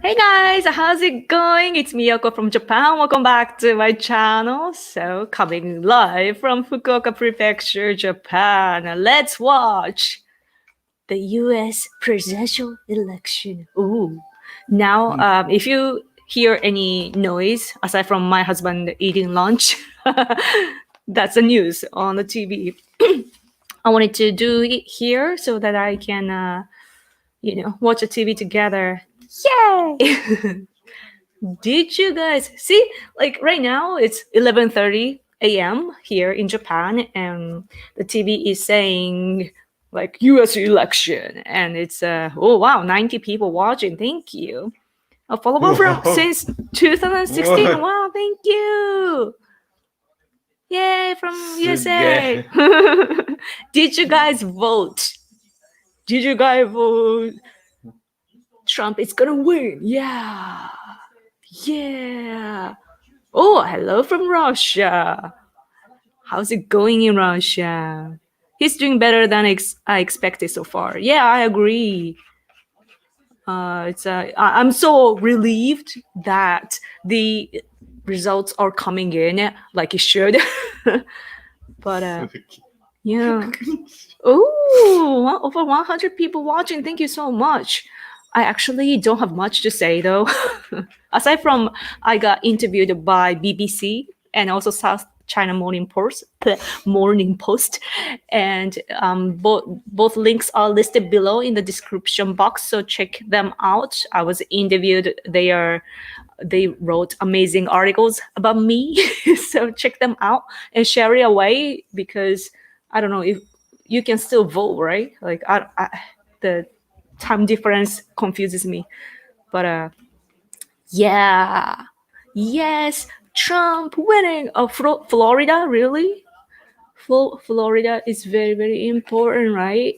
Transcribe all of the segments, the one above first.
Hey guys, how's it going? It's me, Yoko from Japan. Welcome back to my channel. So, coming live from Fukuoka Prefecture, Japan. Let's watch the US presidential election. Ooh. Now, if you hear any noise, aside from my husband eating lunch, that's the news on the TV. I wanted to do it here so that I can, watch the TV together. Yay! Did you guys see? Like right now, it's 11:30 a.m. here in Japan, and the TV is saying like U.S. election, and it's 90 people watching. Thank you. A follower from since 2016. Wow, thank you. Yay, from USA. Did you guys vote? Did you guys vote? Trump is gonna win. Yeah. Oh, hello from Russia. How's it going in Russia? He's doing better than I expected so far. Yeah, I agree. I'm so relieved that the results are coming in like it should. But yeah. Oh, over 100 people watching. Thank you so much. I actually don't have much to say though. Aside from I got interviewed by BBC and also South China Morning Post, and both links are listed below in the description box, so check them out. I was interviewed. They wrote amazing articles about me, so check them out and share it away, because I don't know if you can still vote, right? Like the time difference confuses me, but yeah, yes, Trump winning. Oh, Florida, really? Florida is very, very important, right?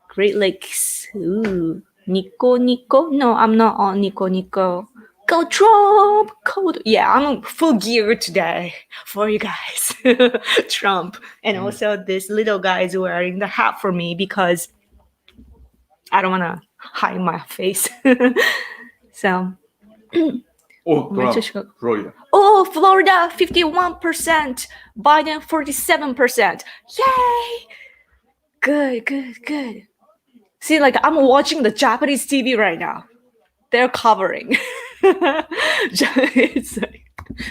Great Lakes. Ooh, Nico. No, I'm not on Nico. Go Trump! Yeah, I'm full gear today for you guys. Trump. And also this little guy is wearing the hat for me because I don't want to hide my face. So. Florida. Oh, Florida, 51%. Biden, 47%. Yay! Good. See, like I'm watching the Japanese TV right now. They're covering. It's like,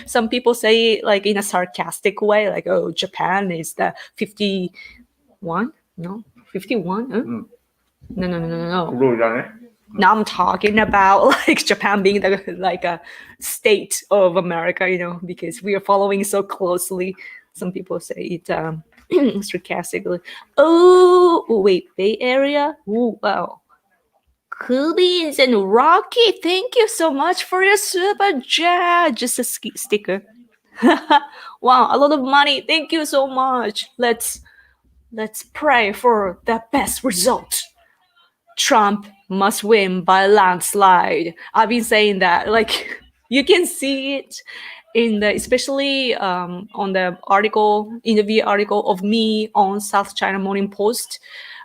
some people say like in a sarcastic way, like, oh, Japan is the 51? No, 51? No. Now I'm talking about like Japan being like a state of America, because we are following so closely. Some people say it sarcastically. Oh, wait, Bay Area? Ooh, wow. Cool beans and Rocky, thank you so much for your super chat. Just a sticker. Wow, a lot of money. Thank you so much. Let's pray for the best result. Trump must win by landslide. I've been saying that. Like you can see it in the, especially on the interview article of me on South China Morning Post.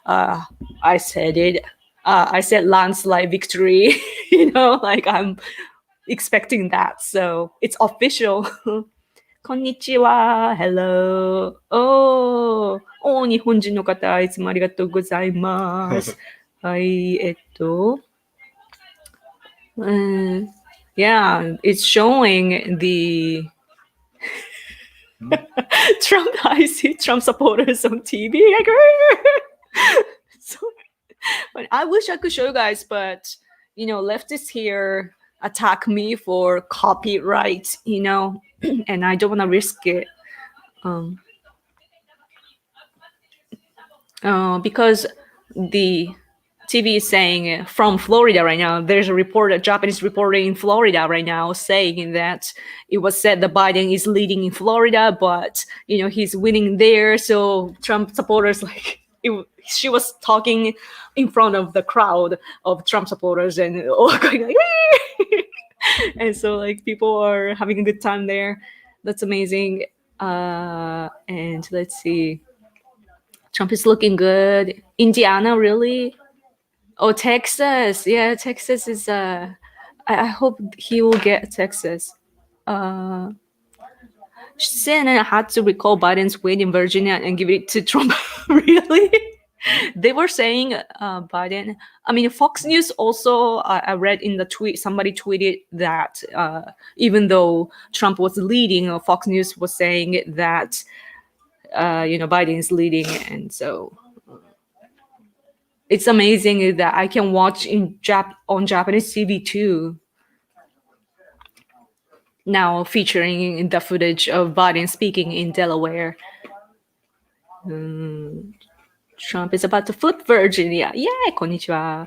I said it. I said landslide victory. Like I'm expecting that. So it's official. Konnichiwa. Hello. Oh, 日本人の方、いつもありがとうございます。はい、yeah, it's showing the Trump. I see Trump supporters on TV. So, but I wish I could show you guys, but leftists here attack me for copyright, and I don't want to risk it. Because the TV is saying from Florida right now. There's a Japanese reporter in Florida right now saying that it was said that Biden is leading in Florida, but he's winning there. So Trump supporters she was talking in front of the crowd of Trump supporters and all going like, and so like people are having a good time there. That's amazing. And let's see. Trump is looking good. Indiana, really? Oh, Texas. Yeah, Texas is I hope he will get Texas. CNN had to recall Biden's win in Virginia and give it to Trump. Really? They were saying Biden. I mean, Fox News also. I read in the tweet. Somebody tweeted that even though Trump was leading, Fox News was saying that Biden is leading, and so it's amazing that I can watch on Japanese TV too. Now featuring the footage of Biden speaking in Delaware. Trump is about to flip Virginia. Yay, konnichiwa.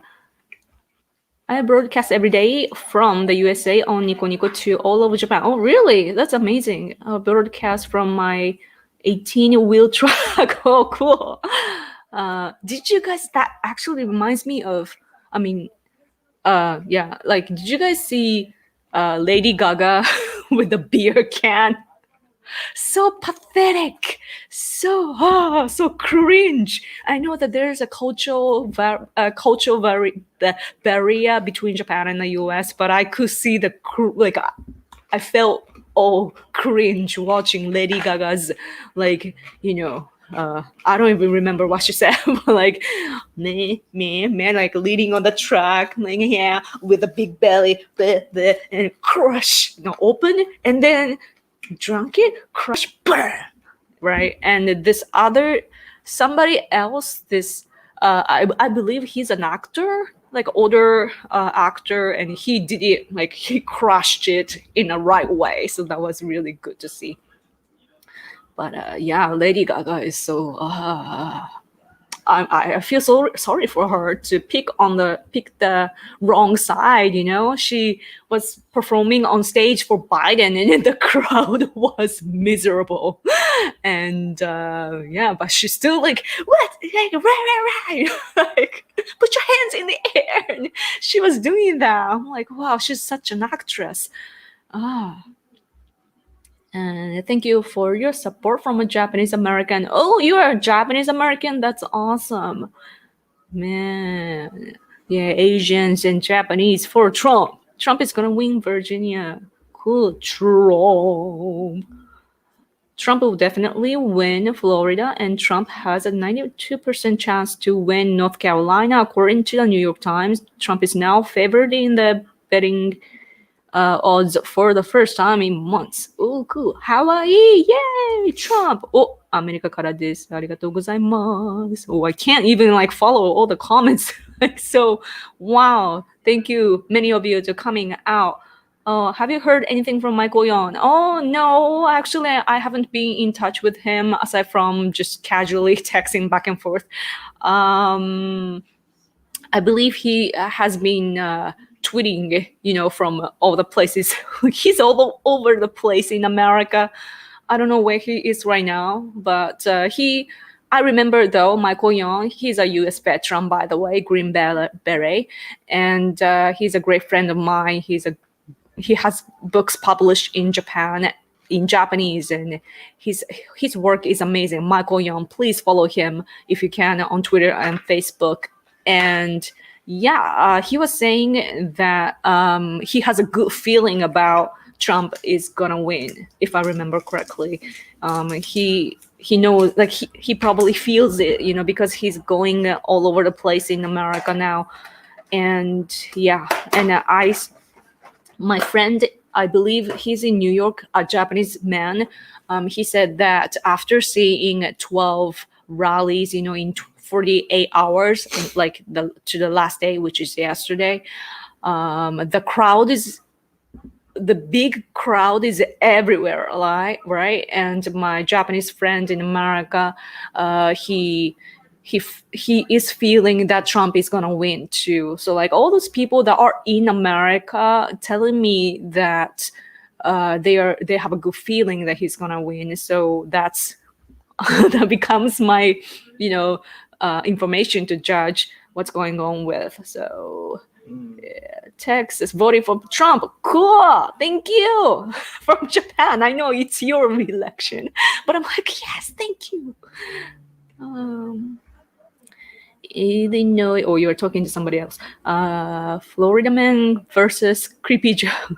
I broadcast every day from the USA on Nico Nico to all over Japan. Oh, really? That's amazing. I broadcast from my 18-wheel truck. Oh, cool. Did you guys, that actually reminds me of, did you guys see Lady Gaga with a beer can? So pathetic, so cringe. I know that there's a cultural barrier between Japan and the US, but I could see I felt all cringe watching Lady Gaga's I don't even remember what she said, but like man, like leading on the track, with a big belly, and crush, open, and then drunk it, crush, burn, right? And this other somebody else, I believe he's an actor, like older actor, and he did it, like he crushed it in a right way. So that was really good to see. But Lady Gaga is so. I feel so sorry for her to pick the wrong side. She was performing on stage for Biden, and the crowd was miserable. And but she's still like, what? Right. Like, put your hands in the air. And she was doing that. I'm like, wow, she's such an actress. And thank you for your support from a Japanese American. Oh, you are a Japanese American? That's awesome. Man. Yeah, Asians and Japanese for Trump. Trump is going to win Virginia. Cool. Trump will definitely win Florida, and Trump has a 92% chance to win North Carolina. According to the New York Times, Trump is now favored in the betting odds for the first time in months. Oh, cool. Hawaii, yay, Trump. Oh, アメリカからです。ありがとうございます。Oh, I can't even follow all the comments. So, wow. Thank you, many of you, to coming out. Have you heard anything from Michael Yon? Oh, no. Actually, I haven't been in touch with him aside from just casually texting back and forth. I believe he has been tweeting, from all the places. He's all over the place in America. I don't know where he is right now, but I remember though, Michael Young, he's a US veteran, by the way, Green Beret, and he's a great friend of mine. He has books published in Japan in Japanese, and his work is amazing. Michael Young, please follow him if you can on Twitter and Facebook. And he was saying that he has a good feeling about Trump is gonna win, if I remember correctly. He knows, like he probably feels it, because he's going all over the place in America now. And my friend, I believe he's in New York, a Japanese man. He said that after seeing 12 rallies, in 48 hours, to the last day, which is yesterday, the big crowd is everywhere, right? And my Japanese friend in America, he is feeling that Trump is gonna win too. So all those people that are in America telling me that they have a good feeling that he's gonna win. So that becomes my information to judge what's going on with. So Texas voting for Trump. Cool. Thank you. From Japan. I know it's your re-election, but I'm like, yes, thank you. Illinois, or you're talking to somebody else. Florida man versus Creepy Joe.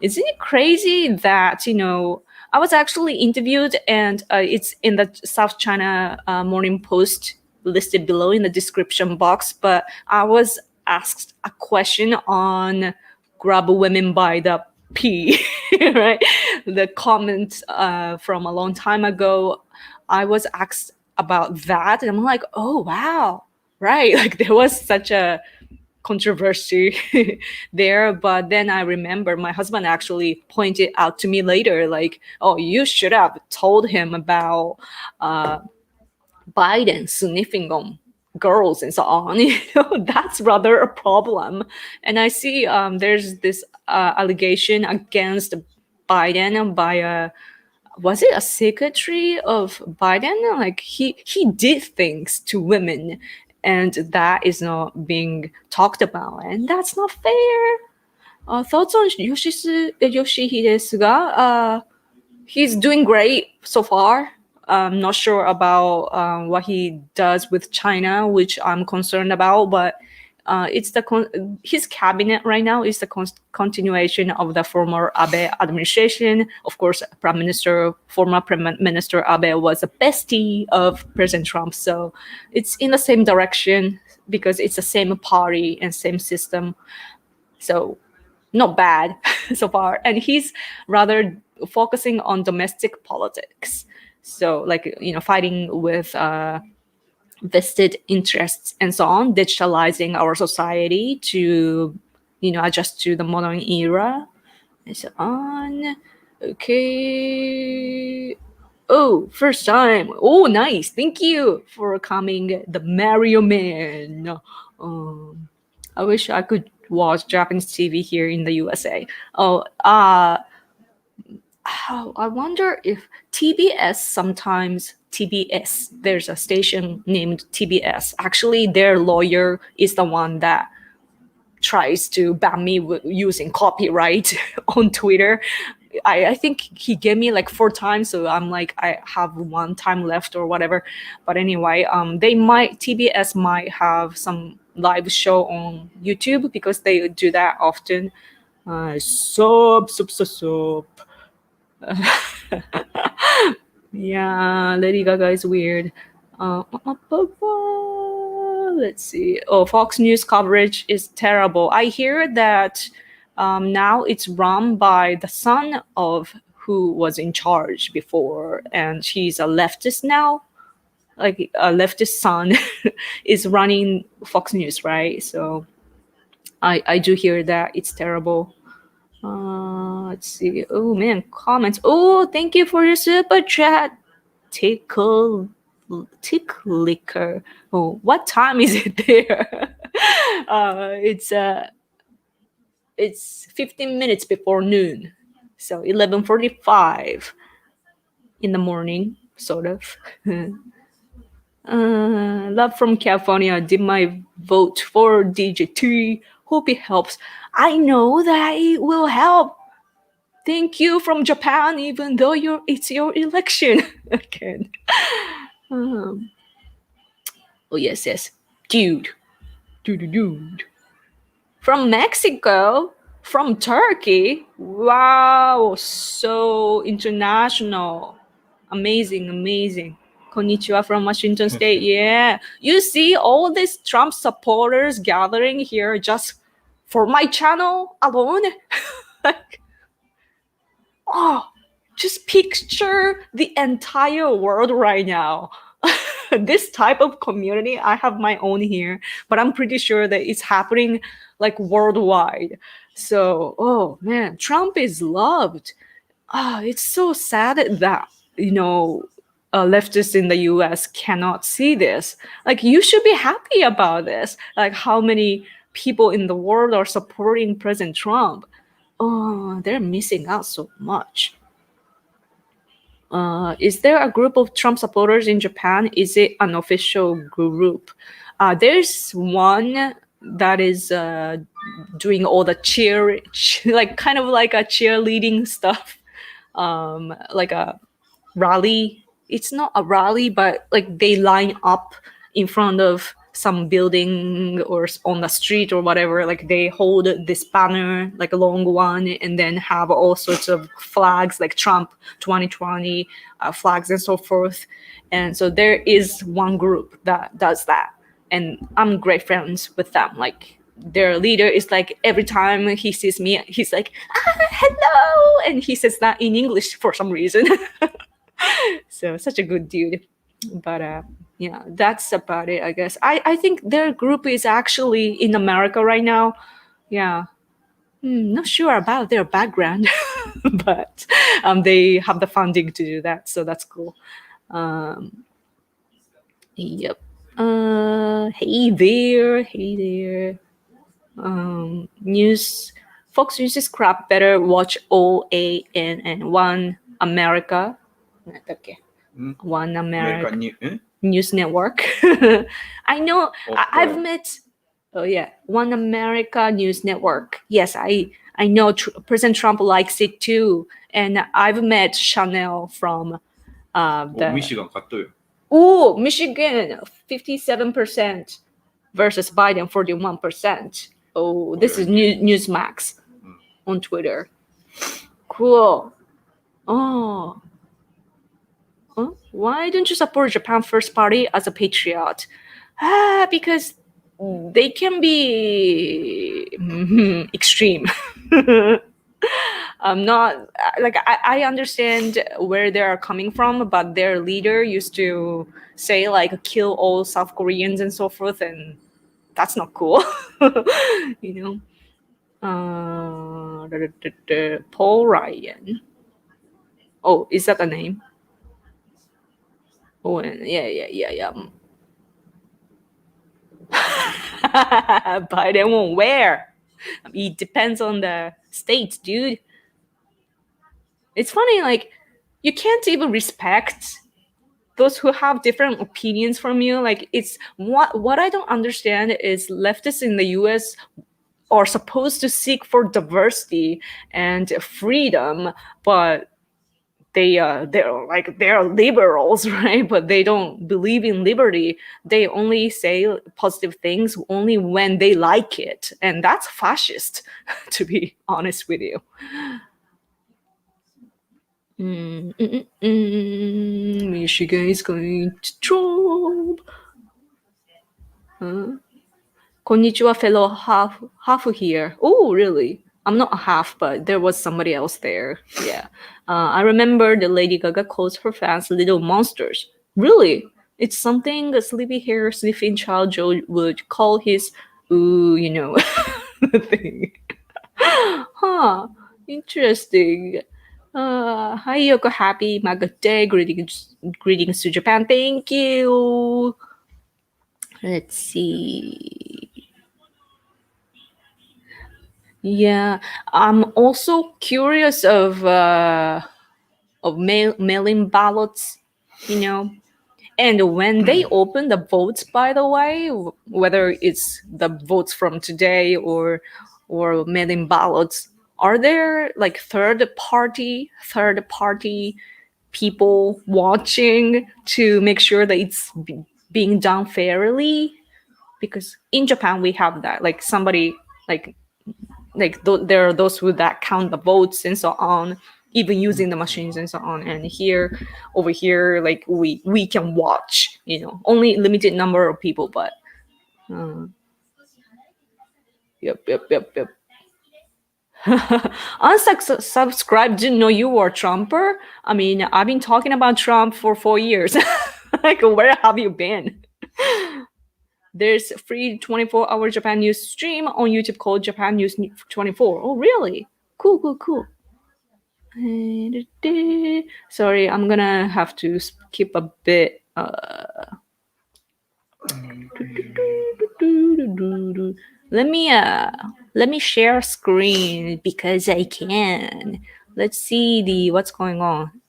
Isn't it crazy that, I was actually interviewed, and it's in the South China Morning Post, listed below in the description box, but I was asked a question on grab women by the pee, right? The comment from a long time ago, I was asked about that, and I'm like, oh wow, right? Like there was such a controversy there, but then I remember my husband actually pointed out to me later, like, oh, you should have told him about Biden sniffing on girls and so on. That's rather a problem. And I see there's this allegation against Biden by was it a secretary of Biden? Like he did things to women, and that is not being talked about, and that's not fair. Thoughts on Yoshihideですが、he's doing great so far. I'm not sure about what he does with China, which I'm concerned about, but it's his cabinet right now is the continuation of the former Abe administration. Of course, former Prime Minister Abe was a bestie of President Trump, so it's in the same direction because it's the same party and same system. So not bad so far, and he's rather focusing on domestic politics. So like, fighting with vested interests and so on, digitalizing our society to, adjust to the modern era and so on. Okay. Oh, first time. Oh, nice. Thank you for coming, the Mario Man. I wish I could watch Japanese TV here in the USA. I wonder if TBS, there's a station named TBS. Actually, their lawyer is the one that tries to ban me using copyright on Twitter. I think he gave me like 4 times, so I'm like, I have 1 time left or whatever. But anyway, TBS might have some live show on YouTube because they do that often. Sup. Yeah, Lady Gaga is weird. Let's see. Oh, Fox News coverage is terrible. I hear that now it's run by the son of who was in charge before, and he's a leftist now. Like a leftist son is running Fox News, right? So I do hear that it's terrible. Let's see. Oh man, comments. Oh, thank you for your super chat. Ticklicker. Oh, what time is it there? It's 15 minutes before noon, so 11:45 in the morning, sort of. Love from California. Did my vote for DJ2. Hope it helps. I know that it will help. Thank you from Japan, even though it's your election again. Oh yes, dude. From Mexico, from Turkey. Wow, so international. Amazing. Konnichiwa from Washington State. Yeah, you see all these Trump supporters gathering here just for my channel alone. Like, oh, just picture the entire world right now. This type of community, I have my own here, but I'm pretty sure that it's happening like worldwide. So, oh man, Trump is loved. It's so sad that, leftists in the US cannot see this. Like, you should be happy about this. Like, how many people in the world are supporting President Trump? Oh, they're missing out so much. Is there a group of Trump supporters in Japan? Is it an official group? There's one that is doing all the like kind of like a cheerleading stuff, like a rally. It's not a rally, but like they line up in front of some building or on the street or whatever, like they hold this banner, like a long one, and then have all sorts of flags like Trump 2020 flags and so forth. And so there is one group that does that, and I'm great friends with them. Like their leader is like, every time he sees me, he's like, hello, and he says that in English for some reason. So such a good dude. But yeah, that's about it, I guess. I think their group is actually in America right now. Yeah. Not sure about their background, but they have the funding to do that, so that's cool. Yep. Hey there. News. Fox News is crap. Better watch OANN, One America. One America News Network. I know. I've met. Oh yeah, One America News Network. Yes, I know. President Trump likes it too, and I've met Chanel from the Michigan. Oh, Michigan, 57% versus Biden, 41%. Oh, this is Newsmax on Twitter. Cool. Oh. Huh? Why don't you support Japan First Party as a patriot? Because they can be extreme. I'm not like I understand where they are coming from, but their leader used to say like kill all South Koreans and so forth, and that's not cool. You know. Paul Ryan. Oh, is that a name? Oh, yeah. Biden won't wear. It depends on the state, dude. It's funny, like you can't even respect those who have different opinions from you. Like it's what I don't understand is leftists in the US are supposed to seek for diversity and freedom, but they're liberals, right? But they don't believe in liberty. They only say positive things only when they like it, and that's fascist, to be honest with you. Michigan is going to Trump. Konnichiwa, fellow half here. Oh, really? I'm not a half, but there was somebody else there. Yeah. I remember the Lady Gaga calls her fans little monsters. Really? It's something a sleepy hair sniffing child Joe would call his, thing. Huh. Interesting. Hi, Yoko. Happy MAGA Day. Greetings to Japan. Thank you. Let's see. Yeah, I'm also curious of mailing ballots, and when they open the votes, by the way, whether it's the votes from today or mailing ballots, are there like third party people watching to make sure that it's being done fairly? Because in Japan we have that, like somebody there are those who that count the votes and so on, even using the machines and so on. And over here, like we can watch, only limited number of people, but yep. Unsubscribed, didn't know you were a Trumper. I mean, I've been talking about Trump for 4 years. Like, where have you been? There's a free 24-hour Japan news stream on YouTube called Japan News 24. Oh, really? Cool. Sorry, I'm gonna have to skip a bit. Let me share screen because I can. Let's see what's going on.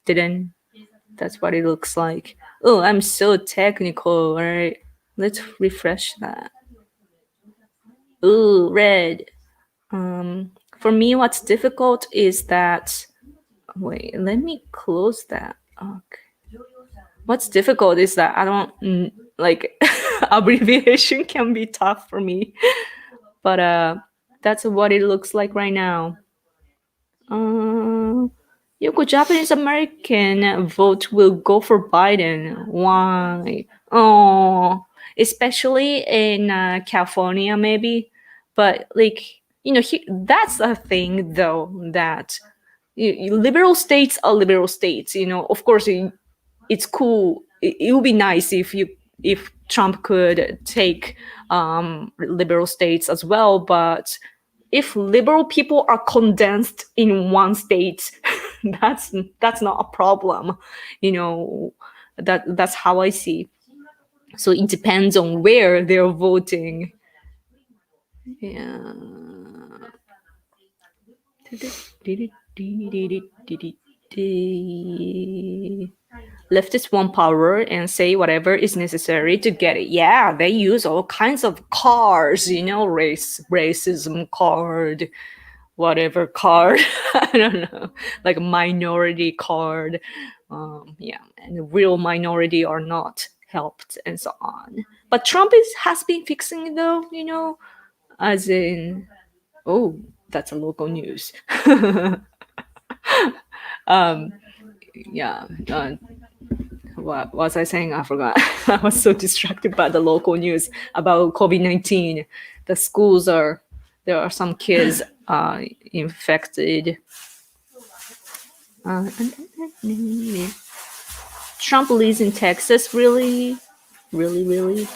That's what it looks like. Oh, I'm so technical. All right. Let's refresh that. Ooh, red. For me, what's difficult is that. Wait, let me close that. Okay. What's difficult is that I don't like abbreviation can be tough for me. But that's what it looks like right now. Yoko, Japanese American vote will go for Biden. Why? Oh, especially in California, maybe. But like, that's a thing though, that liberal states are liberal states. Of course, it's cool. It would be nice if Trump could take liberal states as well, but if liberal people are condensed in one state, that's not a problem. That's how I see. So it depends on where they're voting. Yeah. Leftists want power and say whatever is necessary to get it. Yeah, they use all kinds of cards, racism card, whatever card. I don't know, like minority card. Yeah, and real minority are not helped and so on. But Trump has been fixing it though, as in, oh, that's a local news. Yeah. What was I saying? I forgot. I was so distracted by the local news about COVID-19. The schools there are some kids infected. Trump lives in Texas, really? Really?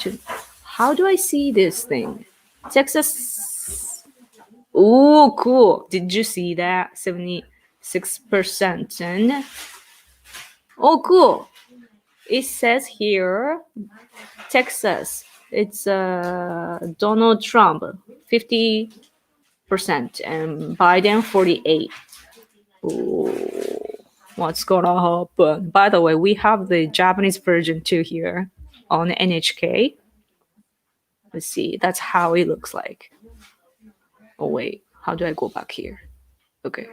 How do I see this thing? Texas. Oh, cool. Did you see that? 76%. And oh, cool. It says here, Texas, it's Donald Trump, 50%, and Biden, 48%. Ooh, what's gonna happen? By the way, we have the Japanese version too here on NHK. Let's see, that's how it looks like. Oh wait, how do I go back here? Okay.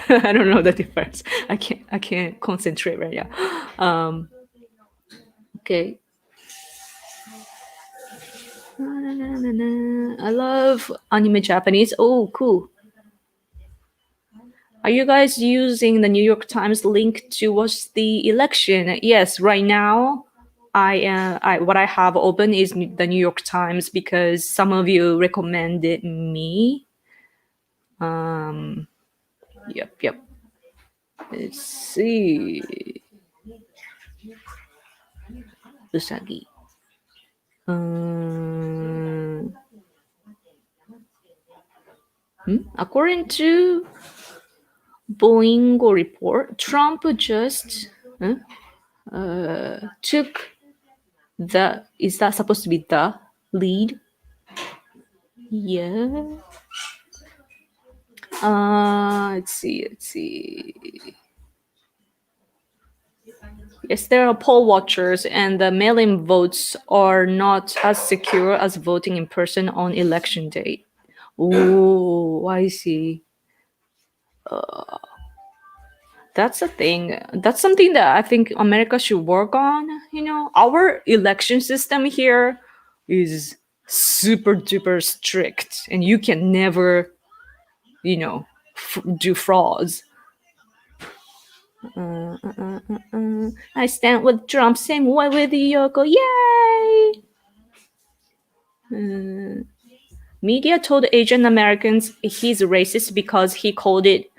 I don't know the difference. I can't concentrate right now. Okay. I love anime Japanese. Oh, cool. Are you guys using the New York Times link to watch the election? Yes, right now what I have open is the New York Times because some of you recommended me. Yep. Let's see. Usagi. According to Boingo report, Trump just took is that supposed to be the lead? Yeah. Let's see. Yes, there are poll watchers, and the mail-in votes are not as secure as voting in person on election day. Oh, I see. That's a thing. That's something that I think America should work on. Our election system here is super duper strict, and you can never, do frauds. I stand with Trump, same way with Yoko. Yay! Media told Asian Americans he's racist because he called it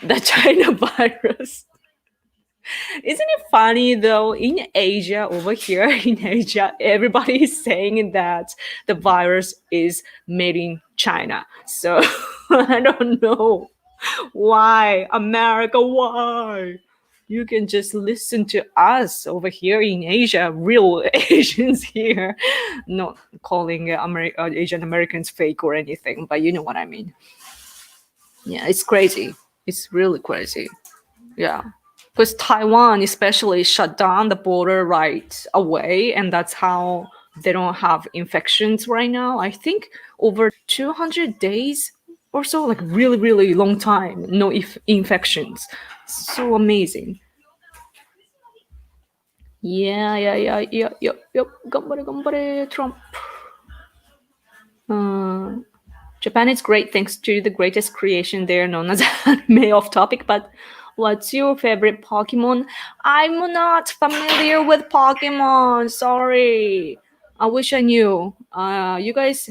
the China virus. Isn't it funny though? In Asia, over here in Asia, everybody is saying that the virus is made in China. So I don't know why, America, why? You can just listen to us over here in Asia, real Asians here, not calling Asian Americans fake or anything, but you know what I mean. Yeah, it's crazy. It's really crazy. Yeah. Because Taiwan especially shut down the border right away, and that's how they don't have infections right now. I think over 200 days or so, like really, really long time, no infections. So amazing. Yeah. Gambare, Trump. Japan is great thanks to the greatest creation there, known as anime off topic, but what's your favorite Pokemon? I'm not familiar with Pokemon. Sorry. I wish I knew. You guys,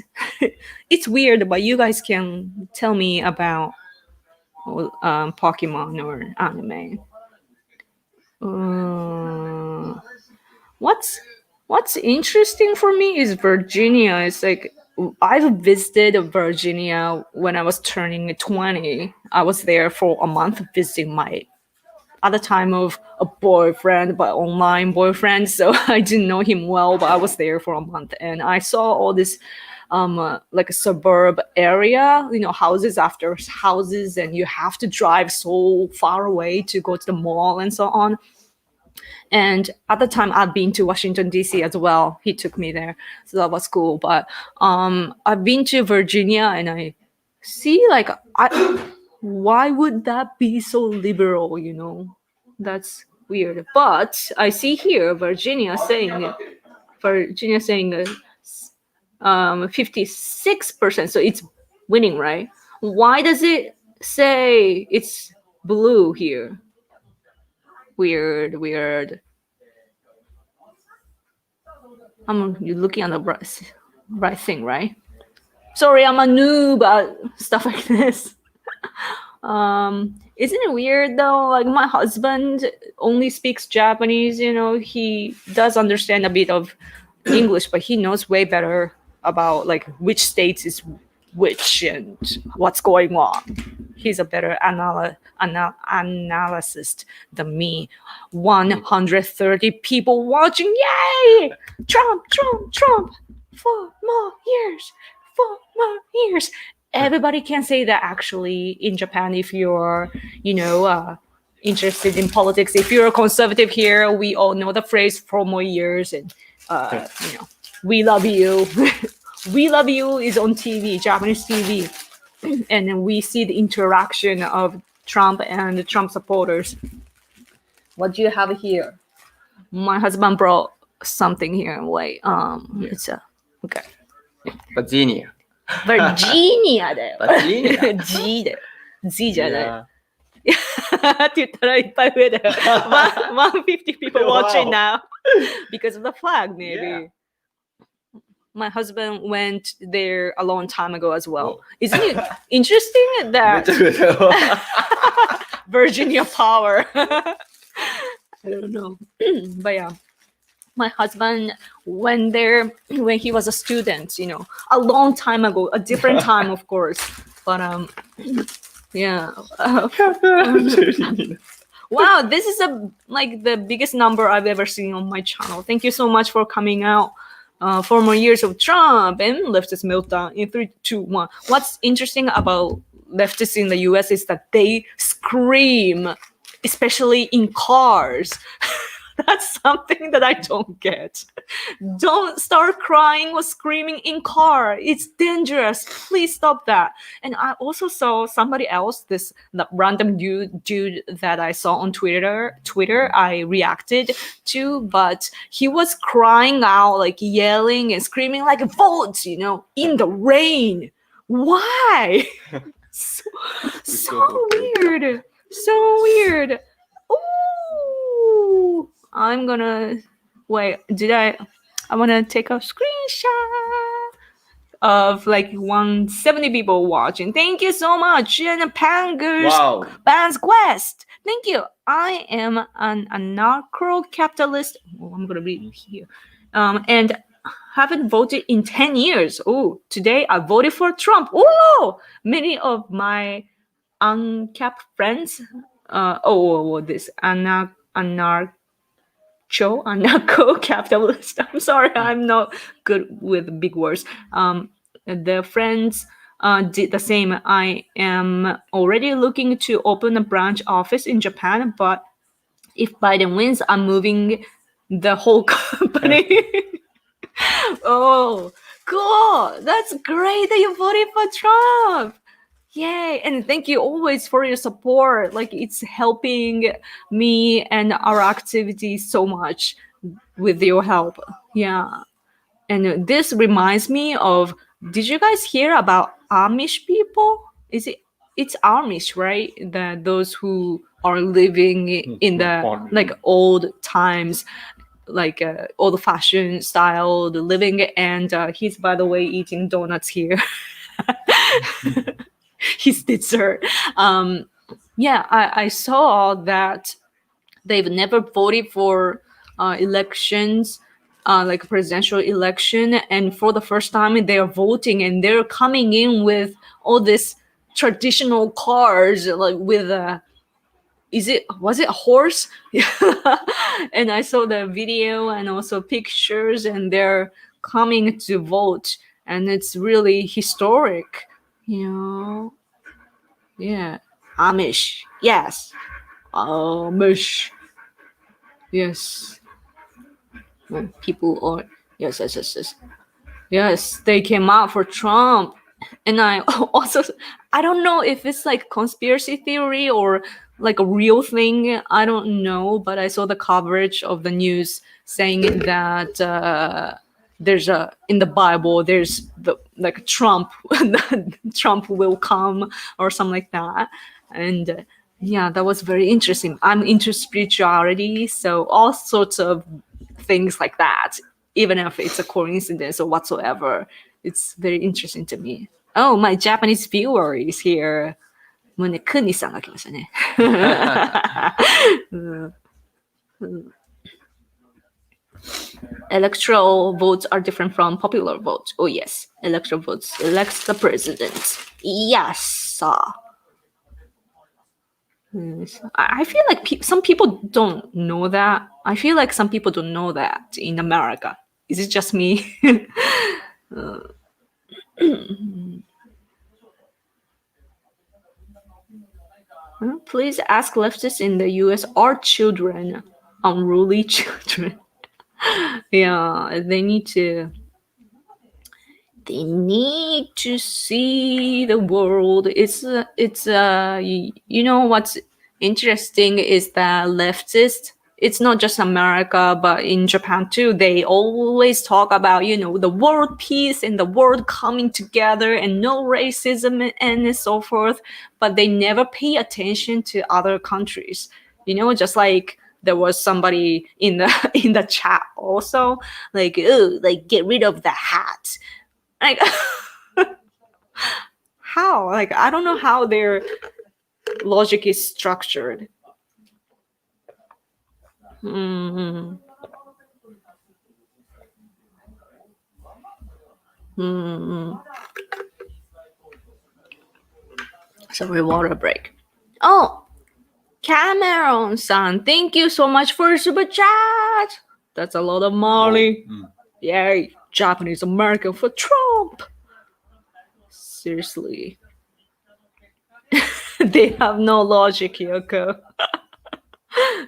it's weird, but you guys can tell me about Pokemon or anime. What's interesting for me is Virginia. It's like I've visited Virginia when I was turning 20. I was there for a month visiting my at the time of a boyfriend, but online boyfriend. So I didn't know him well, but I was there for a month and I saw all this like a suburb area, houses after houses, and you have to drive so far away to go to the mall and so on. And at the time, I've been to Washington D.C. as well. He took me there, so that was cool. But I've been to Virginia, and I see like why would that be so liberal? That's weird. But I see here Virginia saying 56%, so it's winning, right? Why does it say it's blue here? Weird. You're looking at the right thing, right? Sorry, I'm a noob at stuff like this. Isn't it weird though? Like my husband only speaks Japanese, he does understand a bit of English, but he knows way better about like which states is which and what's going on. He's a better analyst than me. 130 people watching. Yay! Trump. 4 more years. Everybody can say that actually in Japan if you're, interested in politics. If you're a conservative here, we all know the phrase 4 more years and, we love you. We love you is on TV, Japanese TV. And then we see the interaction of Trump and the Trump supporters. What do you have here? My husband brought something here. Wait, it's okay. Virginia だよ。Virginia G だよ。Z じゃない。って言ったらいっぱい増えたよ。150 people watching now because of the flag, maybe. Yeah. My husband went there a long time ago as well. Isn't it interesting that Virginia power? I don't know. But yeah, my husband went there when he was a student, a long time ago, a different time, of course. But yeah. Wow, this is the biggest number I've ever seen on my channel. Thank you so much for coming out. 4 more years of Trump and leftist meltdown in 3, 2, 1. What's interesting about leftists in the US is that they scream, especially in cars. That's something that I don't get. Don't start crying or screaming in car. It's dangerous. Please stop that. And I also saw somebody else, the random dude that I saw on Twitter, I reacted to, but he was crying out, like yelling and screaming like vote, in the rain. Why? so weird. So weird. Ooh. I'm gonna wait. I want to take a screenshot of like 170 people watching. Thank you so much. And Pangers Band's Quest. Thank you. I am an anarcho-capitalist. I'm gonna read here. And haven't voted in 10 years. Oh, today I voted for Trump. Oh, many of my uncapped friends. This anarcho-capitalist. I'm sorry, I'm not good with big words. The friends did the same. I am already looking to open a branch office in Japan, but if Biden wins, I'm moving the whole company. Oh, cool. That's great that you voted for Trump. Yay. And thank you always for your support. Like it's helping me and our activities so much. with your help. Yeah. And this reminds me of, did you guys hear about Amish people? It's Amish, right? Those who are living in the like old times, like old fashioned style living, and he's by the way eating donuts here. His dessert. Yeah, I saw that they've never voted for elections, like presidential election, and for the first time they are voting, and they're coming in with all this traditional cars, like with a, was it a horse? And I saw the video and also pictures, and they're coming to vote, and it's really historic, you know. Yeah, Amish, yes, Amish, yes. When people are, yes, they came out for Trump. And I also, I don't know if it's like conspiracy theory or like a real thing, I don't know, but I saw the coverage of the news saying that there's a, in the Bible there's the like Trump Trump will come or something like that. And yeah, that was very interesting. I'm into spirituality, so all sorts of things like that, even if it's a coincidence or whatsoever, it's very interesting to me. Oh, my Japanese viewer is here. もうね、くにさんが来ましたね。Electoral votes are different from popular votes. Oh yes, electoral votes elects the president. Yes. I feel like some people don't know that. I feel like some people don't know that in America. Is it just me? Please ask leftists in the US, are children unruly children? Yeah, they need to see the world. You know what's interesting is that leftists, it's not just America, but in Japan too, they always talk about, you know, the world peace and the world coming together and no racism and so forth, but they never pay attention to other countries. You know, just like there was somebody in the in the chat also, like, oh, like get rid of the hat. Like how? Like I don't know how their logic is structured. Sorry, water break. Oh, Cameron-san, thank you so much for super chat. That's a lot of money. Yay, Japanese American for Trump. Seriously. They have no logic, Yoko.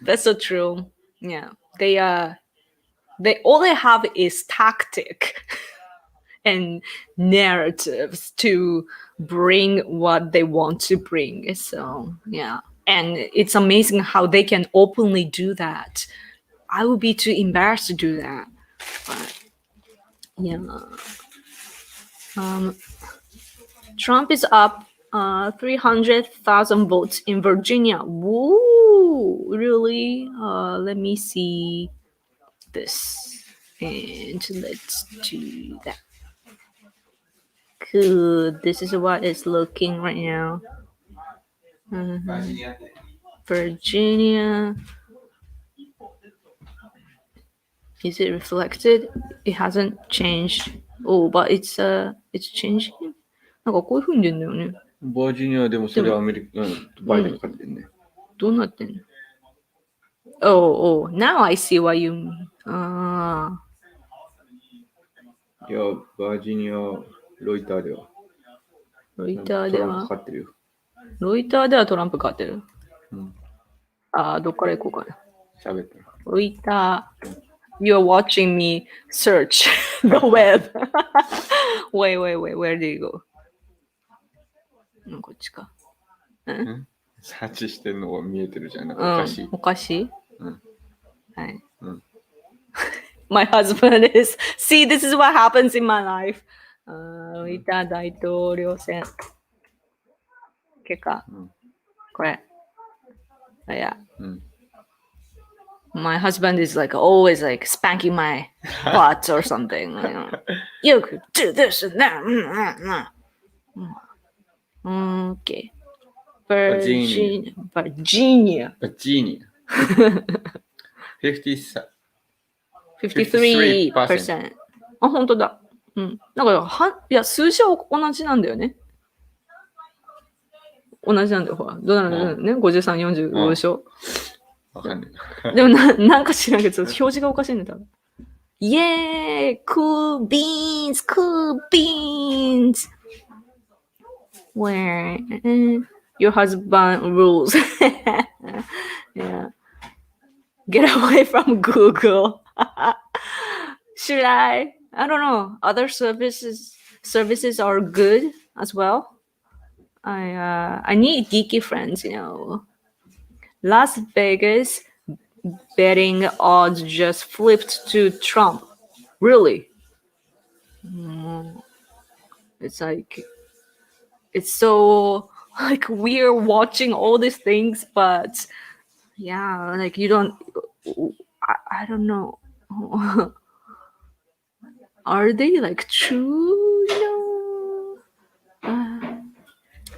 That's so true. Yeah. They all they have is tactic and narratives to bring what they want to bring. So yeah. And it's amazing how they can openly do that. I would be too embarrassed to do that. But yeah. Trump is up 300,000 votes in Virginia. Woo! Really? Let me see this. And let's do that. Good. This is what it's looking right now. Virginia. Is it reflected? It hasn't changed. Oh, but it's changing. なんかこういう風に出るんだよね。バージニアでもそれはアメリカ、バイデン勝ってんね。どうなってんの? Oh, now I see what you mean. いや、バージニア、ロイターでは。ロイターでトランプは勝ってるよ。ロイターではトランプ勝ってる。どっから行こうかな。喋ったら。ロイター。You're watching me search the web. wait, where do you go? こっちか。サーチしてるのが見えてるじゃん。なんかおかしい。おかしい？うん。はい。My husband is. See, this is what happens in my life. いた大統領選。結果、これ。Yeah. My husband is like always like spanking my butt or something. You could do this and that. Okay. Virginia. 53%。あ、本当だ。だからいや、数字は同じなんだよね。同じなんだよ、ほら。どうなんだよね。53、45でしょ。わかんない。でもなんか知らんけど、表示がおかしいんだよ、多分。イェーイ !Cool beans! Cool beans! Where your husband rules. Yeah. Get away from Google. Should I don't know. Other services are good as well. I need geeky friends, you know. Las Vegas betting odds just flipped to Trump. Really? It's like, it's so like we're watching all these things, but yeah, like you don't, I don't know. Are they like true? You know?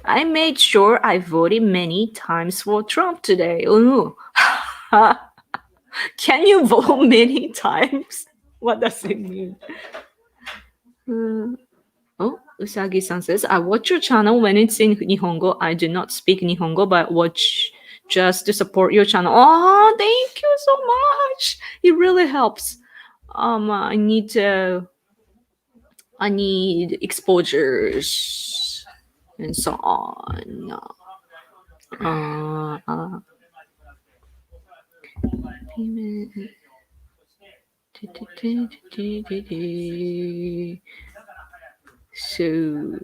I made sure I voted many times for Trump today. Oh, no. Can you vote many times? What does it mean? Oh, Usagi-san says, I watch your channel when it's in Nihongo. I do not speak Nihongo, but watch just to support your channel. Oh, thank you so much. It really helps. I need exposures and so on. So,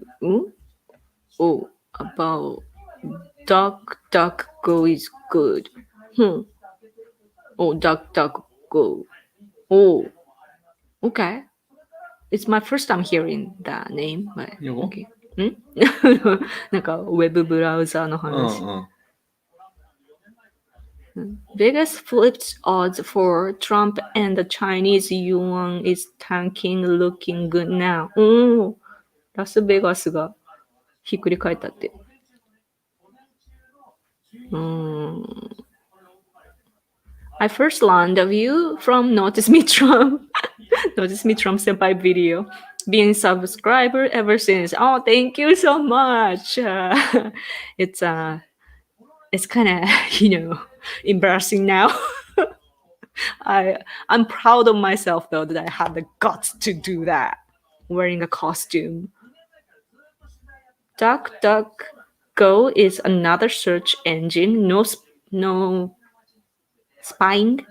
about DuckDuckGo is good. Oh, DuckDuckGo. Oh, okay. It's my first time hearing that name, but okay. なんかウェブブラウザーの話。Vegas flipped odds for Trump and the Chinese yuan is tanking, looking good now. ラスベガスがひっくり返ったって。I first learned of you from Notice Me Trump. Notice Me Trump senpai video. Being subscriber ever since. Oh, thank you so much. It's kind of, embarrassing now. I'm proud of myself though that I had the guts to do that, wearing a costume. DuckDuckGo is another search engine. No spying.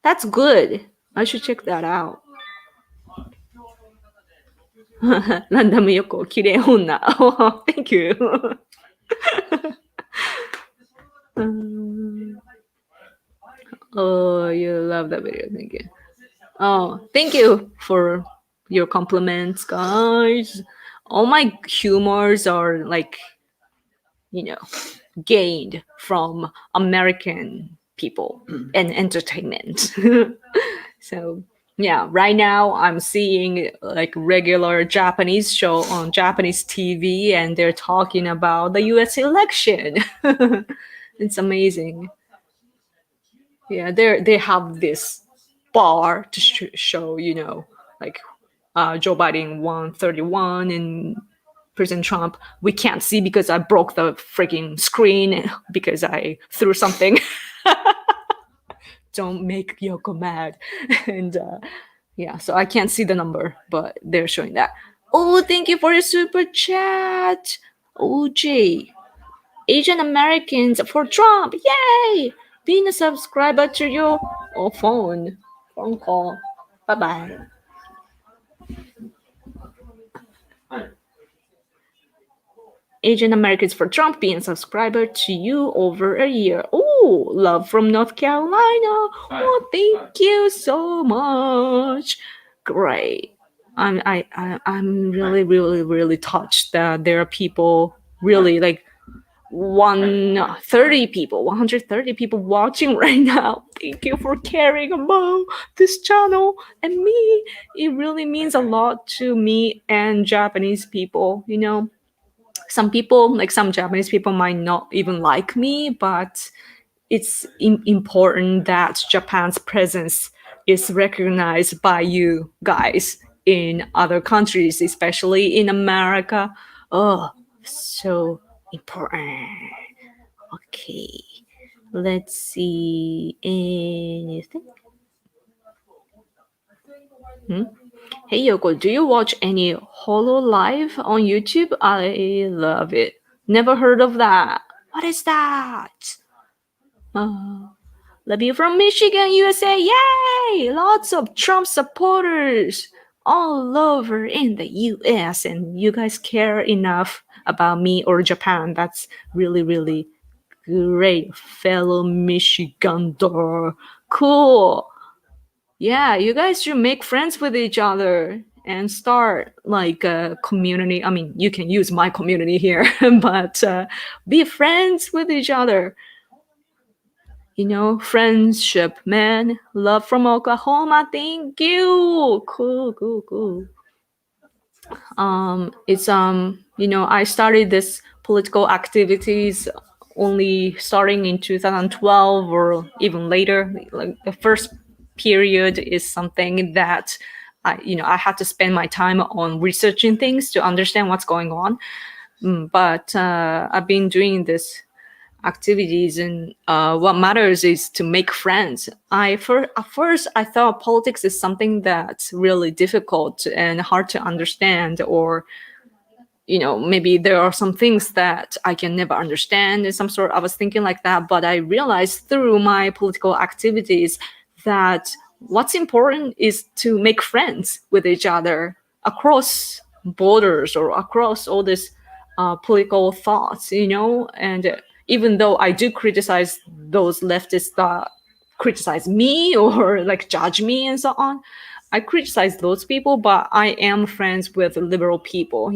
That's good. I should check that out. ランダムヨコ、綺麗女。Oh, thank you. Oh, you love that video. Thank you. Oh, thank you for your compliments, guys. All my humors are like, gained from American people and entertainment. So, yeah, right now I'm seeing like regular Japanese show on Japanese TV and they're talking about the US election. It's amazing. Yeah, they have this bar to show, like Joe Biden won 31 and President Trump. We can't see because I broke the freaking screen because I threw something. Don't make Yoko mad. And yeah, so I can't see the number, but they're showing that. Oh, thank you for your super chat. OJ. Asian Americans for Trump. Yay! Being a subscriber to your phone call. Bye-bye. Asian Americans for Trump being a subscriber to you over a year. Oh, Oh, love from North Carolina. Oh, thank you so much. Great. I'm really touched that there are people really like 130 people watching right now. Thank you for caring about this channel and me. It really means a lot to me and Japanese people. You know, some people, like some Japanese people, might not even like me, but it's important that Japan's presence is recognized by you guys in other countries, especially in America. Oh, so important. Okay, let's see anything. Hey Yoko, do you watch any Hololive on YouTube? I love it. Never heard of that. What is that? Love you from Michigan, USA. Yay! Lots of Trump supporters all over in the US, and you guys care enough about me or Japan. That's really great, fellow Michigander. Cool. Yeah, you guys should make friends with each other and start like a community. I mean, you can use my community here, but be friends with each other. You know, friendship, man. Love from Oklahoma. Thank you. Cool. It's you know, I started this political activities only starting in 2012 or even later. Like the first period is something that I had to spend my time on researching things to understand what's going on. But I've been doing this activities, and what matters is to make friends. At first I thought politics is something that's really difficult and hard to understand, or maybe there are some things that I can never understand and some sort. I was thinking like that, but I realized through my political activities that what's important is to make friends with each other across borders or across all this political thoughts, and even though I do criticize those leftists that criticize me or like judge me and so on, I criticize those people, but I am friends with liberal people,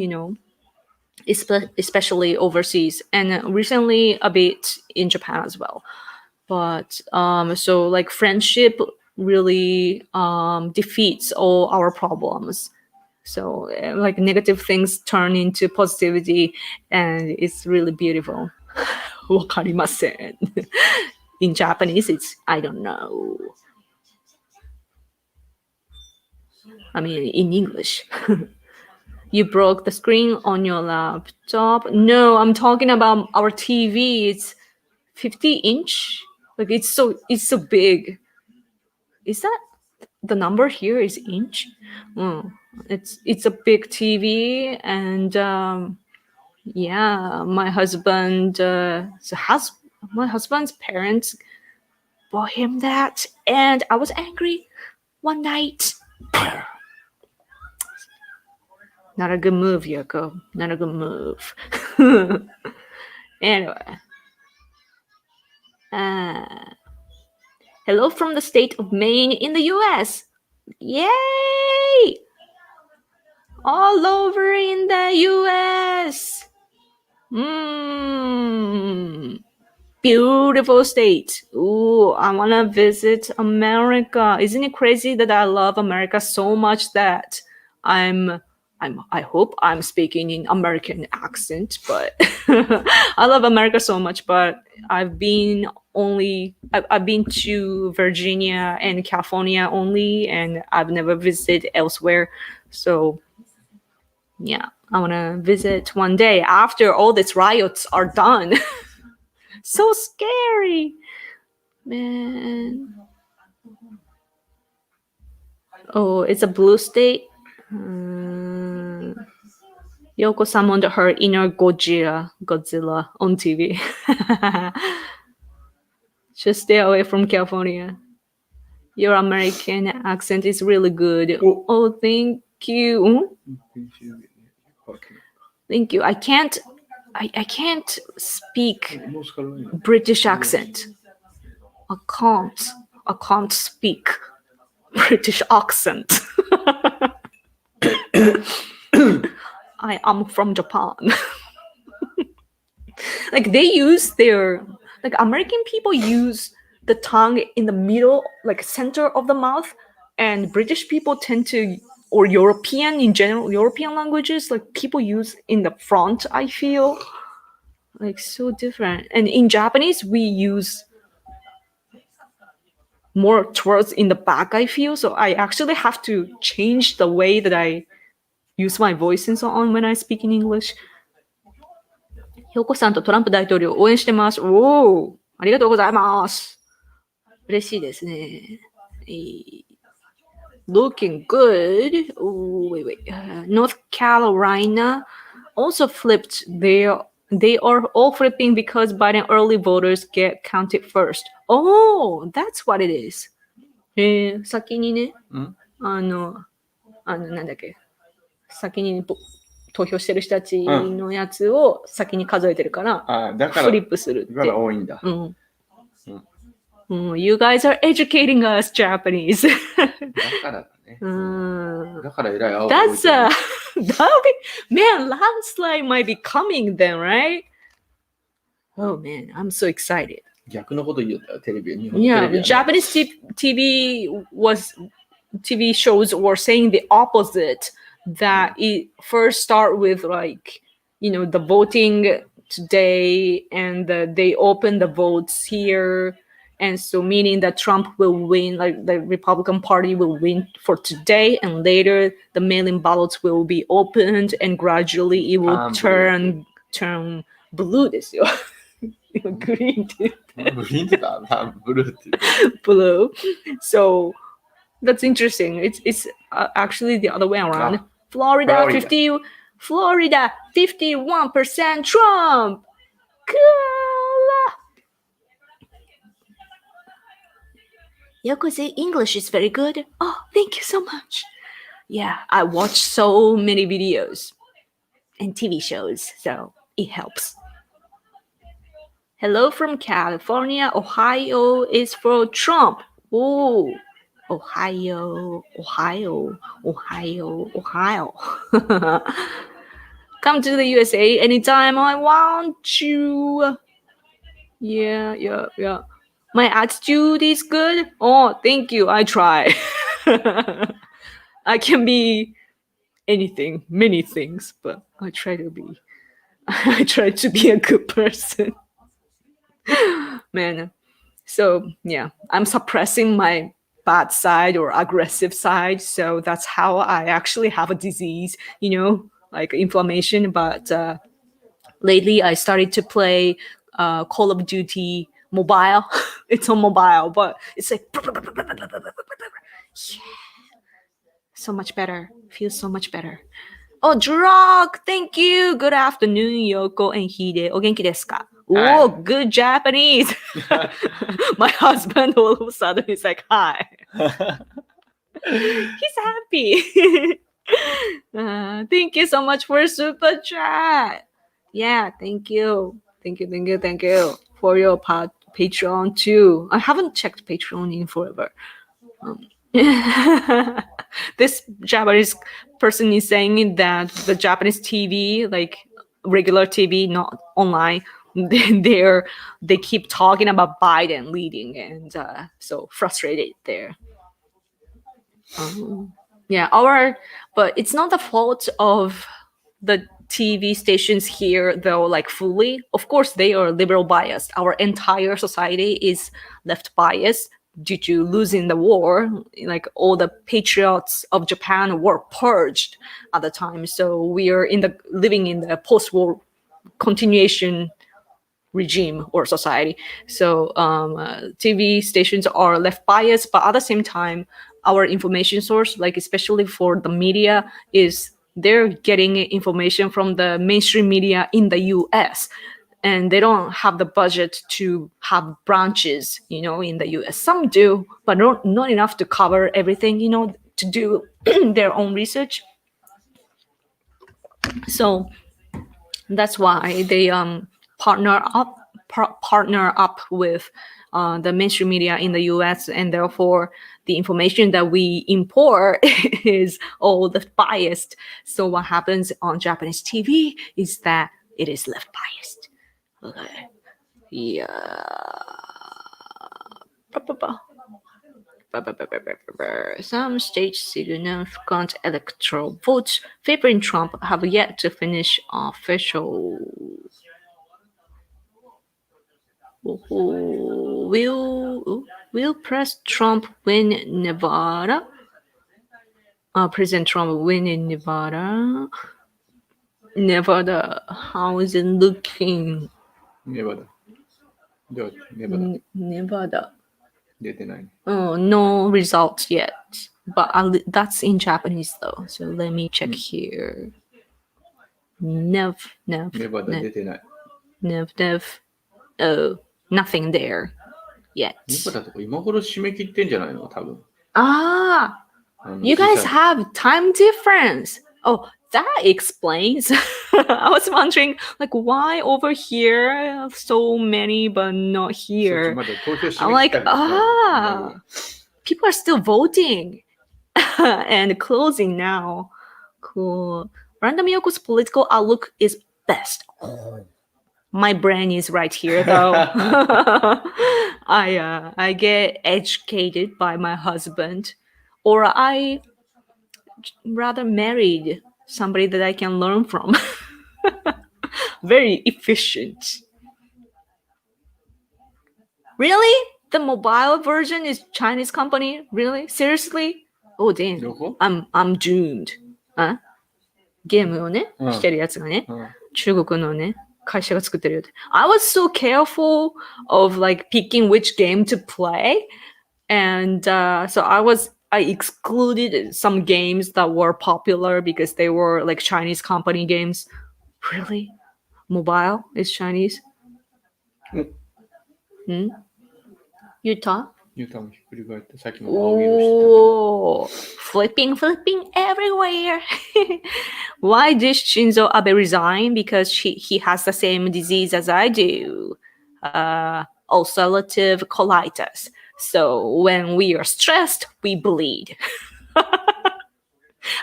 especially overseas, and recently a bit in Japan as well. But so like friendship really defeats all our problems. So like negative things turn into positivity, and it's really beautiful. わかりません. In Japanese, it's I don't know. I mean, in English. You broke the screen on your laptop? No, I'm talking about our TV. It's 50-inch. Like it's so big. Is that the number here is inch? It's a big TV, and yeah, my husband's parents bought him that, and I was angry one night. Not a good move, Yoko. Not a good move. Anyway. Hello from the state of Maine in the US. Yay! All over in the US. Beautiful state. Ooh, I want to visit America. Isn't it crazy that I love America so much that I hope I'm speaking in American accent, but I love America so much, but I've been to Virginia and California only, and I've never visited elsewhere. So yeah, I want to visit one day after all these riots are done. So scary, man. Oh, it's a blue state. Yoko summoned her inner Godzilla on TV. Just stay away from California. Your American accent is really good. Oh, thank you. Thank you. I can't speak British accent. can't speak British accent. I am from Japan. Like they use like American people use the tongue in the middle, like center of the mouth, and British people tend to, or European in general, European languages, like people use in the front, I feel. Like so different. And in Japanese, we use more towards in the back, I feel. So I actually have to change the way that I use my voice and so on when I speak in English. ひょこさんとトランプ大統領応援してます。おー、ありがとうございます。嬉しいですね。Looking good. Oh, wait. North Carolina also flipped. They are all flipping because Biden early voters get counted first. Oh, that's what it is. 先にね、なんだっけ、先に投票してる人たちのやつを先に数えてるから、だからフリップするって。だから多いんだ。You guys are educating us, Japanese. だからだね。だから偉い青。That's man, landslide might be coming then, right? Oh man, I'm so excited. 逆のこと言うんだよ、テレビ。日本テレビ Yeah, Japanese TV shows were saying the opposite. That it first start with like, the voting today, and they open the votes here. And so meaning that Trump will win, like the Republican Party will win for today, and later the mail-in ballots will be opened, and gradually it will turn blue ですよ。グリーンって言って。グリーンって言ったブルーって言って。Blue. So that's interesting. It's actually the other way around. Florida 51% Trump. Cool. Yoko say English is very good. Oh, thank you so much. Yeah, I watch so many videos and TV shows, so it helps. Hello from California. Ohio is for Trump. Oh, Ohio. Come to the USA anytime I want to. Yeah. My attitude is good. Oh, thank you. I try. I can be anything, many things, but I try to be a good person. Man. So yeah, I'm suppressing my bad side or aggressive side. So that's how I actually have a disease, like inflammation. But lately I started to play Call of Duty mobile. It's on mobile, but it's like yeah. So much better. Feels so much better. Oh, Droc, thank you. Good afternoon, Yoko and Hide. お元気ですか? Oh, good Japanese. My husband all of a sudden is like, hi. He's happy. Thank you so much for super chat. Yeah, thank you for your Patreon too. I haven't checked Patreon in forever. This Japanese person is saying that the Japanese TV, like regular TV, not online, they keep talking about Biden leading, and so frustrated there. But it's not the fault of the TV stations here, though, like fully. Of course, they are liberal biased. Our entire society is left biased due to losing the war. Like all the patriots of Japan were purged at the time. So we are living in the post-war continuation regime or society. So TV stations are left biased, but at the same time, our information source, like especially for the media, is they're getting information from the mainstream media in the US, and they don't have the budget to have branches, in the US. Some do, but not enough to cover everything, to do their own research. So that's why they partner up with the mainstream media in the US, and therefore the information that we import is all the biased. So what happens on Japanese TV is that it is left biased. Okay. Yeah. Some states significant electoral votes favoring Trump have yet to finish official. Will President Trump win Nevada? President Trump win in Nevada? Nevada, how is it looking? ネバダ。では、ネバダ。 Nevada. 出てない。 Oh, no results yet. But that's in Japanese though. So let me check here. Nev. ネバダ出てない。 Oh, nothing there yet. ネバダとか今頃締め切ってんじゃないの多分。 You guys have time difference. Oh, that explains. I was wondering, like, why over here so many but not here? I'm like, people are still voting and closing now. Cool. Random Yoko's political outlook is best. My brain is right here, though. I get educated by my husband, or I rather married somebody that I can learn from. Very efficient. Really? The mobile version is Chinese company? Really? Seriously? Oh, damn. I'm doomed. ゲームをね、してるやつがね、中国のね、会社が作ってるよって。I was so careful of like picking which game to play. And so I excluded some games that were popular because they were like Chinese company games. Really? Mobile is Chinese? Utah? ユタもひっくり返ってさっきの青色してた。 Flipping everywhere. Why did Shinzo Abe resign? Because he has the same disease as I do. Ulcerative colitis. So when we are stressed, we bleed.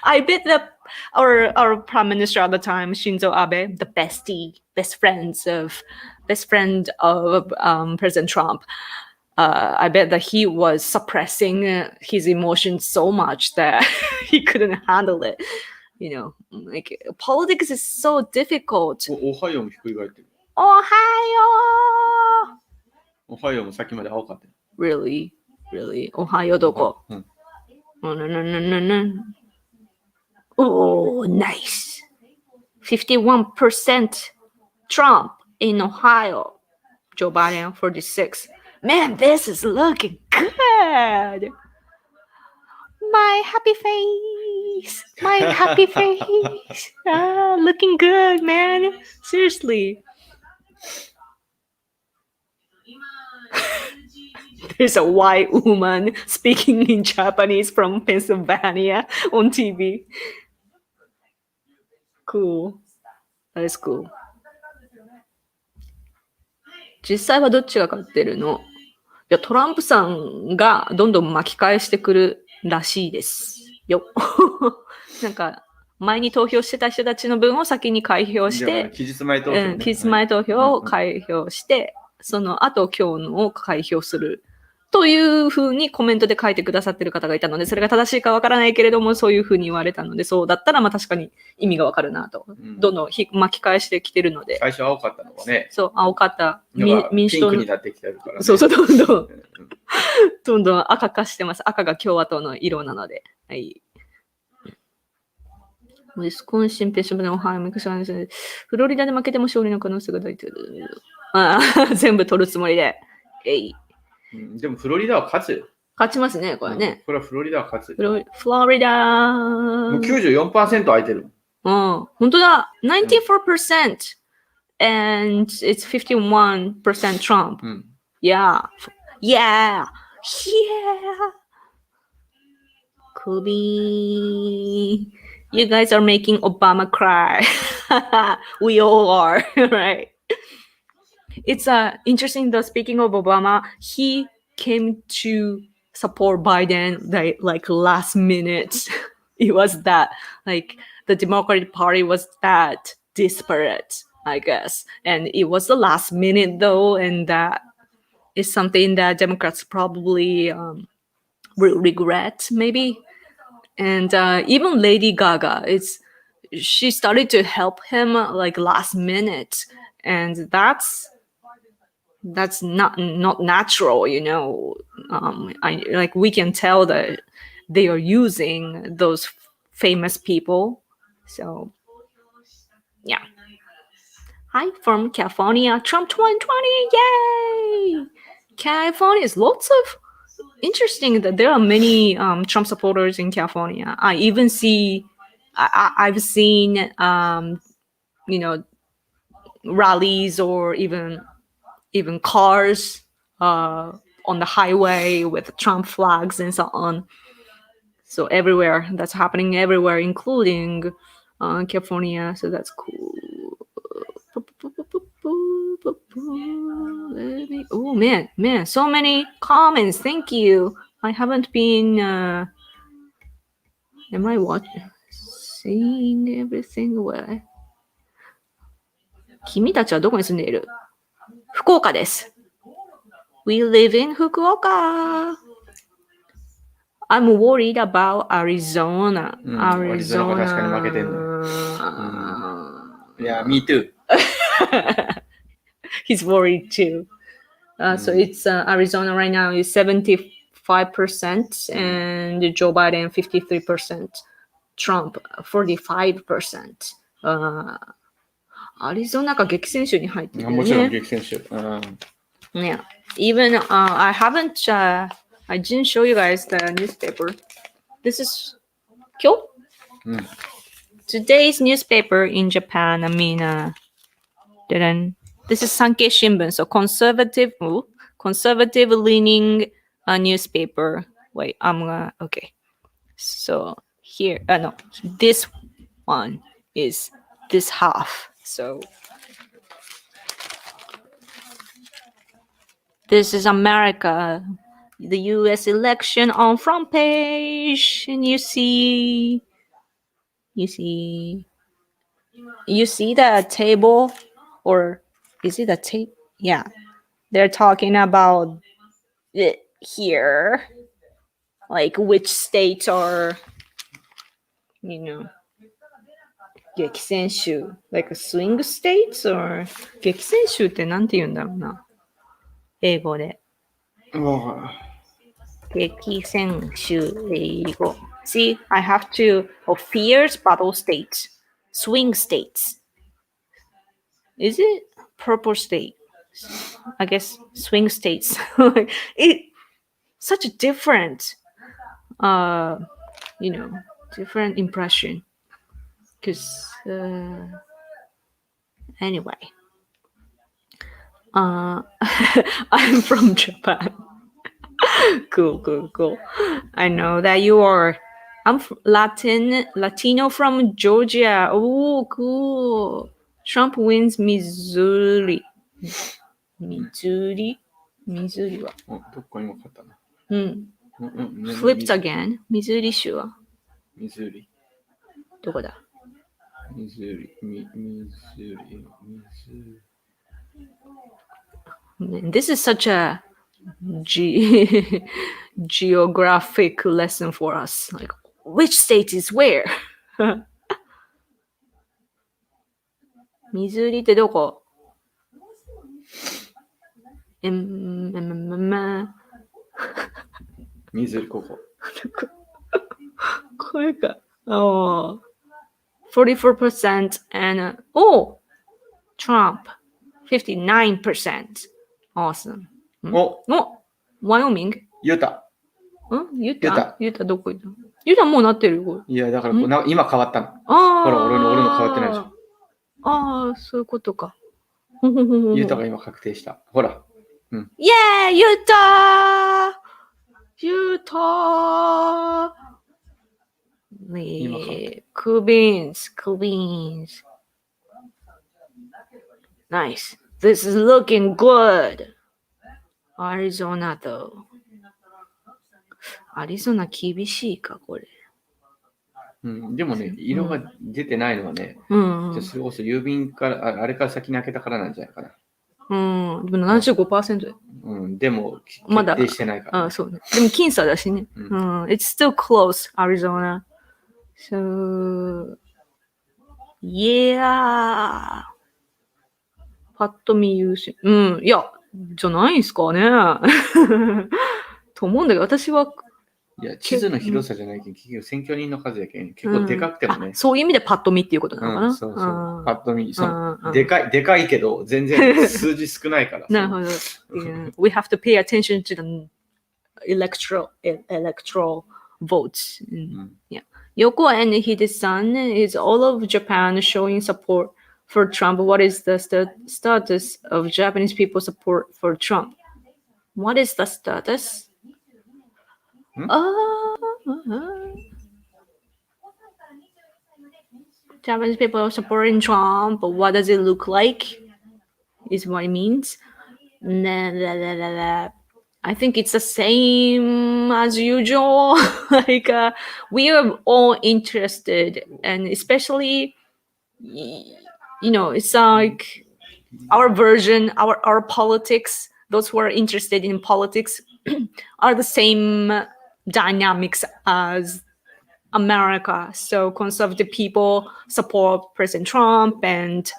I bet that our prime minister at the time, Shinzo Abe, the best friend of President Trump, I bet that he was suppressing his emotions so much that he couldn't handle it. You know, like politics is so difficult. オハイオもひっくり返ってる。オハオハイオもさっきまで青かった。Really? Ohio どこ？ Oh, no. Oh, nice. 51% Trump in Ohio. Joe Biden, 46. Man, this is looking good. My happy face. Looking good, man. Seriously. There's a white woman speaking in Japanese from Pennsylvania on TV. Cool. That is cool. 実際はどっちが勝ってるの？いや、トランプさんがどんどん巻き返してくるらしいですよ。なんか、前に投票してた人たちの分を先に開票して、期日前投票、ね、期日前投票を開票して、その後今日のを開票するというふうにコメントで書いてくださってる方がいたので、それが正しいかわからないけれども、そういうふうに言われたので、そうだったらまあ確かに意味がわかるなと。どんどん巻き返してきてるので。最初青かったのがね。そう、青かった。民主党になってきてるからね。そう、どんどん赤化してます。赤が共和党の色なので。はい。ウィスコンシン、ペンシルベニア、オハイオ、メキシコ、フロリダで負けても勝利の可能性が大体全部取るつもりで。でもフロリダは勝つよ。勝ちますね、これね。これはフロリダは勝つ。フロリダもう 94% 空いてる。本当だ。94% and it's 51% Trump. Yeah. Kobe. You guys are making Obama cry. We all are, right? it's interesting though. Speaking of Obama, he came to support Biden like last minute. It was that like the Democratic Party was that disparate, I guess, and it was the last minute though, and that is something that Democrats probably will regret maybe. And even Lady Gaga, she started to help him like last minute, and that's not natural, you know. I like we can tell that they are using those famous people. So yeah. Hi from California, Trump 2020, yay! California is lots of interesting that there are many Trump supporters in California. I even see, I've seen, you know, rallies or even cars on the highway with Trump flags and so on. So everywhere, that's happening everywhere, including California. So that's cool. Oh man, so many comments. Thank you. I haven't been. Am I seeing everything well? 君たちはどこに住んでいる？福岡です。We live in 福岡。I'm worried about Arizona. Arizona 確かに負けてんのよ。いや、me too. He's worried too. So it's Arizona right now is 75% and Joe Biden 53%. Trump 45%. アリゾナが激戦州に入ってるよね。もちろん激戦州。Yeah. Even I haven't I didn't show you guys the newspaper. This is 今日? Today's newspaper in Japan. I mean, this is Sankei Shimbun, so conservative leaning newspaper. Wait, okay. So here, no, this one is this half. So this is America, the U.S. election on front page, and you see the table, or is it a tape? Yeah, they're talking about it here, like which states are, you know, 激戦州 like swing states or 激戦州ってなんて言うんだろうな、英語で。激戦州英語。See, I have to fierce battle states, swing states. Is it purple state? I guess swing states. It such a different, different impression. Because anyway, I'm from Japan. Cool. I know that you are. I'm Latino from Georgia. Oh, cool. Trump wins Missouri. Missouri は。どこにも勝ったな。Flipped again. ミズーリ州は。ミズーリ。どこだ？ミズーリ。This is such a geographic lesson for us. Like, which state is where? ミズーリってどこ？ミズーリここ。これか。Oh, 44% and Trump 59%. Awesome. ワイオミング？ユタどこ行った？ユタもうなってるよ。いや、だから今変わったの。ほら、俺の変わってないでしょ。ああ、そういうことか。ユタが今確定した。ほら。イェーイ、ユタクビーンズ。ナイス。This is looking good. Arizona though. アリゾナ厳しいか、これ。でもね、色が出てないのはね、じゃあそれこそ郵便から、あれから先に開けたからなんじゃないかな。でも 75%。でも、決定してないから、ね。そうね。でも僅差だしね。It's still close, Arizona. So, yeah. パッと見優秀。いや、じゃないんすかね。と思うんだけど、私は。いや、地図の広さじゃないけど、結局選挙人の数やけん、結構でかくてもね。そういう意味でパッと見っていうことなのかな。そうそう。パッと見。でかいけど、全然数字少ないから。なるほど。We have to pay attention to the electoral votes. Yeah. Yoko and his son is all of Japan showing support for Trump. What is the status of Japanese people support for Trump? What is the status? Japanese people are supporting Trump, but what does it look like? Is what it means. I think it's the same as usual. We are all interested, and especially, it's like our version, our politics. Those who are interested in politics are the same dynamics as America. So conservative people support President Trump, and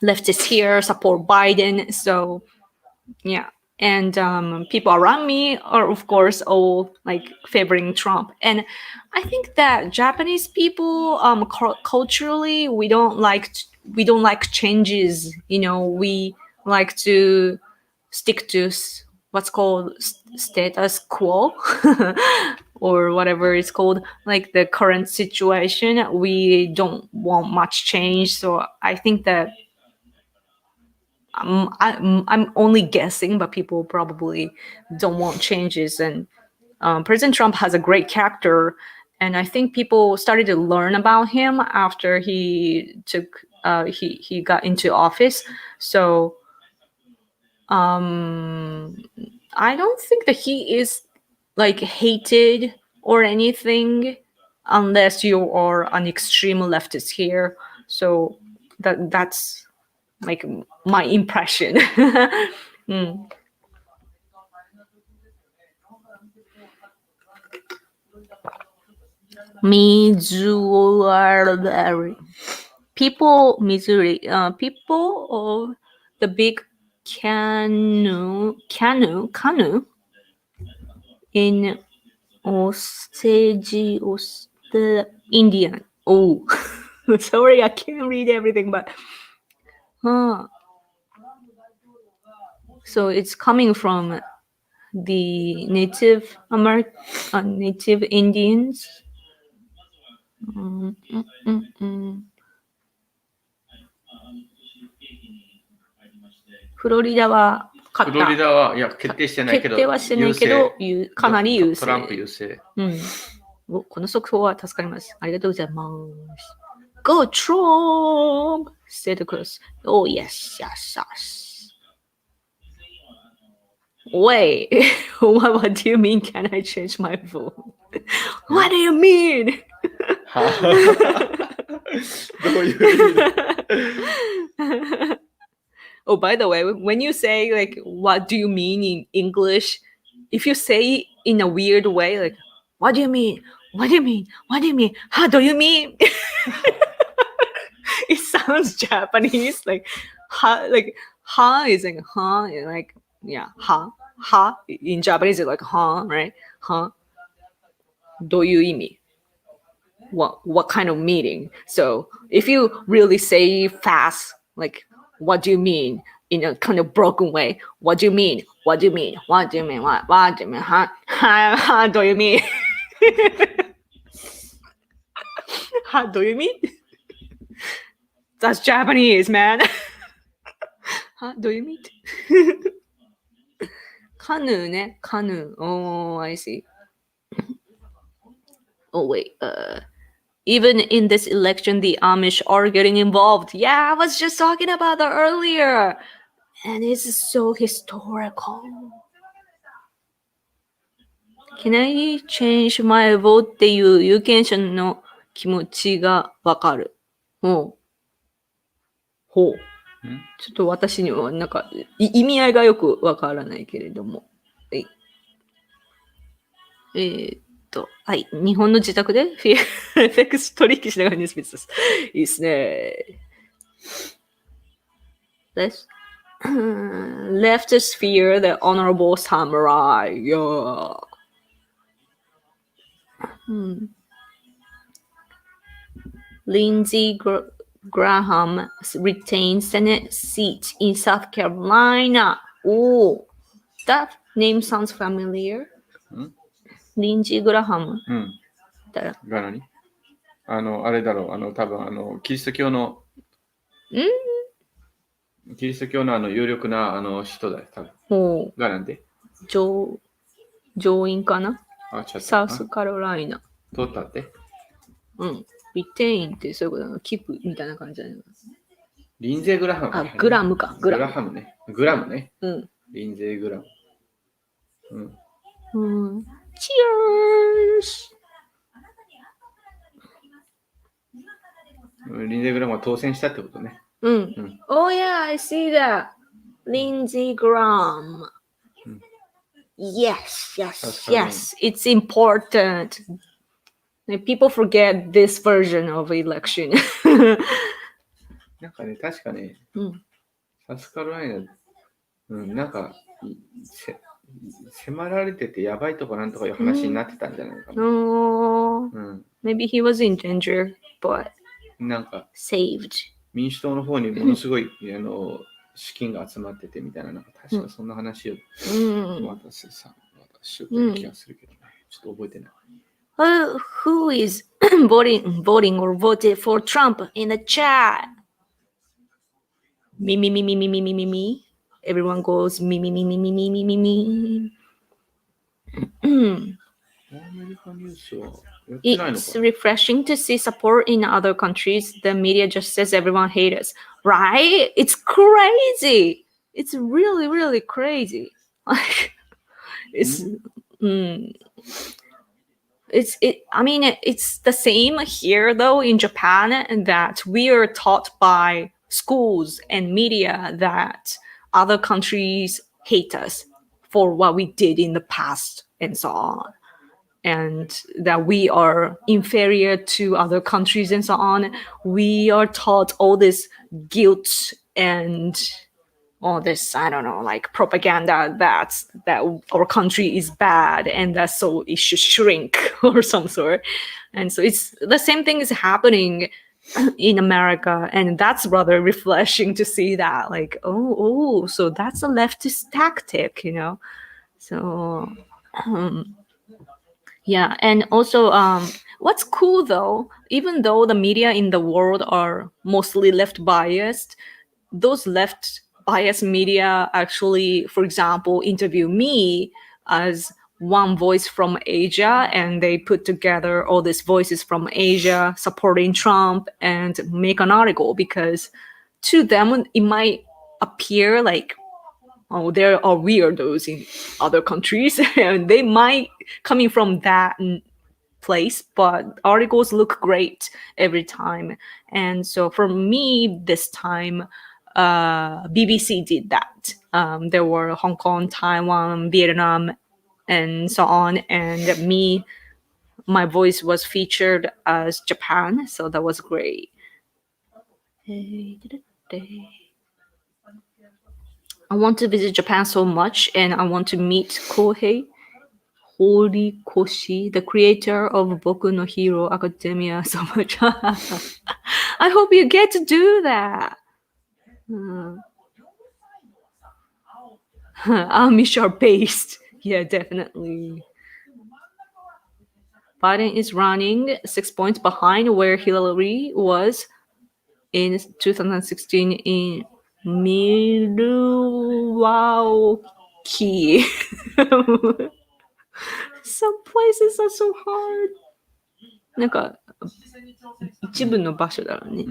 leftists here support Biden. So yeah. And people around me are, of course, all favoring Trump. And I think that Japanese people, culturally, we don't like changes. We like to stick to what's called status quo or whatever it's called, like the current situation. We don't want much change. So I think that I'm only guessing, but people probably don't want changes. And President Trump has a great character, and I think people started to learn about him after he got into office. So I don't think that he is hated or anything, unless you are an extreme leftist here. So that's my impression. Missouri. People of the big canoe in Osage, Indian. Oh, sorry, I can't read everything, but so it's coming from the Native Indians. フロリダは勝った。フロリダは、いや、決定してないけど、決定はしてないけど、かなり優勢。トランプ優勢。この速報は助かります。ありがとうございます。Go Trump! Said the cross. Oh, yes. Wait, what do you mean? Can I change my vote? What do you mean? どういう意味Oh, by the way, when you say what do you mean in English, if you say in a weird way, what do you mean? What do you mean? What do you mean? How do you mean? It sounds Japanese, ha is ha, ha in Japanese is ha, right? Ha. どういう意味? What kind of meaning? So if you really say fast, what do you mean? In a kind of broken way. What do you mean? What do you mean? What do you mean? What do you mean? How do you mean? How do you mean? That's Japanese, man. How do you mean? Canoe ね。Canoe. Oh, I see. Oh, wait. Even in this election, the Amish are getting involved. Yeah, I was just talking about that earlier. And it's so historical. Can I change my vote っていう有権者の気持ちがわかる。ほう。ちょっと私にはなんか意味合いがよくわからないけれども。はい。日本の自宅でフィフェクス取引しながらニュースピッツです。いいですね。Left sphere, the honorable samurai. Yeah. Lindsey Graham retained Senate seat in South Carolina. Oh, that name sounds familiar. Lindsey Graham. が何？あれだろう、多分キリスト教の有力な人だよ、多分。がなんで？上院かな？サウスカロライナ。取ったって？リテインってそういうことなの？キープみたいな感じじゃないの？リンゼー・グラハム。あ、グラムか。グラハムね。グラムね。リンゼー・グラム。Cheers! リンゼー・グラムは当選したってことね。Oh yeah, I see that. Lindsey Graham. Yes. It's important. People forget this version of election. なんかね、確かね、サスカロライナ、なんか、迫られててやばいとかなんとかいう話になってたんじゃないかな。Maybe he was in danger, but なんか saved. 民主党の方にものすごい資金が集まっててみたいな、なんか確かそんな話を私よく気がするけどね。ちょっと覚えてない。Who is voting or voted for Trump in the chat? Me. Everyone goes me. It's refreshing to see support in other countries. The media just says everyone hates us. Right? It's crazy. It's really, really crazy. Like, it's the same here though in Japan, and that we are taught by schools and media that other countries hate us for what we did in the past and so on, and that we are inferior to other countries and so on. We are taught all this guilt and all this, I don't know, like propaganda that our country is bad and that so it should shrink or some sort. And so it's the same thing is happening in America, and that's rather refreshing to see that, like, oh, so that's a leftist tactic, you know. So yeah, and also what's cool though, even though the media in the world are mostly left biased, those left biased media actually, for example, interview me as one voice from Asia, and they put together all these voices from Asia supporting Trump and make an article, because to them it might appear like, oh, there are weirdos in other countries and they might coming from that place, but articles look great every time. And so for me this time, BBC did that. There were Hong Kong, Taiwan, Vietnam, and so on. And my voice was featured as Japan, so that was great. I want to visit Japan so much, and I want to meet Kohei Horikoshi, the creator of Boku no Hero Academia, so much. I hope you get to do that. Amish are based. Yeah, definitely. Biden is running 6 points behind where Hillary was in 2016 in Milwaukee. Some places are so hard. なんか、一部の場所だろうね。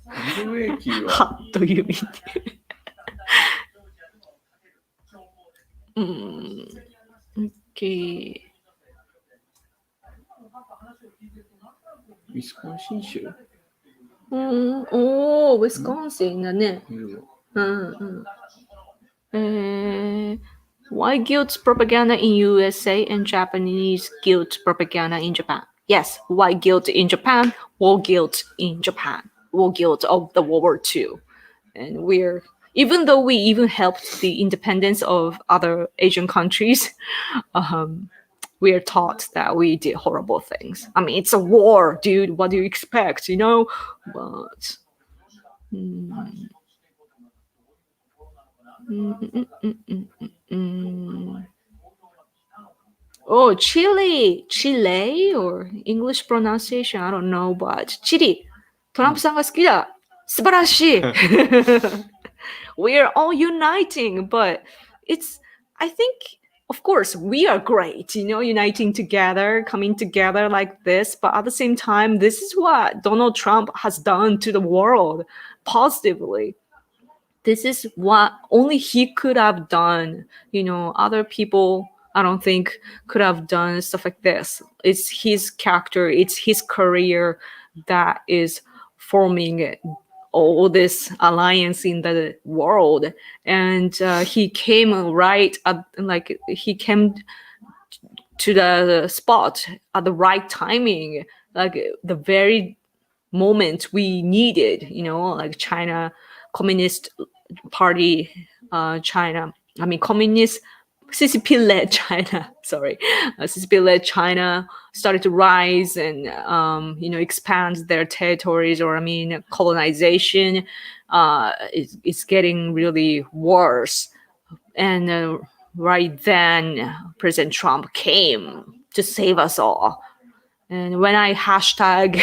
自動駅は。はっという意味で。OK。ウィスコンシン州おー、ウィスコンシンだね。Why guilt propaganda in USA and Japanese guilt propaganda in Japan? Yes, why guilt in Japan? War guilt in Japan. War guilt of the World War II. And even though we even helped the independence of other Asian countries, we are taught that we did horrible things. I mean, it's a war, dude. What do you expect, you know? But... Oh, Chile or English pronunciation, I don't know, but Chile. トランプさんが好きだ。素晴らしい。We are all uniting, but I think, of course, we are great, you know, uniting together, coming together like this. But at the same time, this is what Donald Trump has done to the world positively. This is what only he could have done. You know, other people, I don't think, could have done stuff like this. It's his character, it's his career that is forming all this alliance in the world. And he came he came to the spot at the right timing, like the very moment we needed, you know, like China Communist Party, Communist CCP-led China, CCP-led China started to rise and, expand their territories, or, colonization is getting really worse. And right then, President Trump came to save us all. And when I hashtag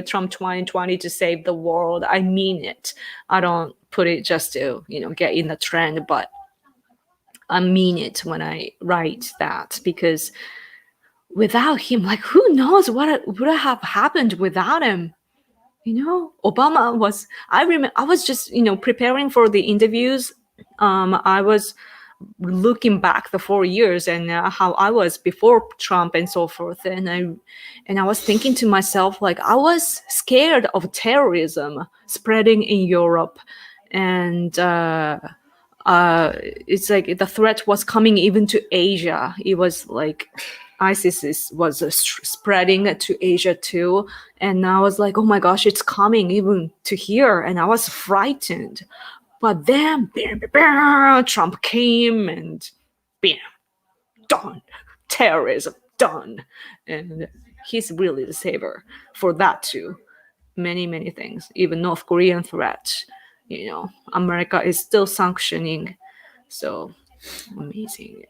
Trump 2020 to save the world, I mean it. I don't put it just to, get in the trend, but I mean it when I write that, because without him, like, who knows what would have happened without him? You know, Obama was, I was just, preparing for the interviews. I was looking back the 4 years and how I was before Trump and so forth. And I was thinking to myself, like, I was scared of terrorism spreading in Europe. And it's like the threat was coming even to Asia. It was like ISIS was spreading to Asia too. And I was like, oh my gosh, it's coming even to here. And I was frightened. But then, Trump came and, done. Terrorism, done. And he's really the savior for that too. Many, many things. Even North Korean threat. America is still sanctioning. So, amazing.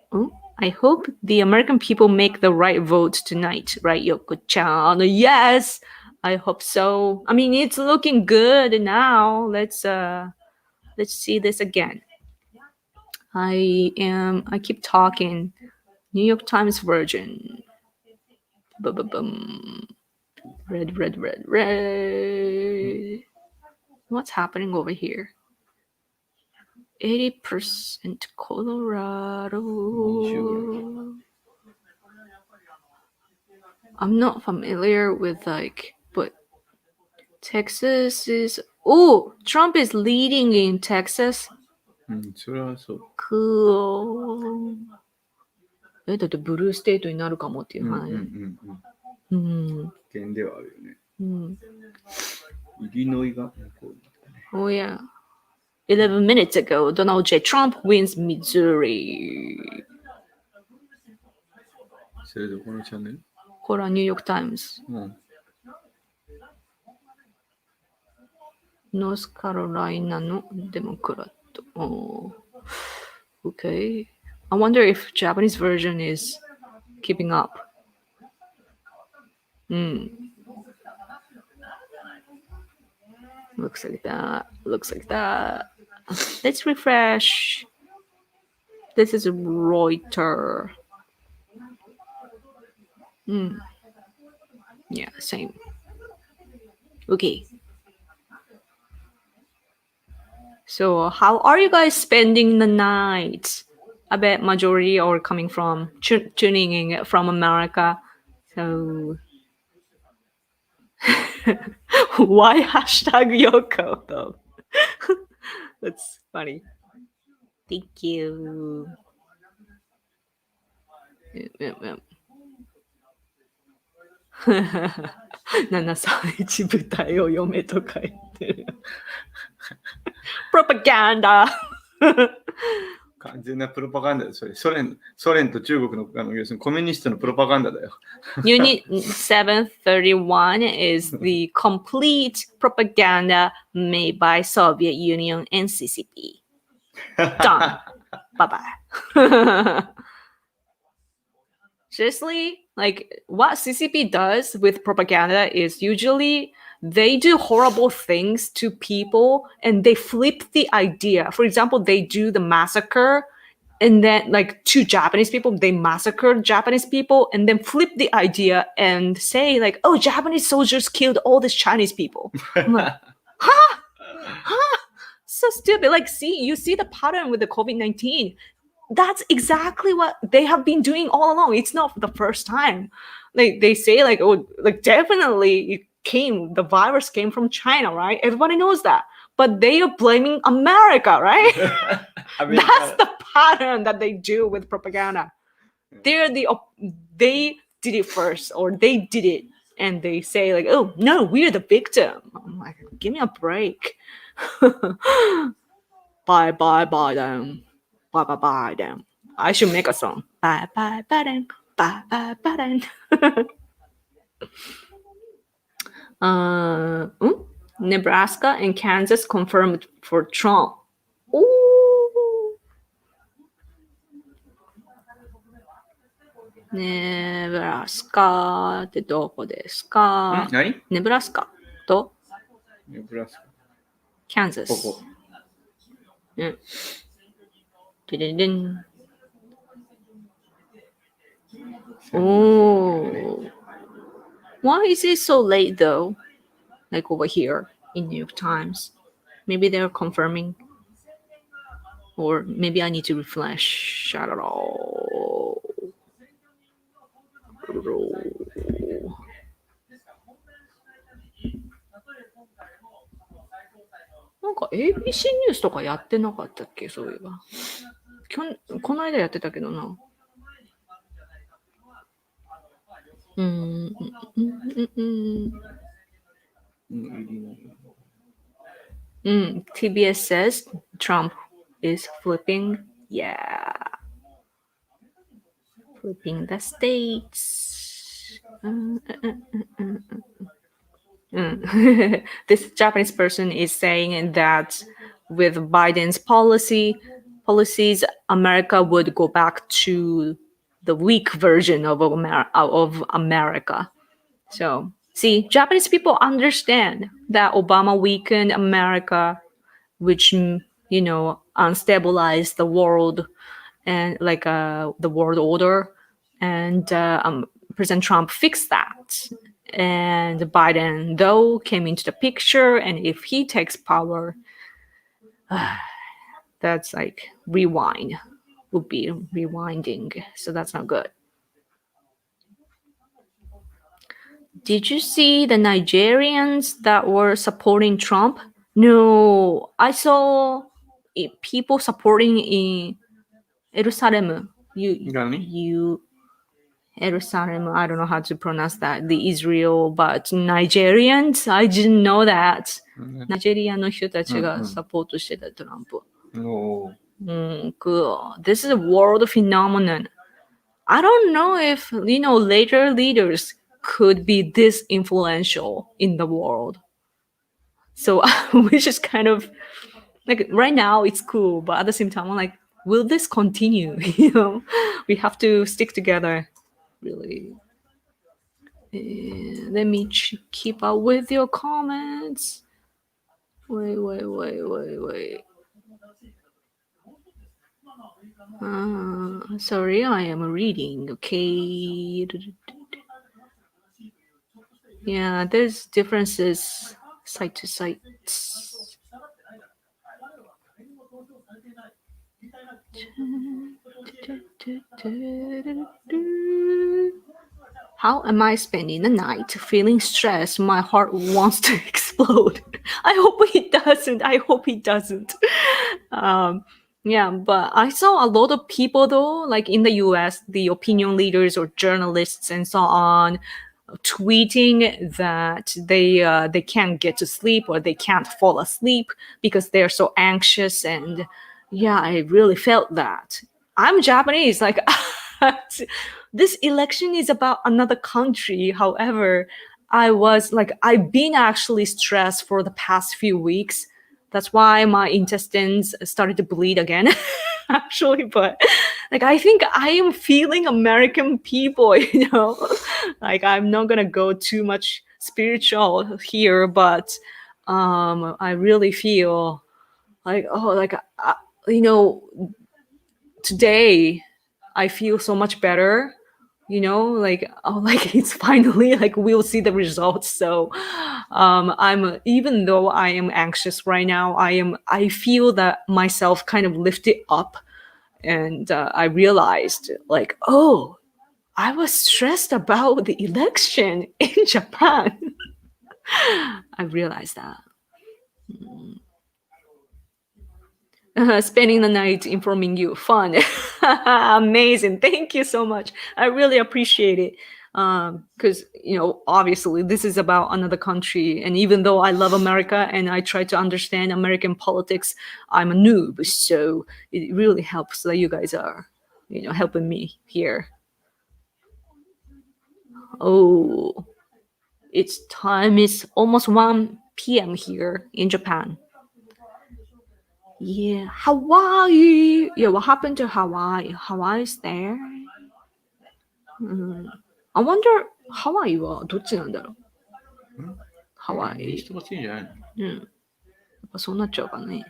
I hope the American people make the right vote tonight, right, Yoko-chan? Yes, I hope so. It's looking good now. Let's see this again. I keep talking. New York Times version. Red. What's happening over here? 80% Colorado. I'm not familiar with but Texas is... Oh, Trump is leading in Texas. それはそう。Cool. だってブルーステートになるかもっていう話。危険ではあるよね。イリノイがこうだったね。Oh yeah. 11 minutes ago, Donald J. Trump wins Missouri. それどこのチャンネル？これはニューヨークタイムズ。ノースカロライナのデモクラット。Okay. I wonder if Japanese version is keeping up. Looks like that. Let's refresh. This is Reuters. Yeah, same. Okay. So how are you guys spending the night? I bet majority are coming from tuning in from America. So why hashtag Yoko though? That's funny. Thank you. 731舞台を読めとか言ってる。プロパガンダ完全なプロパガンダだよ。それソ連と中国の要するにコミュニストのプロパガンダだよ。Unit 731 is the complete propaganda made by Soviet Union and CCP. Done. Bye-bye. Seriously, like what CCP does with propaganda is usually they do horrible things to people and they flip the idea. For example, they do the massacre and then like two Japanese people, they massacre Japanese people and then flip the idea and say like, oh, Japanese soldiers killed all these Chinese people. I'm like, huh? So stupid. Like, you see the pattern with the COVID-19. That's exactly what they have been doing all along. It's not the first time. Like they say like, oh, like definitely the virus came from China, right? Everybody knows that. But they are blaming America, right? That's the pattern that they do with propaganda. They did it first, or they did it, and they say like, "Oh no, we're the victim." I'm like, give me a break. Bye them. Bye them. I should make a song. Bye them. Bye them. Nebraska and Kansas confirmed for Trump. Ooh. Nebraska ってどこですか？何？ネブラスカとネブラスカ。Kansas。ここ。うん。でででん。Oh. Why is it so late though? Like over here in New York Times. Maybe they're confirming. Or maybe I need to refresh. I don't know. なんか ABC ニュースとかやってなかったっけそういえば。この間やってたけどな。TBS says Trump is flipping. Yeah. Flipping the states. This Japanese person is saying that with Biden's policies, America would go back to the weak version of America. So, see, Japanese people understand that Obama weakened America, which, unstabilized the world and like the world order. And President Trump fixed that. And Biden, though, came into the picture. And if he takes power, that's like rewind. Would be rewinding. So that's not good. Did you see the Nigerians that were supporting Trump? No, I saw people supporting in Jerusalem. Jerusalem, I don't know how to pronounce that. The Israel, but Nigerians, I didn't know that. ナイジェリアの人たちがサポートしてたトランプ。Cool. This is a world phenomenon. I don't know if, later leaders could be this influential in the world. So we just kind of, like, right now it's cool, but at the same time, I'm like, will this continue? We have to stick together. Really. Let me keep up with your comments. Wait. Sorry, I am reading. Okay. Yeah, there's differences site to site. How am I spending the night? Feeling stressed. My heart wants to explode. I hope it doesn't. I hope it doesn't. Yeah, but I saw a lot of people though, like in the US, the opinion leaders or journalists and so on, tweeting that they can't get to sleep or they can't fall asleep because they're so anxious. And yeah, I really felt that. I'm Japanese, like this election is about another country. However, I've been actually stressed for the past few weeks. That's why my intestines started to bleed again, actually. But like, I think I am feeling American people, you know, like I'm not going to go too much spiritual here, but I really feel like, today I feel so much better, like it's finally like we'll see the results. So I'm even though I am anxious right now, I feel that myself kind of lifted up, and I realized like, oh, I was stressed about the election in Japan. I realized that. Spending the night informing you. Fun. Amazing. Thank you so much. I really appreciate it. Because, obviously this is about another country. And even though I love America and I try to understand American politics, I'm a noob. So it really helps that you guys are, helping me here. Oh, it's time is almost 1 p.m. here in Japan. Yeah, Hawaii. Yeah, what happened to Hawaii? Hawaii's there. I wonder, Hawaii はどっちなんだろう。ハワイ。人が強いんじゃないの？やっぱそうなっちゃうかね。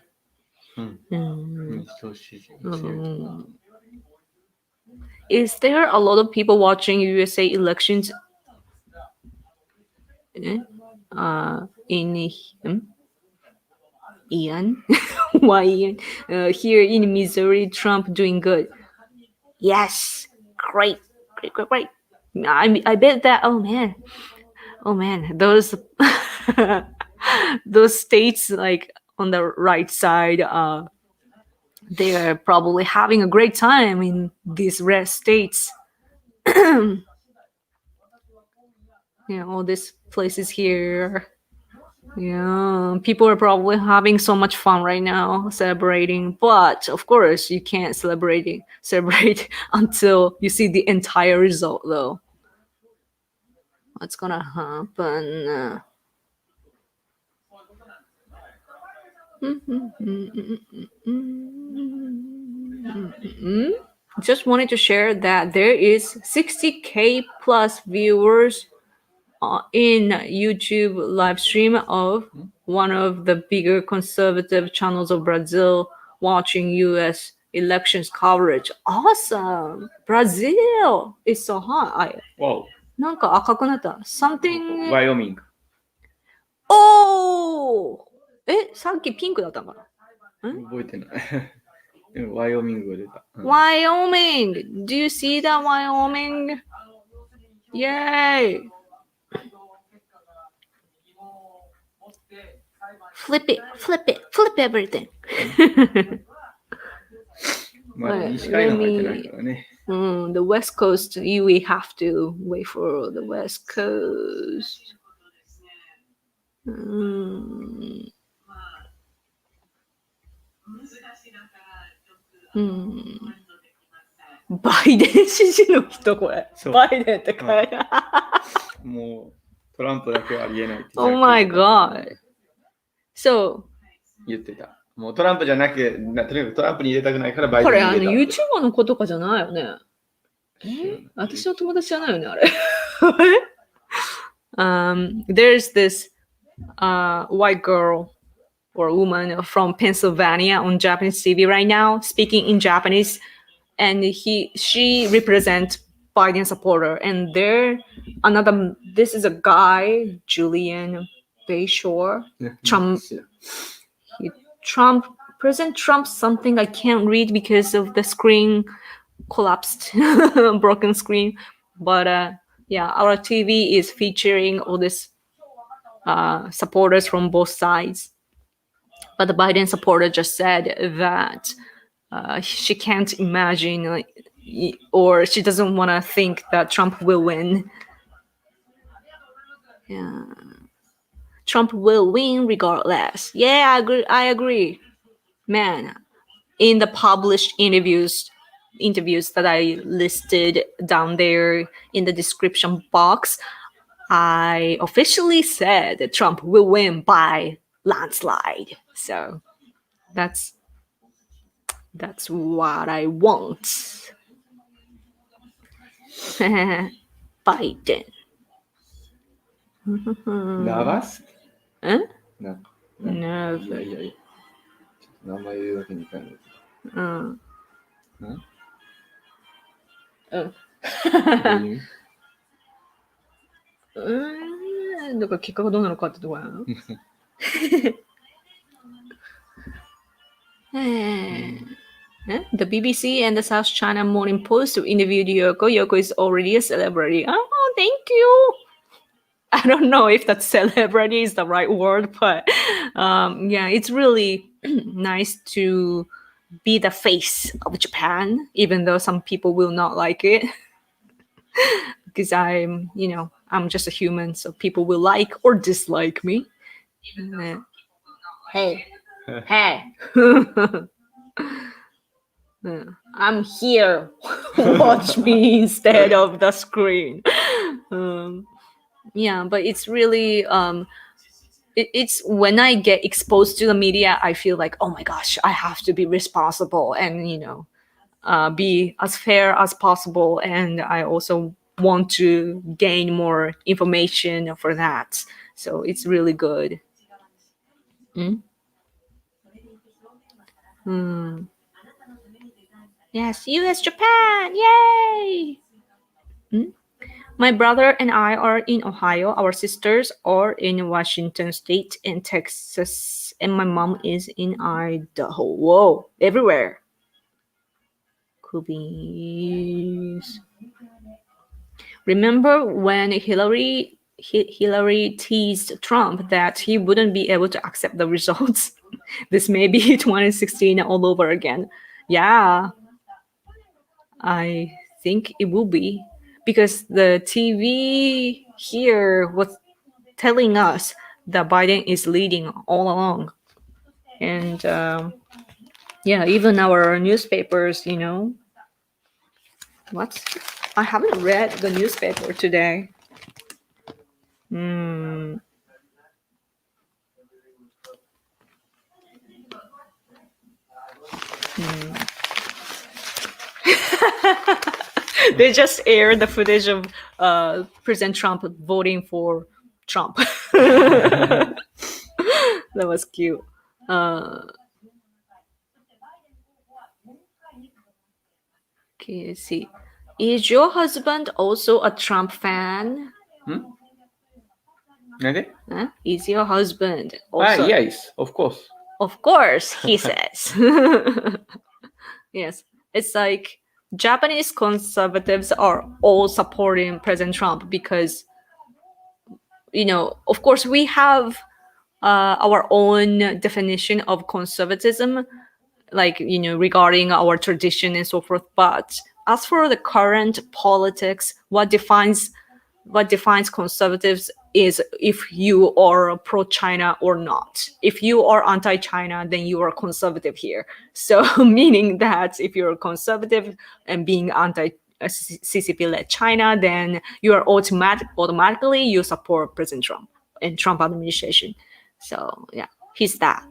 Is there a lot of people watching USA elections? Ian? Why Ian? Here in Missouri, Trump doing good. Yes, great. I bet that. Oh man, those those states like on the right side, they are probably having a great time in these red states. All these places here. Yeah, people are probably having so much fun right now, celebrating. But of course, you can't celebrate until you see the entire result, though. What's gonna happen? Just wanted to share that there is 60K plus viewers in YouTube live stream of one of the bigger conservative channels of Brazil watching US elections coverage. Awesome! Brazil is so hot. Wow. なんか赤くなった。Something. Wyoming. Oh! さっきピンクだったかな？覚えてない。でもワイオミングが出た。Wyoming! Do you see that Wyoming? Yay! Flip everything. まだ西海岸入ってないからね。The West Coast, we have to wait for the West Coast.バイデン支持の人これ。バイデンって書いてある。もうトランプだけはありえないって。Oh my god. So 言ってた。もうトランプじゃなくて、とにかくトランプに入れたくないからバイデンに入れた。これYouTuber の子とかじゃないよね。私の友達じゃないよね、あれ。There's this white girl or woman from Pennsylvania on Japanese TV right now, speaking in Japanese, and she represents Biden supporter, and this is a guy, Julian Bayshore. President Trump something I can't read because of the screen collapsed, broken screen. But our TV is featuring all these supporters from both sides. But the Biden supporter just said that she can't imagine, or she doesn't want to think that Trump will win. Yeah. Trump will win regardless. Yeah, I agree. Man, in the published interviews that I listed down there in the description box, I officially said that Trump will win by landslide. So that's what I want. Biden. 流すなんか、Nervous. いやいやいや。名前言うわけにいかない。うん。うん。うん。どういう意味？だから結果がどうなのかってとこやな。The BBC and the South China Morning Post interviewed Yoko. Yoko is already a celebrity. Oh, thank you. I don't know if that celebrity is the right word, but yeah, it's really nice to be the face of Japan, even though some people will not like it. Because I'm just a human, so people will like or dislike me. Hey. I'm here. Watch me instead of the screen. Yeah, but it's really it's when I get exposed to the media, I feel like, oh my gosh, I have to be responsible and be as fair as possible, and I also want to gain more information for that. So it's really good. Yes, US Japan, yay! My brother and I are in Ohio. Our sisters are in Washington State and Texas, and my mom is in Idaho. Whoa, everywhere. Coobies. Remember when Hillary teased Trump that he wouldn't be able to accept the results? This may be 2016 all over again. Yeah, I think it will be. Because the TV here was telling us that Biden is leading all along. And even our newspapers, What? I haven't read the newspaper today. They just aired the footage of President Trump voting for Trump. That was cute. Okay, let's see. Is your husband also a Trump fan? Is your husband also? Yes, of course. Of course, he says. Yes, it's like Japanese conservatives are all supporting President Trump because, of course, we have our own definition of conservatism, like, regarding our tradition and so forth. But as for the current politics, what defines conservatives is if you are pro-China or not. If you are anti-China, then you are conservative here. So meaning that if you're conservative and being anti-CCP-led China, then you are automatically you support President Trump and Trump administration. So yeah, he's that.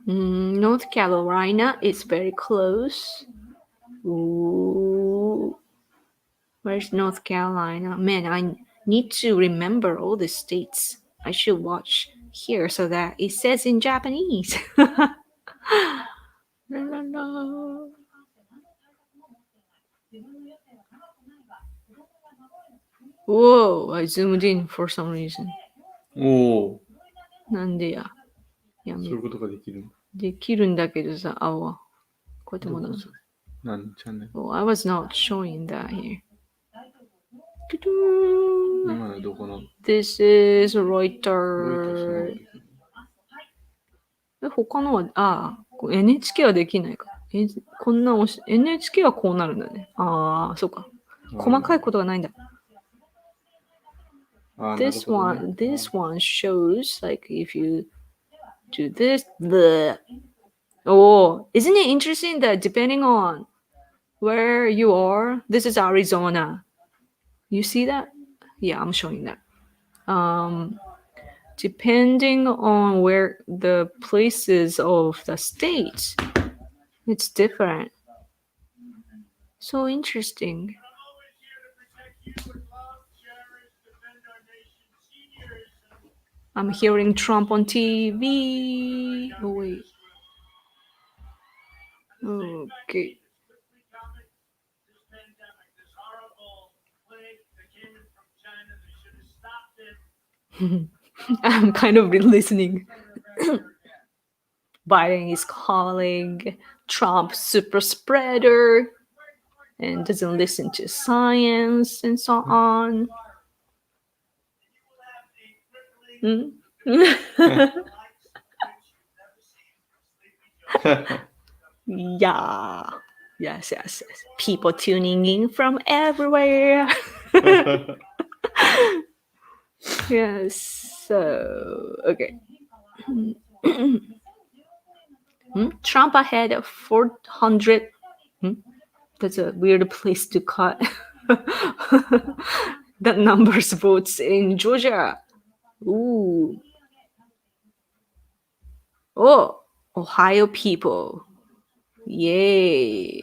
North Carolina is very close. Ooh. Where's North Carolina? Man, I need to remember all the states. I should watch here so that it says in Japanese. Whoa, I zoomed in for some reason. おお、なんでや。やめそういうことができるんだ。できるんだけどさ、こうやって戻る。何チャンネル Oh, I was not showing that here. 今のどこの This is Reuters. 他のは、NHK はできないか。こんなNHK はこうなるんだね。そうか。細かいことがないんだ。This one shows like if you do this, isn't it interesting that depending on where you are, this is Arizona. You see that? Yeah, I'm showing that. Depending on where the places of the states, it's different. So interesting. I'm hearing Trump on TV. Oh, wait. Okay. I'm kind of listening. Biden is calling Trump super spreader and doesn't listen to science and so on. Yeah. Yes. People tuning in from everywhere. Yes. So, okay. Trump ahead of 400. That's a weird place to cut the numbers votes in Georgia. Ooh. Oh, Ohio people. Yay.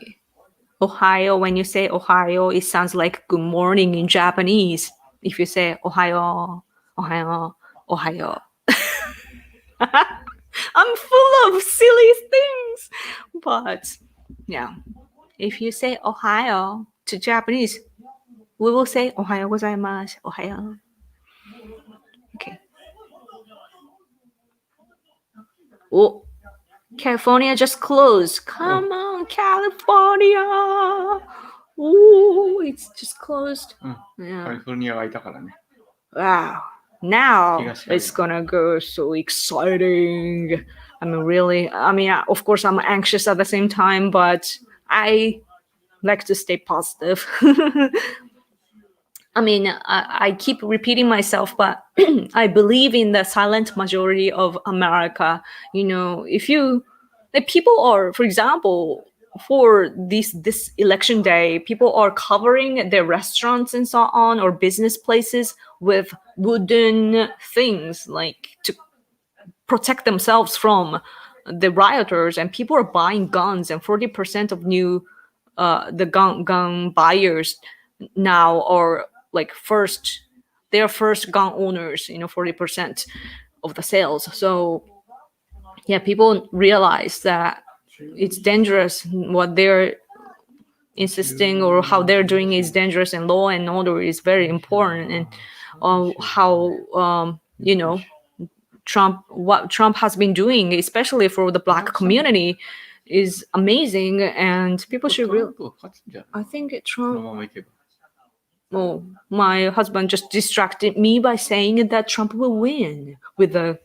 Ohio, when you say Ohio, it sounds like good morning in Japanese. If you say Ohio. I'm full of silly things. But yeah, if you say Ohio to Japanese, we will say Ohayo gozaimasu. Ohio. Okay. Oh, California just closed. Come on, California. Oh, it's just closed. Yeah. カリフォルニアがいたからね。 Wow. Now it's gonna go so exciting. Of course, I'm anxious at the same time, but I like to stay positive. I keep repeating myself, but I believe in the silent majority of America. If people are, for example, for this election day, people are covering their restaurants and so on, or business places with wooden things like to protect themselves from the rioters, and people are buying guns, and 40% of the gun buyers now are like they're first gun owners, 40% of the sales. So yeah, people realize that it's dangerous. What they're insisting or how they're doing is dangerous, and law and order is very important. And how what Trump has been doing, especially for the Black community, is amazing. And people should really. I think Trump. Oh, my husband just distracted me by saying that Trump will win with a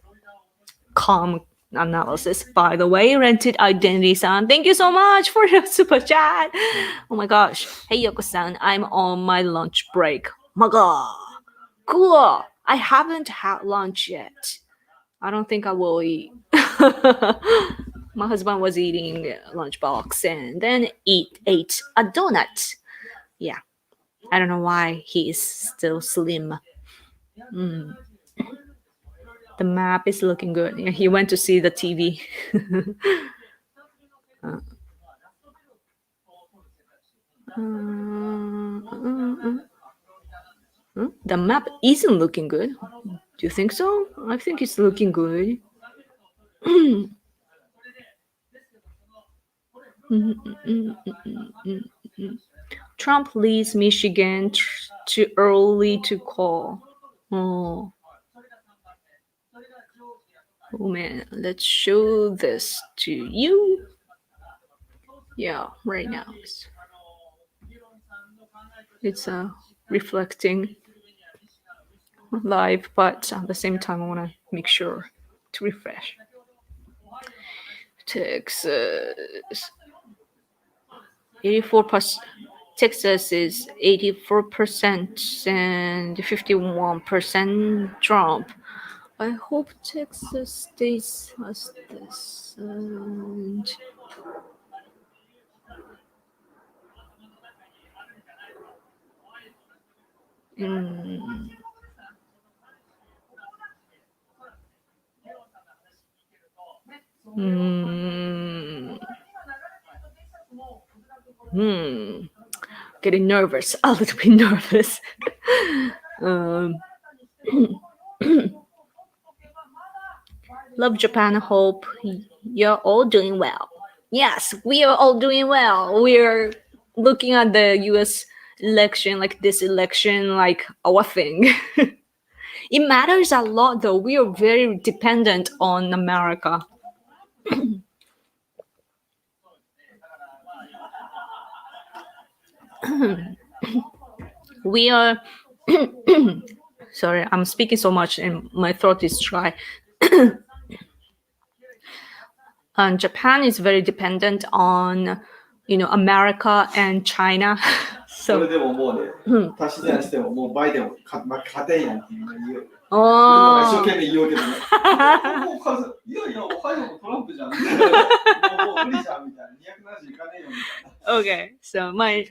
calm analysis. By the way, Rented Identity-san, thank you so much for your super chat. Oh my gosh. Hey, Yoko-san, I'm on my lunch break. My God. Cool. I haven't had lunch yet. I don't think I will eat. My husband was eating lunchbox and then ate a donut. Yeah. I don't know why he is still slim. The map is looking good. Yeah, he went to see the TV. The map isn't looking good. Do you think so? I think it's looking good. Trump leads Michigan too early to call. Oh man, let's show this to you. Yeah, right now. It's reflecting live, but at the same time, I want to make sure to refresh. Texas, 84%. Texas is 84% and 51% Trump. I hope Texas stays as this. And getting nervous, a little bit nervous. Love Japan, hope you're all doing well. Yes, we are all doing well. We're looking at the US election, like this election, like our thing. It matters a lot though. We are very dependent on America. We are sorry, I'm speaking so much and my throat is dry. And Japan is very dependent on, America and China. それ So でももうね、足し算してももうバイデンを勝てんやんって言う。一生懸命言うけどね。もう数、いやいや、おはようトランプじゃん。もう無理じゃんみたいな。270いかねえよみたいな。Okay, so my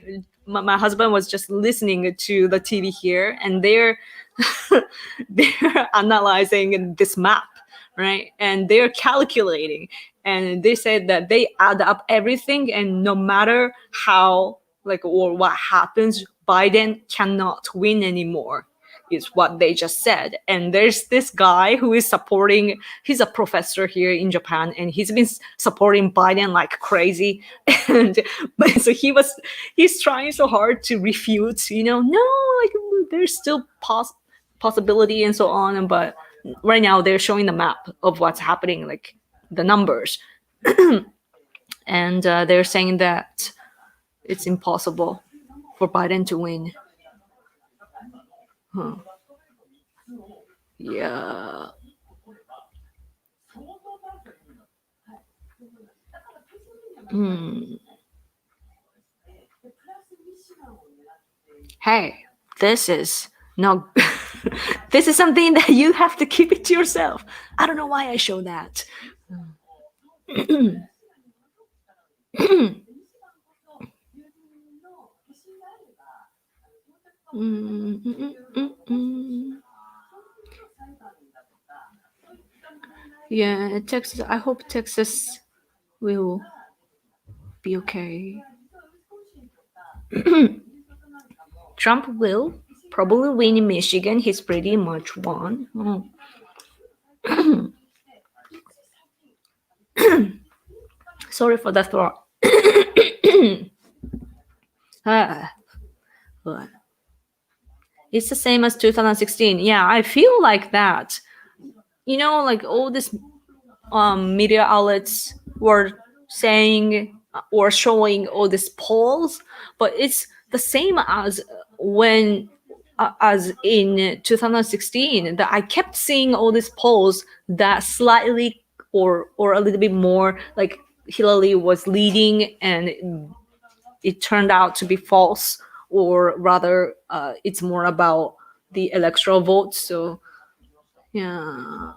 husband was just listening to the TV here, and they're analyzing this map, right? And they're calculating, and they said that they add up everything, and no matter how or what happens, Biden cannot win anymore. Is what they just said. And there's this guy who is supporting, he's a professor here in Japan, and he's been supporting Biden like crazy. And so he's trying so hard to refute, there's still possibility and so on. But right now they're showing the map of what's happening, like the numbers. And they're saying that it's impossible for Biden to win. Huh. Yeah. Hey, this is not this is something that you have to keep it to yourself. I don't know why I show that. Yeah, Texas. I hope Texas will be okay. Trump will probably win in Michigan. He's pretty much won. Sorry for the throat. It's the same as 2016. Yeah, I feel like that. All these media outlets were saying or showing all these polls, but it's the same as as in 2016 that I kept seeing all these polls that slightly or a little bit more like Hillary was leading, and it turned out to be false, or rather it's more about the electoral vote. So yeah.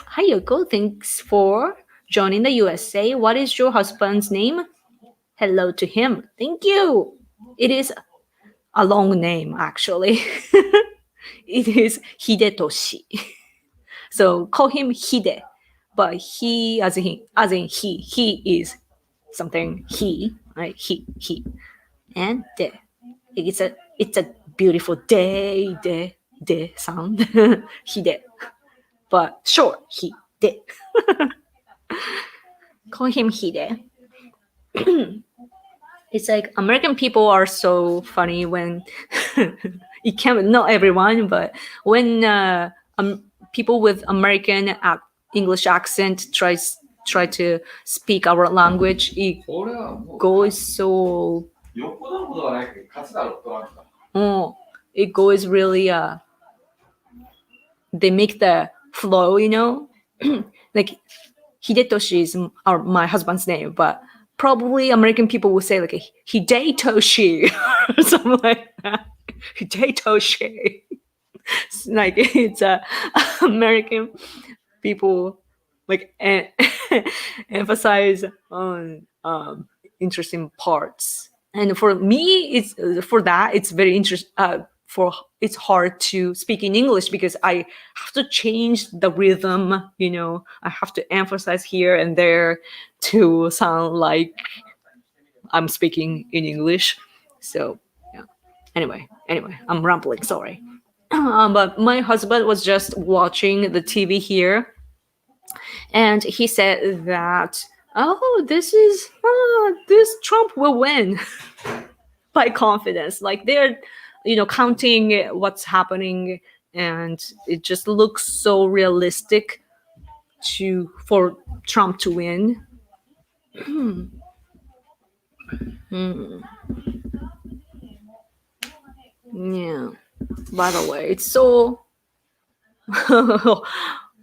Hi Yoko, thanks for joining the USA. What is your husband's name? Hello to him. Thank you. It is a long name, actually. It is Hidetoshi. So call him Hide, but he as in he is something he, right? He and de. It's a beautiful de sound. Hide, but short Hide. Call him Hide. it's like American people are so funny when it can not everyone, but when people with American English accent try to speak our language, it これはもう goes so よっぽどのことはないけど、勝つだろう、トランプが。it goes really they make the flow, like Hidetoshi is my husband's name, but probably American people will say like Hidetoshi or something like that. Hidetoshi. Like it's American people like emphasize on interesting parts. And for me, it's very interesting. It's hard to speak in English because I have to change the rhythm. I have to emphasize here and there to sound like I'm speaking in English. So yeah. Anyway, I'm rambling. Sorry. But my husband was just watching the TV here, and he said that this Trump will win by confidence. Like they're counting what's happening, and it just looks so realistic for Trump to win. Yeah. By the way, it's so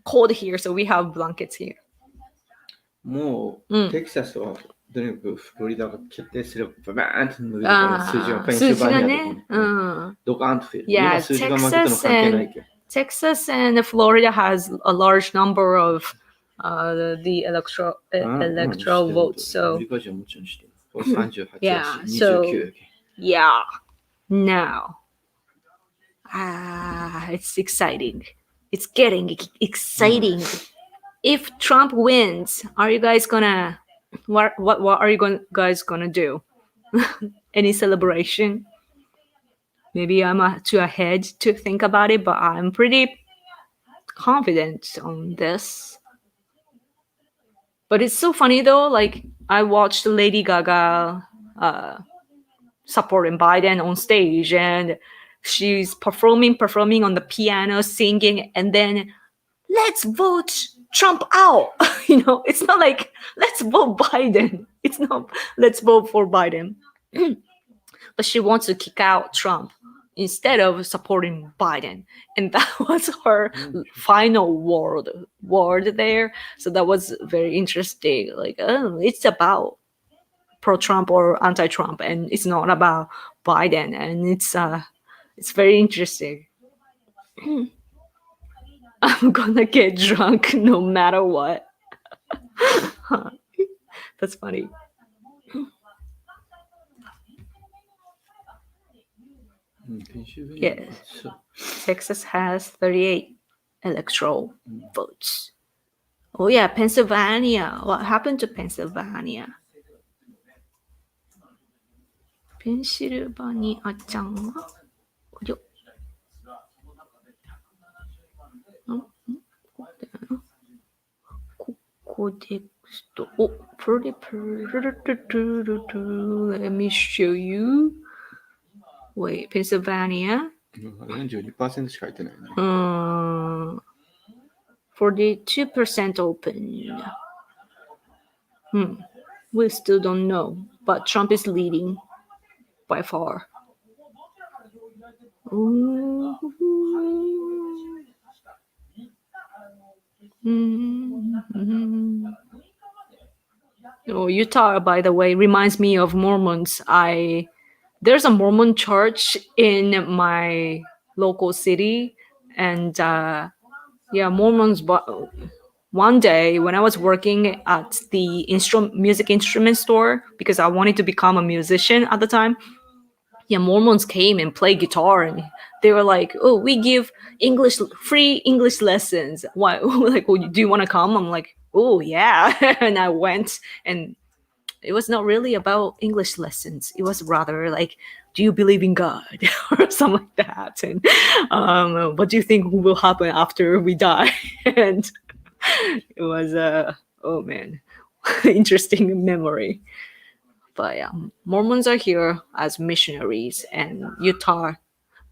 cold here, so we have blankets here. もう、テキサスはとにかくフロリダが決定すればバーンと伸びるから数字がペンシルバニアとかドカーンと増える。今数字が負けたの関係ないけど。Texas and Florida has a large number of the electoral votes. So yeah, so yeah, now it's exciting. It's getting exciting. If Trump wins, are you guys gonna what are you guys gonna do? Any celebration? Maybe I'm too ahead to think about it, but I'm pretty confident on this. But it's so funny though, like I watched Lady Gaga supporting Biden on stage, and she's performing on the piano, singing, and then let's vote Trump out. It's not like let's vote Biden. It's not let's vote for Biden. But she wants to kick out Trump instead of supporting Biden. And that was her final word there. So that was very interesting. Like, it's about pro-Trump or anti-Trump, and it's not about Biden. And it's very interesting. I'm gonna get drunk no matter what. That's funny. Yeah. Texas has 38 electoral votes. Oh yeah, Pennsylvania. What happened to Pennsylvania? Pennsylvania ちゃんはLet me show you. Wait, Pennsylvania. 42% しか入ってないね。42% open. We still don't know, but Trump is leading by far. Utah, by the way, reminds me of Mormons. There's a Mormon church in my local city, and Mormons. But one day when I was working at the music instrument store, because I wanted to become a musician at the time, Mormons came and played guitar, and they were like, "Oh, we give free English lessons. Why? Like, do you want to come?" I'm like, "Oh yeah," and I went, and it was not really about English lessons. It was rather like, "Do you believe in God?" or something like that, and what do you think will happen after we die? And it was oh man, interesting memory. But yeah, Mormons are here as missionaries, and Utah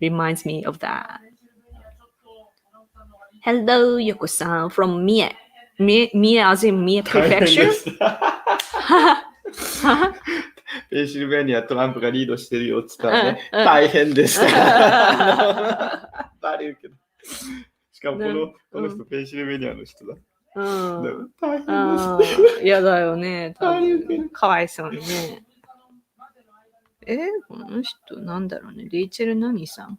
reminds me of that. Hello, Yoko-san from Mie. Mie as in Mie 大変で Prefecture? したペンシルベニアトランプがリードしてるよって言ったらね、うん大変でした。バレるけど。しかもこの人ペンシルベニアの人だ。大変ですね。やだよね。バレるけど。かわいそうにね。この人なんだろうね。レイチェル何さん？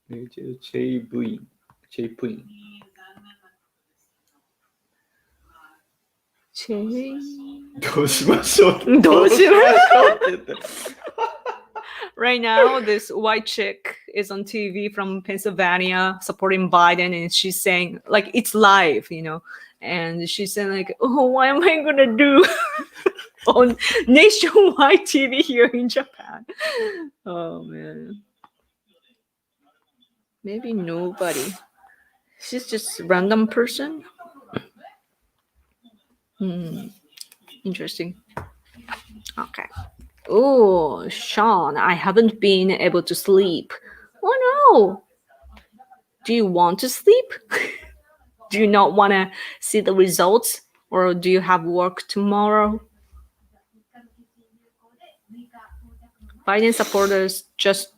レイチェル・チェイプイン。チェイプイン。どうしましょうどうしましょうって言って。Right now, this white chick is on TV from Pennsylvania supporting Biden, and she's saying, like, it's live, you know, and she's saying, like, oh, what am I gonna do on nationwide TV here in Japan? Oh man, maybe nobody. She's just a random person. Interesting. Okay. Oh, Sean, I haven't been able to sleep. Oh no. Do you want to sleep? Do you not want to see the results? Or do you have work tomorrow? Biden supporters, just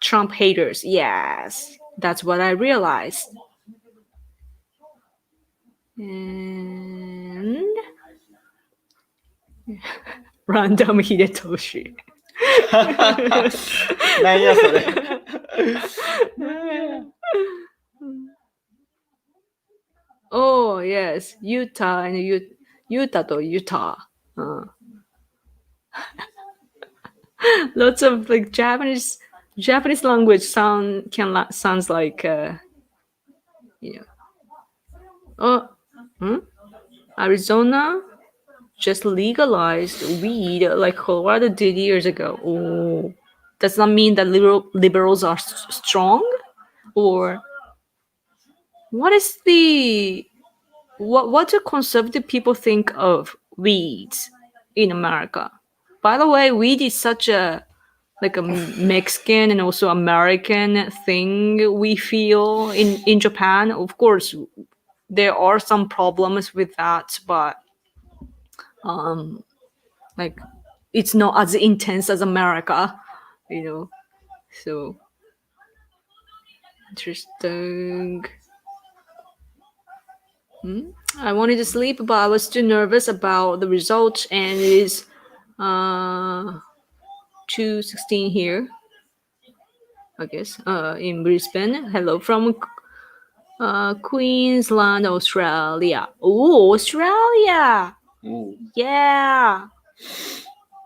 Trump haters. Yes, that's what I realized. And Random Hidetoshi. 何やそれ。Oh yes, Utah and Utah to Utah. Lots of like Japanese language sounds like Arizona just legalized weed like Colorado did years ago. Oh, does that mean that liberals are strong? Or what do conservative people think of weeds in America? By the way, weed is such a Mexican and also American thing we feel in Japan. Of course, there are some problems with that, but like it's not as intense as America, you know. So interesting. I wanted to sleep, but I was too nervous about the results, and it is 2:16 here, I guess, in Brisbane. Hello from Queensland, Australia. Oh, Australia! Ooh. Yeah!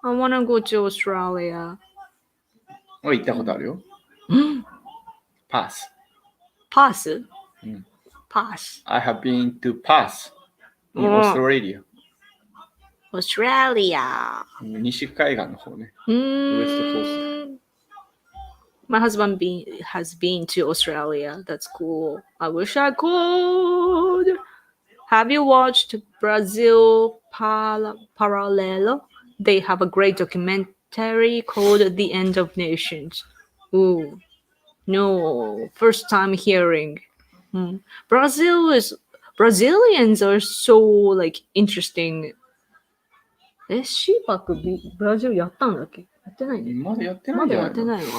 I want to go to Australia. 俺行ったことあるよ。パス。Pass? Pass. I have been to Pass in Australia. Australia. 西海岸の方ね。ウエストコースト。My husband has been to Australia. That's cool. I wish I could. Have you watched Brazil Parallelo? They have a great documentary called The End of Nations. Ooh, no, first time hearing. Brazilians are so like interesting. シーパックブラジルやったんだっけ？やってないね。まだやってないんじゃないの？まだやってないわ。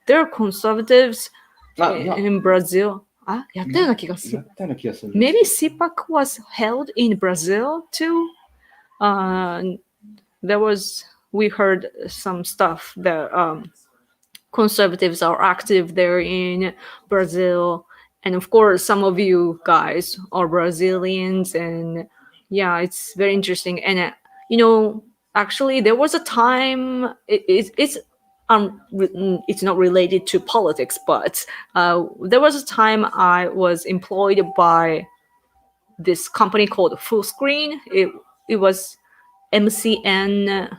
There are conservatives in Brazil. やったような気がする。やったような気がする。Maybe CPAC was held in Brazil too. We heard some stuff that conservatives are active there in Brazil. And of course, some of you guys are Brazilians. And yeah, it's very interesting. And, actually, there was a time, it's not related to politics, but there was a time I was employed by this company called Fullscreen. It was MCN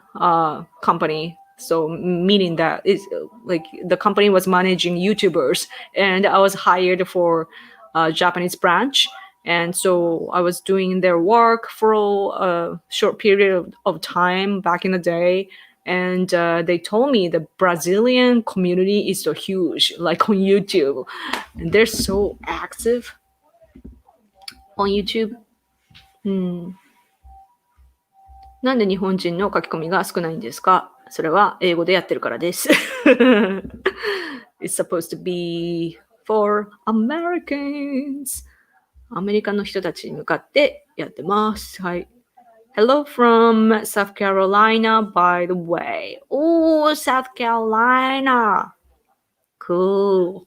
company, so meaning that it's like the company was managing YouTubers, and I was hired for a Japanese branch, and so I was doing their work for a short period of time back in the day. And they told me the Brazilian community is so huge, like on YouTube. And they're so active on YouTube. なんで日本人の書き込みが少ないんですか？それは英語でやってるからです。It's supposed to be for Americans. アメリカの人たちに向かってやってます。はい。Hello from South Carolina, by the way. Oh, South Carolina. Cool.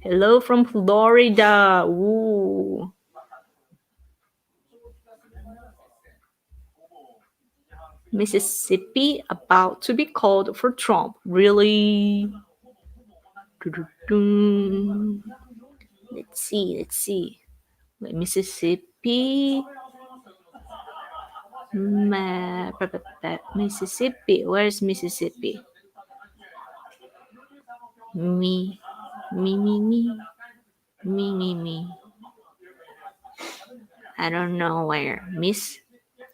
Hello from Florida. Ooh. Mississippi about to be called for Trump. Really? Let's see. Wait, Mississippi. Mississippi. Where's Mississippi? Me. I don't know where.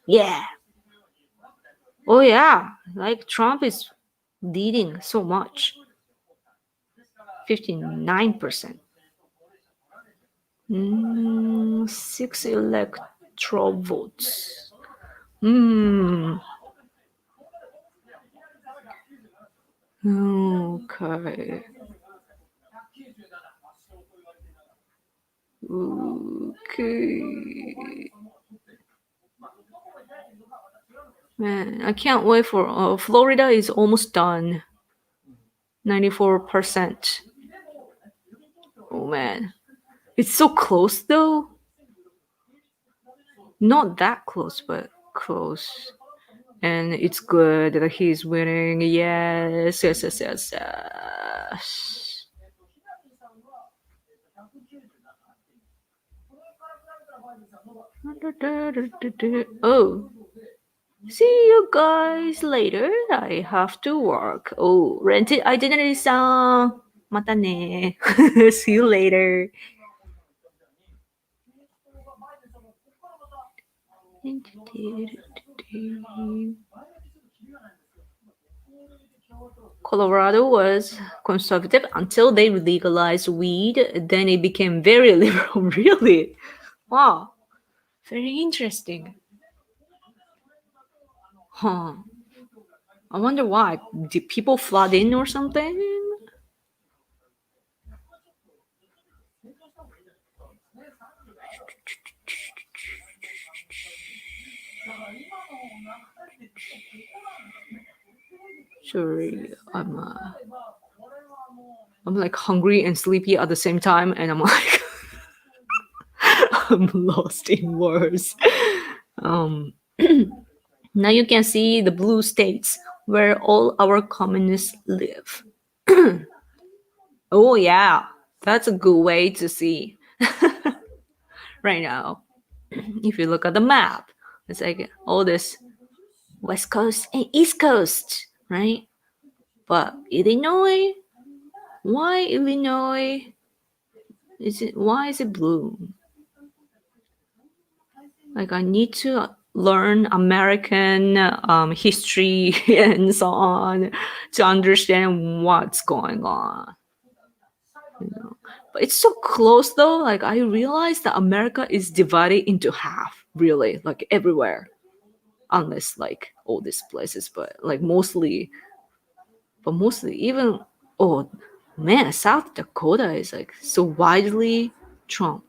Yeah. Oh yeah, like Trump is leading so much. 59%. 6 electoral votes. Okay. Man, I can't wait for Florida is almost done. 94%. Oh man. It's so close though. Not that close, but close. And it's good that he's winning. Yes. Oh. See you guys later. I have to work. Oh, rented identity さん。またね。See you later. Colorado was conservative until they legalized weed. Then it became very liberal. Really? Wow. Very interesting. Huh. I wonder why. Did people flood in or something? Sorry, I'm like hungry and sleepy at the same time, and I'm like I'm lost in words. Now you can see the blue states where all our communists live. Oh yeah, that's a good way to see right now. If you look at the map, it's like all this West Coast and East Coast, right? But Illinois, why Illinois? Why is it blue? Like I need to learn American history and so on to understand what's going on. You know? But it's so close though. Like I realized that America is divided into half, really, like everywhere. Unless like all these places, but like mostly even, oh man, South Dakota is like so widely Trump.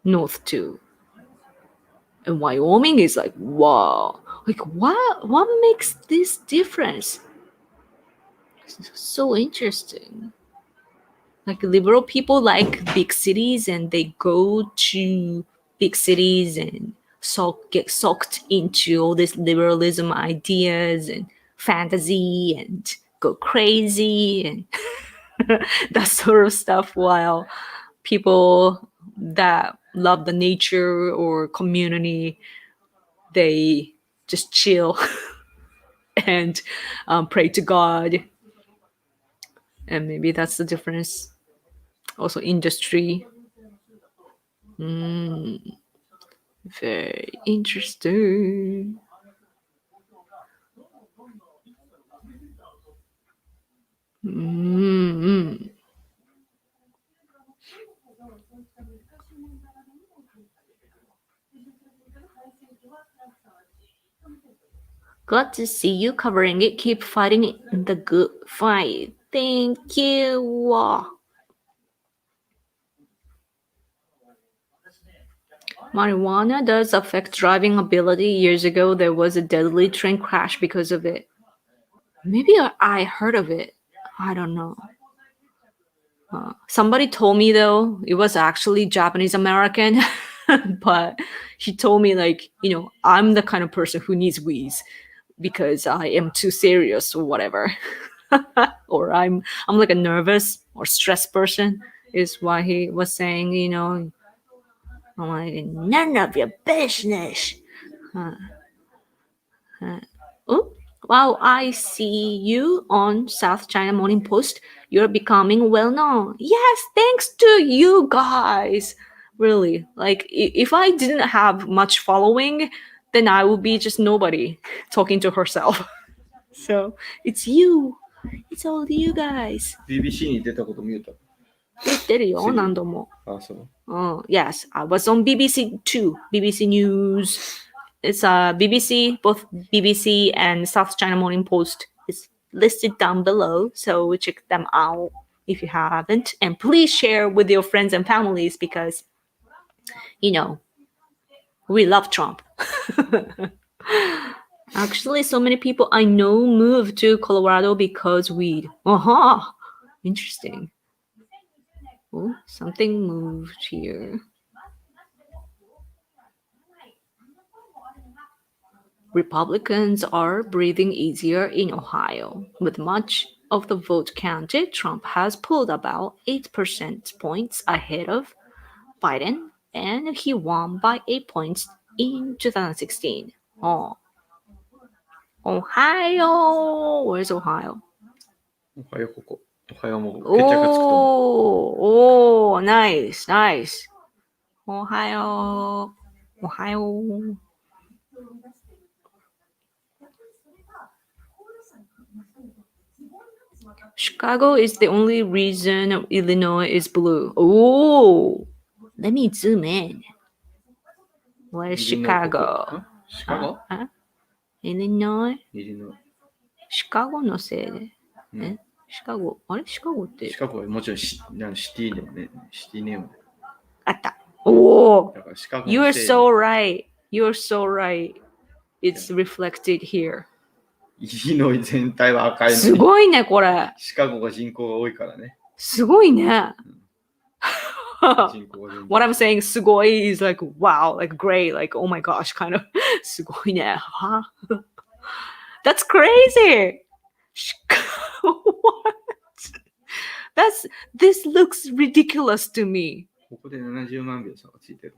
North too. And Wyoming is like, wow. Like what makes this difference? It's so interesting. Like liberal people like big cities and they go to big cities and get sucked into all this liberalism ideas and fantasy and go crazy and that sort of stuff, while people that love the nature or community, they just chill and pray to God. And maybe that's the difference. Also industry. Very interesting. Glad to see you covering it. Keep fighting the good fight. Thank you. Marijuana does affect driving ability. Years ago, there was a deadly train crash because of it. Maybe I heard of it. I don't know. Somebody told me, though, it was actually Japanese American. But he told me, like, I'm the kind of person who needs weed because I am too serious or whatever. Or I'm like a nervous or stressed person is why he was saying, I'm like, none of your business. Wow, I see you on South China Morning Post. You're becoming well known. Yes, thanks to you guys. Really, like if I didn't have much following, then I would be just nobody talking to herself. So it's you. It's all you guys. BBC に出たこと見えた。出てるよ、何度も。あ、そう。Yes, I was on BBC too. BBC News. It's BBC, both BBC and South China Morning Post is listed down below. So check them out if you haven't. And please share with your friends and families because, we love Trump. Actually, so many people I know moved to Colorado because weed. Interesting. Oh, something moved here. Republicans are breathing easier in Ohio. With much of the vote counted, Trump has pulled about 8 percentage points ahead of Biden, and he won by 8 points in 2016. Ohio! Where's Ohio? Ohio ここ。Ohio も決着がつくと思う。nice, nice. Ohio. Chicago is the only reason Illinois is blue. Oh, let me zoom in. Where's Chicago? Chicago? Illinois? Illinois. シカゴのせいで。シカゴって。シカゴはもちろんシティネームね。シティネーム。あった。おー。だからシカゴ You're so right. You're so right. It's reflected here. イリノイ全体は赤いのに。すごいね、これ。シカゴが人口が多いからね。すごいね。What I'm saying すごい is like wow, like great, like oh my gosh, kind of すごいね。That's crazy. What? This looks ridiculous to me. ここで70万票差がついてる。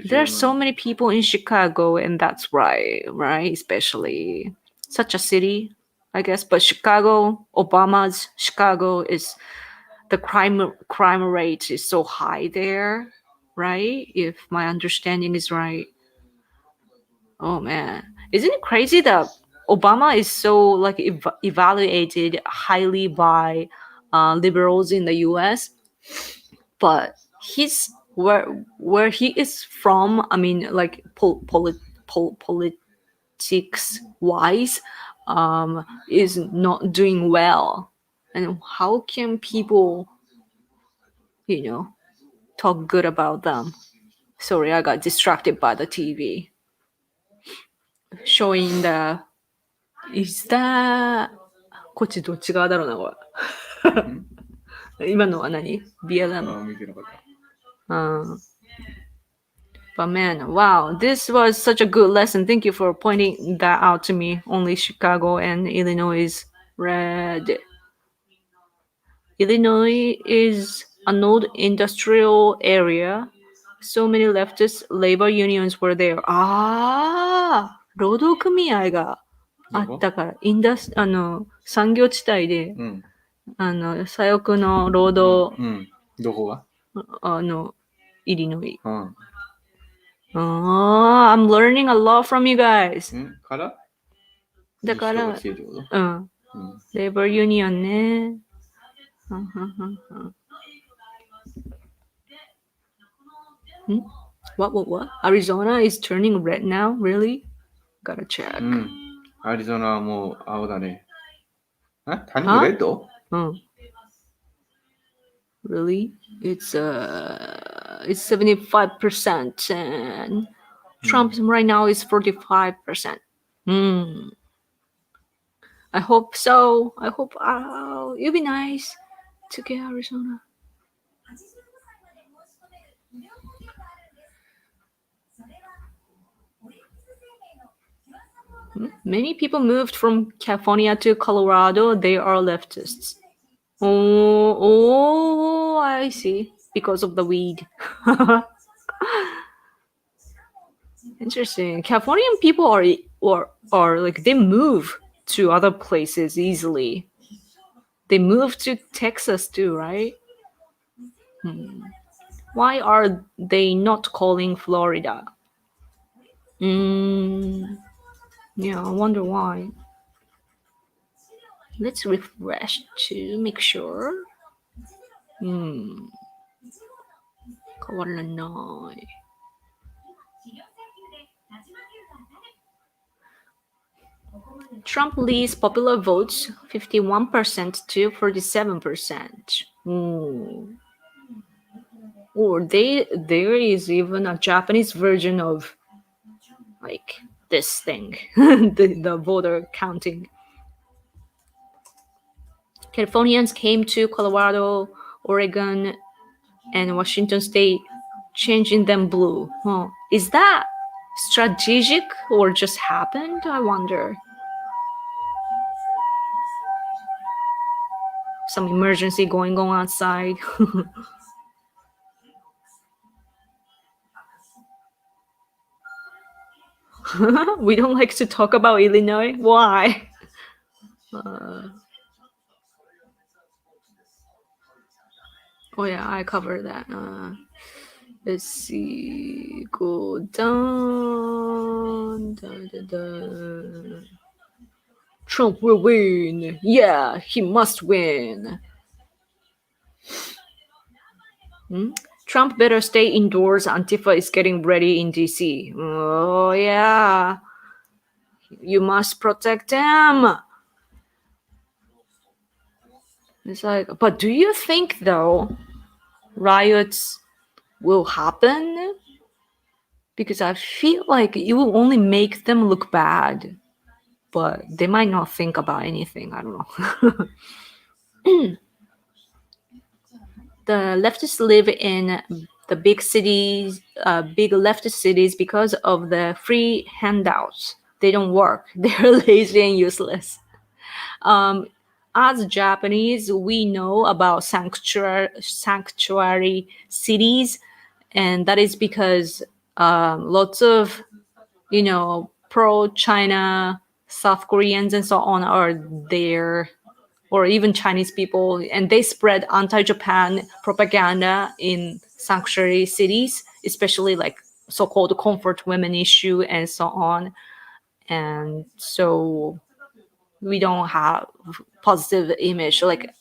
There are so many people in Chicago, and that's right? Especially such a city, I guess. But Chicago, Obama's Chicago is the crime rate is so high there, right? If my understanding is right. Oh man, isn't it crazy that Obama is so like evaluated highly by liberals in the U.S., but he's where he is from, I mean, like politics wise, is not doing well. And how can people, talk good about them? Sorry, I got distracted by the TV. Showing is that こっちどっち側だろうな、これ。今のは何？ BLM？ 見てなかった。But man, wow, this was such a good lesson. Thank you for pointing that out to me. Only Chicago and Illinois is red. Illinois is an old industrial area. So many leftist labor unions were there. 労働組合があったから、産業地帯で、左翼の労働、どこがIllinois. I'm learning a lot from you guys. からだから、Labor Union ね。What? Arizona is turning red now? Really? Gotta check. アリゾナはもう青だね。Turning red? Really? It's 75% and Trump right now is 45%. I hope so. I hope it'll be nice to get Arizona. Many people moved from California to Colorado. They are leftists. Oh, I see. Because of the weed. Interesting. Californian people are like they move to other places easily. They move to Texas too, right? Why are they not calling Florida? Yeah, I wonder why. Let's refresh to make sure. 変わらない。Trump leads popular votes 51% to 47%. Or there is even a Japanese version of like this thing, the voter counting. Californians came to Colorado, Oregon, and Washington State, changing them blue. Is that strategic or just happened? I wonder. Some emergency going on outside. We don't like to talk about Illinois. Why? Oh yeah, I covered that. Let's see. Go down. Trump will win. Yeah, he must win. Trump better stay indoors. Antifa is getting ready in DC. Oh yeah. You must protect him. It's like, but do you think though riots will happen? Because I feel like it will only make them look bad, but they might not think about anything. I don't know. The leftists live in the big cities, big leftist cities because of the free handouts. They don't work. They're lazy and useless. As Japanese, we know about sanctuary cities, and that is because lots of, pro-China South Koreans and so on are there, or even Chinese people, and they spread anti-Japan propaganda in sanctuary cities, especially like so-called comfort women issue and so on. And so we don't have positive image. Like,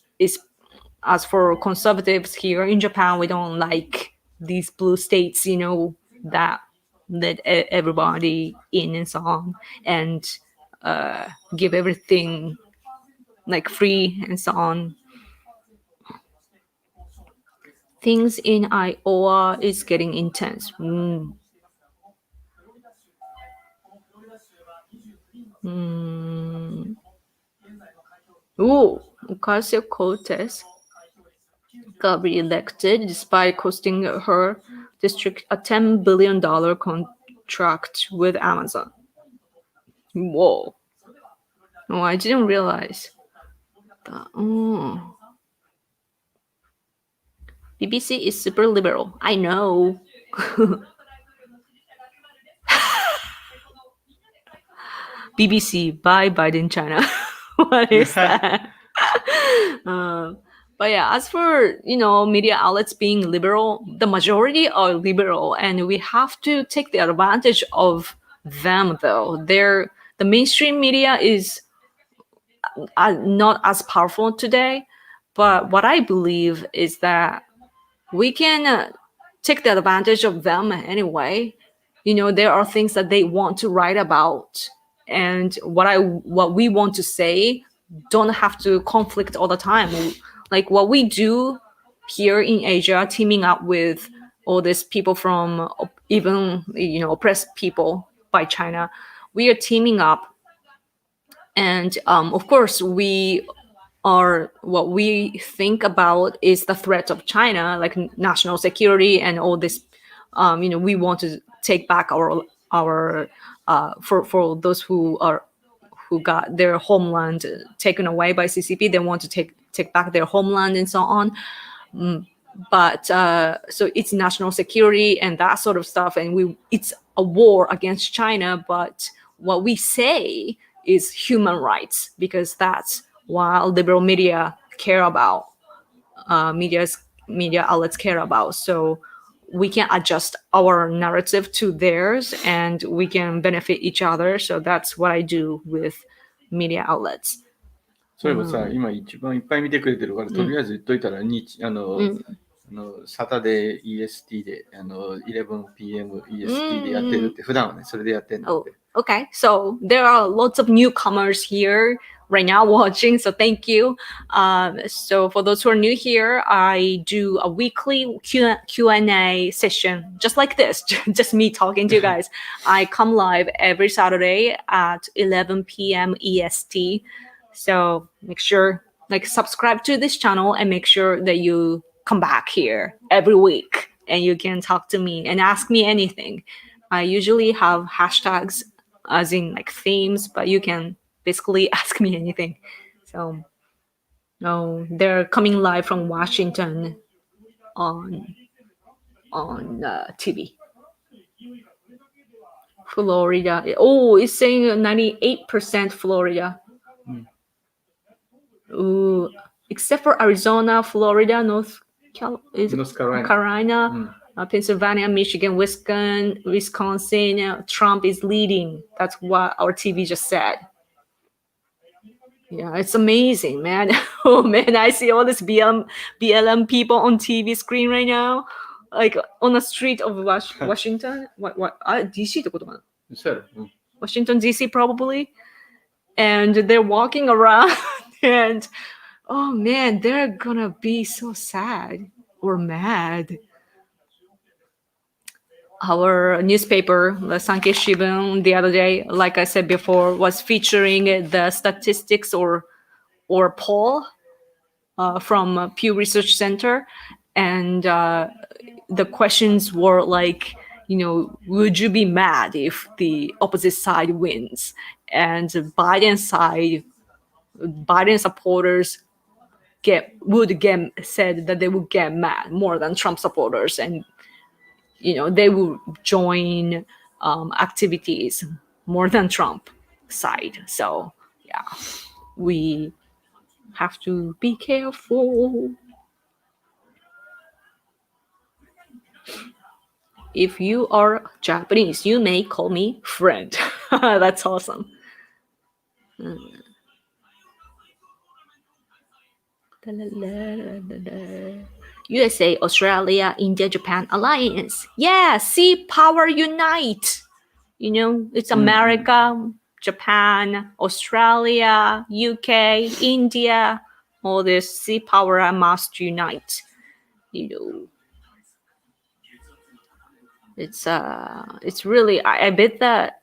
as for conservatives here in Japan, we don't like these blue states, that let everybody in and so on, and give everything like free and so on. Things in Iowa is getting intense. Ocasio-Cortez got re-elected despite costing her district a $10 billion contract with Amazon. Whoa. Oh, I didn't realize that. BBC is super liberal. I know. BBC by Biden China. What is that? But yeah, as for, media outlets being liberal, the majority are liberal, and we have to take the advantage of them, though. The mainstream media is not as powerful today. But what I believe is that we can take the advantage of them anyway. There are things that they want to write about, and what we want to say don't have to conflict all the time. Like what we do here in Asia, teaming up with all these people from even oppressed people by China, we are teaming up, and of course what we think about is the threat of China, like national security and all this. We want to take back our for those who got their homeland taken away by CCP. They want to take back their homeland and so on. But so it's national security and that sort of stuff, and it's a war against China. But what we say is human rights, because that's what liberal media care about, media outlets care about. So we can adjust our narrative to theirs, and we can benefit each other. So that's what I do with media outlets. そういえばさ、今一番いっぱい見てくれてるから、とりあえず言っといたら、サタデー EST で、11PM EST でやってるって、普段はね、それでやってんので。Okay, so there are lots of newcomers here right now watching, so thank you. So for those who are new here, I do a weekly Q&A session just like this, just me talking to you guys. I come live every Saturday at 11 p.m. EST. So make sure, subscribe to this channel and make sure that you come back here every week and you can talk to me and ask me anything. I usually have hashtags as in themes, but you can basically ask me anything. So they're coming live from Washington on TV. Florida. Oh, it's saying 98% Florida. Ooh, except for Arizona, Florida, North Carolina, Pennsylvania, Michigan, Wisconsin, Trump is leading. That's what our TV just said. Yeah, it's amazing, man. Oh man, I see all this BLM people on TV screen right now, like on the street of Washington. What? DC ってことかな? Washington DC probably, and they're walking around, and oh man, they're gonna be so sad or mad. Our newspaper, the Sankei Shimbun, the other day, like I said before, was featuring the statistics or poll from Pew Research Center, and the questions were like, would you be mad if the opposite side wins? And Biden supporters said that they would get mad more than Trump supporters, and they will join activities more than Trump side. So yeah, we have to be careful. If you are Japanese, you may call me friend. That's awesome. USA, Australia, India, Japan alliance. Yeah, sea power unite. It's America, Japan, Australia, UK, India. All this sea power must unite. It's really, I bet that,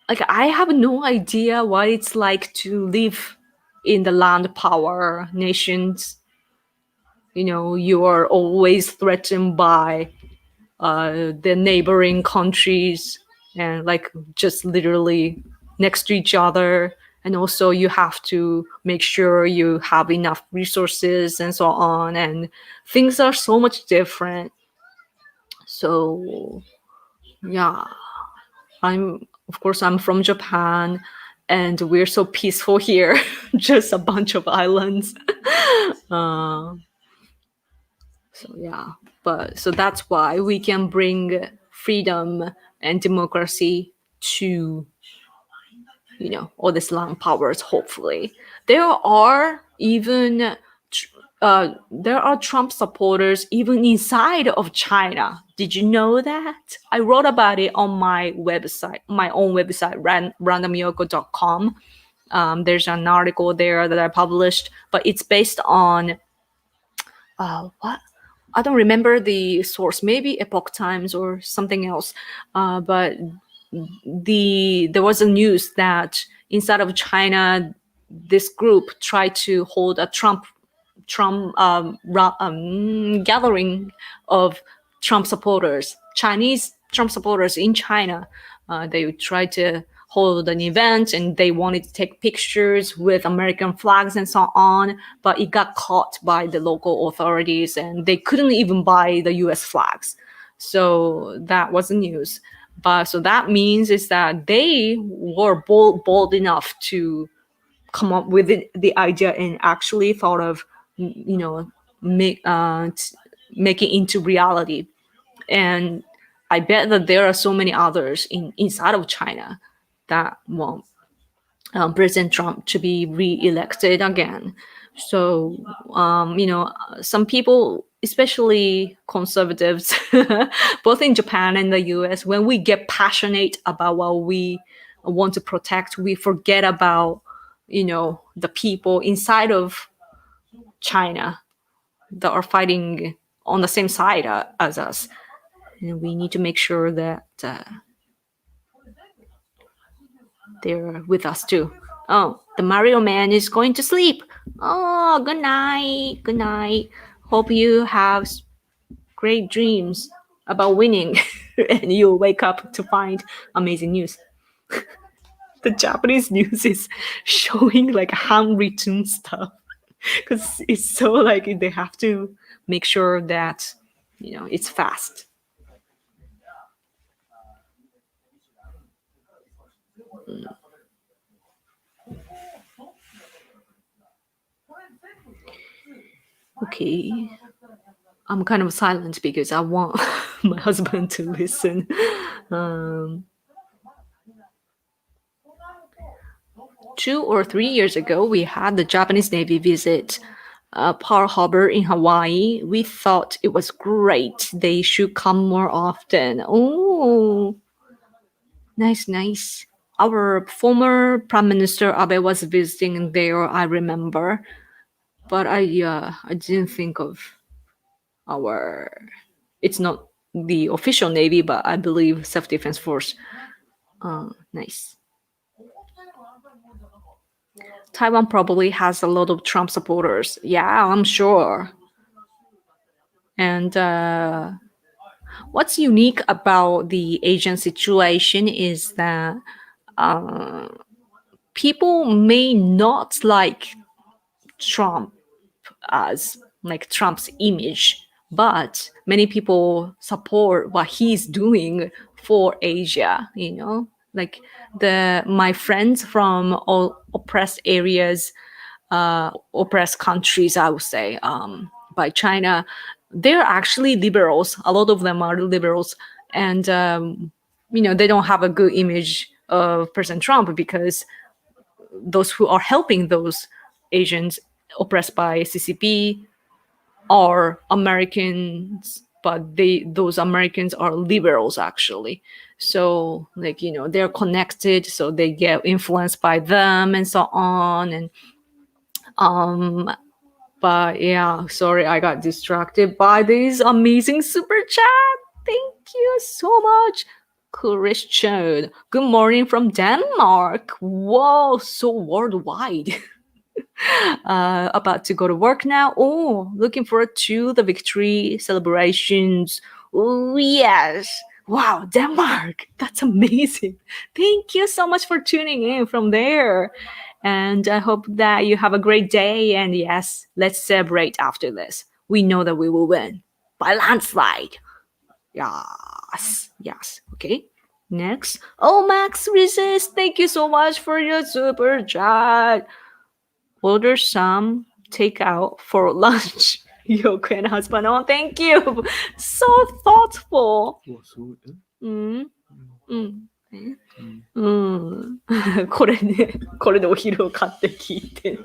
I have no idea what it's like to live in the land power nations. You are always threatened by the neighboring countries, and just literally next to each other. And also you have to make sure you have enough resources and so on. And things are so much different. So yeah, I'm from Japan, and we're so peaceful here. Just a bunch of islands. So yeah, so that's why we can bring freedom and democracy to all these land powers, hopefully. There are Trump supporters even inside of China. Did you know that? I wrote about it on my website, my own website, randomyoko.com. There's an article there that I published, but it's based on what? I don't remember the source, maybe Epoch Times or something else. But there was a news that inside of China, this group tried to hold a Trump gathering of Trump supporters, Chinese Trump supporters in China. They tried to hold an event and they wanted to take pictures with American flags and so on, but it got caught by the local authorities and they couldn't even buy the US flags. So that was the news. So that means is that they were bold enough to come up with the idea and actually thought of, make it into reality. And I bet that there are so many others inside of China that want President Trump to be re-elected again. So, some people, especially conservatives, both in Japan and the US, when we get passionate about what we want to protect, we forget about, the people inside of China that are fighting on the same side as us. And we need to make sure that they're with us too. Oh, the Mario Man is going to sleep. Oh, good night. Good night. Hope you have great dreams about winning and you'll wake up to find amazing news. The Japanese news is showing like handwritten stuff because it's so like they have to make sure that, it's fast. Okay, I'm kind of silent because I want my husband to listen. 2 or 3 years ago, we had the Japanese Navy visit Pearl Harbor in Hawaii. We thought it was great. They should come more often. Oh, nice. Our former Prime Minister Abe was visiting there, I remember. But I didn't think of it's not the official Navy, but I believe Self-Defense Force. Nice. Taiwan probably has a lot of Trump supporters. Yeah, I'm sure. And what's unique about the Asian situation is that people may not like Trump as like Trump's image, but many people support what he's doing for Asia, like my friends from all oppressed areas, oppressed countries, I would say, by China, they're actually liberals. A lot of them are liberals, and they don't have a good image of President Trump because those who are helping those Asians oppressed by CCP are Americans, but those Americans are liberals actually. So they're connected, so they get influenced by them and so on. And but yeah, sorry, I got distracted by this amazing super chat. Thank you so much, Christian. Good morning from Denmark. Whoa, so worldwide. About to go to work now. Oh, looking forward to the victory celebrations. Oh, yes. Wow, Denmark. That's amazing. Thank you so much for tuning in from there. And I hope that you have a great day. And yes, let's celebrate after this. We know that we will win by landslide. Yes. Okay. Next. Oh, Max Resist. Thank you so much for your super chat. Order some takeout for lunch. Yoko and husband. Oh, thank you. So thoughtful. これでお昼を買って聞いて。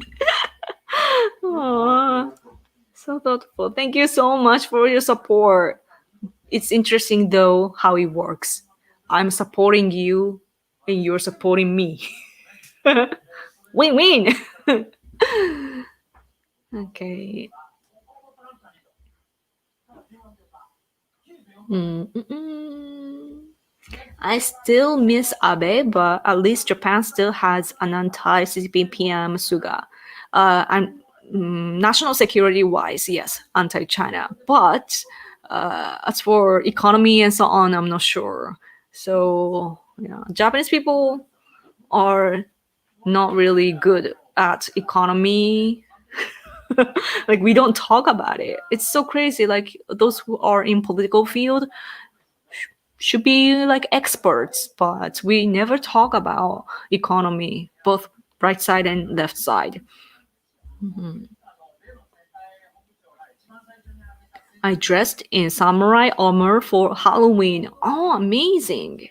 So thoughtful. Thank you so much for your support. It's interesting though how it works. I'm supporting you and you're supporting me. Win-win. Okay. I still miss Abe, but at least Japan still has an anti-CCP PM Suga. And national security-wise, yes, anti-China. But as for economy and so on, I'm not sure. So, yeah, Japanese people are not really good at economy. Like, we don't talk about it. It's so crazy. Like, those who are in political field should be like experts, but we never talk about economy, both right side and left side. I dressed in samurai armor for Halloween. Oh, amazing.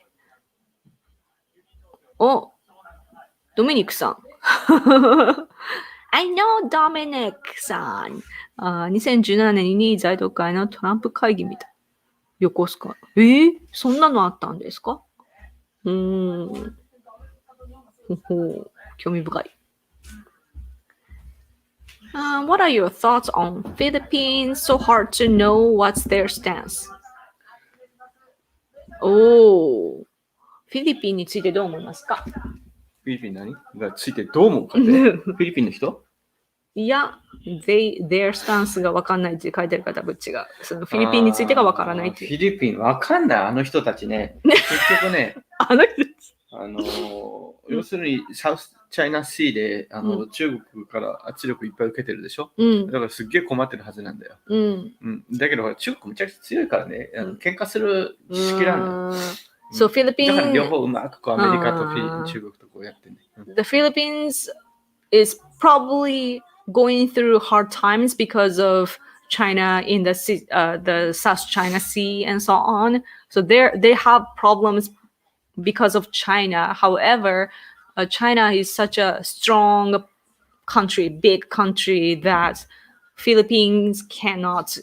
Oh, Dominic さん。I know Dominic さん。2017年に在当会のトランプ会議みたい。横須賀。そんなのあったんですか？ほほ、興味深い。What are your thoughts on Philippines? So hard to know what's their stance. フィリピンについてどう思いますか？フィリピン何がついてどう思うかってフィリピンの人？いや、their stance が分かんないって書いてる方は違う。そのフィリピンについてが分からないっていう。フィリピン分かんない、あの人たちね。結局ね、要するにサウスチャイナシーで中国から圧力いっぱい受けてるでしょ、だからすっげえ困ってるはずなんだよ。だけど中国めちゃくちゃ強いからね、喧嘩する仕組みなんだよ。So Philippines だから両方うまくアメリカと中国とこうやってね。The Philippines is probably going through hard times because of China in the South China Sea and so on. So they have problems because of China. However, China is such a strong country, big country, that Philippines cannot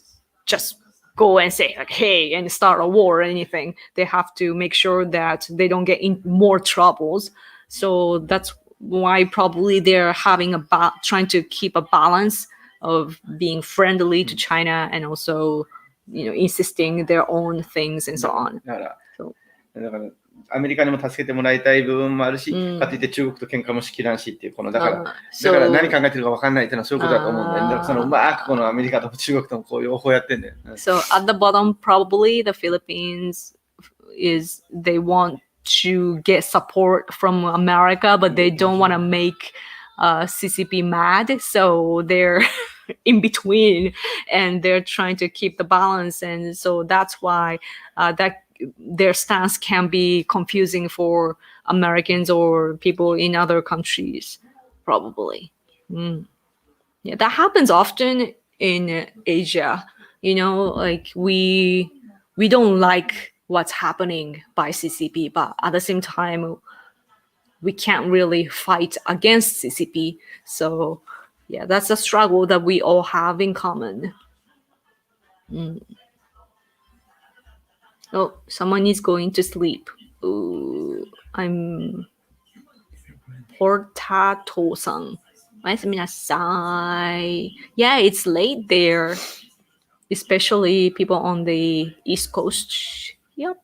just go and say like, hey, and start a war or anything. They have to make sure that they don't get in more troubles. So that's why probably they're having trying to keep a balance of being friendly to China and also, insisting their own things and so on. だからアメリカにも助けてもらいたい部分もあるし、かといって中国と喧嘩もしきらんしっていうだから何考えてるか分かんないっていうのはそういうことだと思うんだよね。だからそのうまくこのアメリカと中国ともこう両方やってんだよ。So at the bottom, probably the Philippines they want to get support from America, but they don't want to make CCP mad. So they're in between and they're trying to keep the balance. And so that's why their stance can be confusing for Americans or people in other countries, probably. Yeah, that happens often in Asia. Like we don't like what's happening by CCP, but at the same time, we can't really fight against CCP. So yeah, that's a struggle that we all have in common. Oh, someone is going to sleep. I'm Portato-san. おやすみなさい. Yeah, it's late there, especially people on the East Coast. Yep.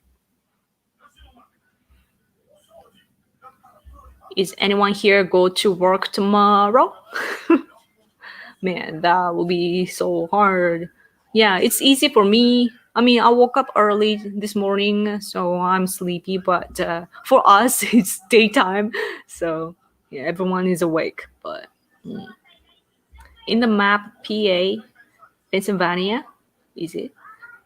Is anyone here go to work tomorrow? Man, that will be so hard. Yeah, it's easy for me. I mean, I woke up early this morning, so I'm sleepy, but for us, it's daytime. So yeah, everyone is awake. But in the map, PA, Pennsylvania, is it?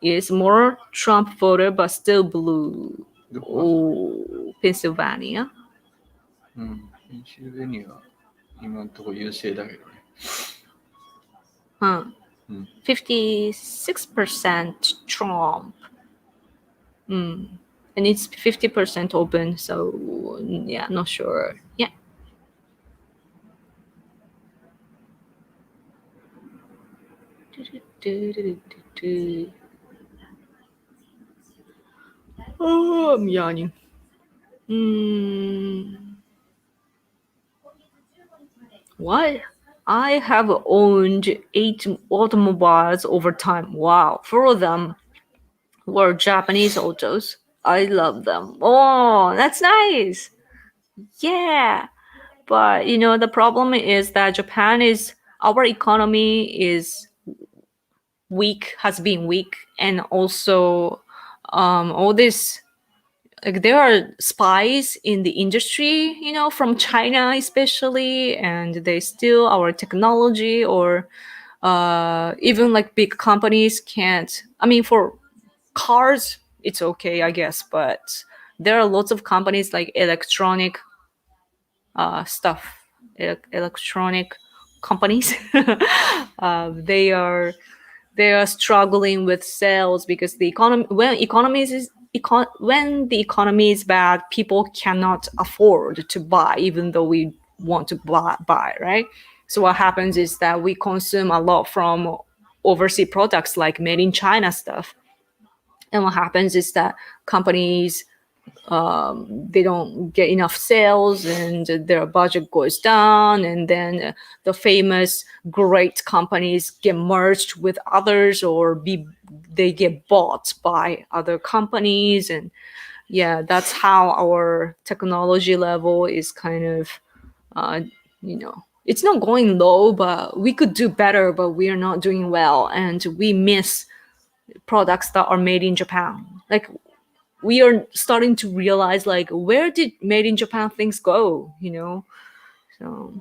It's more Trump voter, but still blue. Oh, Pennsylvania. ペンシルベニアは今のところ優勢だけどね。56% Trump. And and it's 50% open. So yeah, not sure. Yeah. Oh, I'm yawning. What? I have owned 8 automobiles over time. Wow. 4 of them were Japanese autos. I love them. Oh, that's nice. Yeah. But the problem is that our economy is weak, has been weak, and also all this, like, there are spies in the industry, from China especially, and they steal our technology, or even like big companies can't. I mean, for cars, it's okay, I guess, but there are lots of companies like electronic stuff, electronic companies. They are struggling with sales because the economy, when the economy is bad, people cannot afford to buy, even though we want to buy, right? So what happens is that we consume a lot from overseas products like made in China stuff, and what happens is that companies, they don't get enough sales and their budget goes down, and then the famous great companies get merged with others, or they get bought by other companies. And yeah, that's how our technology level is kind of it's not going low, but we could do better, but we are not doing well, and we miss products that are made in Japan. Like, we are starting to realize, like, where did made in Japan things go, So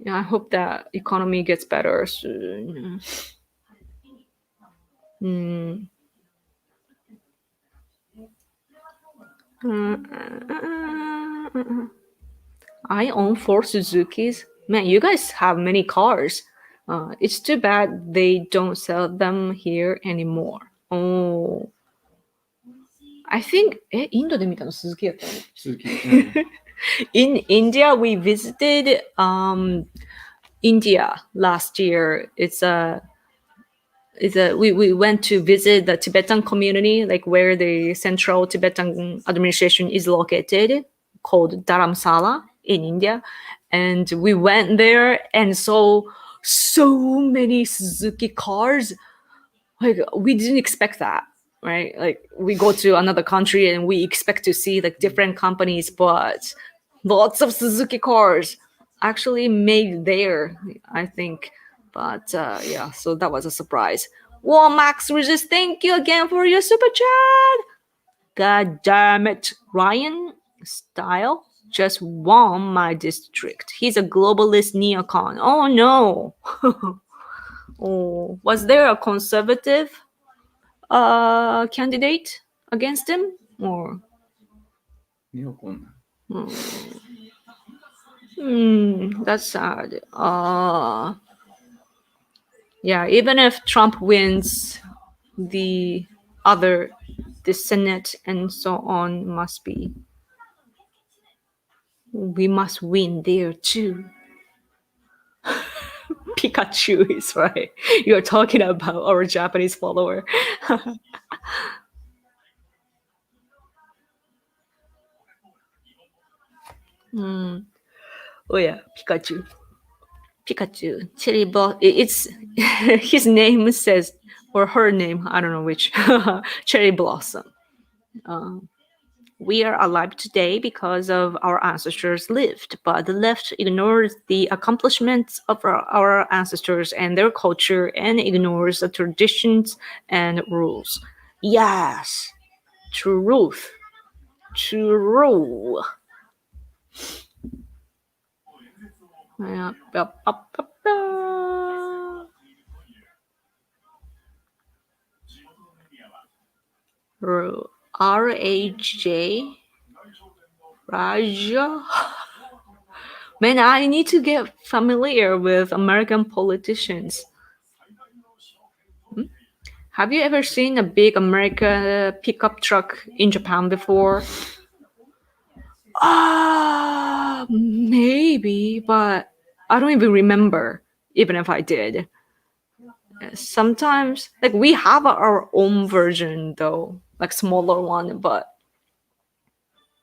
yeah, I hope that economy gets better soon. I own 4 Suzukis. Man, you guys have many cars. It's too bad they don't sell them here anymore. Oh, I think インドで見たの鈴木やったの？鈴木。In India, we visited India last year. We went to visit the Tibetan community, like where the central Tibetan administration is located, called Dharamsala in India. And we went there and saw so many Suzuki cars. Like, we didn't expect that, right? Like, we go to another country and we expect to see like different companies, but lots of Suzuki cars actually made there, I think. But yeah, so that was a surprise. Whoa, Max Regis, thank you again for your super chat. God damn it. Ryan Style just won my district. He's a globalist neocon. Oh no. Oh, was there a conservative candidate against him? Or that's sad. Yeah, even if Trump wins, the Senate and so on we must win there too. Pikachu is right. You're talking about our Japanese follower. Oh yeah, Pikachu. Cherry Blossom. It's his name says, or her name, I don't know which. Cherry Blossom. We are alive today because of our ancestors lived, but the left ignores the accomplishments of our ancestors and their culture and ignores the traditions and rules. Yes, truth. True. RHJ Raja. Man, I need to get familiar with American politicians. Have you ever seen a big American pickup truck in Japan before? Maybe, but I don't even remember, even if I did. Sometimes, like, we have our own version though, like smaller one, but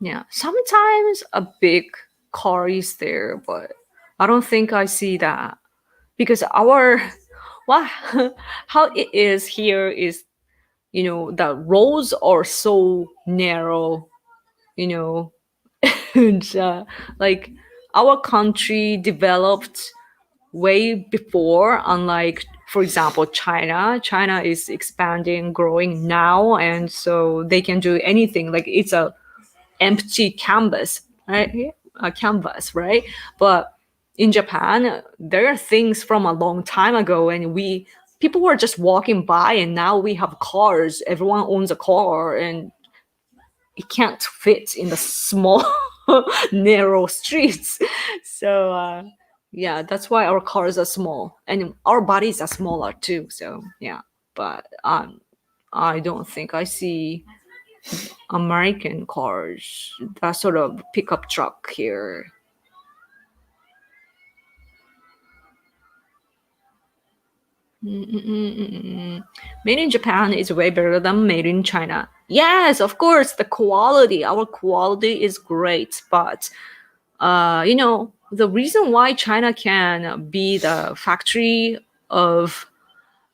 yeah, sometimes a big car is there, but I don't think I see that because how it is here is, the roads are so narrow, and like our country developed way before, unlike, for example, China is expanding, growing now, and so they can do anything. Like, it's a empty canvas, right? A canvas, right? But in Japan, there are things from a long time ago, and people were just walking by, and now we have cars. Everyone owns a car, and it can't fit in the small narrow streets. So yeah, that's why our cars are small, and our bodies are smaller too. So yeah, but I don't think I see American cars, that sort of pickup truck here. Made in Japan is way better than made in China. Yes, of course, our quality is great, but the reason why China can be the factory of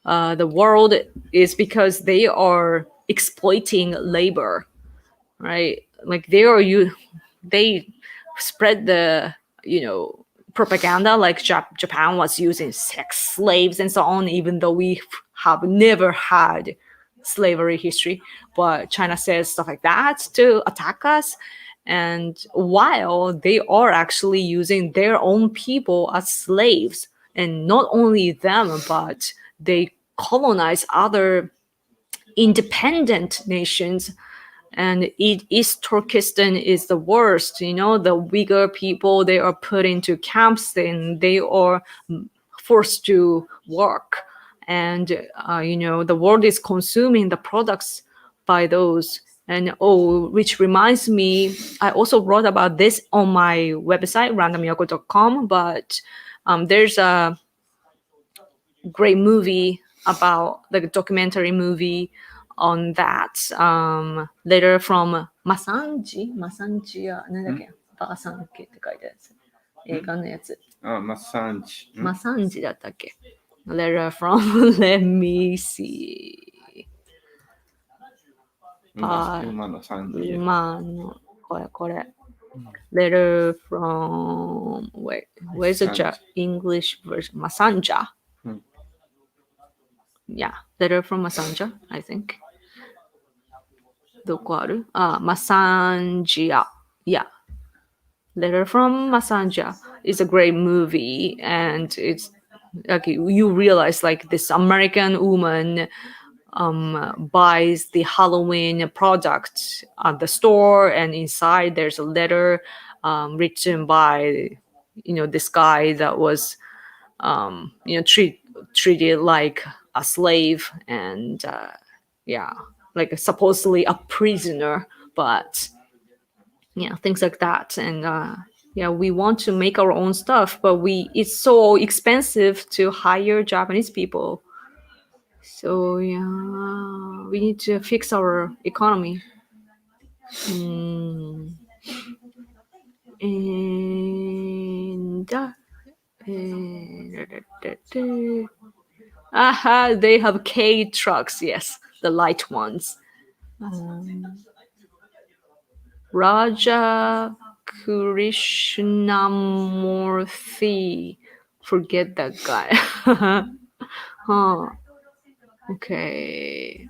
the world is because they are exploiting labor, right? Like they spread the propaganda like Japan was using sex slaves and so on, even though we have never had slavery history. But China says stuff like that to attack us. And while they are actually using their own people as slaves, and not only them, but they colonize other independent nations. And East Turkestan is the worst. The Uyghur people, they are put into camps and they are forced to work. And, the world is consuming the products by those. And which reminds me, I also wrote about this on my website, randomyoko.com, but there's a great movie about, like, a documentary movie on that. Letter from Masanji は何だっけ、ばあさん家って書いてあるやつ。映画のやつ。マッサンジ。マサンジだったっけ？ Letter from let me see. 馬の3時。馬のこれ。Letter from where's the English version? Masanja. Yeah, letter from Masanja, I think. どこある？Masanjia. Yeah. Letter from Masanjia is a great movie, and it's like you realize, like, this American woman buys the Halloween product at the store, and inside there's a letter written by this guy that was treated like a slave, and like supposedly a prisoner, but things like that. And we want to make our own stuff, but it's so expensive to hire Japanese people. So we need to fix our economy. And they have K trucks, yes, the light ones. Raja Krishnamurthy, forget that guy. Okay.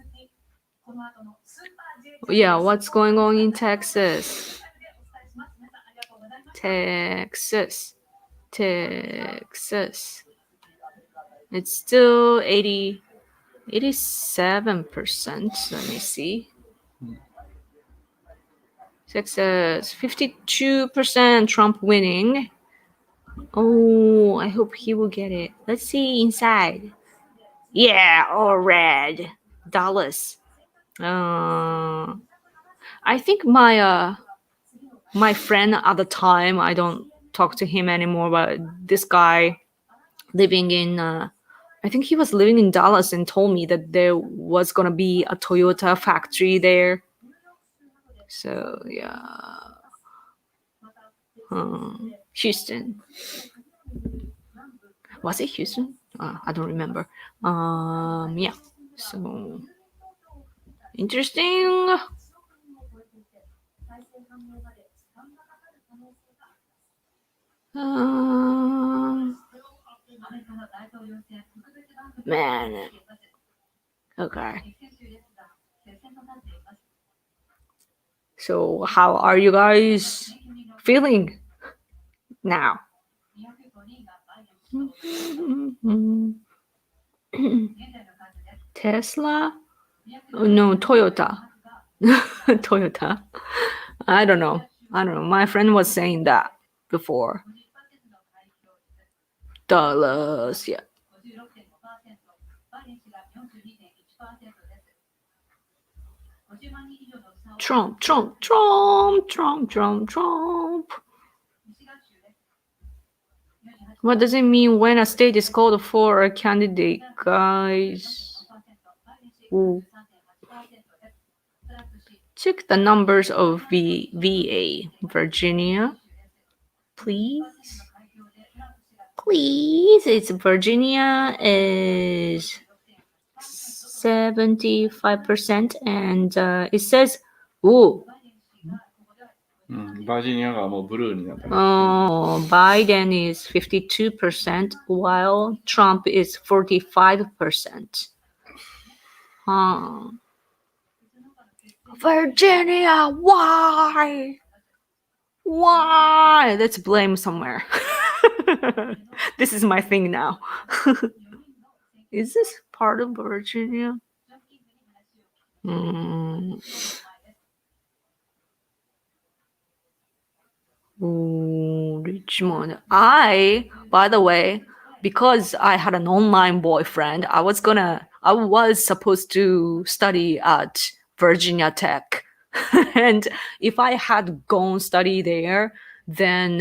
Yeah, what's going on in Texas? Texas. It's still 87%. Let me see. Texas, 52%, Trump winning. Oh, I hope he will get it. Let's see inside. Yeah, all red. Dallas. I think my friend at the time, I don't talk to him anymore, but this guy living in I think he was living in Dallas and told me that there was gonna be a Toyota factory there. So yeah. Houston. Was it Houston? I don't remember. Yeah. So interesting. Man. Okay. So how are you guys feeling now? Tesla? Oh, no, Toyota. Toyota. I don't know. My friend was saying that before. Dollars, yeah. Trump. What does it mean when a state is called for a candidate, guys? Ooh. Check the numbers of VA, Virginia, please. It's Virginia is 75%, and it says, ooh. Biden is 52%, while Trump is 45%. Virginia, why? Let's blame somewhere. This is my thing now. Is this part of Virginia? Richmond. By the way, because I had an online boyfriend, I was supposed to study at Virginia Tech. And if I had gone study there, then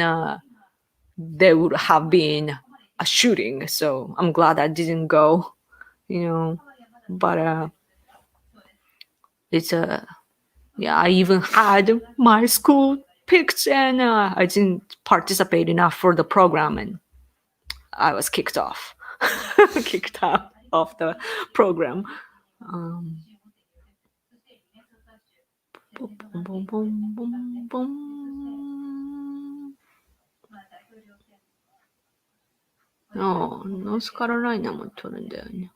there would have been a shooting. So I'm glad I didn't go, but it's I even had my school picked, and I didn't participate enough for the program, and I was kicked off. Kicked out of the program. North Carolina も取るんだよね。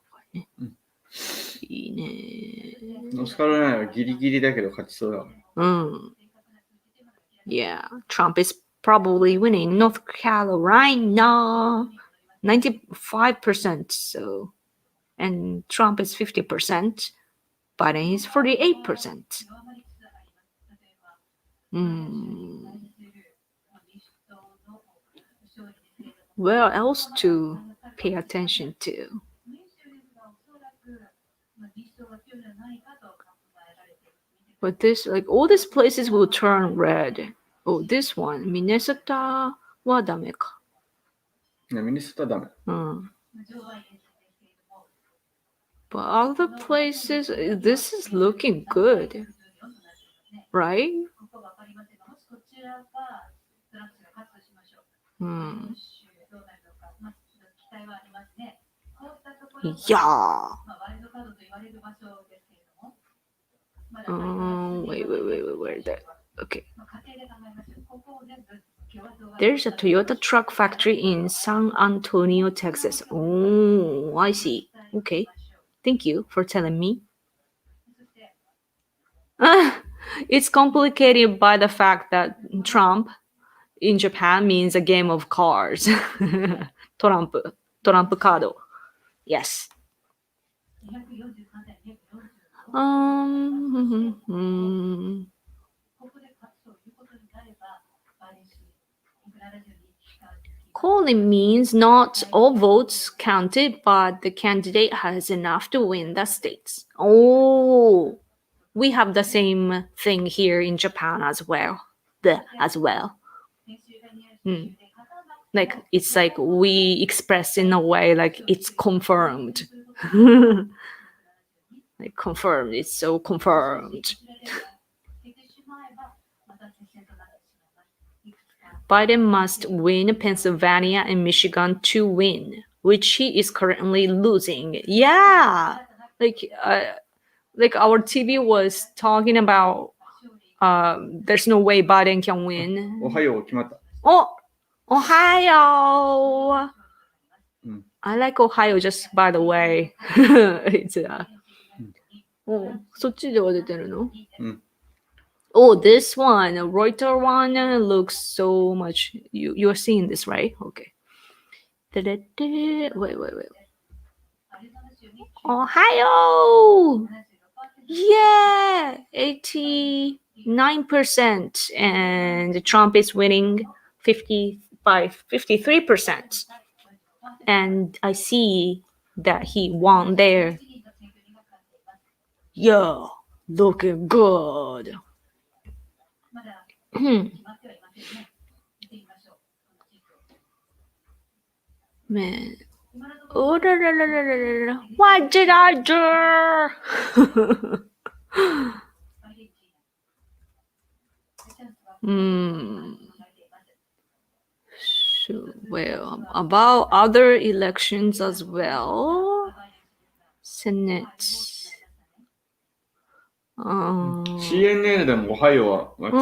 いいね。ノースカロライナはギリギリだけど勝ちそうだ。Yeah, Trump is probably winning North Carolina 95%, so, and Trump is 50%, Biden is 48%. Where else to pay attention to? But all these places will turn red. Oh, this one, Minnesota はダメか。ミネソタダメ。But other places, this is looking good, right? Yeah. Wait, where is that? Okay. There's a Toyota truck factory in San Antonio, Texas. Oh, I see. Okay. Thank you for telling me. It's complicated by the fact that Trump in Japan means a game of cards. Trump card. Yes. Polling means not all votes counted, but the candidate has enough to win the states. Oh, we have the same thing here in Japan as well. Like it's like we express in a way like it's confirmed. Like confirmed, it's so confirmed. Biden must win Pennsylvania and Michigan to win, which he is currently losing. Yeah, like our TV was talking about there's no way Biden can win. おはよう決まった。Ohio. I like Ohio just by the way. It's そっちでは出てるの？ Oh, this one, Reuters one looks so much. You're seeing this, right? Okay. Wait. Ohio! Yeah! 89%. And Trump is winning 53%. And I see that he won there. Yeah, looking good. Man. Oh, what did I do? So, well, about other elections as well. Senate. CNN でもおはようは気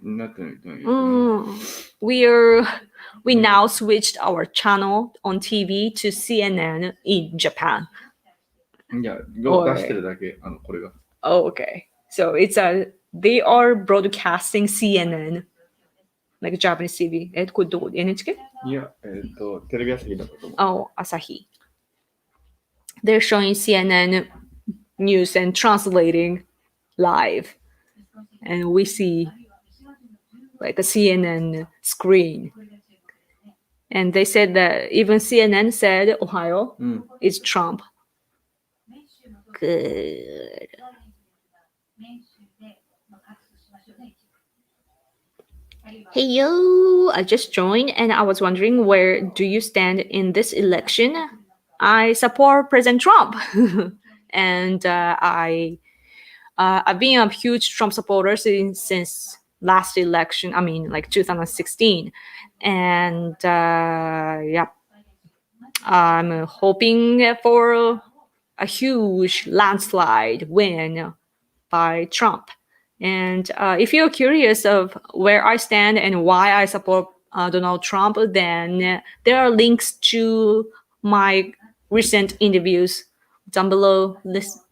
になってないと思う。We now switched our channel on TV to CNN in Japan. いや、出してるだけ、これが。Oh, okay. So they are broadcasting CNN, like Japanese TV. これどこ？ NHK? いや、テレビ朝日だったと思う。Oh, Asahi. They're showing CNN news and translating live. And we see like a CNN screen. And they said that even CNN said Ohio is Trump. Good. Hey yo, I just joined and I was wondering, where do you stand in this election? I support President Trump. And I've been a huge Trump supporter since last election, I mean like 2016. And I'm hoping for a huge landslide win by Trump. And if you're curious of where I stand and why I support Donald Trump, then there are links to my recent interviews down below,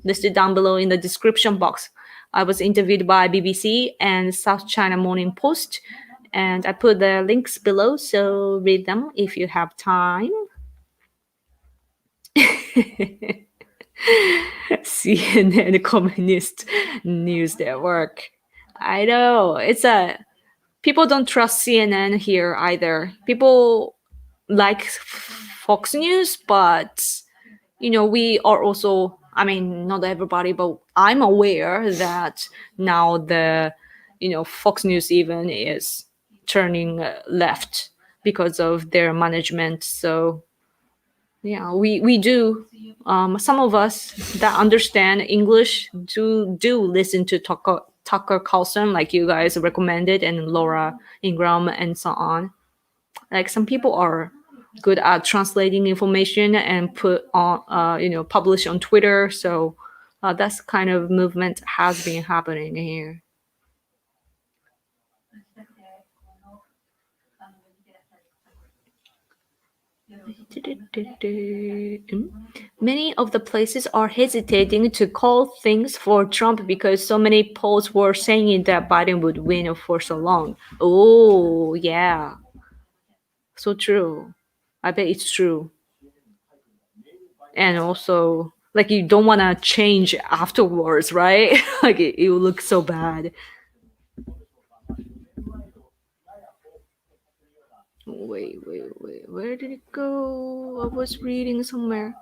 listed down below in the description box. I was interviewed by BBC and South China Morning Post, and I put the links below, so read them if you have time. CNN Communist News Network. I know, people don't trust CNN here either. People like Fox News, but we are also, I mean, not everybody, but I'm aware that now the Fox News even is turning left because of their management. So yeah, we do. Some of us that understand English do listen to Tucker Carlson, like you guys recommended, and Laura Ingraham and so on. Like some people are good at translating information and put on, publish on Twitter. So that's kind of movement has been happening here. Many of the places are hesitating to call things for Trump because so many polls were saying that Biden would win for so long. Oh, yeah. So true. I bet it's true. And also, like, you don't want to change afterwards, right? Like, it will look so bad. Wait. Where did it go? I was reading somewhere.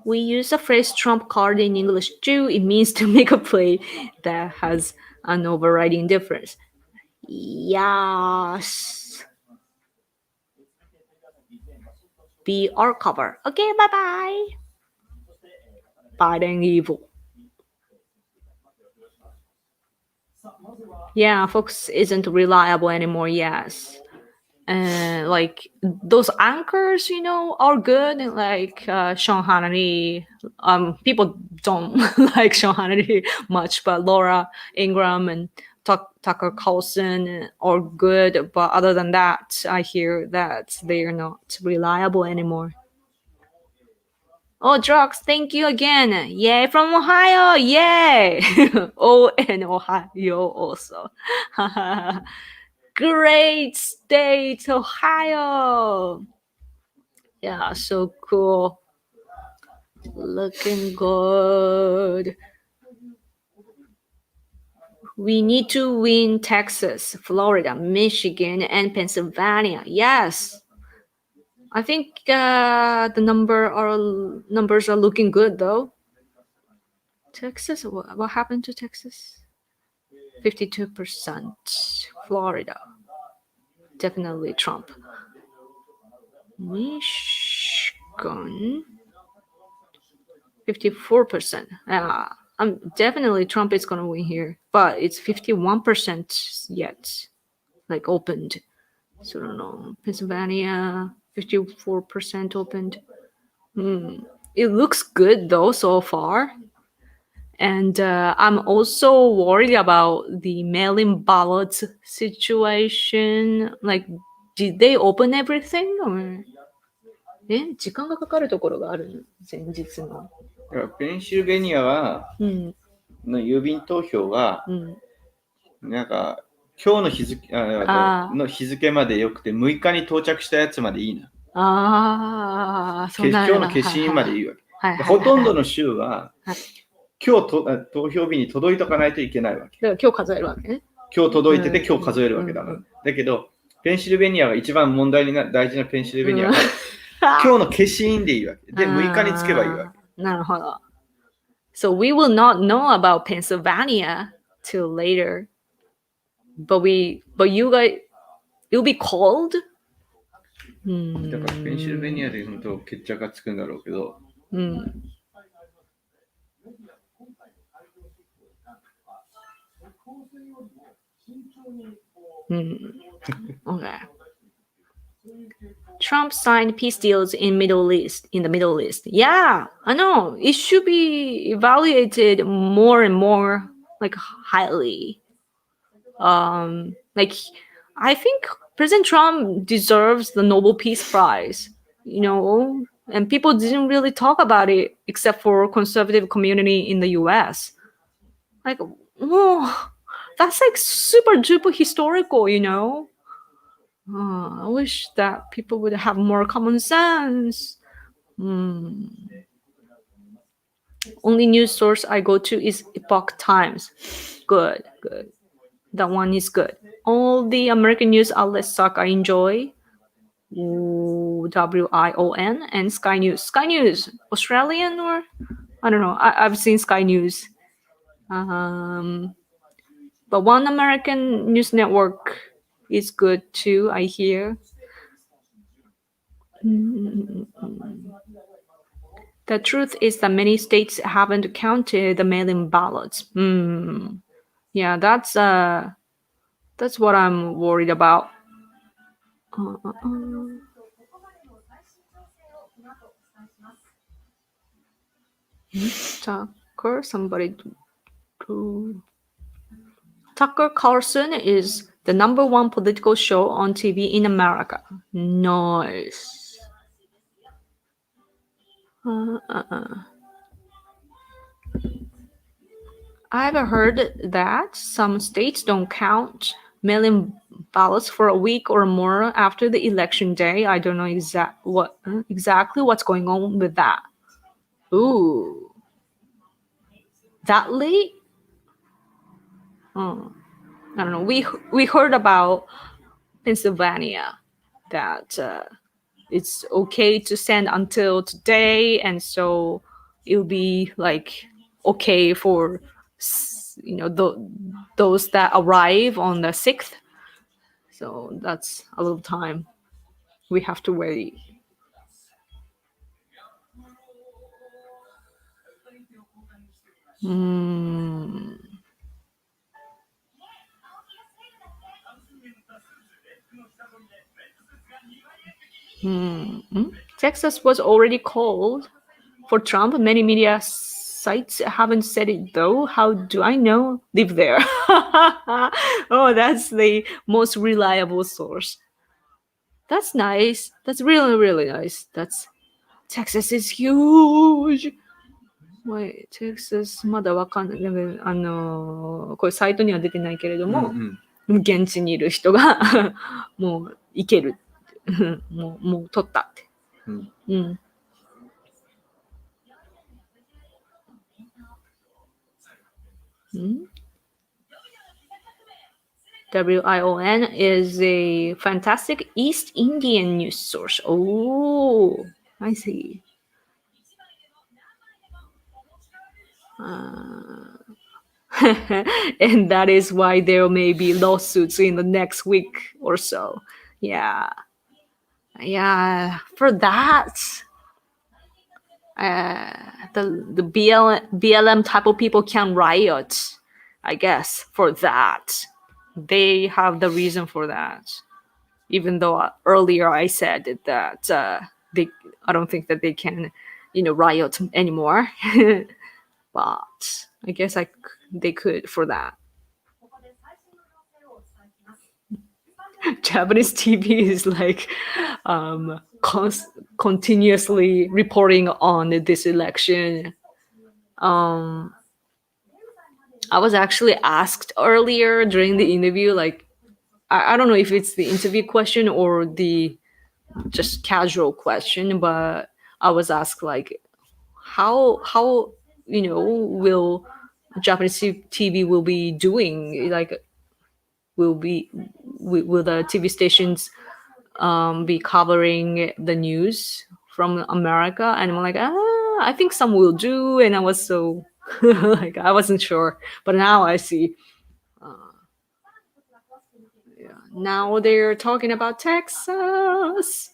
We use the phrase trump card in English too. It means to make a play that has an overriding difference. Yes. Be our cover. Okay, bye-bye. Bad and evil. Yeah, Fox isn't reliable anymore, yes. Like those anchors, are good. Like Sean Hannity. People don't like Sean Hannity much, but Laura Ingraham and Tucker Carlson are good. But other than that, I hear that they are not reliable anymore. Oh, Drox, thank you again. Yay, from Ohio. Yay. Oh, and Ohio also. Great state, Ohio. Yeah, so cool. Looking good. We need to win Texas, Florida, Michigan, and Pennsylvania. Yes. I think the numbers are looking good, though. Texas, what happened to Texas? 52%. Florida, definitely Trump. Michigan, 54%. Definitely Trump is gonna win here, but it's 51% yet, like opened. So I don't know. Pennsylvania, 54% opened. It looks good though so far. And I'm also worried about the mail-in ballots situation. Like, did they open everything? Or... 時間がかかるところがある前日の。ペンシルベニアは、の郵便投票は、なんか今日の日付の日付までよくて6日に到着したやつまでいいな。そうなんだ。今日の消印までいいわけ。ほとんどの州は、今日投票日に届いとかないといけないわけ。だから今日数えるわけね。今日届いてて今日数えるわけだから。だけど、ペンシルベニアが一番問題に大事なペンシルベニアが、今日の消印でいいわけ。で、6日につけばいいわけ。なるほど。So we will not know about Pennsylvania till later. But you guys, you'll be called? だからペンシルベニアで本当決着がつくんだろうけど。Okay. Trump signed peace deals in the Middle East. Yeah, I know. It should be evaluated more and more, like highly. Like I think President Trump deserves the Nobel Peace Prize. And people didn't really talk about it except for conservative community in the U.S. Like, that's like super duper historical, I wish that people would have more common sense. Only news source I go to is Epoch Times. Good. That one is good. All the American news outlets suck. I enjoy WION and Sky News. Sky News, Australian or I don't know. I've seen Sky News. But one American news network is good too, I hear. The truth is that many states haven't counted the mail-in ballots. Yeah, that's what I'm worried about. Tucker Carlson is the #1 political show on TV in America. Nice. I've heard that some states don't count mail-in ballots for a week or more after the election day. I don't know exactly what's going on with that. Ooh. That late? I don't know. We heard about Pennsylvania that it's okay to send until today, and so it'll be like okay for those that arrive on the 6th. So that's a little time we have to wait. Texas was already called for Trump. Many media sites haven't said it though. How do I know? Live there. Oh, that's the most reliable source. That's nice. That's really, really nice. Texas is huge. Wait, Texas まだわかんない。これサイトには出てないけれども、現地にいる人がもう行ける。もう取ったって。WION is a fantastic East Indian news source. Oh, I see. And that is why there may be lawsuits in the next week or so. Yeah, for that, the BLM type of people can riot, I guess, for that. They have the reason for that. Even though earlier I said that I don't think that they can, riot anymore. But I guess they could for that. Japanese TV is like continuously reporting on this election. I was actually asked earlier during the interview, like, I don't know if it's the interview question or the just casual question, but I was asked like, how will Japanese TV will be doing? Like, will the TV stations be covering the news from America? And I'm like, I think some will do, and I was so like I wasn't sure, but now I see. Now they're talking about Texas.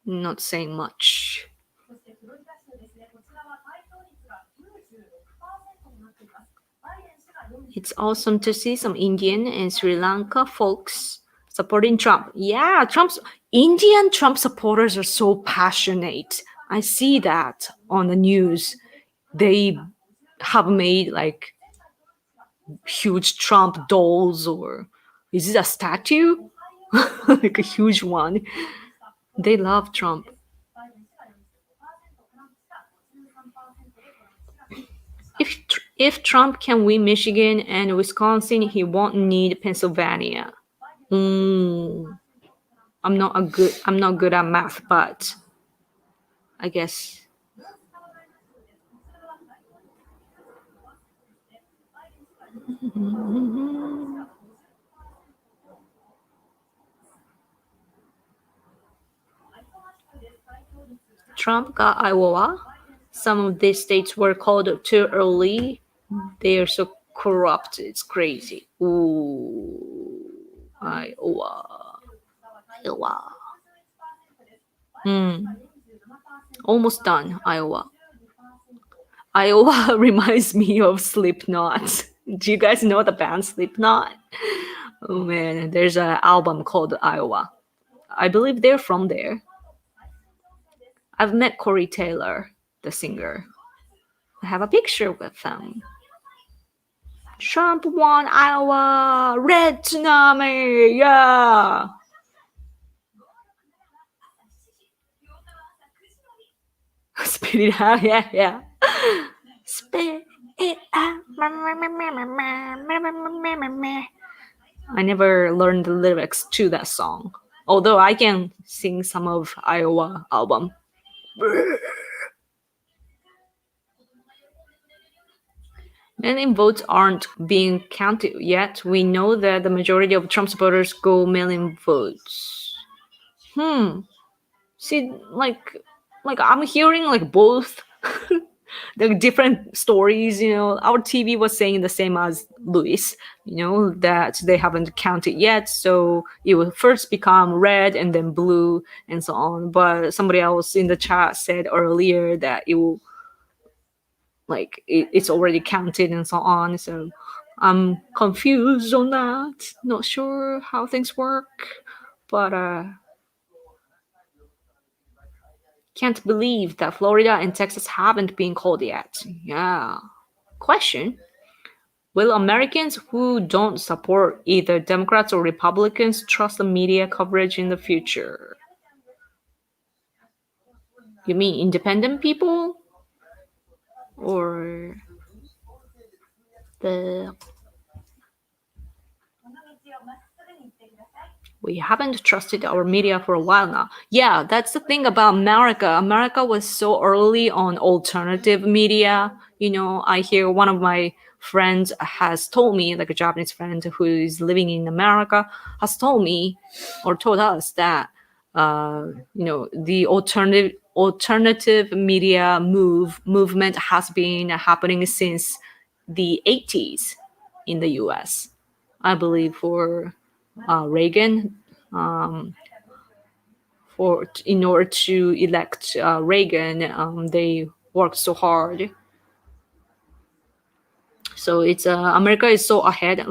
Not saying much. It's awesome to see some Indian and Sri Lanka folks supporting Trump. Yeah, Indian Trump supporters are so passionate. I see that on the news. They have made like huge Trump dolls, or is it a statue? Like a huge one. They love Trump. If Trump can win Michigan and Wisconsin, he won't need Pennsylvania. I'm not good at math, but I guess. Trump got Iowa. Some of these states were called too early. They are so corrupt. It's crazy. Ooh, Iowa. Almost done, Iowa. Iowa reminds me of Slipknot. Do you guys know the band Slipknot? Oh man, there's an album called Iowa. I believe they're from there. I've met Corey Taylor, the singer. I have a picture with them. Trump won Iowa! Red tsunami! Yeah! Spit it out, yeah. Spit it out. I never learned the lyrics to that song, although I can sing some of Iowa album. Many votes aren't being counted yet. We know that the majority of Trump supporters go mail-in votes. See, like I'm hearing like both the different stories. Our TV was saying the same as Luis. That they haven't counted yet, so it will first become red and then blue and so on. But somebody else in the chat said earlier that it will it's already counted and so on. So I'm confused on that. Not sure how things work, but can't believe that Florida and Texas haven't been called yet. Yeah. Question: will Americans who don't support either Democrats or Republicans trust the media coverage in the future? You mean independent people? Or we haven't trusted our media for a while now. Yeah, that's the thing about America. America was so early on alternative media. I hear one of my friends has told me, like a Japanese friend who is living in America, has told me or told us that the alternative media movement has been happening since the 80s in the US. I believe for Reagan, in order to elect Reagan, they worked so hard. So it's America is so ahead.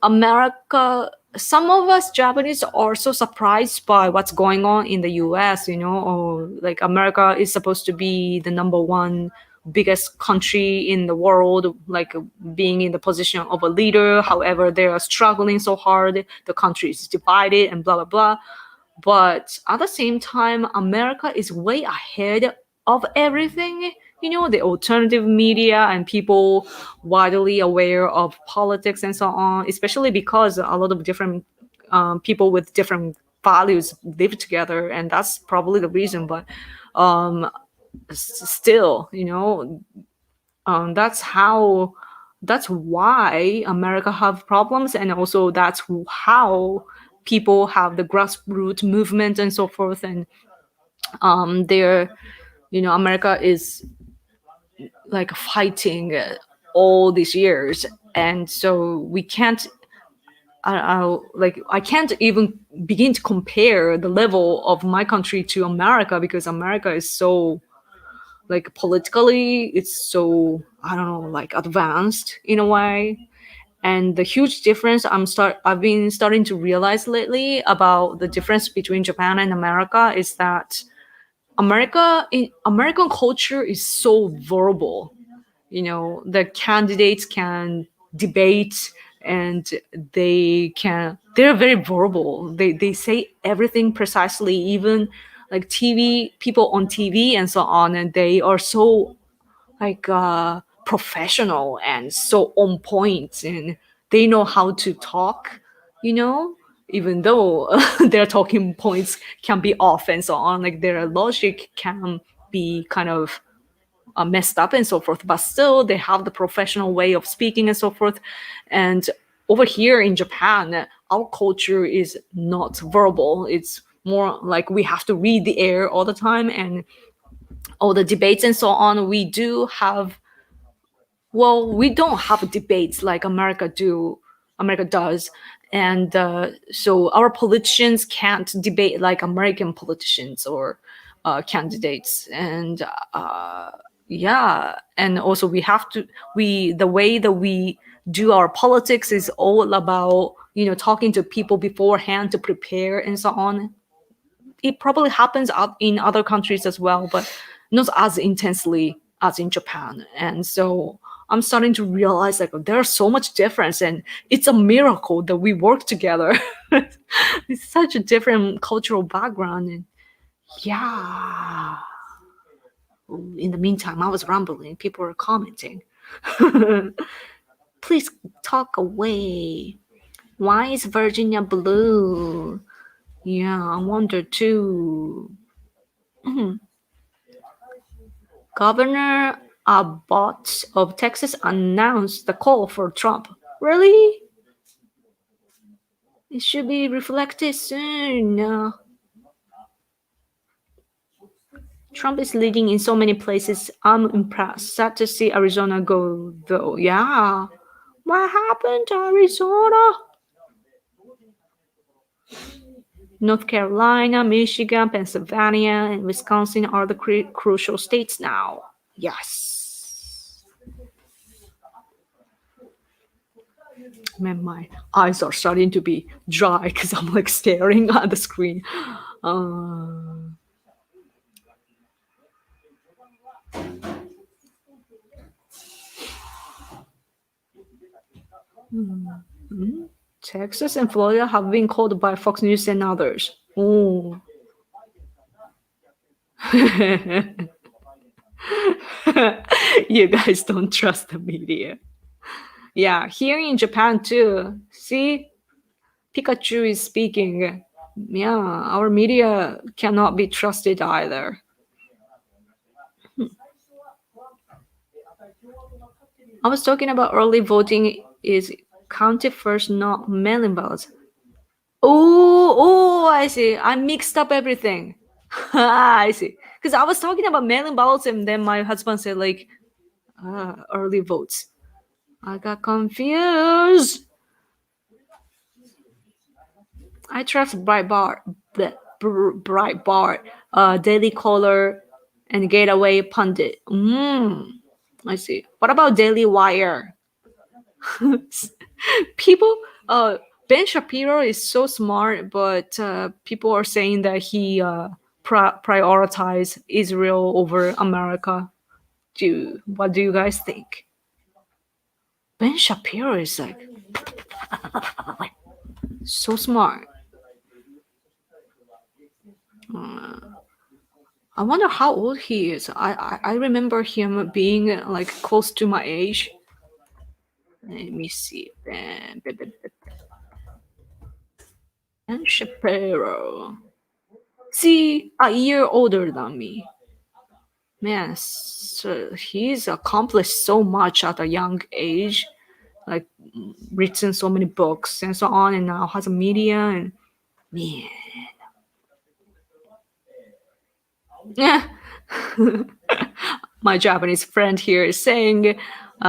America. Some of us Japanese are so surprised by what's going on in the U.S. Or like America is supposed to be the number one biggest country in the world, like being in the position of a leader. However, they are struggling so hard. The country is divided and blah, blah, blah. But at the same time, America is way ahead of everything. The alternative media and people widely aware of politics and so on, especially because a lot of different people with different values live together. And that's probably the reason. But still, that's why America have problems, and also that's how people have the grassroots movement and so forth. And America is like fighting all these years, and so we can't I can't even begin to compare the level of my country to America, because America is so politically, it's so, I don't know, advanced in a way. And the huge difference I've been starting to realize lately about the difference between Japan and America is that American culture is so verbal. The candidates can debate, and they're very verbal. They say everything precisely, even like people on TV and so on, and they are so professional and so on point, and they know how to talk, even though their talking points can be off and so on, their logic can be kind of messed up and so forth, but still they have the professional way of speaking and so forth. And over here in Japan, our culture is not verbal. It's more like we have to read the air all the time, and all the debates and so on. We don't have debates like America does. And so our politicians can't debate like American politicians or candidates. And and also the way that we do our politics is all about talking to people beforehand to prepare and so on. It probably happens in other countries as well, but not as intensely as in Japan. And so I'm starting to realize there's so much difference, and it's a miracle that we work together. It's such a different cultural background. And yeah. In the meantime, I was rambling. People were commenting. Please talk away. Why is Virginia blue? Yeah, I wonder too. Governor Abbott of Texas announced the call for Trump. Really? It should be reflected soon. Trump is leading in so many places. I'm impressed. Sad to see Arizona go, though. Yeah. What happened to Arizona? North Carolina, Michigan, Pennsylvania, and Wisconsin are the crucial states now. Yes. Man, my eyes are starting to be dry because I'm like staring at the screen. Texas and Florida have been called by Fox News and others. Oh. You guys don't trust the media. Yeah, here in Japan too. See, Pikachu is speaking. Yeah, our media cannot be trusted either. I was talking about early voting is counted first, not mail-in ballots. Oh, I see. I mixed up everything. I see. Because I was talking about mail-in ballots, and then my husband said like early votes. I got confused. I trust Breitbart, Daily Caller, and Gateway Pundit. I see. What about Daily Wire? People, Ben Shapiro is so smart, but people are saying that he prioritized Israel over America. What do you guys think? Ben Shapiro is like so smart. I wonder how old he is. I remember him being like close to my age. Let me see. Ben Shapiro. See, a year older than me. Man, so he's accomplished so much at a young age. Like written so many books and so on, and now has a media and man. Yeah. My Japanese friend here is saying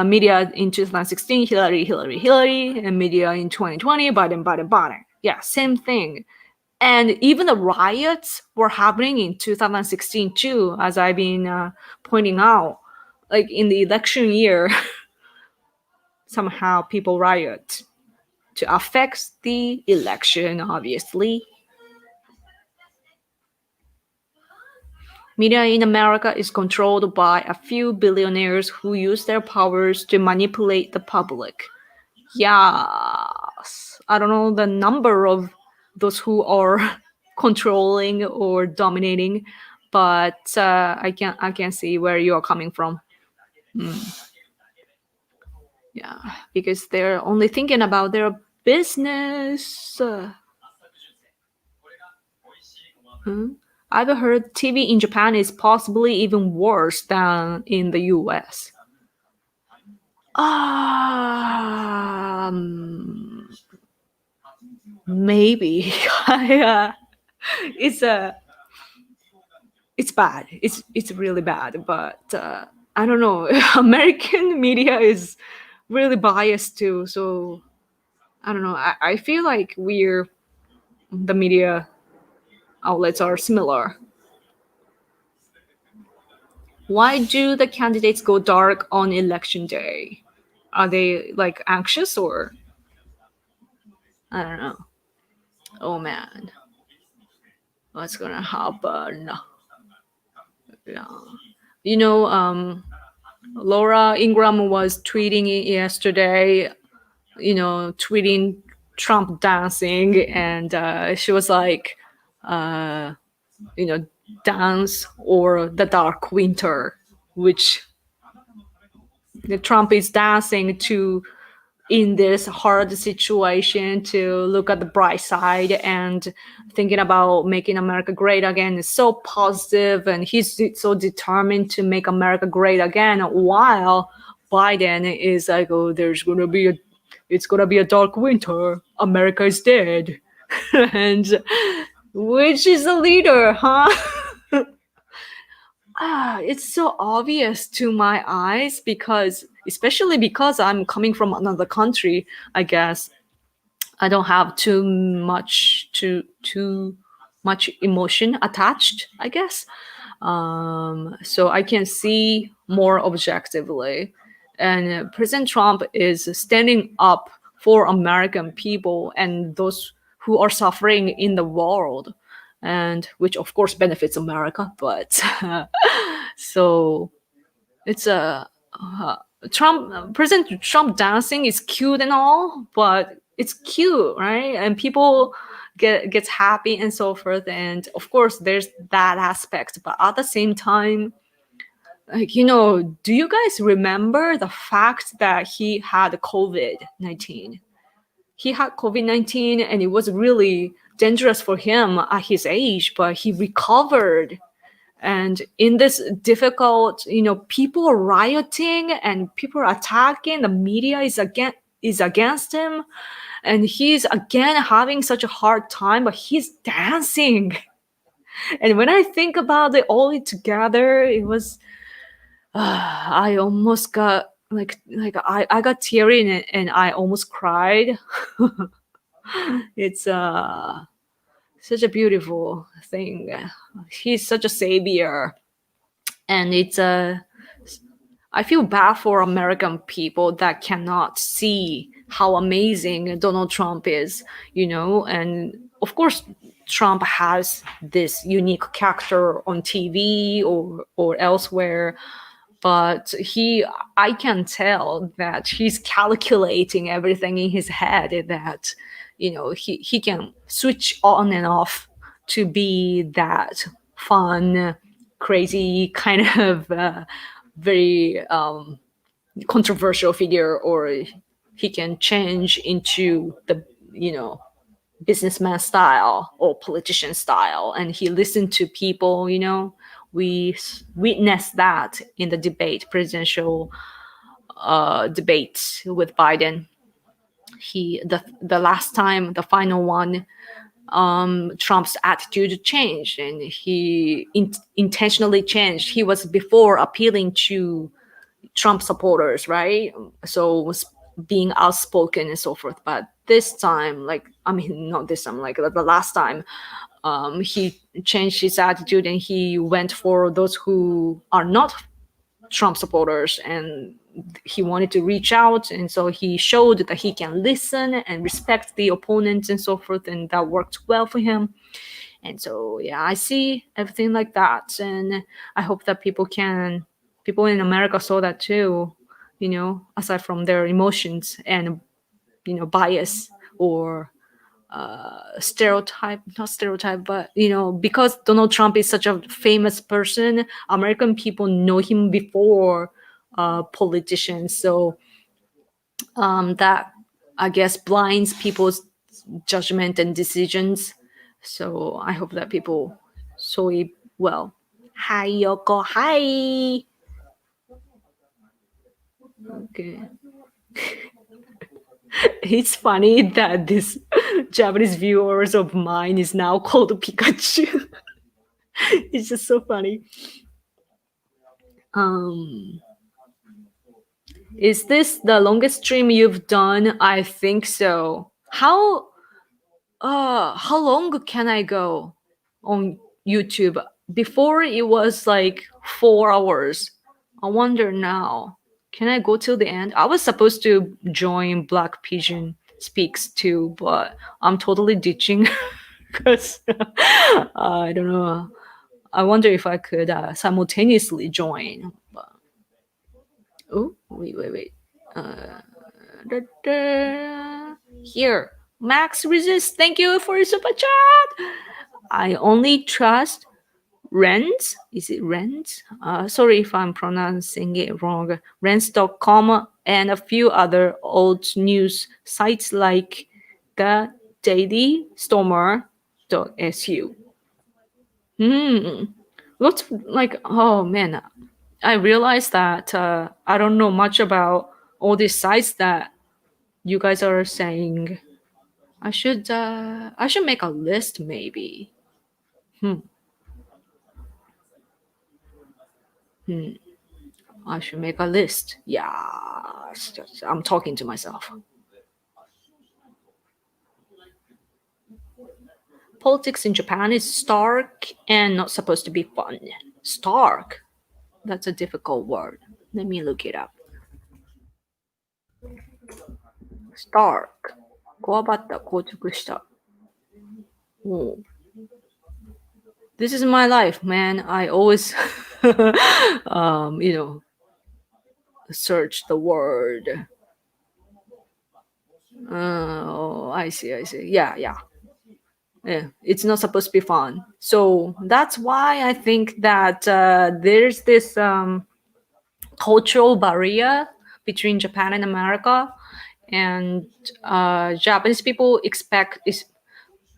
media in 2016, Hillary, and media in 2020, Biden. Yeah, same thing. And even the riots were happening in 2016 too, as I've been pointing out. Like in the election year, somehow people riot to affect the election, obviously. Media in America is controlled by a few billionaires who use their powers to manipulate the public. Yes. I don't know the number of those who are controlling or dominating, but I can see where you are coming from. Yeah, because they're only thinking about their business. I've heard TV in Japan is possibly even worse than in the US. Maybe. It's bad. It's really bad, but I don't know. American media is really biased too, so I don't know. I feel like the media outlets are similar. Why do the candidates go dark on election day? Are they like anxious or I don't know. Oh man. What's gonna happen? Yeah. You know, Laura Ingraham was tweeting yesterday, tweeting Trump dancing, and she was like, dance or the dark winter, which Trump is dancing to in this hard situation to look at the bright side and thinking about making America great again is so positive, and he's so determined to make America great again, while Biden is like, oh, it's gonna be a dark winter, America is dead. And which is the leader, huh? It's so obvious to my eyes, especially because I'm coming from another country. I guess I don't have too much emotion attached, I guess. So I can see more objectively. And President Trump is standing up for American people and those who are suffering in the world, and which of course benefits America. But so it's President Trump dancing is cute and all, but it's cute, right? And people gets happy and so forth. And of course, there's that aspect. But at the same time, like, do you guys remember the fact that he had COVID-19? He had COVID-19 and it was really dangerous for him at his age, but he recovered. And in this difficult, people are rioting and people are attacking, the media is against him, and he's again having such a hard time, but he's dancing. And when I think about it all together, it was I almost got I got teary and I almost cried. It's such a beautiful thing. He's such a savior, and I feel bad for American people that cannot see how amazing Donald Trump is, and of course Trump has this unique character on TV or elsewhere, but I can tell that he's calculating everything in his head, that he can switch on and off to be that fun, crazy kind of very controversial figure, or he can change into the businessman style or politician style, and he listened to people. We witnessed that in the presidential debate with Biden. The last time, the final one, Trump's attitude changed, and he intentionally changed. He was before appealing to Trump supporters, right? So was being outspoken and so forth. But this time, not this time, the last time, he changed his attitude and he went for those who are not Trump supporters, and he wanted to reach out, and so he showed that he can listen and respect the opponents and so forth, and that worked well for him. And so I see everything like that, and I hope that people in America saw that too, aside from their emotions and bias or not stereotype, but because Donald Trump is such a famous person, American people know him before politicians, so that I guess blinds people's judgment and decisions. So I hope that people saw it well. Hi Yoko, hi. Okay. It's funny that this Japanese viewers of mine is now called Pikachu. It's just so funny. Is this the longest stream you've done? I think so. How long can I go on YouTube? Before it was 4 hours. I wonder now. Can I go till the end? I was supposed to join Black Pigeon Speaks too, but I'm totally ditching because I don't know. I wonder if I could simultaneously join. But... Oh, wait. Here, Max Resist. Thank you for your super chat. I only trust Rents, is it Rents? Sorry if I'm pronouncing it wrong. Rents.com and a few other old news sites like the Daily Stormer.su. Lots of, like, oh man, I realized that I don't know much about all these sites that you guys are saying. I should make a list maybe. I should make a list. Yeah, I'm talking to myself. Politics in Japan is stark and not supposed to be fun. Stark? That's a difficult word. Let me look it up. Stark. こわばった、硬直した。Oh. This is my life, man. I always, search the word. Oh, I see. Yeah. It's not supposed to be fun. So that's why I think that there's this cultural barrier between Japan and America. And Japanese people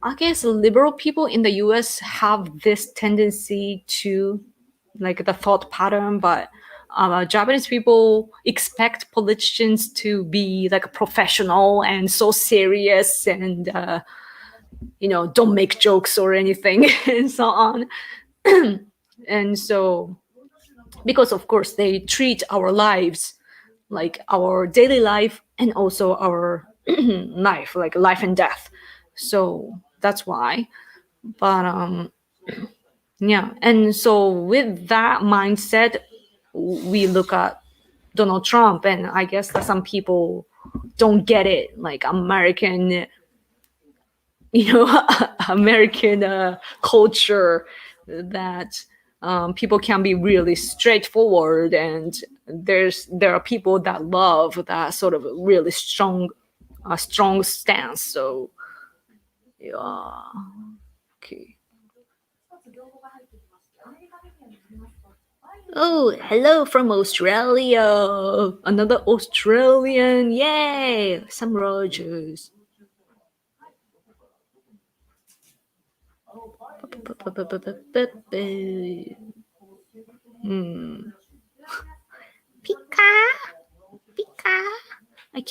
I guess liberal people in the US have this tendency to, like, the thought pattern, but Japanese people expect politicians to be like professional and so serious and don't make jokes or anything and so on. And so, because of course they treat our lives like our daily life and also our life, like life and death. So that's why. But yeah, and so with that mindset, we look at Donald Trump, and I guess that some people don't get it, like American American culture, that people can be really straightforward, and there are people that love that sort of really strong stance. So yeah, okay. Oh, hello from Australia. Another Australian. Yay, Sam Rogers. Pika. I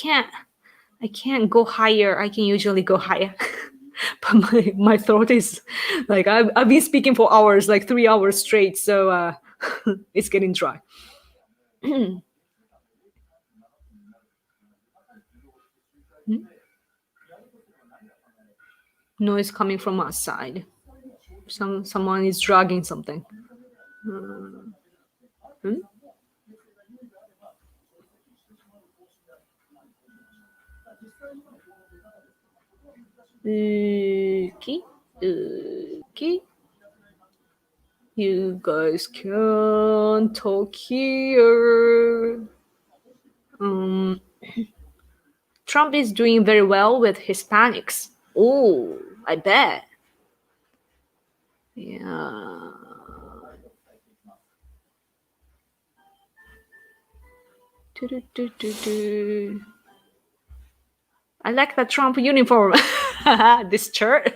can't go higher. I can usually go higher. But my throat is like, I've been speaking for hours, like 3 hours straight, so it's getting dry. Noise coming from outside. Someone is dragging something. Okay. You guys can talk here. Trump is doing very well with Hispanics. Oh, I bet. Yeah. I like the Trump uniform. This shirt.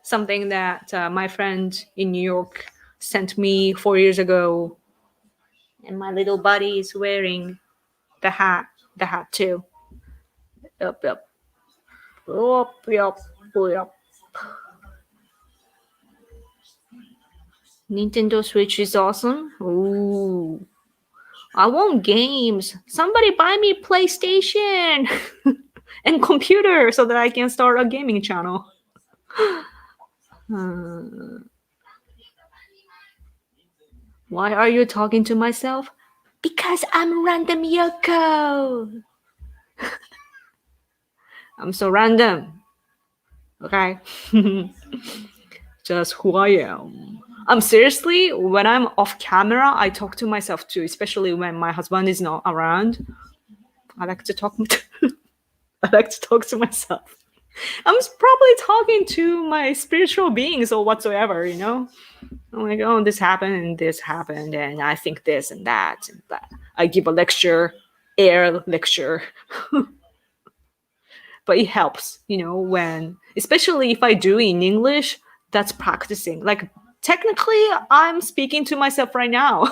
Something that my friend in New York sent me 4 years ago. And my little buddy is wearing the hat too. Yep. Nintendo Switch is awesome. Ooh. I want games. Somebody buy me PlayStation and computer so that I can start a gaming channel. Why are you talking to myself? Because I'm Random Yoko. I'm so random. Okay? Just who I am. Seriously, when I'm off camera, I talk to myself too, especially when my husband is not around. I like to talk to myself. I'm probably talking to my spiritual beings or whatsoever, you know? I'm like, oh, this happened, and I think this and that. And that. I give a lecture, air lecture. But it helps, you know, when, especially if I do in English, that's practicing. Like, technically, I'm speaking to myself right now.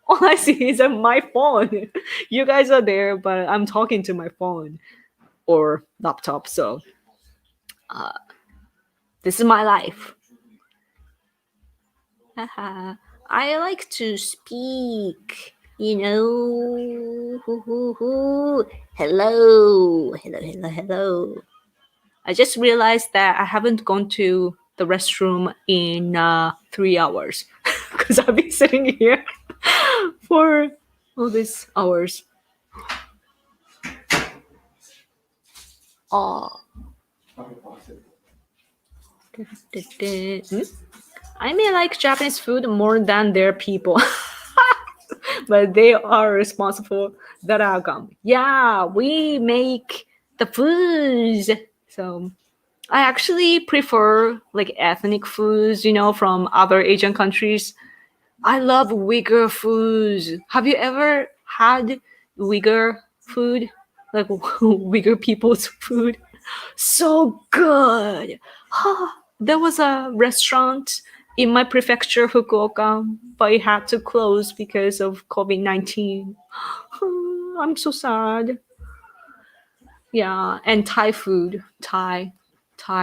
All I see is my phone. You guys are there, but I'm talking to my phone or laptop. So this is my life. I like to speak, you know. Hello. I just realized that I haven't gone to the restroom in 3 hours because I've been sitting here for all these hours. I may like Japanese food more than their people, but they are responsible that outcome. Yeah, we make the foods. So I actually prefer like ethnic foods, you know, from other Asian countries. I love Uyghur foods. Have you ever had Uyghur food? Like Uyghur people's food? So good. There was a restaurant in my prefecture, Fukuoka, but it had to close because of COVID-19. I'm so sad. Yeah, and Thai food. Thai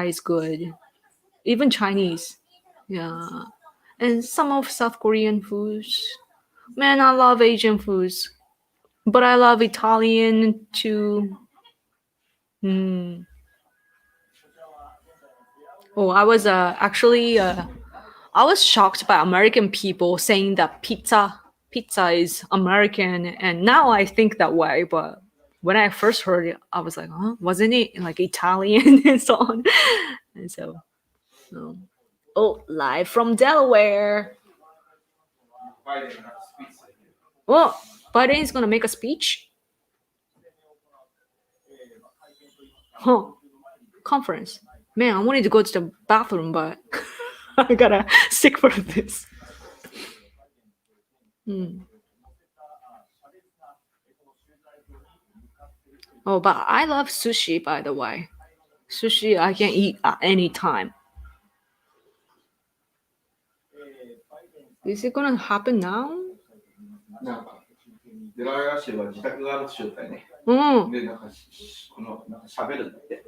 is good. Even Chinese. Yeah. And some of South Korean foods. Man, I love Asian foods. But I love Italian too. Oh, I was I was shocked by American people saying that pizza is American, and now I think that way. But when I first heard it, I was like, huh? Wasn't it like Italian and so on? And so, oh, live from Delaware. Oh, Biden is gonna make a speech. Huh? Conference. Man, I wanted to go to the bathroom, but I gotta stick for this. Oh, but I love sushi, by the way. Sushi I can eat at any time. Is it gonna happen now? なんか、デラウェア州は自宅がある州だよね。で、なんか、喋るんだって。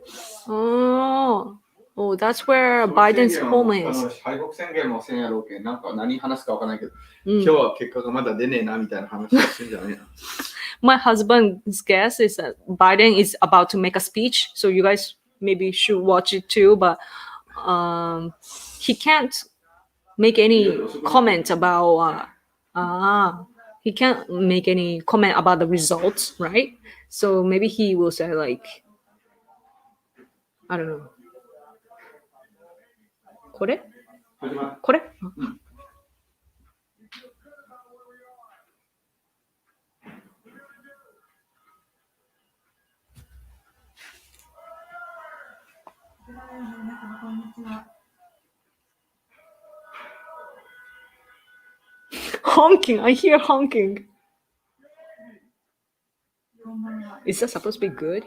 Oh, that's where Biden's home is. 敗北宣言もせんやろうけん、なんか何話すかわからないけど、今日は結果がまだ出ねえなみたいな話をするんじゃねえな。My husband's guess is that Biden is about to make a speech, so you guys maybe should watch it too, but he can't make any comment about he can't make any comment about the results, right? So maybe he will say like, I don't know. これ Honking, I hear honking. Is that supposed to be good?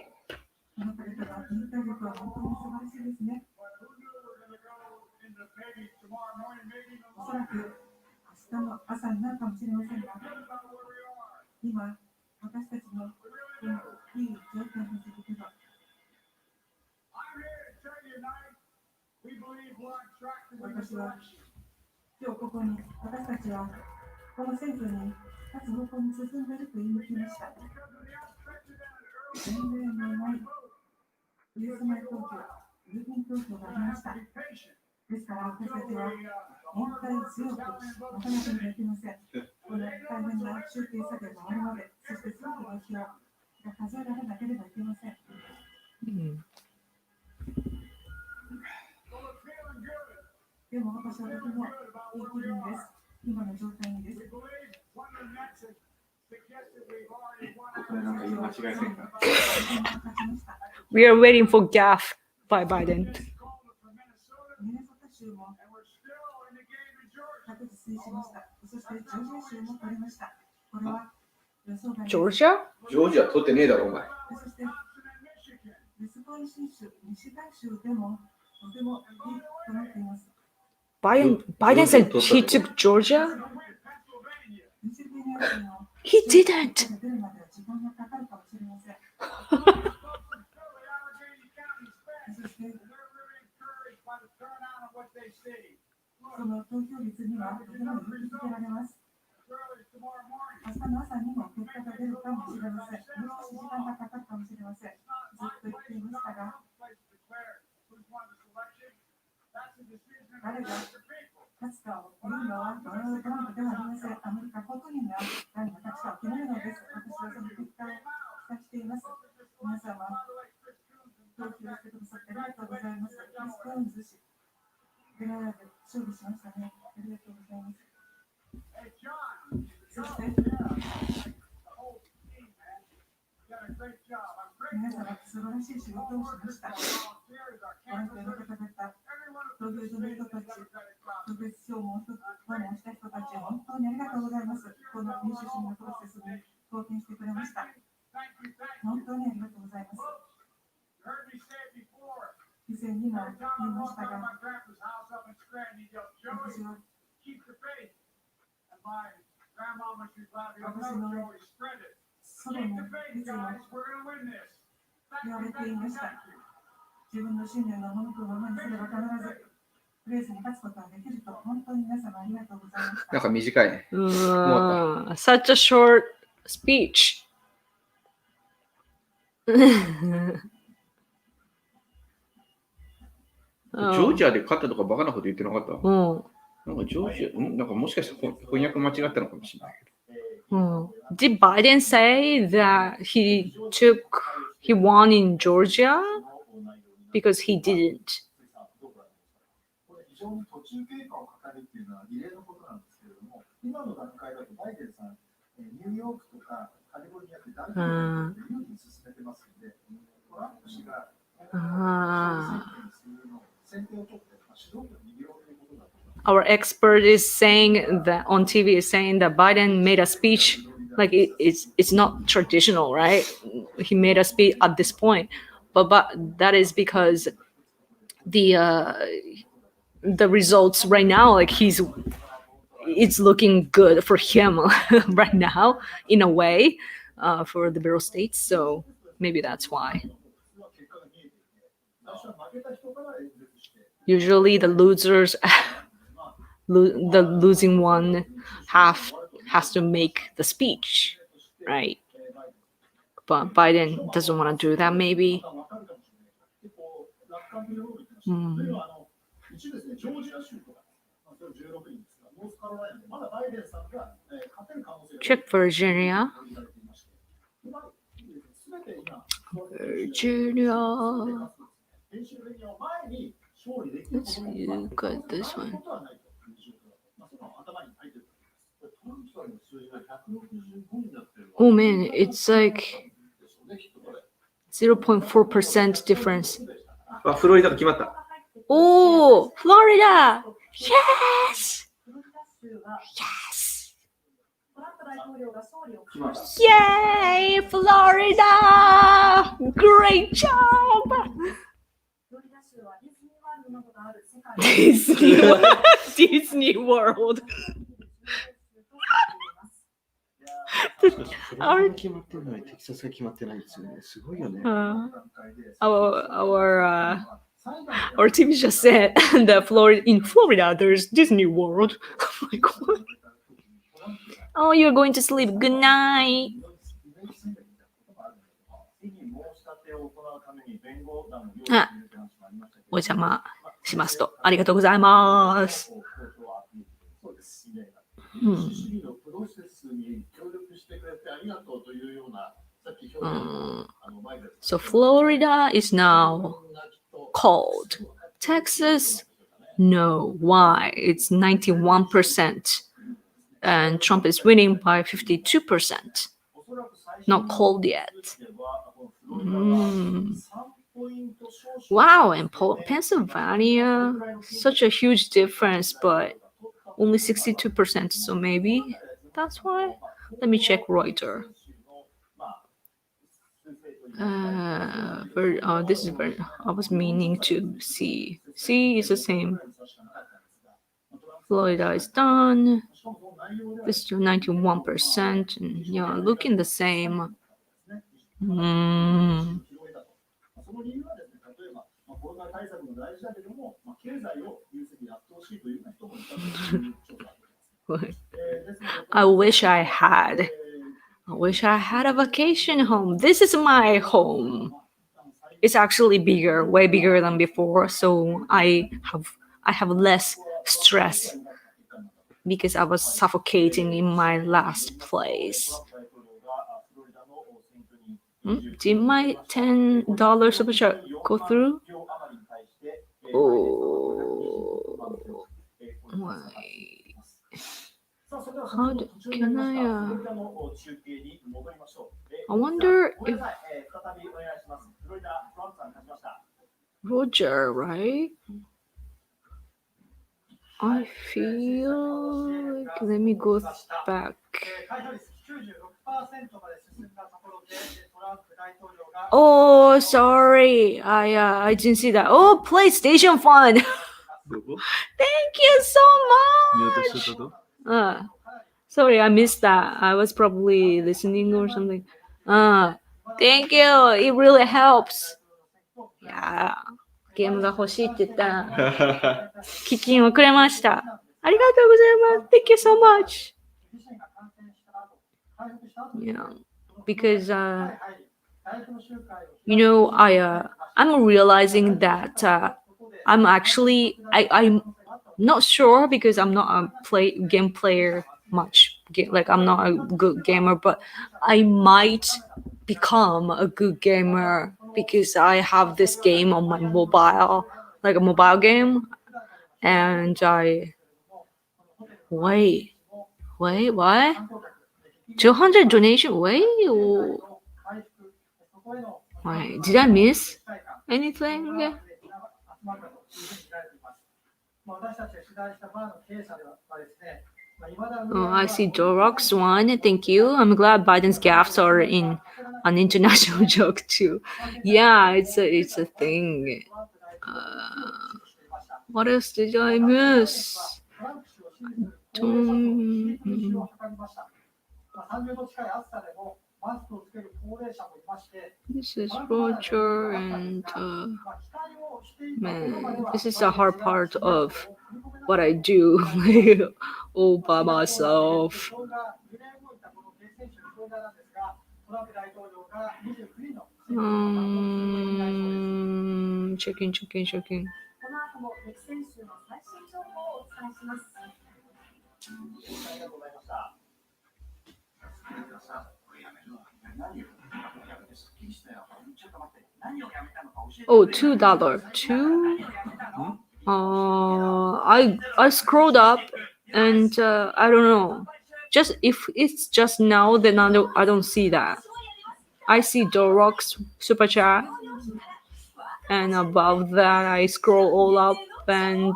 We are waiting for Gaff by Biden. ジョージアジョージア取ってねえだろ、お前。Biden said he took Georgia? He didn't. その投票率にはとても勇気づけられます。明日の朝にも結果が出るかもしれません。もう少し時間がかかるかもしれません。ずっと言っていましたが、誰が勝つかを言うのはドナルド・トランプではありません。アメリカ国民が誰が勝つかを決めるのです。私はその結果を期待しています。皆様、投票してくださってありがとうございます。ミス・コーンズ氏、デラーで勝利しましたね。ありがとうございます。そして、皆様、素晴らしい仕事をしました。ボランティアの方々、投票所の人たち、特別賞もした人たち、本当にありがとうございます。この民主主義のプロセスに貢献してくれました。本当にありがとうございます。以前にも言いましたが、私は私の祖母のいつも言われていました。自分の信念の赴くままにすれば必ずレースに勝つことができると、本当に皆様ありがとうございました。なんか短いね。Such a short speech. ジョージアで勝ったとかバカなこと言ってなかった。なんかジョージア、なんかもしかして翻訳間違ったのかもしれないけど。Did Biden say that he won in Georgia? Because he didn't. 非常に途中経過を語るっていうのは異例のことなんですけれども、今の段階だとバイデンさん、ニューヨークとかカリフォルニアって大統領有利に進めてますので、トランプ氏が先手を取って主導権を握るということだと思います。Our expert is saying that on TV is saying that Biden made a speech like it's not traditional, right? He made a speech at this point, but that is because the results right now, like it's looking good for him right now in a way for the liberal states. So maybe that's why. Usually the losers, the losing one has to make the speech, right? But Biden doesn't want to do that maybe. 一部ですね、ジョージア州とか、16人ですが、ノースカロライナでまだバイデンさんが勝てる可能性が Check Virginia. Virginia. Let's look at this one. Oh man, it's like 0.4% difference. あ、フロリダが決まった。Oh, Florida! Yes! Yes! Yay, Florida! Great job! Disney World. Our TV just said that in Florida there's Disney World. I'm like, what? Oh, you're going to sleep. Good night. あ、お邪魔しますと。ありがとうございます。So Florida is now cold. Texas, no. Why? It's 91%. And Trump is winning by 52%. Not cold yet. Wow, and Pennsylvania, such a huge difference, but only 62%. So maybe that's why. Let me check Reuters. This is very. I was meaning to see. See, it's the same. Florida is done. This is 91%. And yeah, looking the same. I wish I had a vacation home. This is my home. It's actually bigger, way bigger than before. So I have less stress because I was suffocating in my last place. Did my $10 super chat go through? Oh, why? Can I? I wonder if Roger, right? I feel like let me go back. Oh, sorry. I didn't see that. Oh, PlayStation Fun. Thank you so much. Sorry, I missed that. I was probably listening or something. Thank you. It really helps. Yeah. ゲームが欲しいって言ったら基金をくれました。ありがとうございます。Thank you so much. Yeah, because I'm realizing that I'm actually I'm not sure because I'm not a game player much. Like I'm not a good gamer, but I might become a good gamer because I have this game on my mobile, like a mobile game, and wait, what? 200 donation? Wait, did I miss anything? Oh, I see Doroc's one. Thank you. I'm glad Biden's gaffes are in an international joke too. Yeah, it's a thing. What else did I miss? This is Roger and man, this is the hard part of what I do all by myself. Checking. Oh, $2. I scrolled up and I don't know. Just if it's just now, then I don't see that. I see Doroc's super chat, and above that I scroll all up and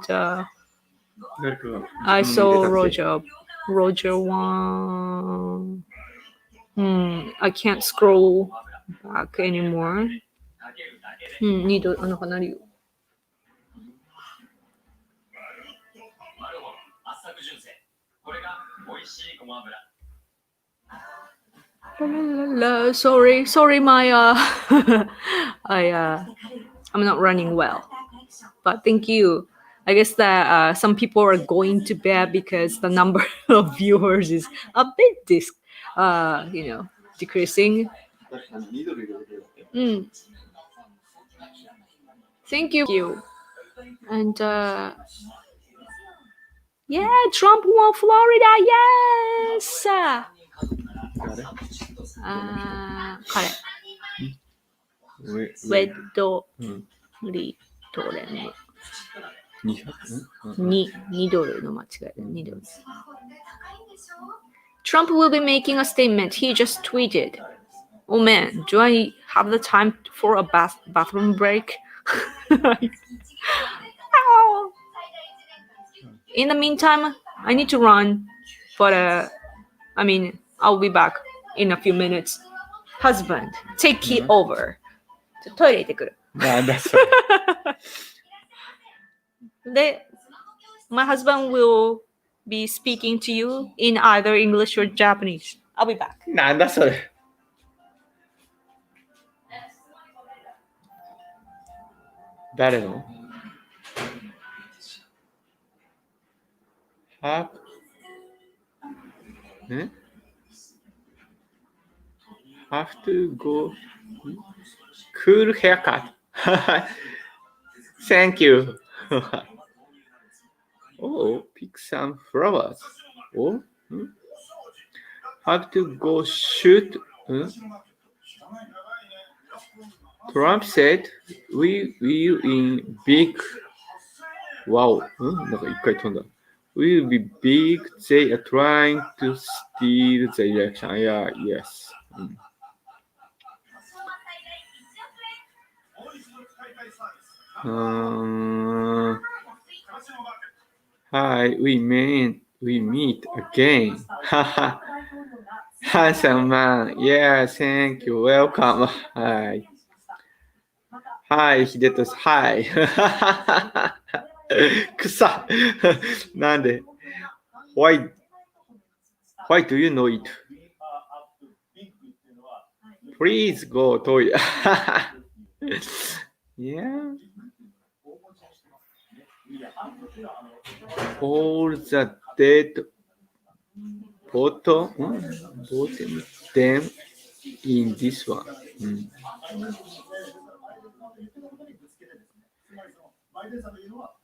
I saw Roger one. I can't scroll back anymore. 2度なんかなるよ。Sorry, my I'm not running well, but thank you. I guess that some people are going to bed because the number of viewers is a bit decreasing. Thank you. And yeah, Trump won Florida. Yes. 彼。ウェッドリトレム。2ドルの間違いだ。2ドル。Trump will be making a statement. He just tweeted. oh man, do I have the time for a bathroom break? Ow. In the meantime, I need to run, but I'll be back in a few minutes. Husband, take it over. トイレ行ってくる。なんだそれ。で、my husband will be speaking to you in either English or Japanese. I'll be back. なんだそれ。誰の？have to go cool haircut. Thank you. Oh, pick some flowers. Oh, have to go shoot. Trump said we will in big. Wow. なんか一回飛んだ。Will be big. They are trying to steal the election. Yeah, yes. Hi, we meet again. Handsome man. Yeah, thank you. Welcome. Hi. Hi, 秀俊。Hi. くさなんで why do you know it? Please go toilet. Yeah. All the dead bottom them in this one.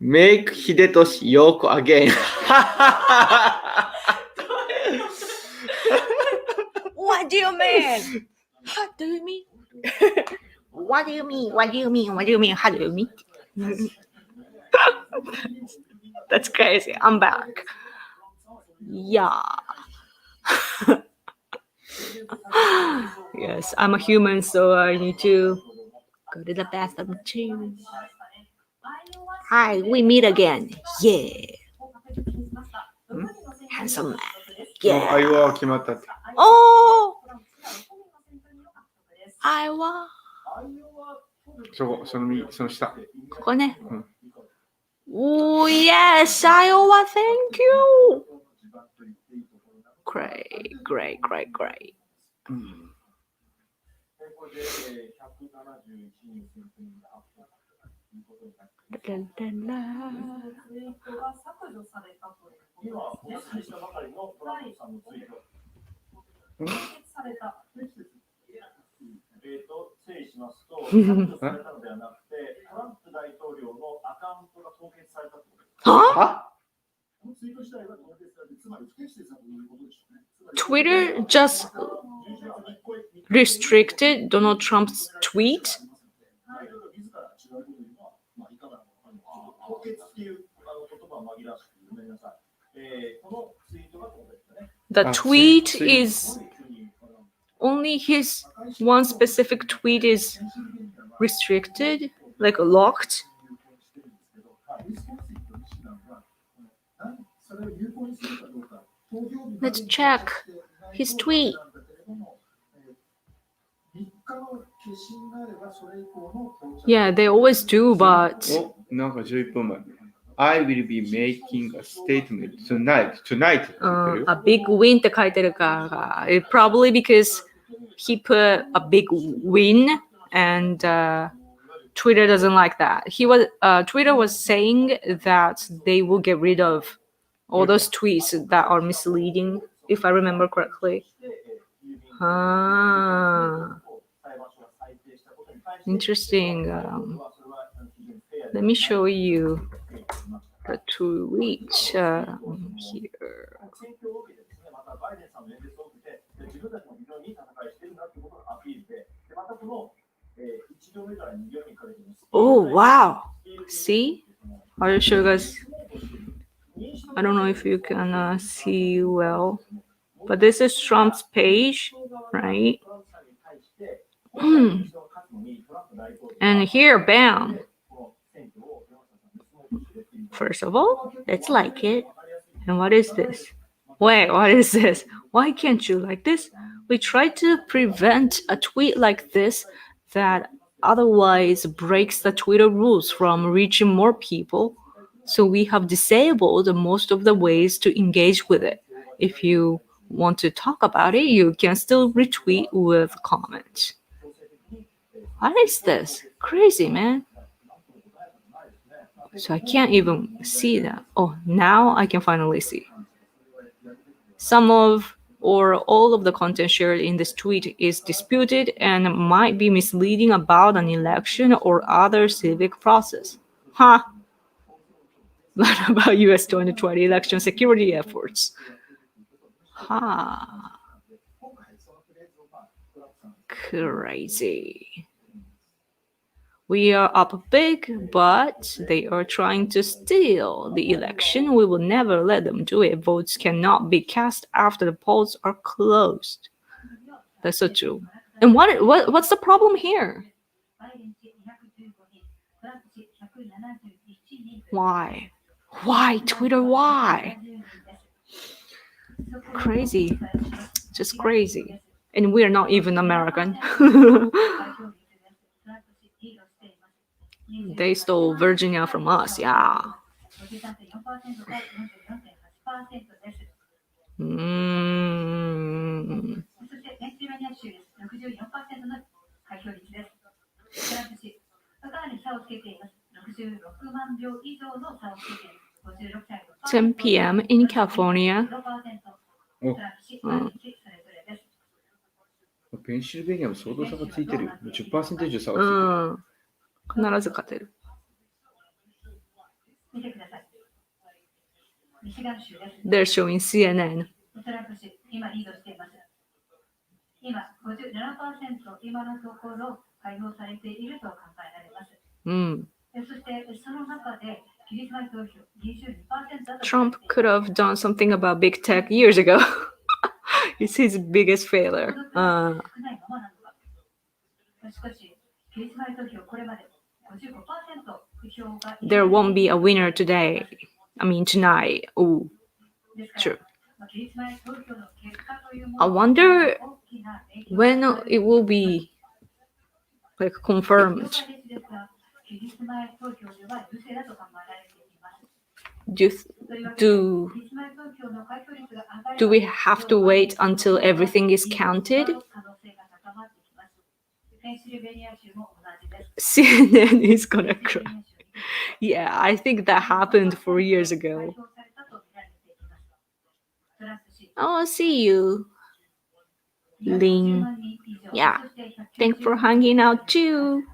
Make Hidetoshi Yoko again. What do you mean? How do you mean? What do you mean? What do you mean? What do you mean? How do you mean? That's crazy. I'm back. Yeah. Yes, I'm a human, so I need to go to the bathroom too. Hi, we meet again. Yeah. Handsome man. Yeah. 愛は決まったって。Oh! 愛はそこ、その右、その下。ここね。Oh, yes, Iowa, thank you. Great, great, great, great. Huh? Twitter just restricted Donald Trump's tweet. The tweet is only his one specific tweet is restricted, like locked. Let's check his tweet. Yeah, they always do, but お、なんか11分前。I will be making a statement tonight. a big win って書いてるから、it probably because he put a big win and Twitter doesn't like that. Twitter was saying that they will get rid of all those tweets that are misleading, if I remember correctly. Interesting. Let me show you the tweet here. Oh, wow. See? I'll show you guys. I don't know if you can see well, but this is Trump's page, right? And here, bam. First of all, let's like it. And what is this? Wait, what is this? Why can't you like this? We try to prevent a tweet like this that otherwise breaks the Twitter rules from reaching more people. So we have disabled most of the ways to engage with it. If you want to talk about it, you can still retweet with comments. What is this? Crazy, man. So I can't even see that. Oh, now I can finally see. Some of or all of the content shared in this tweet is disputed and might be misleading about an election or other civic process. Huh? What about US 2020 election security efforts? Huh. Crazy. We are up big, but they are trying to steal the election. We will never let them do it. Votes cannot be cast after the polls are closed. That's so true. And what's the problem here? Why? Why, Twitter? Why? Crazy. Just crazy. And we are not even American. They stole Virginia from us, yeah. $10 p.m. in California. ペンシルベニアも相当差がついてるよ。10% 以上差がついてる。必ず勝てる。They're showing CNN. 今リードしています。今57%今のところ開放されていると考えられます。そしてその中で期日前投票 22% Trump could have done something about big tech years ago. It's his biggest failure. There won't be a winner today. I mean tonight. Ooh, true. I wonder when it will be like confirmed. Do we have to wait until everything is counted? CNN is gonna cry. Yeah, I think that happened 4 years ago. Oh, see you, Lin. Yeah, thanks for hanging out too.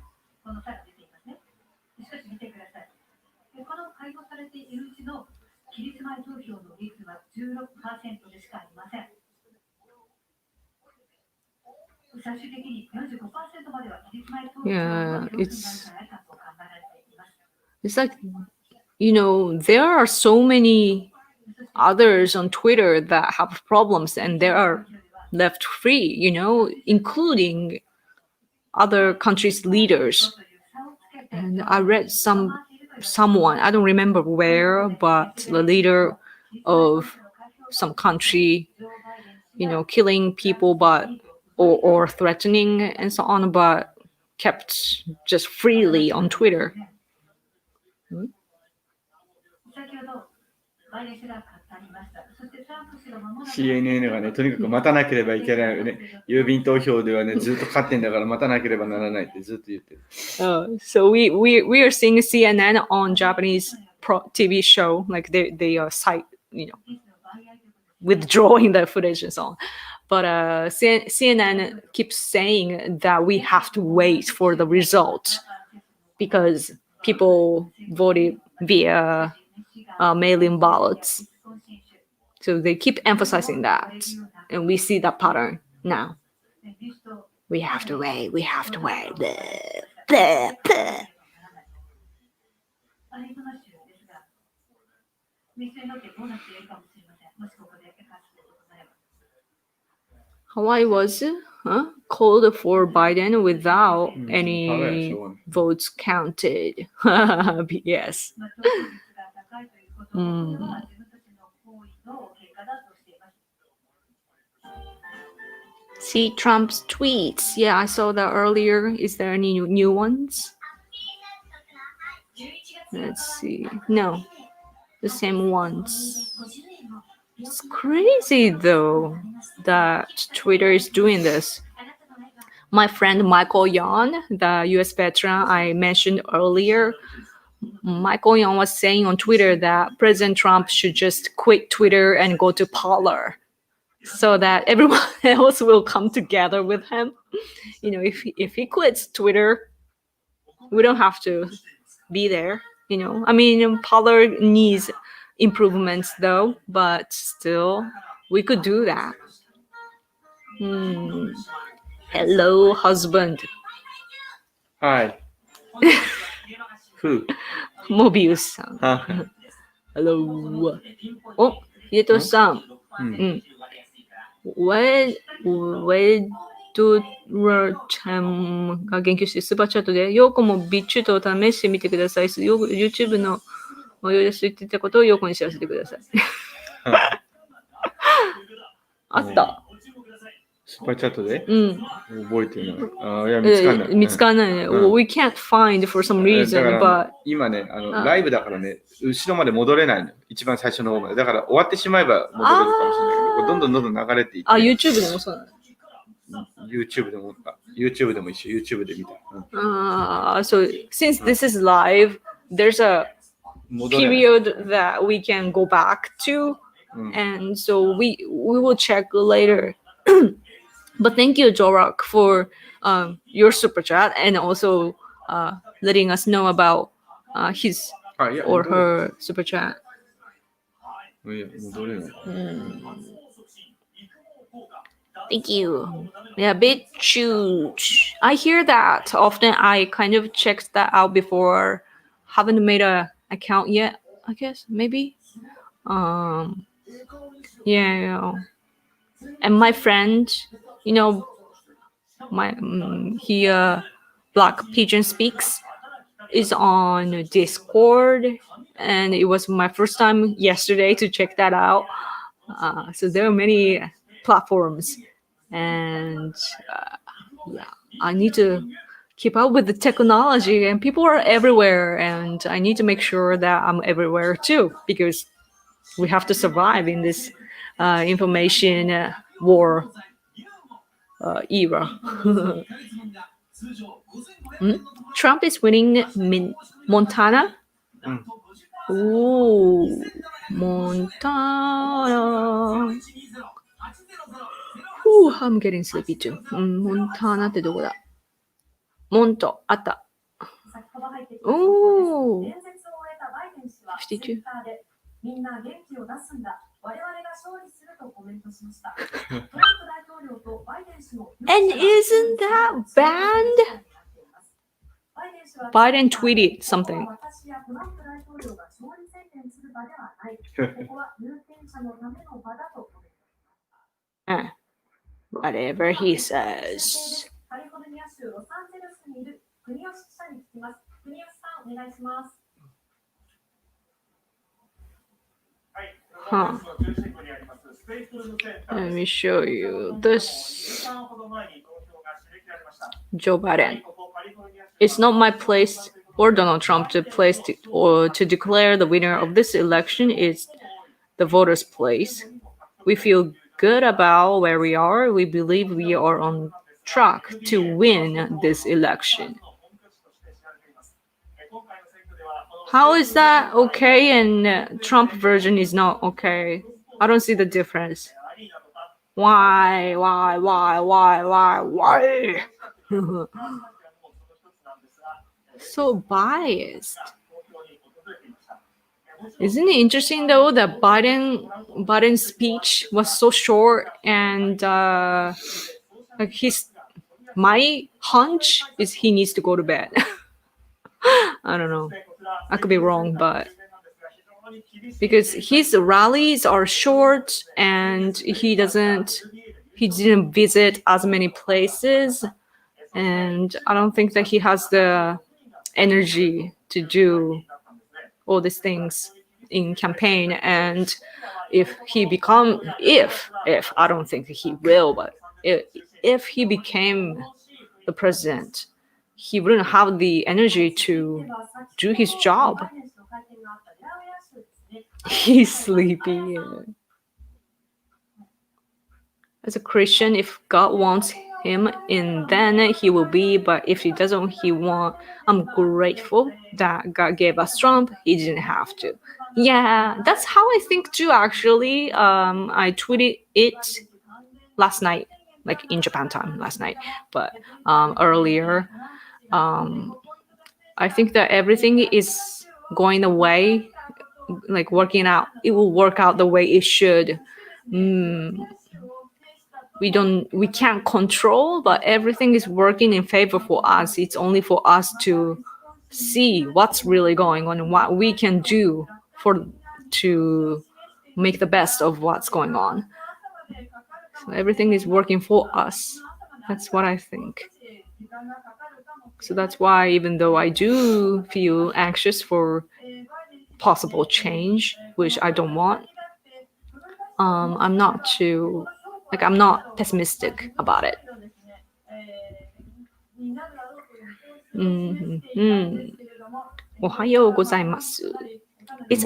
Yeah, it's like, there are so many others on Twitter that have problems and they are left free, including other countries' leaders. And I read someone, I don't remember where, but the leader of some country, killing people or threatening and so on, but kept just freely on Twitter. CNN がね、とにかく待たなければいけないよね。郵便投票ではね、ずっと勝ってんだから待たなければならないってずっと言ってる。So we are seeing CNN on Japanese TV show, like they are withdrawing the footage and so on. But CNN keeps saying that we have to wait for the result because people voted via mail-in ballots. So they keep emphasizing that. And we see that pattern now. We have to wait. We have to wait. Blah, blah, blah. Hawaii was called for Biden without any votes counted. Yes. See Trump's tweets. Yeah, I saw that earlier. Is there any new ones? Let's see. No, the same ones. It's crazy though that Twitter is doing this. My friend Michael Yon, the US veteran I mentioned earlier, Michael Yon was saying on Twitter that President Trump should just quit Twitter and go to Parler so that everyone else will come together with him. You know, if he quits Twitter, we don't have to be there. You know, I mean, Parler needs improvements though, but still, we could do that. Hello, husband. Hi. Who? Mobius-san. Hello. Oh, Hito-san. Where doちゃんが言及してスーパーチャットで、ヨーコもビッチュートを試してみてください。YouTube の模様ですと言っていたことをヨーコに知らせてください。あった。スーパーチャットで覚えてない。いや、見つからないね。We can't find for some reason, but 今ね、ライブだからね、後ろまで戻れないの。一番最初の方まで。だから終わってしまえば戻れるかもしれないけど、どんどん流れていって。YouTube でもそうなの。YouTube でも一緒、YouTube で見た。So since this is live, there's a period that we can go back to, and so we will check later. But thank you, Droc, for your super chat and also letting us know about his or her super chat. Thank you. Yeah, BitChute. I hear that often. I kind of checked that out before. Haven't made an account yet, I guess. Maybe. Yeah. And my friend, you know, he Black Pigeon Speaks is on Discord, and it was my first time yesterday to check that out. So there are many platforms, and yeah, I need to keep up with the technology, and people are everywhere, and I need to make sure that I'm everywhere too, because we have to survive in this information war era. Trump is winning Montana. Ooh, Montana. Ooh, I'm getting sleepy too. Montana ってどこだ？モントあった。Ooh, 52. And isn't that banned? Biden tweeted something. Whatever he says. Huh. Let me show you this. Joe Biden. It's not my place or Donald Trump to place or to declare the winner of this election. It's the voters' place. We feel good about where we are. We believe we are on track to win this election. How is that okay and Trump version is not okay? I don't see the difference. Why? So biased. Isn't it interesting though that Biden's speech was so short and like my hunch is he needs to go to bed. I don't know. I could be wrong, but because his rallies are short and he he didn't visit as many places, and I don't think that he has the energy to do all these things in campaign. And if I don't think he will, but if he became the president, he wouldn't have the energy to do his job. He's sleepy. As a Christian, if God wants him in, then he will be, but if he doesn't, I'm grateful that God gave us Trump. He didn't have to. Yeah, that's how I think too, actually. I tweeted it last night, like in Japan time last night, but earlier, I think that everything is going the way, like working out. It will work out the way it should. We can't control, but everything is working in favor for us. It's only for us to see what's really going on and what we can do to make the best of what's going on. So everything is working for us. That's what I think. So that's why, even though I do feel anxious for possible change, which I don't want, I'm not pessimistic about it. Ohayou gozaimasu. It's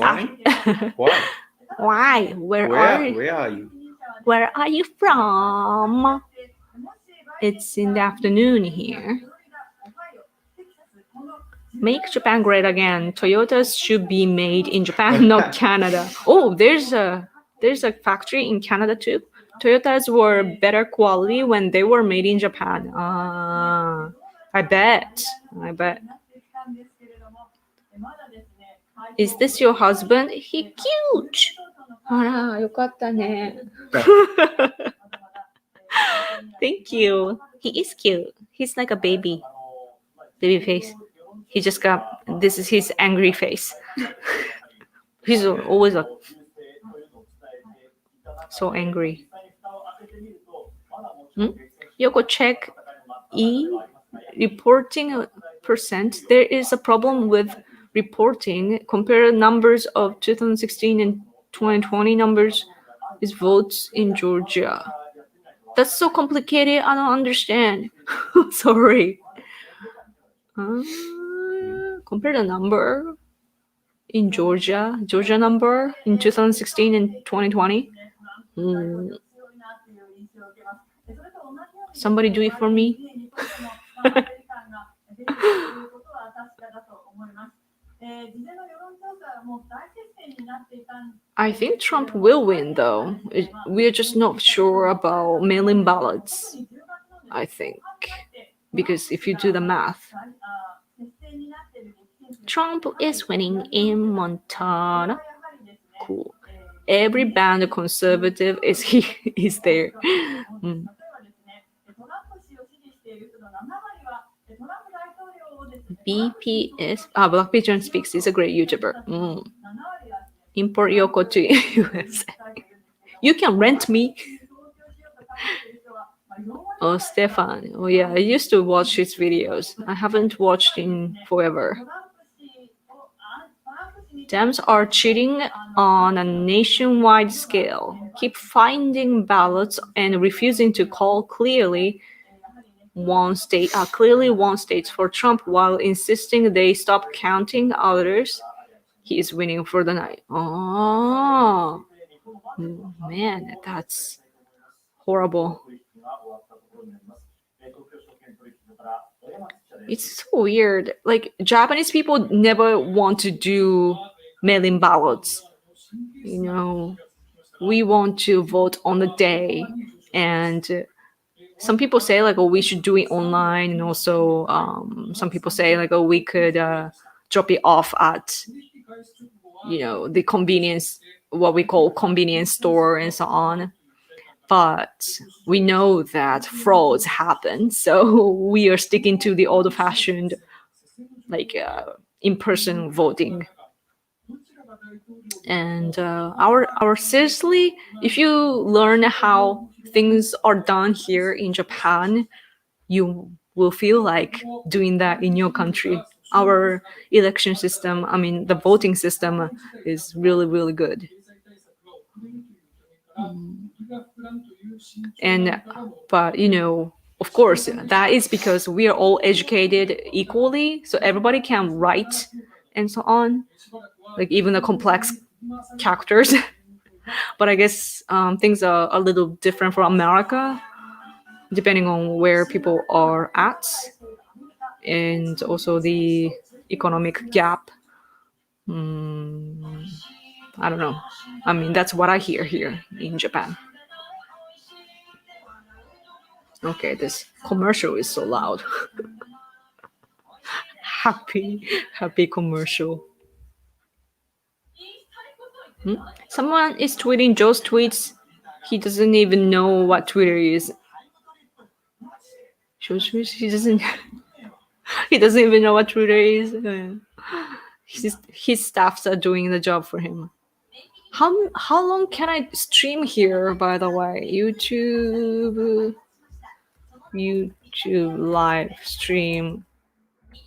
Why? Where are you? Where are you from? It's in the afternoon here. Make Japan great again. Toyotas should be made in Japan, not Canada. Oh, there's a factory in Canada too. Toyotas were better quality when they were made in Japan. I bet. Is this your husband? He cute. あら、よかったね。Thank you. He is cute. He's like a baby face. He just this is his angry face. He's always so angry. Yoko, check reporting percent. There is a problem with reporting. Compare numbers of 2016 and 2020 numbers is votes in Georgia. That's so complicated. I don't understand. Sorry. Compare the number in Georgia number in 2016 and 2020. Somebody do it for me. I think Trump will win, though. We're just not sure about mail-in ballots, I think. Because if you do the math, Trump is winning in Montana. Cool. Every band conservative is there. BPS. Black Pigeon Speaks is a great YouTuber. Import Yoko to USA. You can rent me. Oh, Stefan. Oh, yeah. I used to watch his videos. I haven't watched in forever. Dems are cheating on a nationwide scale. Keep finding ballots and refusing to call clearly won states for Trump while insisting they stop counting others. He is winning for the night. Oh, man, that's horrible. It's so weird. Like, Japanese people never want to do mail-in ballots. You know, we want to vote on the day. And some people say, like, oh, we should do it online. And also, some people say, like, oh, we could drop it off at, the convenience, what we call convenience store and so on. But we know that frauds happen, so we are sticking to the old-fashioned, like, in-person voting. And seriously, if you learn how things are done here in Japan, you will feel like doing that in your country. Our election system, I mean, the voting system is really, really good. But of course, that is because we are all educated equally, so everybody can write and so on, like even the complex characters. But I guess things are a little different for America, depending on where people are at, and also the economic gap. I don't know. I mean, that's what I hear here in Japan. Okay, this commercial is so loud. Happy commercial. Someone is tweeting Joe's tweets. He doesn't even know what Twitter is. He doesn't even know what Twitter is. His staffs are doing the job for him. How long can I stream here, by the way? YouTube live stream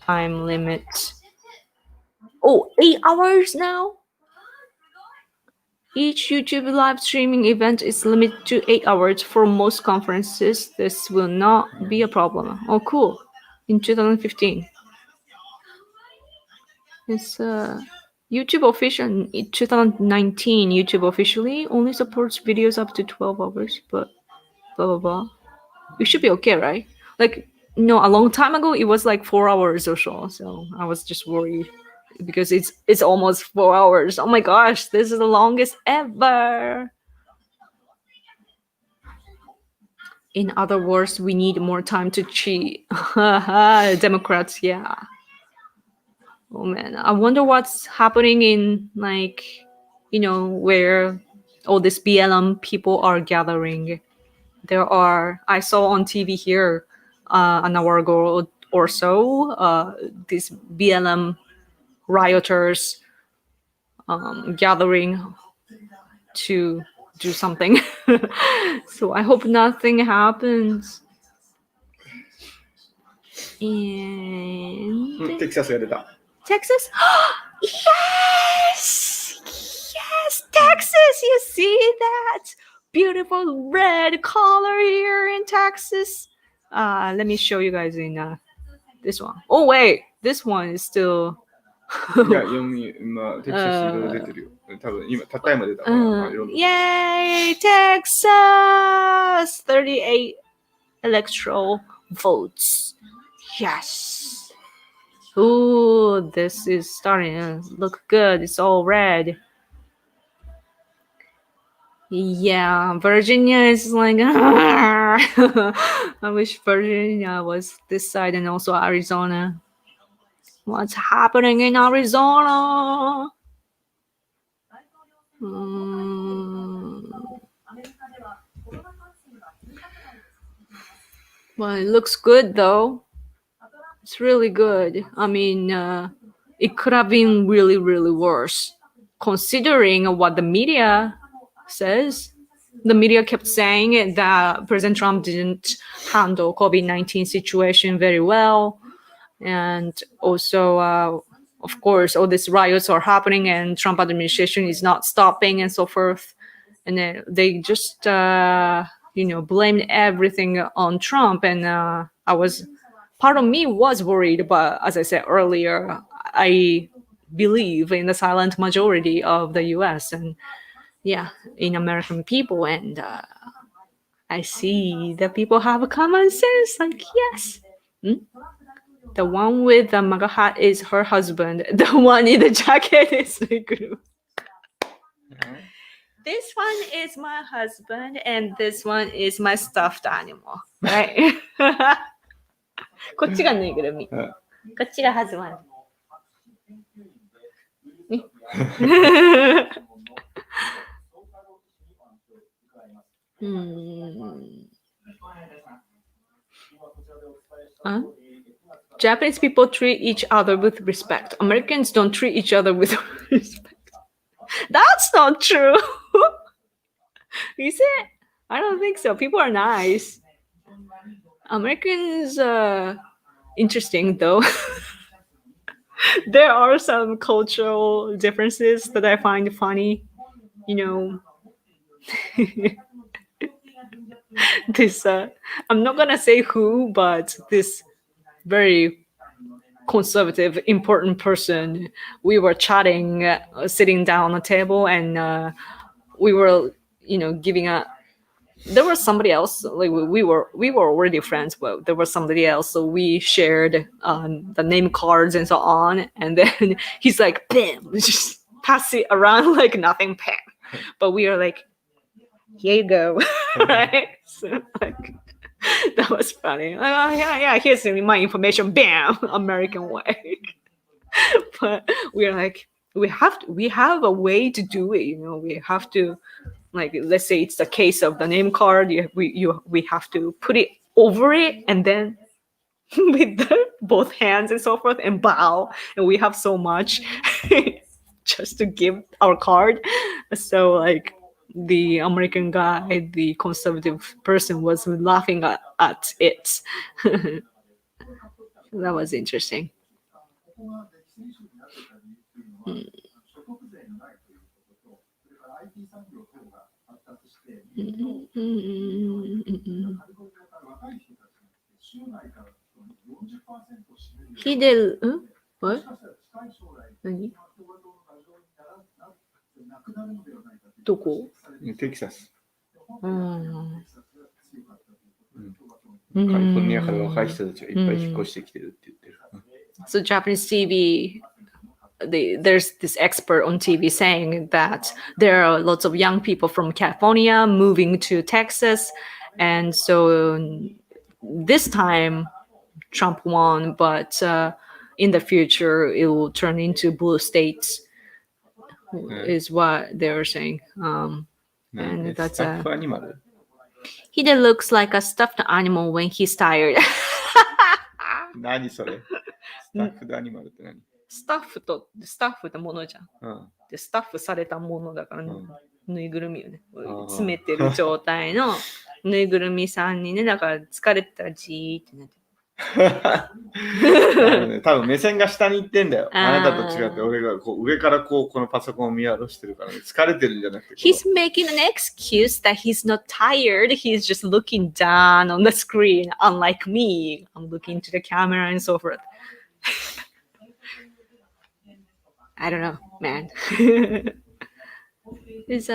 time limit. 8 hours now? Each YouTube live streaming event is limited to 8 hours. For most conferences, this will not be a problem. Oh, cool. In 2015. It's YouTube official in 2019. YouTube officially only supports videos up to 12 hours, but blah, blah, blah. We should be okay, right? Like, a long time ago, it was like 4 hours or so I was just worried. Because it's almost 4 hours. Oh my gosh, this is the longest ever. In other words, we need more time to cheat. Democrats, yeah. Oh man, I wonder what's happening in where all these BLM people are gathering. I saw on TV here an hour ago or so, these BLM rioters gathering to do something. So I hope nothing happens. And Texas が出た。 Texas? Yes! Yes, Texas! You see that? Beautiful red color here in Texas. Let me show you guys in this one. Oh wait, this one is still いや、今、テキサスいろいろ出てるよ。多分、今、たった今出たから。Yay, Texas! 38 electoral votes. Yes. Ooh, this is starting to look good. It's all red. Yeah, Virginia is like, I wish Virginia was this side, and also Arizona. What's happening in Arizona? Well, it looks good though. It's really good. I mean, it could have been really, really worse, considering what the media says. The media kept saying that President Trump didn't handle COVID-19 situation very well. And also, of course, all these riots are happening and Trump administration is not stopping and so forth. And then they just, blamed everything on Trump. And part of me was worried, but as I said earlier, I believe in the silent majority of the US and in American people. And I see that people have a common sense, like, yes. The one with the MAGA hat is her husband. The one in the jacket is the group. This one is my husband, and this one is my stuffed animal. Right? こっちがぬいぐるみ。こっちがハズバンド。ね。Japanese people treat each other with respect. Americans don't treat each other with respect. That's not true. Is it? I don't think so. People are nice. Americans, interesting though. There are some cultural differences that I find funny. You know, this, I'm not gonna say who, but this very conservative, important person, we were chatting, sitting down on a table, and we were, giving a. There was somebody else. Like we were already friends, but there was somebody else. So we shared the name cards and so on. And then he's like, "Bam!" Just pass it around like nothing, bam. But we are like, "Here you go," right? So like. That was funny. Like, oh, yeah, here's my information. Bam, American way. But we're like, we have a way to do it. We have to, like, let's say it's the case of the name card. We have to put it over it and then with both hands and so forth and bow. And we have so much just to give our card. So like. The American guy, the conservative person, was laughing at it. That was interesting. He did. What? 何どこ？テキサス。カリフォルニアから若い人たちがいっぱい引っ越してきてるって言ってる。So Japanese TV, there's this expert on TV saying that there are lots of young people from California moving to Texas, and so this time Trump won, but in the future it will turn into blue states. Is what they were saying. And that's he looks like a stuffed animal when he's tired. 何それ？スタッフアニマルって何？スタッフってものじゃん。で、スタッフされたものだから、ぬいぐるみよね。詰めてる状態のぬいぐるみさんにね、だから疲れてたらじーってなって。多分目線が下に行ってんだよ。あなたと違って俺がこう上からこのパソコンを見下ろしてるから、ね、疲れてるんじゃなくて。He's making an excuse that he's not tired. He's just looking down on the screen, unlike me. I'm looking to the camera and so forth. I don't know, man. It's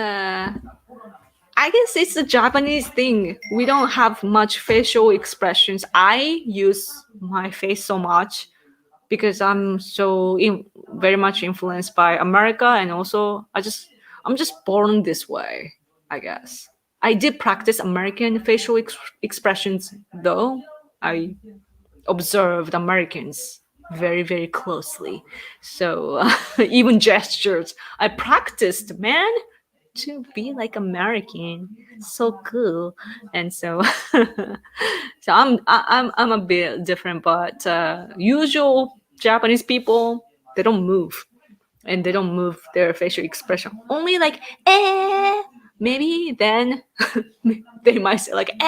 I guess it's a Japanese thing. We don't have much facial expressions. I use my face so much because I'm so very much influenced by America, and also I'm just born this way, I guess. I did practice American facial expressions though. I observed Americans very, very closely. So even gestures, I practiced, man. To be like American, so cool, and so I'm a bit different, but usual Japanese people, they don't move, and they don't move their facial expression. Only like maybe then they might say like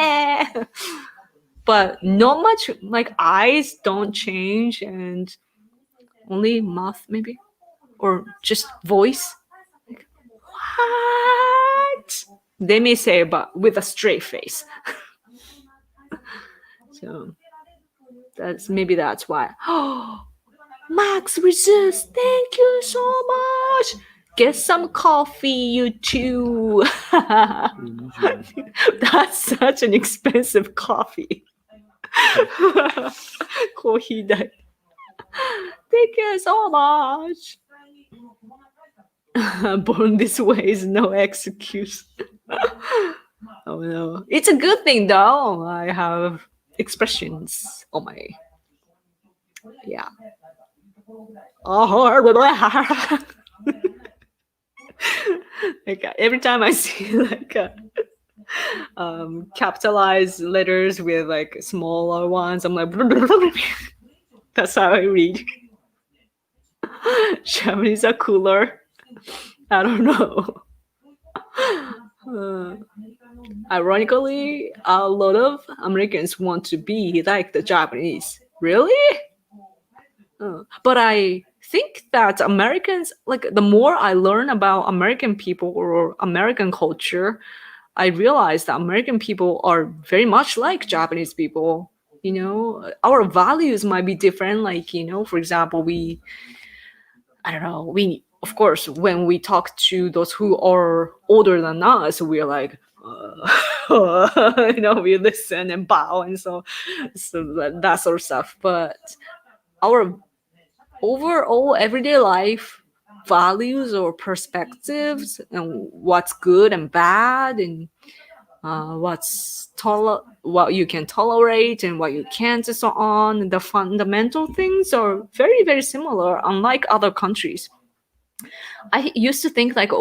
but not much. Like eyes don't change, and only mouth maybe, or just voice. What? They may say, but with a straight face. So that's why. Oh, Max Resist, thank you so much. Get some coffee, you too. That's such an expensive coffee. Coffee day. Thank you so much. Born this way is no excuse. Oh no. It's a good thing though. I have expressions on my yeah. Like every time I see like capitalized letters with like smaller ones, I'm like that's how I read. Japanese are cooler. I don't know. ironically, a lot of Americans want to be like the Japanese. Really? But I think that Americans, like the more I learn about American people or American culture, I realize that American people are very much like Japanese people. You know, our values might be different. Like, you know, for example, I don't know, of course, when we talk to those who are older than us, we're like, you know, we listen and bow and so that sort of stuff. But our overall everyday life values or perspectives and what's good and bad and what you can tolerate and what you can't and so on, the fundamental things are very, very similar, unlike other countries. I used to think like,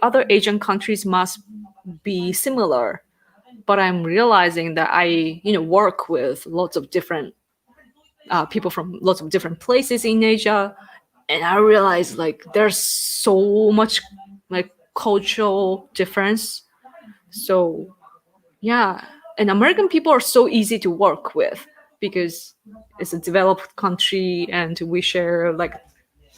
other Asian countries must be similar, but I'm realizing that I, you know, work with lots of different people from lots of different places in Asia, and I realized like there's so much like cultural difference. So yeah, and American people are so easy to work with because it's a developed country and we share like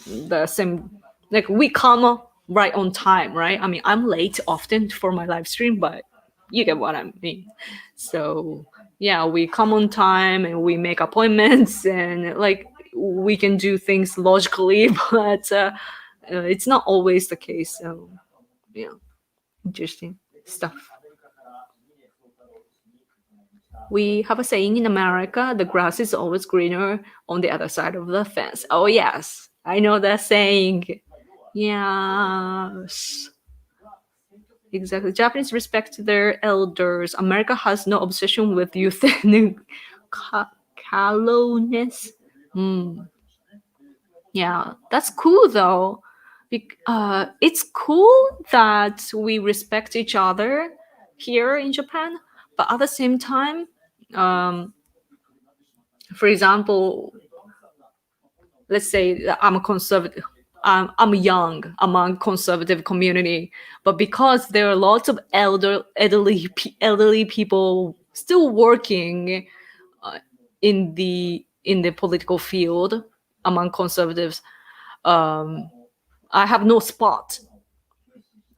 the same, like we come right on time, right? I mean, I'm late often for my live stream, but you get what I mean. So yeah, we come on time and we make appointments and like we can do things logically, but it's not always the case. So yeah, interesting stuff. We have a saying in America, the grass is always greener on the other side of the fence. Oh yes, I know that saying. Yes. Exactly. Japanese respect their elders. America has no obsession with youth and callowness. Yeah, that's cool though. It's cool that we respect each other here in Japan, but at the same time, for example, let's say that I'm a conservative. I'm young among conservative community, but because there are lots of elderly people still working in the political field among conservatives, I have no spot.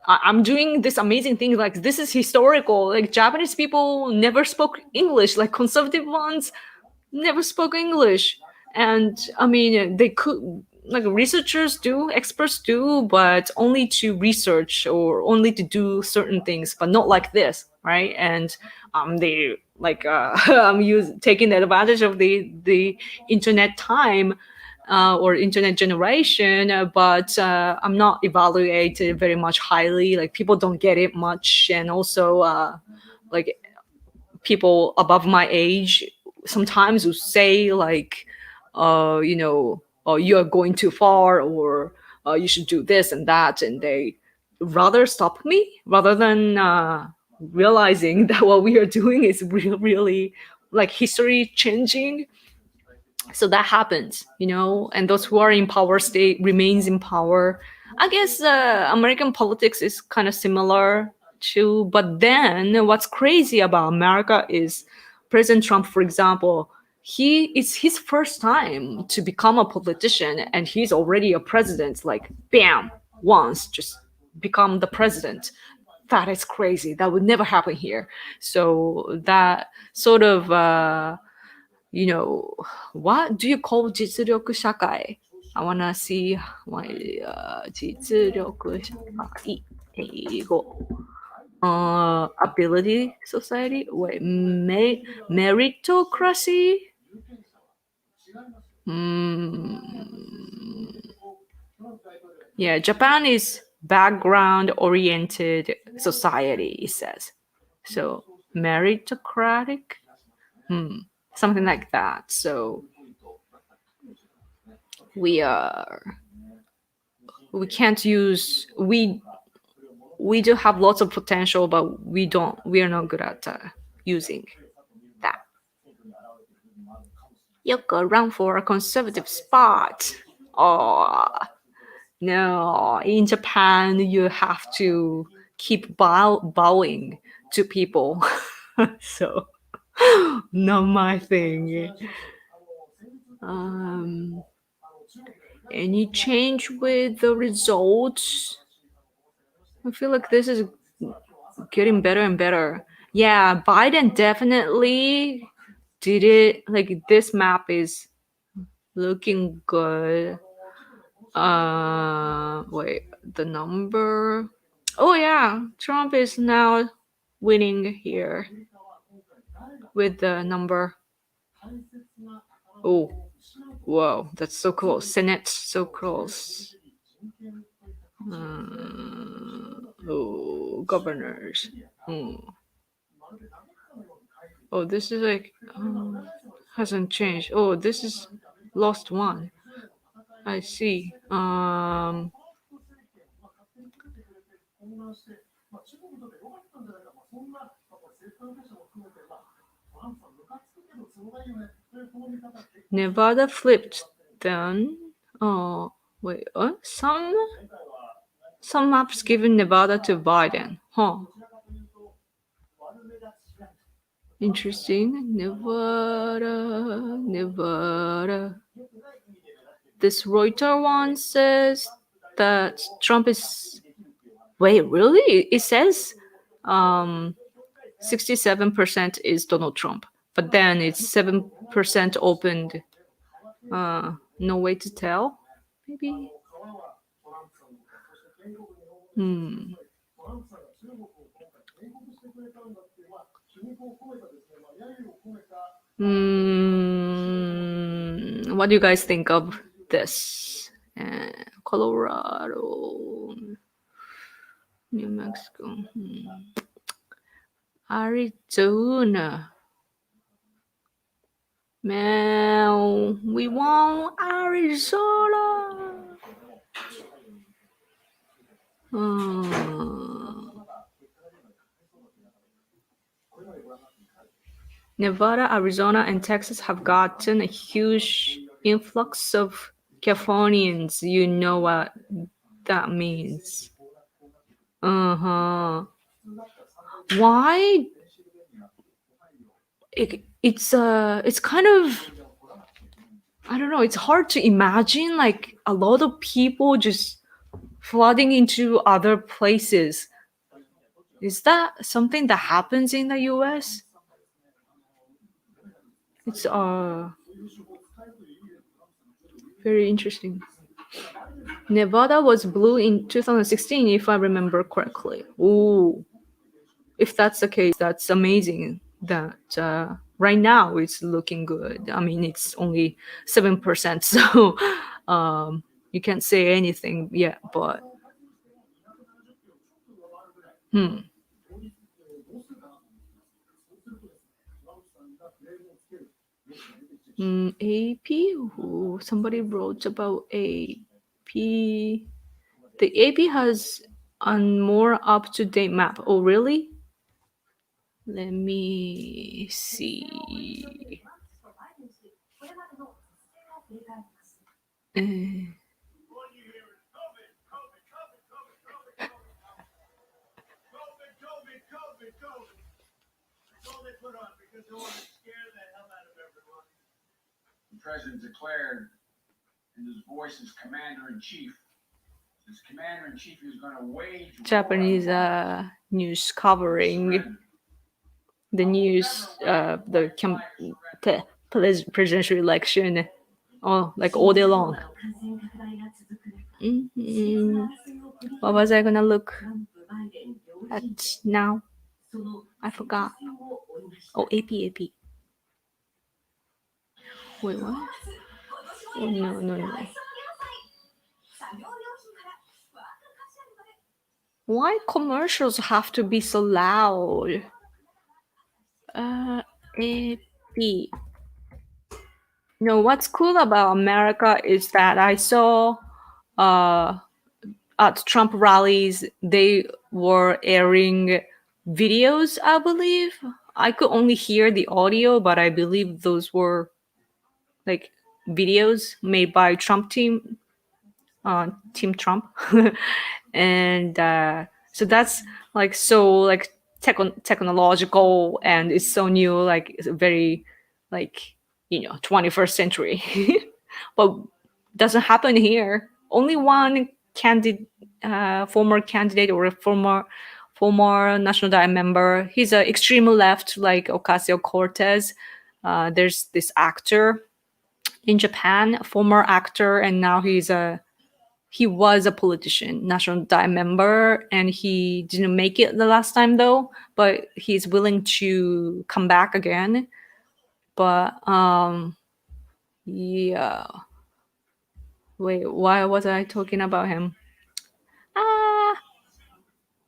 I'm doing this amazing thing. Like this is historical. Like Japanese people never spoke English. Like conservative ones never spoke English. And I mean, they could, like researchers do, experts do, but only to research or only to do certain things, but not like this, right? And they like I'm taking advantage of the internet time or internet generation, but I'm not evaluated very much highly. Like people don't get it much, and also like people above my age sometimes will say like, you know, you are going too far, or you should do this and that, and they rather stop me rather than realizing that what we are doing is really like history changing. So that happens, you know, and those who are in power remains in power. I guess American politics is kind of similar too, but then what's crazy about America is President Trump, for example, it's his first time to become a politician, and he's already a president, like bam, once just become the president. That is crazy. That would never happen here. So that sort of you know, what do you call 実力社会? I wanna see my 実力社会英語 ability society. Wait, meritocracy. Yeah, Japan is background-oriented society. It says so. Meritocratic. Something like that. So we can't use we do have lots of potential, but we are not good at using that. Yoko, run for a conservative spot. Oh no, in Japan you have to keep bowing to people. So not my thing. Any change with the results? I feel like this is getting better and better. Yeah, Biden definitely did it. Like this map is looking good. Wait, the number. Oh yeah, Trump is now winning here with the number. Oh, whoa, that's so close. Senate, so close. Oh, governors. Oh, this is like hasn't changed. Oh, this is lost one. I see. Nevada flipped then. Oh, wait. Some maps given Nevada to Biden. Huh. Interesting. Nevada. This Reuters one says that Trump is. Wait, really? It says 67% is Donald Trump, but then it's 7% opened. No way to tell, maybe. What do you guys think of this? Colorado, New Mexico, Arizona. Man, we want Arizona. Nevada, Arizona, and Texas have gotten a huge influx of Californians. You know what that means. Why? It's kind of, I don't know, it's hard to imagine like a lot of people just flooding into other places. Is that something that happens in the US? It's very interesting. Nevada was blue in 2016, if I remember correctly. Ooh, if that's the case, that's amazing. That right now it's looking good. I mean, it's only 7%, so you can't say anything yet. But AP. Ooh, somebody wrote about AP. The AP has a more up-to-date map. Oh, really? Let me see. The president declared in his voice as commander-in-chief. This commander-in-chief is going to wage Japanese news covering the news, the presidential election, like all day long. What was I gonna look at now? I forgot. Oh, AP. Wait, what? Oh, no. Why commercials have to be so loud? AP. No, what's cool about America is that I saw at Trump rallies, they were airing videos, I believe. I could only hear the audio, but I believe those were like videos made by Trump team Trump. And so that's like, so like technological and it's so new, like it's very 21st century. But doesn't happen here. Only one former candidate or a former National Diet member. He's an extreme left, like Ocasio-Cortez. There's this actor in Japan, a former actor, and now he was a politician, National Diet member, and he didn't make it the last time though, but he's willing to come back again. But yeah. Wait, why was I talking about him?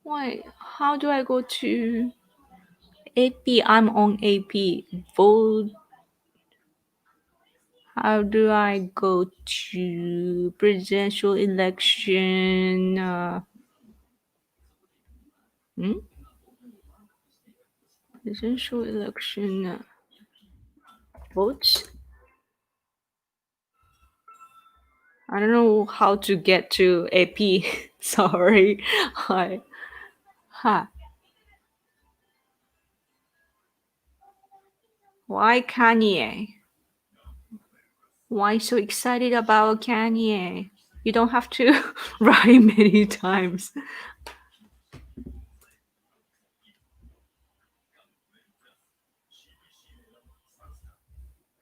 Wait, how do I go to AP? I'm on AP. Vote. How do I go to presidential election? Presidential election votes? I don't know how to get to AP. Sorry. Hi. Why Kanye? Why so excited about Kanye? You don't have to write many times.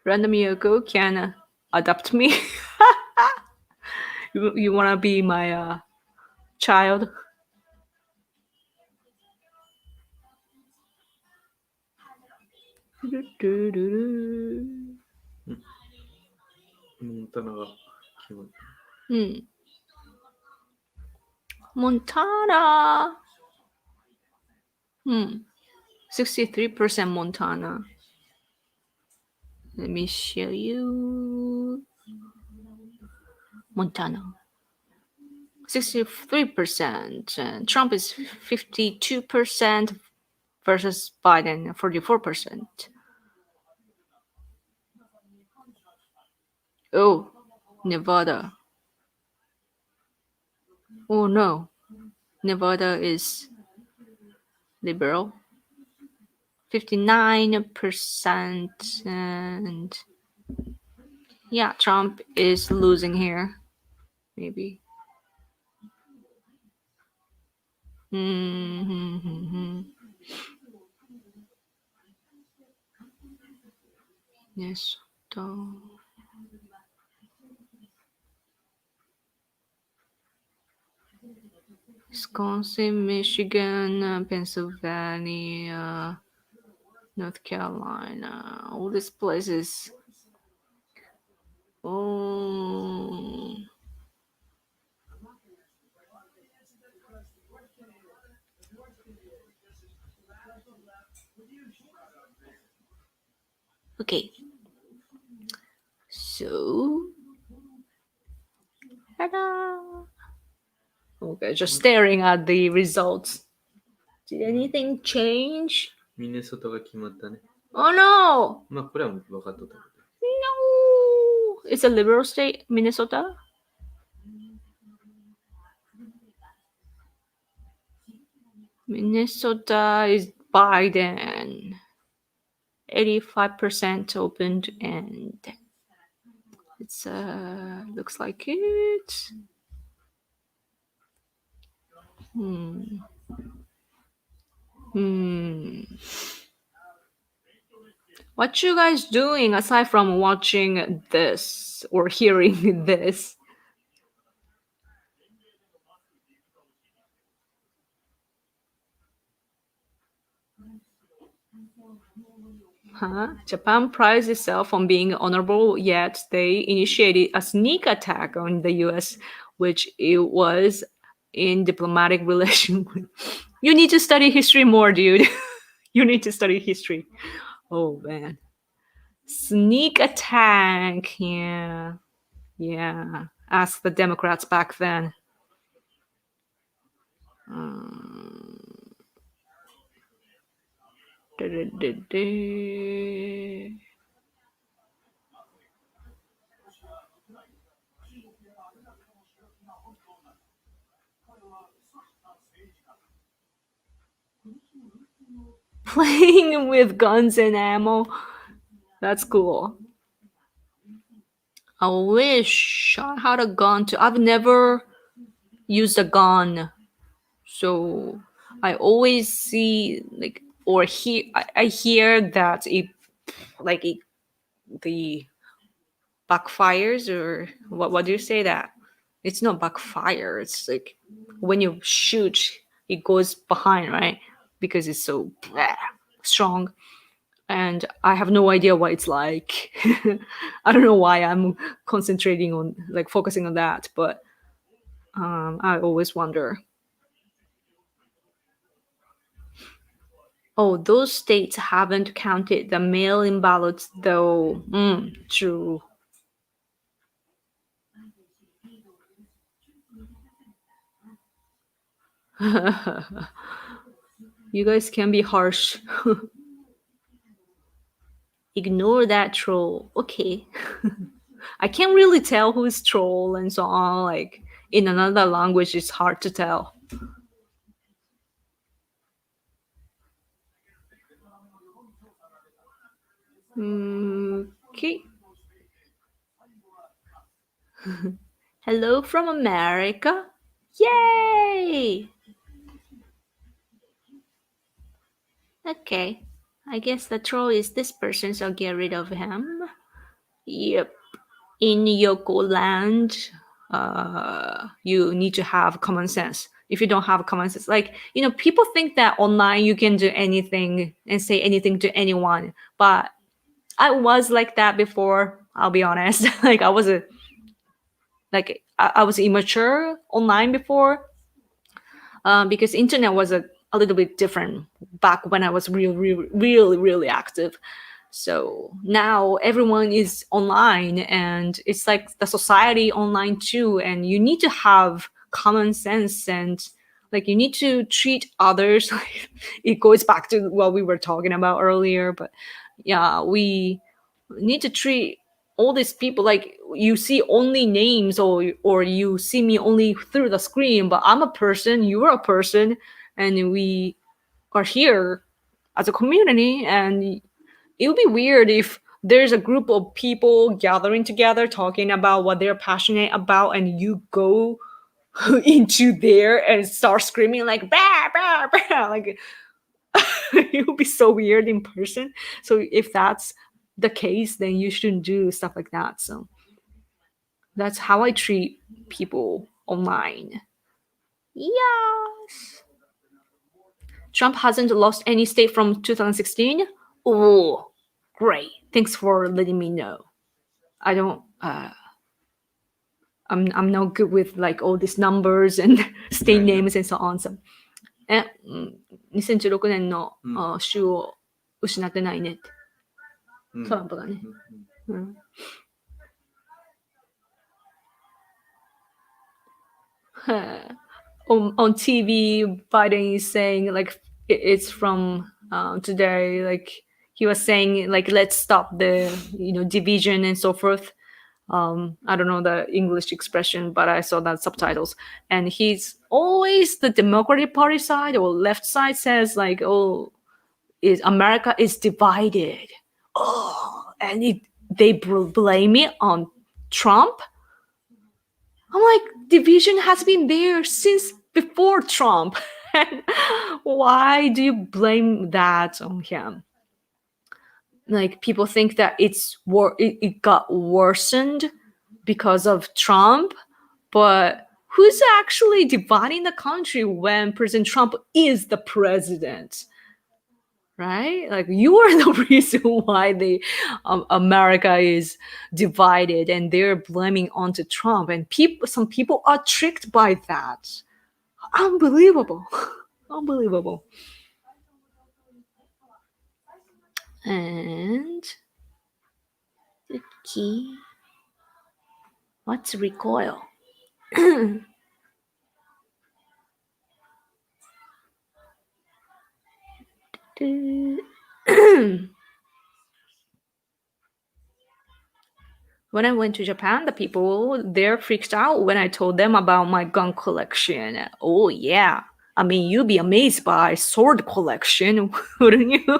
Random Yoko can adopt me. You wanna be my child? Montana. 63% Montana. Let me show you. Montana. 63%. Trump is 52% versus Biden 44%. Oh, Nevada. Oh no. Nevada is liberal. 59%, and yeah, Trump is losing here. Maybe. Yes. Wisconsin, Michigan, Pennsylvania, North Carolina, all these places. Oh. Okay. So, ta-da! Okay, just staring at the results. Did anything change? ミネソタが決まったね。Oh no! まあこれは分かっとった。No! It's a liberal state, Minnesota? Minnesota is Biden. 85% opened and it's looks like it. What you guys doing aside from watching this or hearing this? Japan prides itself on being honorable, yet they initiated a sneak attack on the US, which it was in diplomatic relation with. You need to study history more, dude. You need to study history. Oh, man. Sneak attack. Yeah. Ask the Democrats back then. playing with guns and ammo. That's cool. I wish I had a gun too. I've never used a gun, so I always see like or hear. I hear that the backfires, or what do you say that? It's not backfire. It's like when you shoot, it goes behind, right? Because it's so strong. And I have no idea what it's like. I don't know why I'm concentrating on focusing on that, but I always wonder. Oh, those states haven't counted the mail-in ballots, though. True. You guys can be harsh. Ignore that troll. Okay. I can't really tell who's troll and so on. Like in another language, it's hard to tell. Okay. Hello from America. Yay! Okay. I guess the troll is this person, so get rid of him. Yep. In Yoko land, you need to have common sense. If you don't have common sense, people think that online you can do anything and say anything to anyone. But I was like that before, I'll be honest. I was I was immature online before, because internet was a little bit different back when I was really active. So now everyone is online, and it's like the society online too, and you need to have common sense, and you need to treat others. It goes back to what we were talking about earlier, but yeah, we need to treat all these people like you see only names, or you see me only through the screen, but I'm a person, you're a person, and we are here as a community. And it would be weird if there's a group of people gathering together talking about what they're passionate about, and you go into there and start screaming like bah, bah, bah. Like it would be so weird in person. So if that's the case, then you shouldn't do stuff like that. So that's how I treat people online. Yes. Trump hasn't lost any state from 2016. Oh, great. Thanks for letting me know. I don't I'm not good with all these numbers and state names and so on. So 2016年の、州を失ってないねって。トランプがね。On TV, Biden is saying it's from today. He was saying let's stop the division and so forth. I don't know the English expression, but I saw that subtitles. And he's always the Democratic Party side or left side says America is divided. And they blame it on Trump. I'm like, division has been there since before Trump. Why do you blame that on him? People think that it got worsened because of Trump, but who's actually dividing the country when President Trump is the president? Right? You are the reason why America is divided, and they're blaming onto Trump. And some people are tricked by that. Unbelievable. Unbelievable. And the key. What's recoil? When I went to Japan, the people there freaked out when I told them about my gun collection. Oh yeah, I mean, you'd be amazed by sword collection, wouldn't you?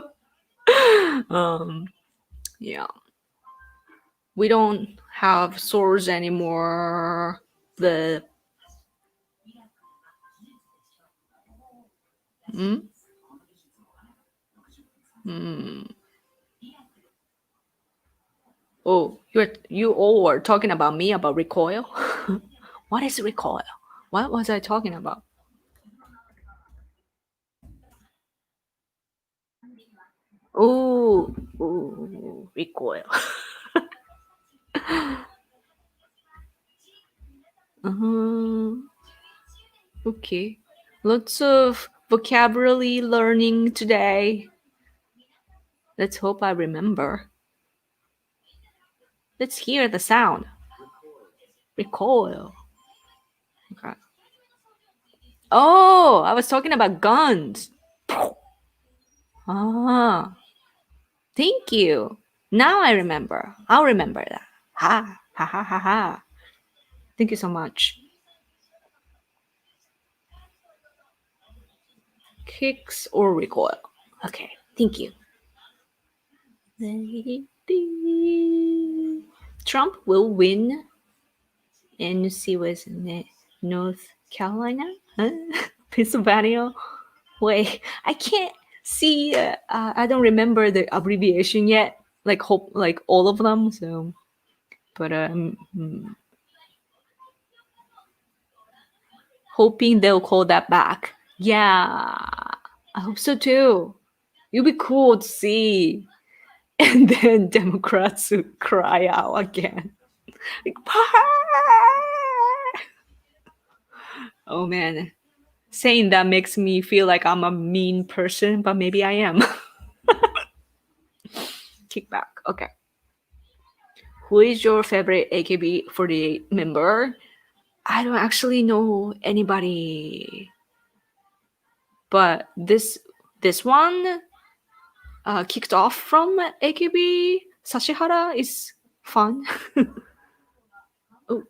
Yeah. We don't have swords anymore. Oh, you all were talking about me about recoil? What is recoil? What was I talking about? Oh, recoil. Okay. Lots of vocabulary learning today. Let's hope I remember. Let's hear the sound. Recoil. Okay. Oh, I was talking about guns. Ah. Thank you. Now I remember. I'll remember that. Ha ha ha ha ha. Thank you so much. Kicks or recoil. Okay, thank you. Trump will win. And see was North Carolina, Pennsylvania. Wait, I can't see. I don't remember the abbreviation yet. Like all of them. So, but hoping they'll call that back. Yeah, I hope so too. It'll be cool to see. And then Democrats would cry out again. Like, oh man, saying that makes me feel like I'm a mean person, but maybe I am. Kickback. Okay. Who is your favorite AKB48 member? I don't actually know anybody, but this one kicked off from AKB Sashihara is fun. Oh.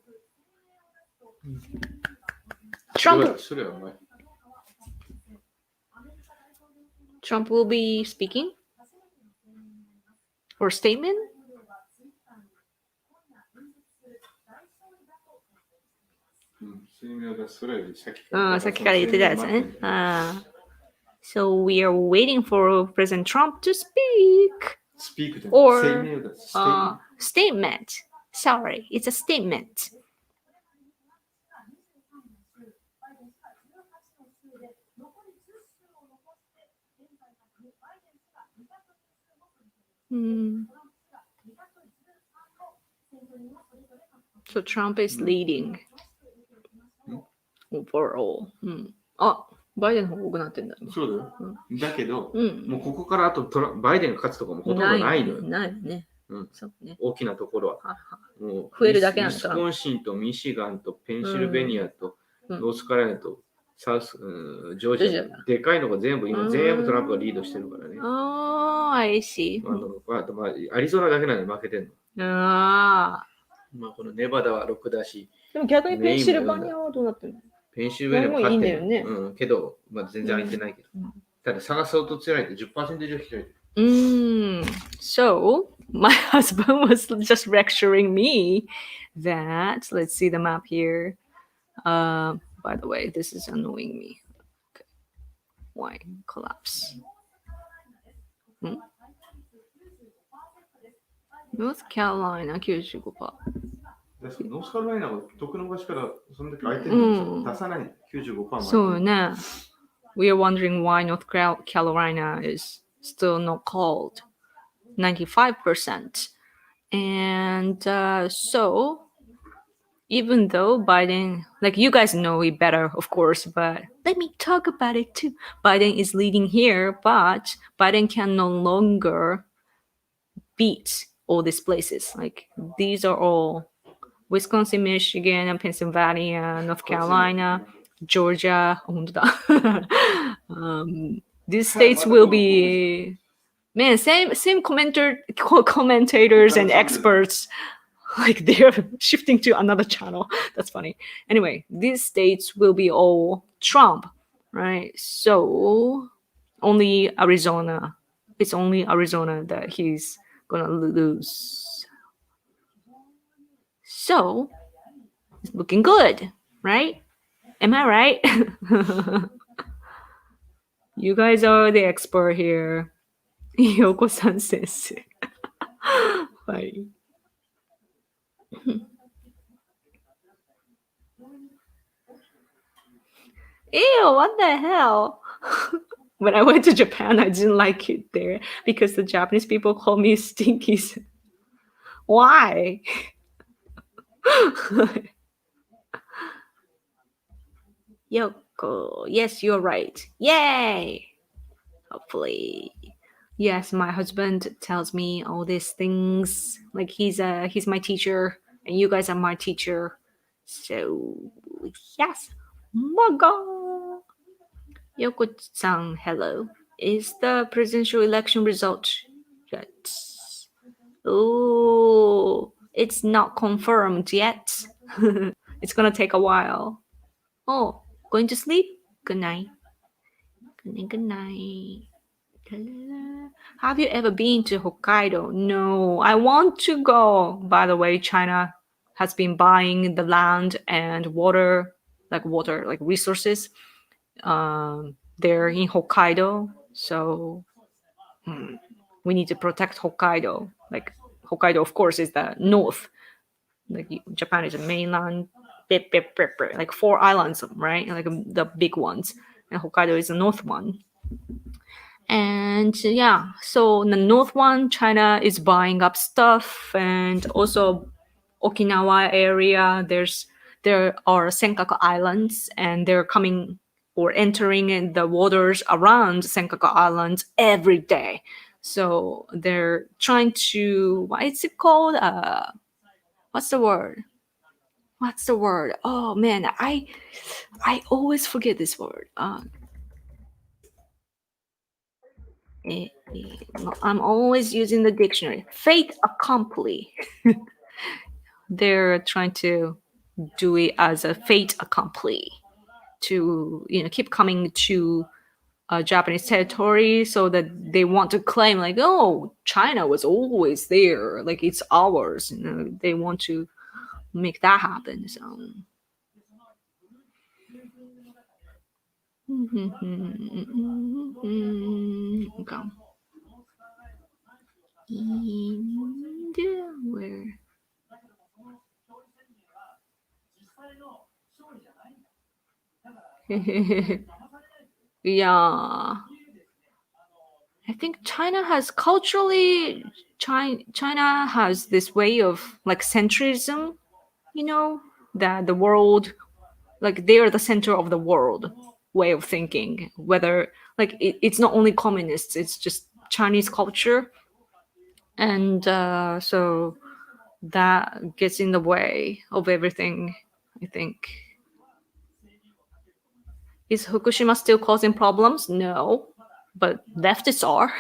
Trump will be speaking or statement. So we are waiting for President Trump to speak. Or statement. Sorry, it's a statement. So Trump is leading overall. あ、バイデンの方が多くなってんだ。そうだよ。だけど、もうここからあとバイデンが勝つとかもほとんどないのよ。ないね。そうね。大きなところは。もう増えるだけなんだ。ウィスコンシンとミシガンとペンシルベニアとノースカロライナとサウス、ジョージア。でかいのが全部今全部トランプがリードしてるからね。I see. アリゾナだけなのに負けてんの。まあこのネバダは6だし。でも逆にペンシルバニアはどうなってるの？ペンシルベニアも勝ってる。いいんだよね。けど、まあ、全然空いてないけど。ただ、探そうと強いと 10% 以上開いてる。So, my husband was just lecturing me that, let's see the map here. By the way, this is annoying me. Okay. Why collapse? North Carolina 95%。ノースカロライナは徳の昔からその時相手に出さない 95% そうね。We are wondering why North Carolina is still not called 95%. And so, even though Biden, like you guys know it better, of course, but let me talk about it too. Biden is leading here, but Biden can no longer beat all these places. Like these are all Wisconsin, Michigan, Pennsylvania, North Carolina, Georgia. These states will be, man, same commentators and experts. Like they're shifting to another channel. That's funny. Anyway, these states will be all Trump. right? So only Arizona. It's only Arizona that he's gonna lose. So it's looking good, right? Am I right? You guys are the expert here. Yoko-san sensei. はい。Ew, what the hell? When I went to Japan, I didn't like it there because the Japanese people call me stinky. Why? Yoko, yes, you're right. Yay! Hopefully. Yes, my husband tells me all these things. Like he's my teacher, and you guys are my teacher. So yes. Maga. Yoko-san, hello. Is the presidential election result yet? Oh, it's not confirmed yet. It's gonna take a while. Oh, going to sleep? Good night. Good night, good night. Have you ever been to Hokkaido? No, I want to go. By the way, China has been buying the land and water, like resources, there in Hokkaido. So we need to protect Hokkaido. Like Hokkaido, of course, is the north. Like Japan is a mainland, like 4 islands, right? Like the big ones, and Hokkaido is the north one. And yeah, so the north one, China is buying up stuff, and also Okinawa area. There are Senkaku Islands, and they're coming or entering in the waters around Senkaku Islands every day. So they're trying to, what is it called? What's the word? Oh man, I always forget this word. I'm always using the dictionary. Fait accompli. They're trying to do it as a fait accompli to keep coming to Japanese territory, so that they want to claim like, oh, China was always there, like it's ours. They want to make that happen. So. Okay. Where? Yeah. I think China has culturally, China has this way of like centrism, that the world, like they're the center of the world way of thinking, whether like it's not only communists, it's just Chinese culture. And so that gets in the way of everything, I think. Is Fukushima still causing problems? No, but leftists are.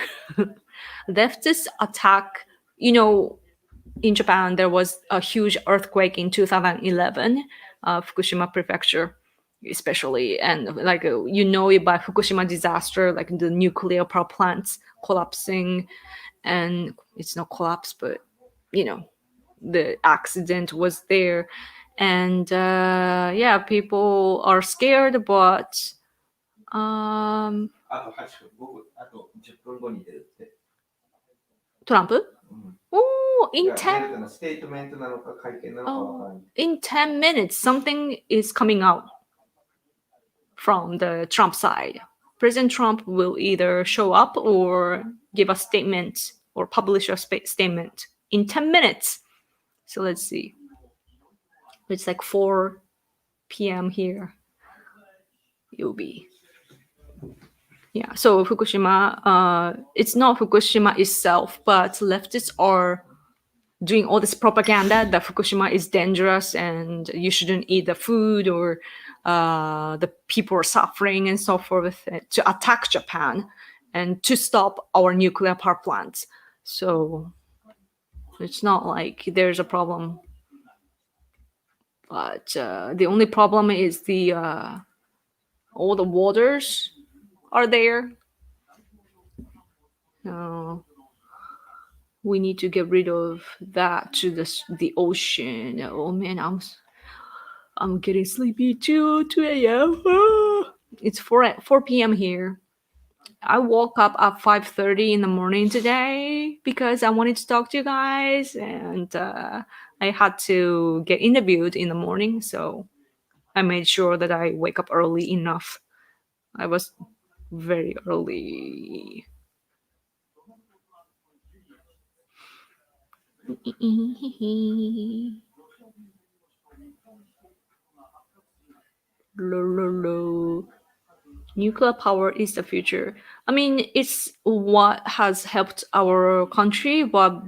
Leftists attack, in Japan, there was a huge earthquake in 2011, Fukushima prefecture, especially. And like, it by Fukushima disaster, like the nuclear power plants collapsing. And it's not collapse, but, the accident was there. And yeah, people are scared, but Trump? Oh, in 10 minutes, something is coming out from the Trump side. President Trump will either show up or give a statement or publish a statement in 10 minutes. So let's see. It's like 4 p.m. here. You'll be. Yeah, so Fukushima, it's not Fukushima itself, but leftists are doing all this propaganda that Fukushima is dangerous and you shouldn't eat the food, or the people are suffering and so forth, to attack Japan and to stop our nuclear power plants. So it's not like there's a problem. But the only problem is the all the waters are there. We need to get rid of that to the ocean. Oh man, I'm getting sleepy too. 2 a.m. It's 4 p.m. here. I woke up at 5:30 in the morning today because I wanted to talk to you guys, and I had to get interviewed in the morning, so I made sure that I wake up early enough. I was very early. Nuclear power is the future. I mean, it's what has helped our country, but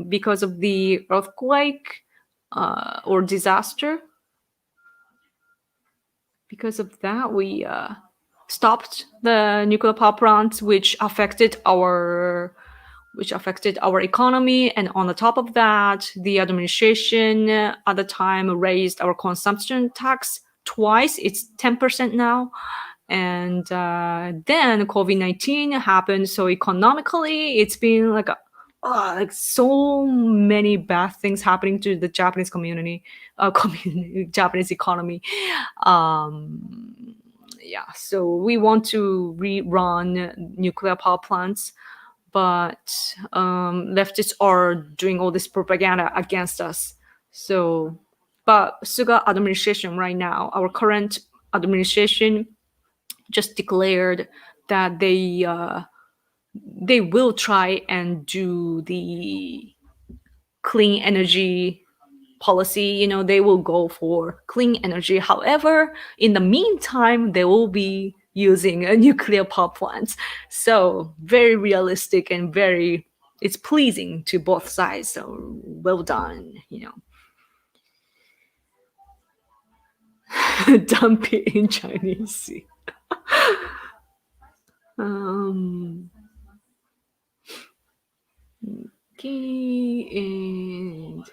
because of the earthquake or disaster, because of that, we stopped the nuclear power plants, which affected our economy. And on the top of that, the administration at the time raised our consumption tax twice. It's 10% now. And then COVID-19 happened. So economically, it's been like so many bad things happening to the Japanese Japanese economy. So we want to rerun nuclear power plants, but leftists are doing all this propaganda against us. So, but Suga administration right now, our current administration, just declared that they will try and do the clean energy policy. They will go for clean energy. However, in the meantime, they will be using a nuclear power plants. So very realistic and it's pleasing to both sides. So well done, Dump it in Chinese. Okay, and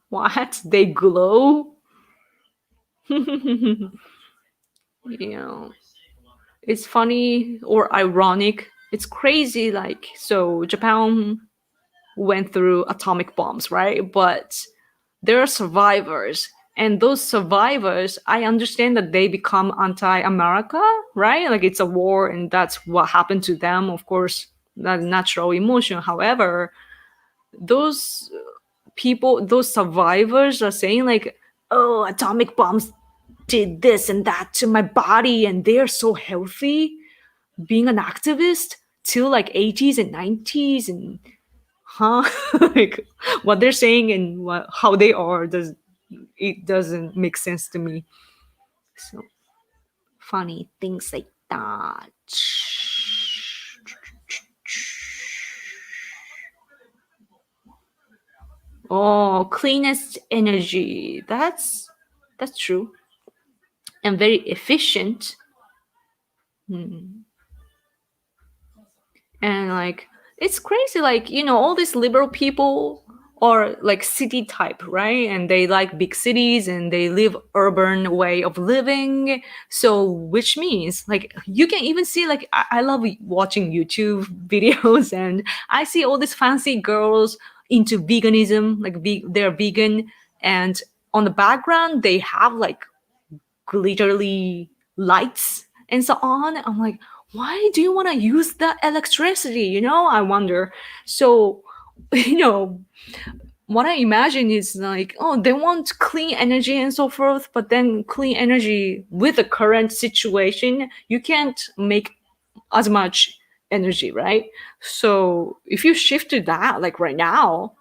what? They glow? It's funny or ironic. It's crazy. So Japan went through atomic bombs, right? But there are survivors. And those survivors, I understand that they become anti-America, right? Like it's a war and that's what happened to them. Of course, that's natural emotion. However, those people, those survivors are saying like, oh, atomic bombs did this and that to my body and they're so healthy being an activist till like 80s and 90s and like what they're saying and how they are doesn't make sense to me. So funny things like that. Oh, cleanest energy. That's true. And very efficient. And like it's crazy, like all these liberal people are like city type, right? And they like big cities and they live urban way of living. So which means like you can even see like I love watching YouTube videos and I see all these fancy girls into veganism, like they're vegan, and on the background they have like glittery lights and so on. I'm like, why do you want to use that electricity? I wonder. So, what I imagine is like, oh, they want clean energy and so forth, but then clean energy with the current situation, you can't make as much energy, right? So if you shift to that, like right now,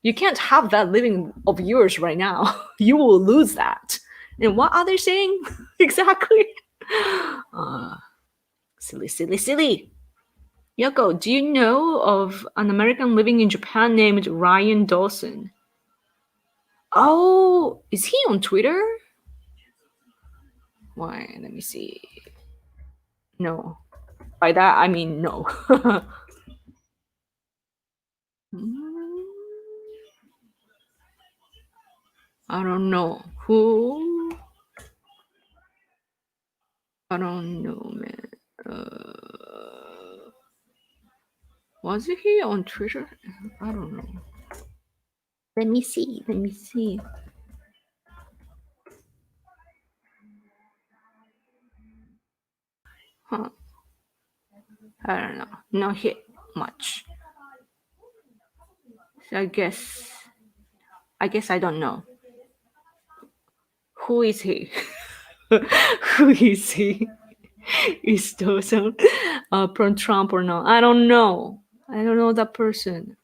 you can't have that living of yours right now. You will lose that. And what are they saying exactly? Silly. Yoko, do you know of an American living in Japan named Ryan Dawson? Oh, is he on Twitter? Why? Let me see. No. By that, I mean no. I don't know who. I don't know, man. Was he on Twitter? I don't know. Let me see. Huh. I don't know. Not hit much. So I guess I don't know. Who is he? Who is he? Is Dawson from Trump or not? I don't know. I don't know that person.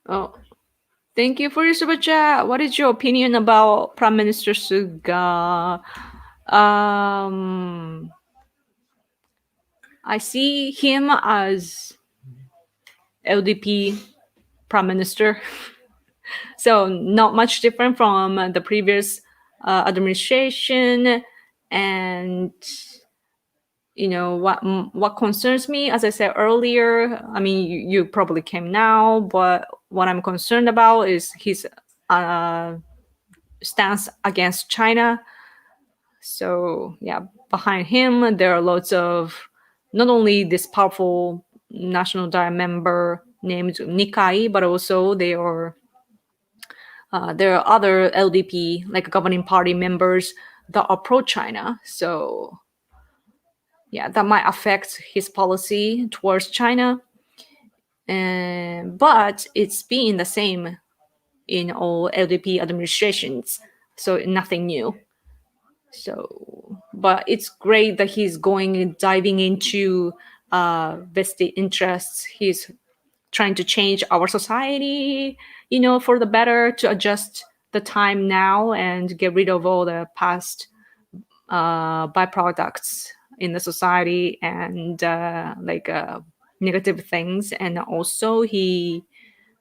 Oh, thank you for your super chat. What is your opinion about Prime Minister Suga? I see him as LDP Prime Minister. So not much different from the previous administration. And what concerns me, as I said earlier, I mean, you probably came now, but what I'm concerned about is his stance against China. So yeah, behind him there are lots of not only this powerful national diet member named Nikai, but also there are other LDP, like governing party members, that are pro-China. So yeah, that might affect his policy towards China. But it's been the same in all LDP administrations, so nothing new. So, but it's great that he's diving into vested interests. He's trying to change our society, for the better, to adjust the time now and get rid of all the past byproducts in the society and negative things. And also he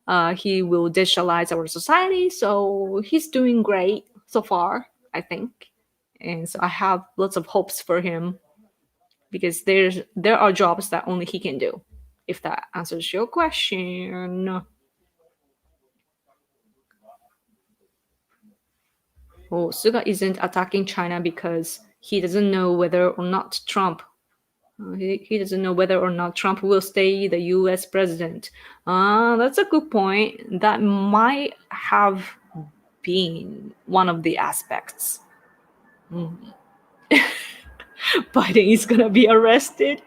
will digitalize our society. So he's doing great so far, I think. And so I have lots of hopes for him, because there are jobs that only he can do, if that answers your question. Oh, Suga isn't attacking China because he doesn't know whether or not Trump will stay the U.S. president. That's a good point. That might have been one of the aspects. Biden is gonna be arrested.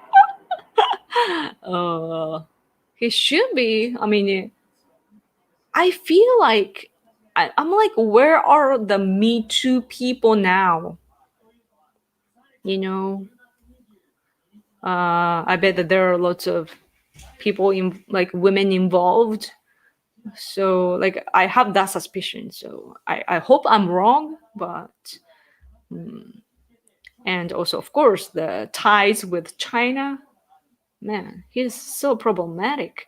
He should be. I mean, I feel like I'm like, where are the Me Too people now? I bet that there are lots of people women involved. So like, I have that suspicion. So I hope I'm wrong, but and also, of course, the ties with China. Man, he's so problematic.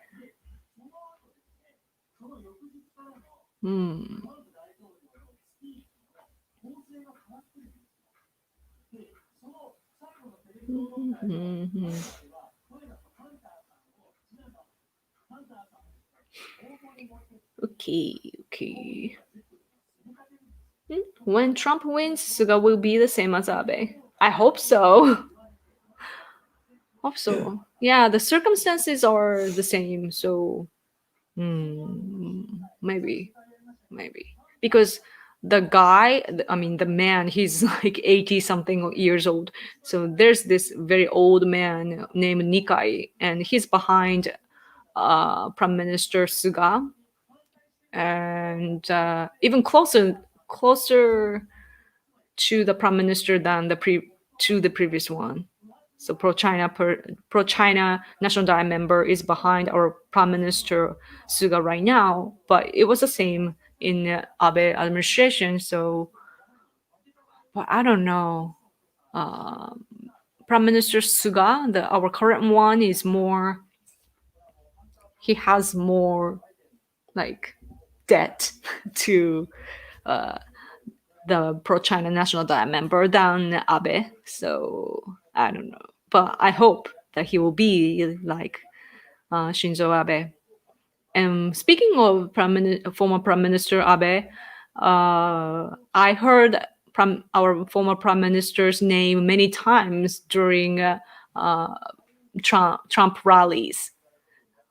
Okay. When Trump wins, Suga will be the same as Abe. I hope so. Yeah, the circumstances are the same, so maybe. Because the guy, the man, he's like 80 something years old. So there's this very old man named Nikai, and he's behind Prime Minister Suga, and even closer to the Prime Minister than the previous one. So pro-China National Diet member is behind our Prime Minister Suga right now, but it was the same in Abe administration. So, but I don't know. Prime Minister Suga, our current one, is more. He has more like debt to the pro-China National Diet member than Abe. So I don't know, but I hope that he will be like Shinzo Abe. And speaking of former Prime Minister Abe, I heard our former Prime Minister's name many times during Trump rallies.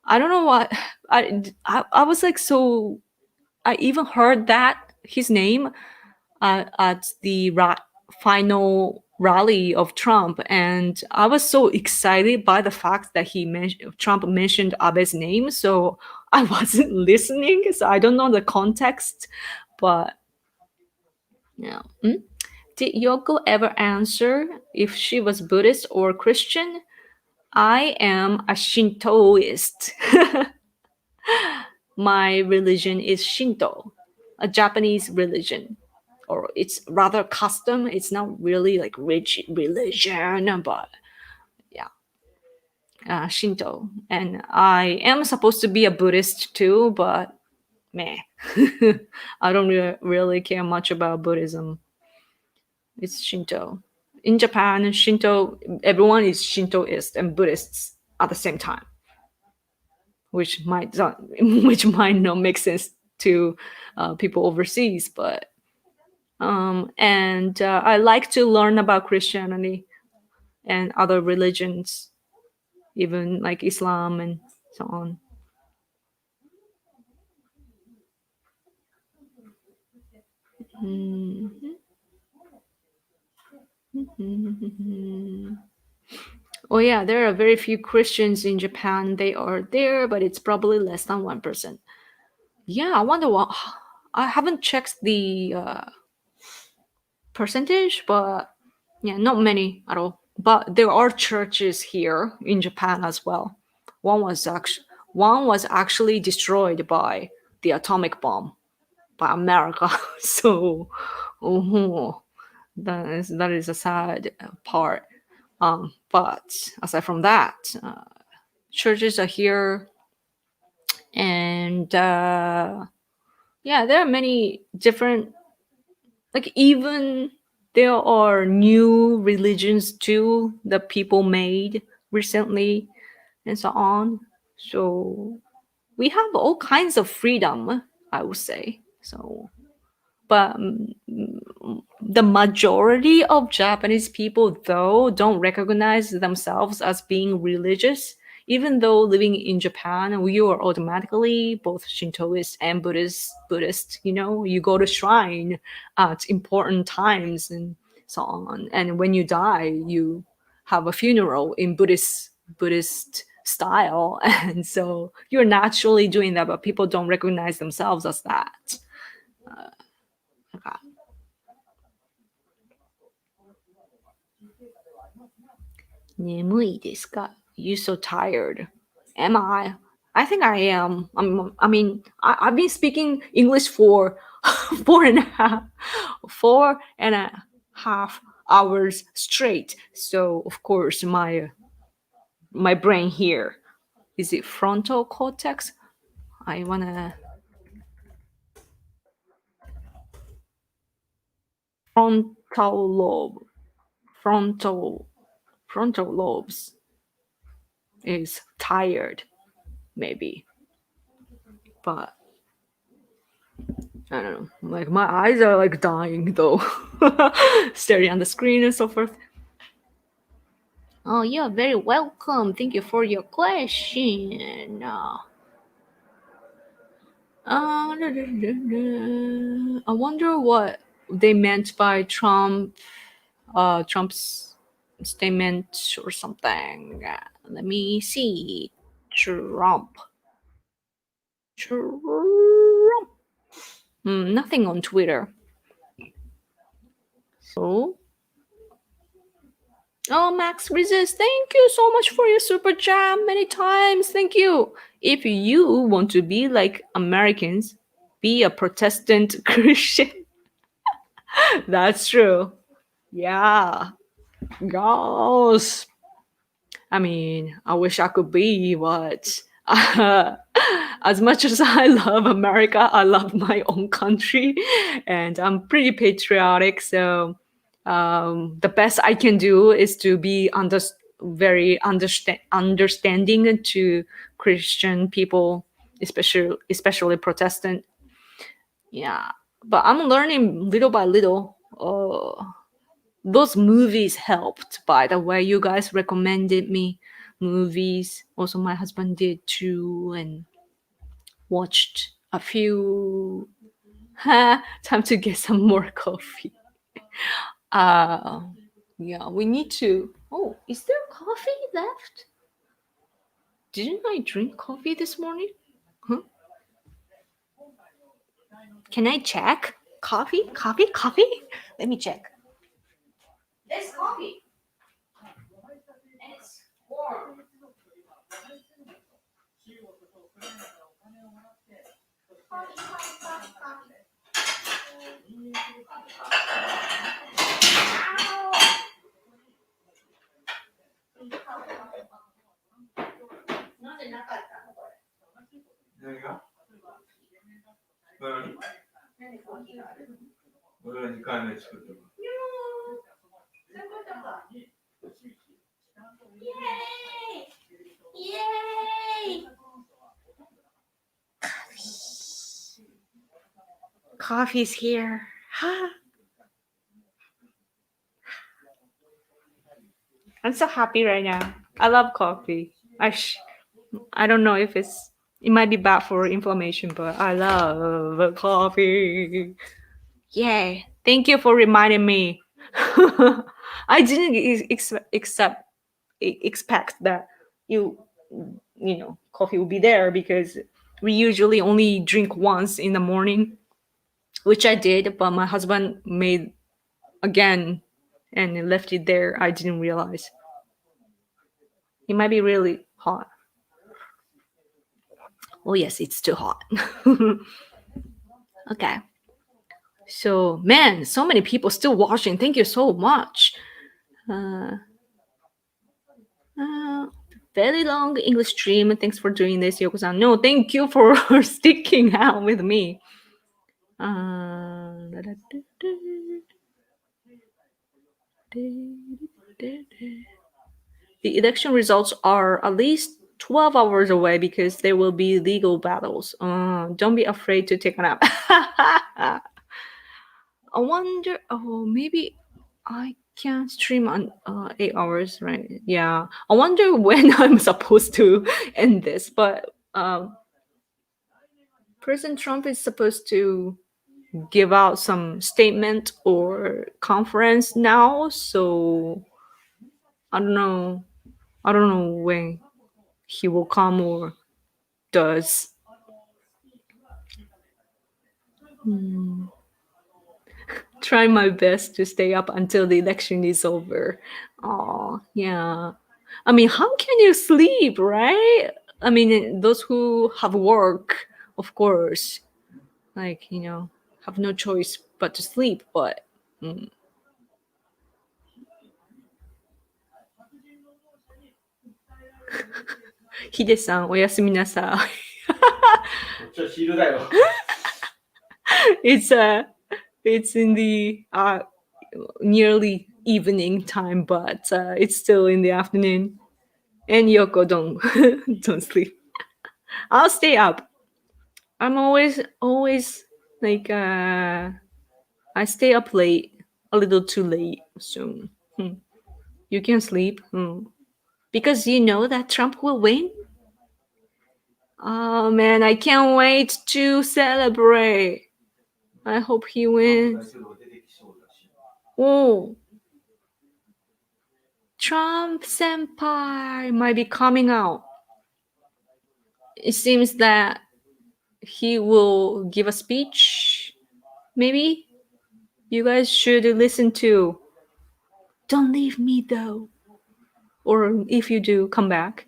I don't know what I was like, so I even heard that his name at the final rally of Trump, and I was so excited by the fact that Trump mentioned Abe's name. So I wasn't listening, so I don't know the context, but yeah. Did Yoko ever answer if she was Buddhist or Christian? I am a Shintoist. My religion is Shinto, a Japanese religion, or it's rather custom. It's not really like rich religion, but yeah, Shinto. And I am supposed to be a Buddhist too, but meh. I don't really care much about Buddhism. It's Shinto. In Japan, Shinto, everyone is Shintoist and Buddhists at the same time, which might not make sense to people overseas, but I like to learn about Christianity and other religions, even like Islam and so on. Oh yeah, there are very few Christians in Japan. They are there, but it's probably less than 1%. Yeah, I wonder what. I haven't checked the percentage, but yeah, not many at all. But there are churches here in Japan as well. One was actually destroyed by the atomic bomb by America. So, that is a sad part. But aside from that, churches are here, and yeah, there are many different, like, even there are new religions too that people made recently and so on. So we have all kinds of freedom, I would say. So, but the majority of Japanese people, though, don't recognize themselves as being religious. Even though living in Japan, you are automatically both Shintoist and Buddhist. You know, you go to shrine at important times and so on. And when you die, you have a funeral in Buddhist style. And so you're naturally doing that, but people don't recognize themselves as that. Okay. Nemui desu ka? You so tired. Am I? I think I am. I've been speaking English for 4.5 hours straight. So of course my brain here, is it frontal cortex? I wanna frontal lobes is tired, maybe, but I don't know, like my eyes are like dying though. Staring at the screen and so forth. Oh, you're very welcome. Thank you for your question. I wonder what they meant by Trump's statement or something. Let me see. Trump. Nothing on Twitter. So, oh, Max Resist, thank you so much for your super jam many times. Thank you. If you want to be like Americans, be a Protestant Christian. That's true. Yeah. Yes. I mean, I wish I could be, but as much as I love America, I love my own country, and I'm pretty patriotic. So the best I can do is to be very understanding to Christian people, especially Protestant. Yeah, but I'm learning little by little. Those movies helped, by the way. You guys recommended me movies. Also, my husband did too, and watched a few. Time to get some more coffee. Yeah, we need to. Oh, is there coffee left? Didn't I drink coffee this morning? Huh? Can I check? Coffee? Let me check. There's coffee. And it's warm. Yay! Coffee's here. I'm so happy right now. I love coffee. I don't know if it might be bad for inflammation, but I love coffee. Yay. Thank you for reminding me. I didn't expect that you know, coffee will be there, because we usually only drink once in the morning, which I did, but my husband made again and left it there. I didn't realize. It might be really hot. Oh yes, it's too hot. Okay. So, man, so many people still watching. Thank you so much. Very long English stream. Thanks for doing this, Yoko-san. No, thank you for sticking out with me. The election results are at least 12 hours away, because there will be legal battles. Don't be afraid to take a nap. I wonder, maybe I can stream on 8 hours, right? Yeah. I wonder when I'm supposed to end this, but President Trump is supposed to give out some statement or conference now, so I don't know when he will come or does. Try my best to stay up until the election is over. Oh, yeah. I mean, how can you sleep, right? I mean, those who have work, of course, like, have no choice but to sleep, but Hide-san, おやすみなさい。昼だよ。It's in the nearly evening time, but it's still in the afternoon. And Yoko, don't sleep. I'll stay up. I'm always like I stay up late, a little too late. So you can sleep because you know that Trump will win. Oh man, I can't wait to celebrate. I hope he wins. Oh, Trump senpai might be coming out. It seems that he will give a speech. Maybe you guys should listen to. Don't leave me though. Or if you do, come back.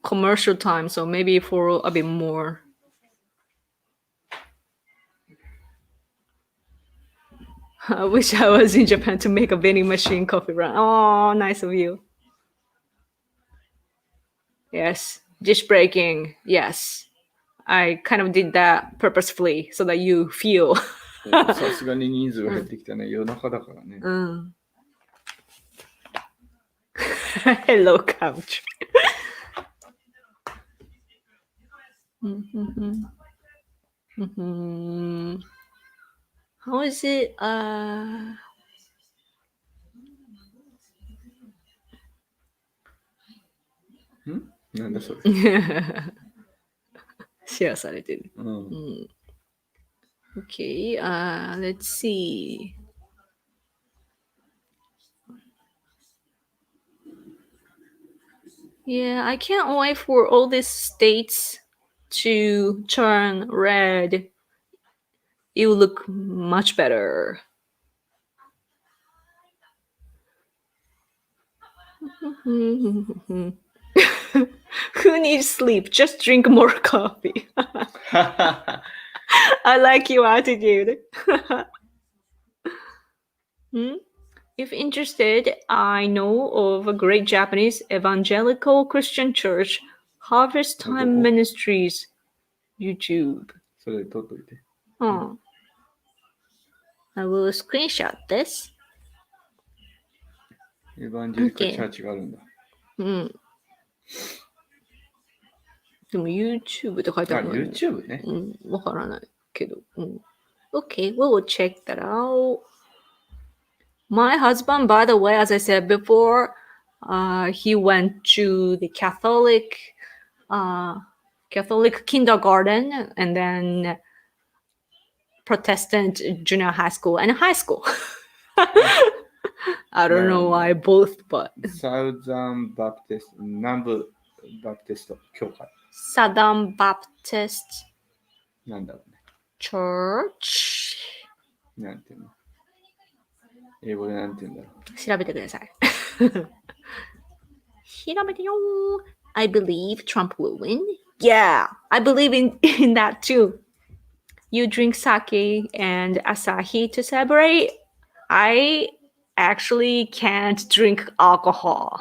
Commercial time, so maybe for a bit more. I wish I was in Japan to make a vending machine coffee run. Oh, nice of you. Yes, dish breaking. Yes, I kind of did that purposefully so that you feel. さすがに人数が減ってきたね。夜中だからね。Hello, couch. How is it? なんだそれ。シェアされてる。Okay, let's see. Yeah, I can't wait for all these states to turn red. It will look much better. Who needs sleep? Just drink more coffee. I like your attitude. If interested, I know of a great Japanese evangelical Christian church, Harvest Time Ministries, YouTube. それ撮っといて。I will screenshot this. エヴァンジェリカチャーチがあるんだ。でも YouTube って書いてあるのに。YouTube ね。わからないけど。Okay, we will check that out. My husband, by the way, as I said before, he went to the Catholic kindergarten and then Protestant junior high school and high school. I don't know why both, but. Southern Baptist, 南部バプテスト教会。Southern Baptist なんだろうね。Church なんていうの？英語でなんていうんだろう。調べてください。調べてよ。I believe Trump will win. Yeah, I believe in that too. You drink sake and asahi to celebrate. I actually can't drink alcohol.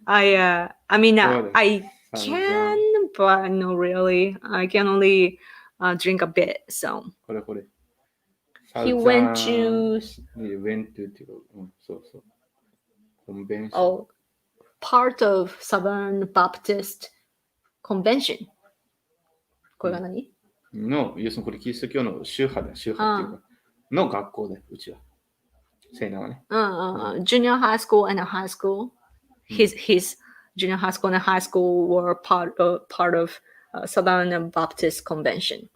I mean, I can, but no, really. I can only drink a bit. So これこれ。he went to. He went to っていうか、そうそう。Convention. Oh, part of Southern Baptist Convention. これが何？の、要するにこれキリスト教の宗派だ、宗派っていうか、の学校で、うちは。セイナはね。Junior high school and high school. His junior high school and high school were part of Southern Baptist Convention.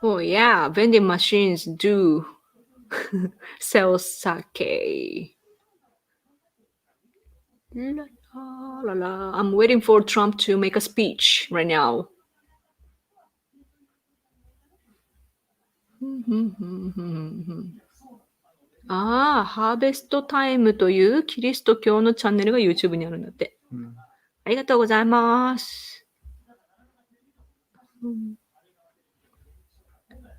Oh yeah, vending machines do sell sake. La, la, la. I'm waiting for Trump to make a speech right now.ハーベストタイムというキリスト教のチャンネルが YouTube にあるんだって。ありがとうございます。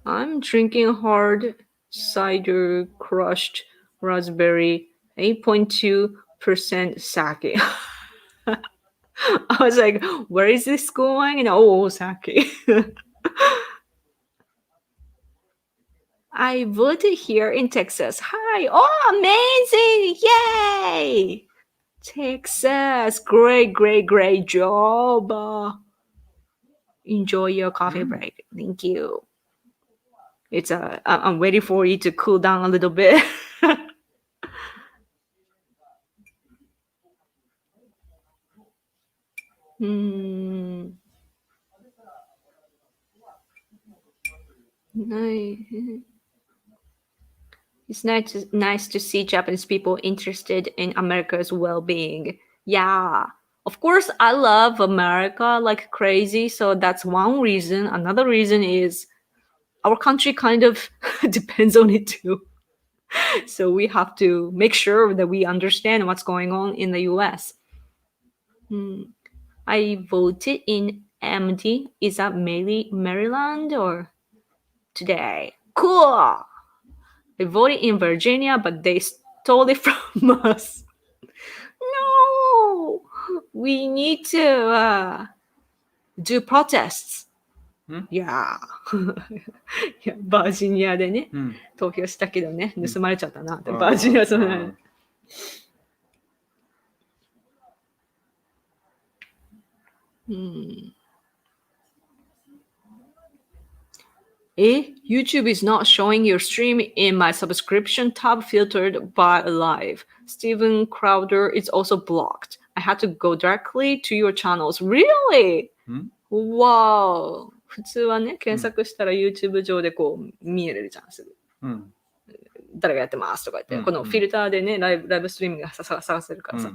I'm drinking hard cider crushed raspberry 8.2% sake. I was like, where is this going? And oh, sake. I voted here in Texas. Hi. Oh, amazing. Yay. Texas. Great job. Enjoy your coffee break. Thank you. I'm waiting for it to cool down a little bit. Nice. It's nice to see Japanese people interested in America's well-being. Yeah. Of course, I love America like crazy, so that's one reason. Another reason is our country kind of depends on it too. So we have to make sure that we understand what's going on in the US. I voted in MD. Is that Maryland or today. Cool! I voted in Virginia, but they stole it from us. No! We need to do protests. Yeah. いやバージニアでね、投票したけどね、盗まれちゃったなって、バージニアそのYouTube is not showing your stream in my subscription tab filtered by live. Steven Crowder is also blocked. I had to go directly to your channels. Really? Wow. 普通はね、検索したら YouTube 上でこう見えるじゃん、すぐ。誰がやってますとか言って、このフィルターでね、ライブストリーミングが探せるからさ。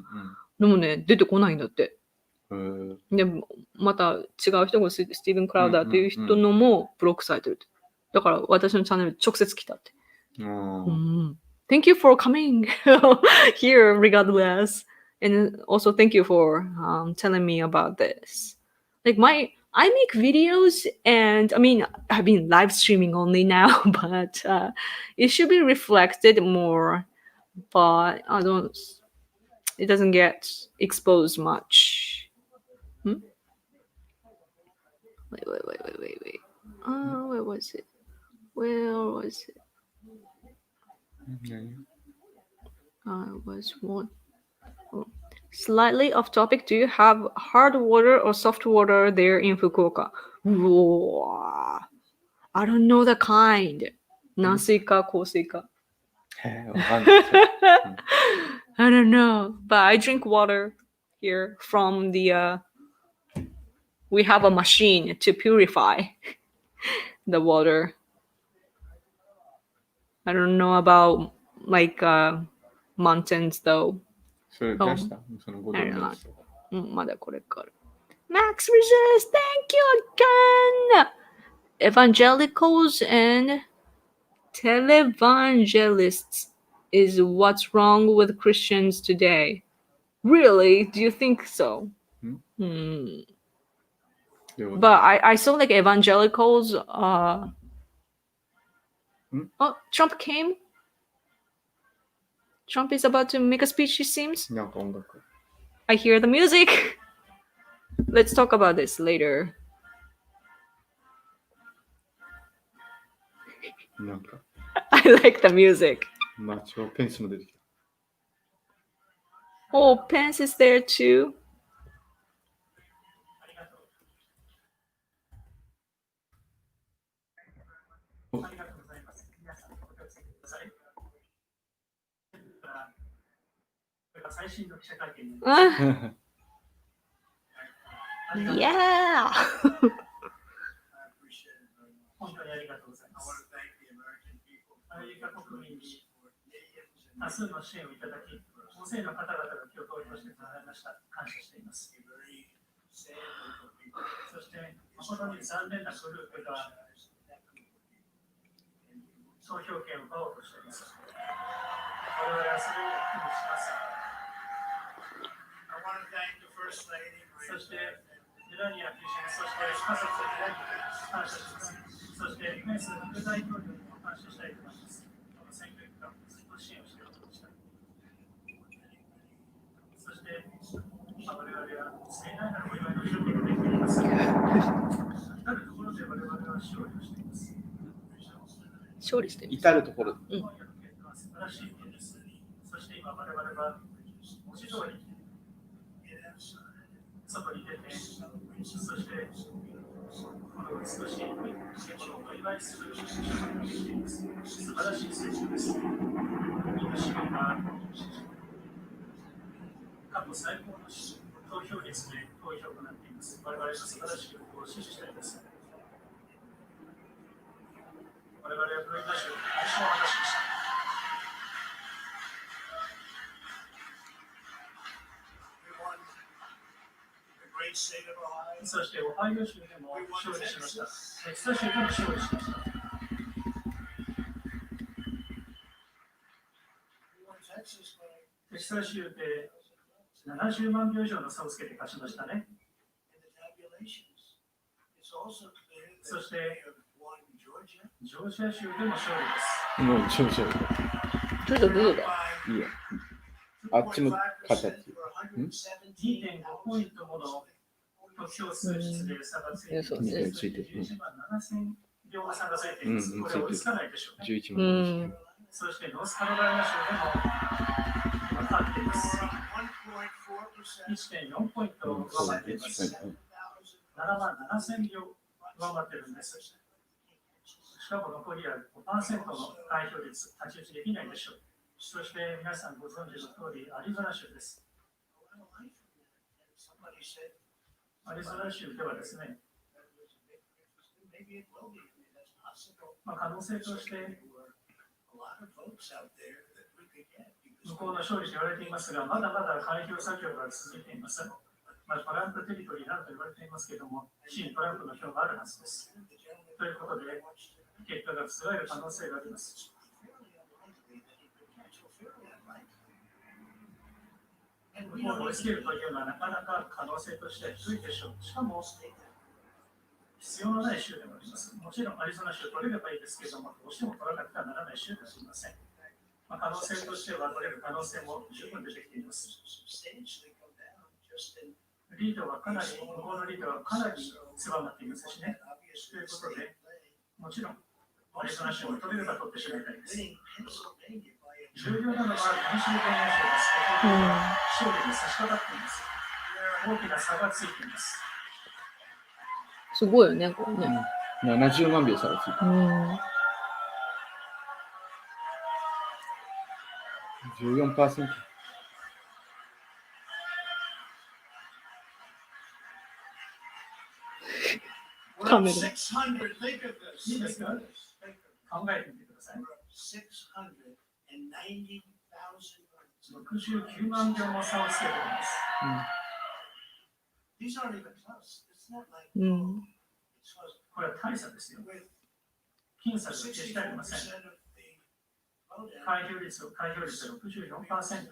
でもね、出てこないんだって。で、また違う人がスティーブン・クラウダーという人のもブロックされてるって。だから私のチャンネル直接来たって。Thank you for coming here regardless. And also thank you for telling me about this. Like I make videos and I mean, I've been live streaming only now, but it should be reflected more. But it doesn't get exposed much. Wait. Where was it? Was one. Slightly off topic. Do you have hard water or soft water there in Fukuoka? Whoa. I don't know the kind. 軟水か硬水か。I don't know. But I drink water here from the we have a machine to purify the water. I don't know about like mountains though. それ出した？その5度のやつ。まだこれから。Max Resist, thank you again! Evangelicals and televangelists is what's wrong with Christians today. Really? Do you think so? But I saw like evangelicals. Oh, Trump came. Trump is about to make a speech, it seems. I hear the music. Let's talk about this later. I like the music. Oh, Pence is there too. Yeah. アメリカ国民に多数の支援をいただき、大勢の方々が今日投票してくださいました。感謝しています。そして、誠に残念なグループが投票権を奪おうとしています。我々はそれを危惧します。そして、メラニア夫人、そして家族の皆に感謝します。そして、メス副大統領にも感謝したいと思います。この選挙区がずっと支援をしておりました。そして、我々は盛大なお祝いの準備ができています。至るところで我々は勝利をしています。勝利しています。至るところ。今夜の結果は素晴らしいことです。そして今我々は文字通り外に出て、そしてこの美しい結婚をお祝いする準備ができています。素晴らしい成長です。今市民は過去最高の投票率で投票を行っています。我々は素晴らしいことを支持したいです。我々はフロリダ州で優勝を果たしました。そしてオハイオ州でも勝利しました。テキサス州でも勝利しました。テキサス州で70万票以上の差をつけて勝ちましたね。そしてジョージア州でも勝利です。もうちょい。ちょっとどうだいいや。あっちも形。2.5 ポイントもの得票数率で差がついています。そうですねついてる11万7000票が差がついています。これは追いつかないでしょうね。11う万。そしてノースカロライナ州でも今勝っています。1.4 ポイントを上回っています。7万7000票上回っているんです。しかも残りは 5% の開票率、太刀打ちできないでしょう。そして皆さんご存知の通り、アリゾナ州です。アリゾナ州ではですね、可能性として向こうの勝利と言われていますが、まだまだ開票作業が続いています。トランプテリトリーなどと言われていますけれども、新トランプの票があるはずです。ということで、結果が覆る可能性があります。向こうを追いつけるというのはなかなか可能性としては低いでしょう。しかも、必要のない州でもあります。もちろんアリゾナ州取れればいいですけれども、どうしても取らなくてはならない州ではありません。可能性としては取れる可能性も十分出てきています。リードはかなり、向こうのリードはかなり狭まっていますしね。ということで、もちろんアリゾナ州を取れれば取ってしまいたいです。重要なのはペンシルベニア州です。勝利に差し掛かっています。大きな差がついています。すごいよね、これね。70万票差がついてる。14%。カメラ。いいですか？考えてみてください。69万票も差をつけています。これは大差ですよ。僅差で決してありません。開票率は 64%。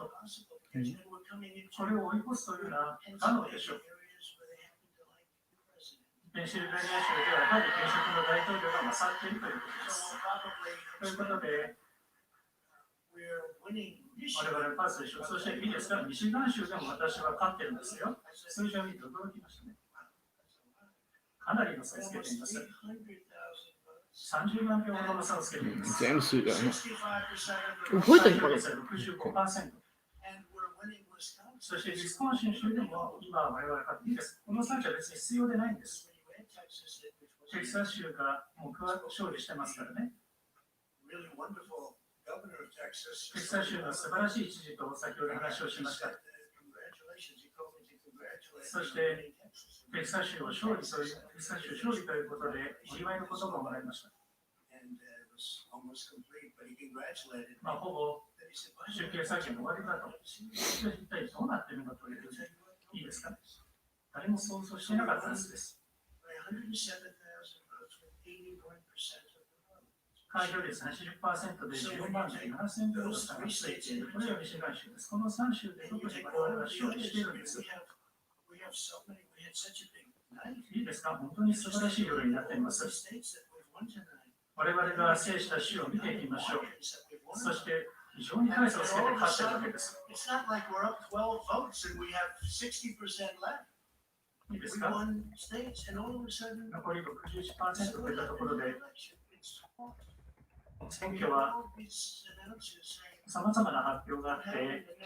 これを追い越すというのは不可能でしょう。ペンシルベニア州ではやはり現職の大統領が勝っているということです。ということで、我々はパスでしょう。そしていいですか、ミシガン州でも私は勝ってるんですよ。数字を見て驚きましたね。かなりの差をつけています。30万票ほどの差をつけています。全部数字だね。覚えてるかな？ 65%。そして、ウィスコンシン州でも今我々勝っていいです。この差値は別に必要でないんです。テキサス州がもう勝利してますからね。テキサス州の素晴らしい知事と先ほど話をしました。そして、テキサス州勝利ということで、お祝いの言葉をもらいました。ほぼ集計作業も終わりだと。一体どうなっているのかというと、いいですか？誰も想像していなかったはずです。開票率 80% で14万7000票の差がついている。これがミシガン州です。この3州で特に我々は勝利しているんです。いいですか？本当に素晴らしい夜になっています。我々が制した州を見ていきましょう。そして、非常に大差をつけて勝っているわけです。いいですか？残り 61% といったところで、選挙はさまざまな発表があって、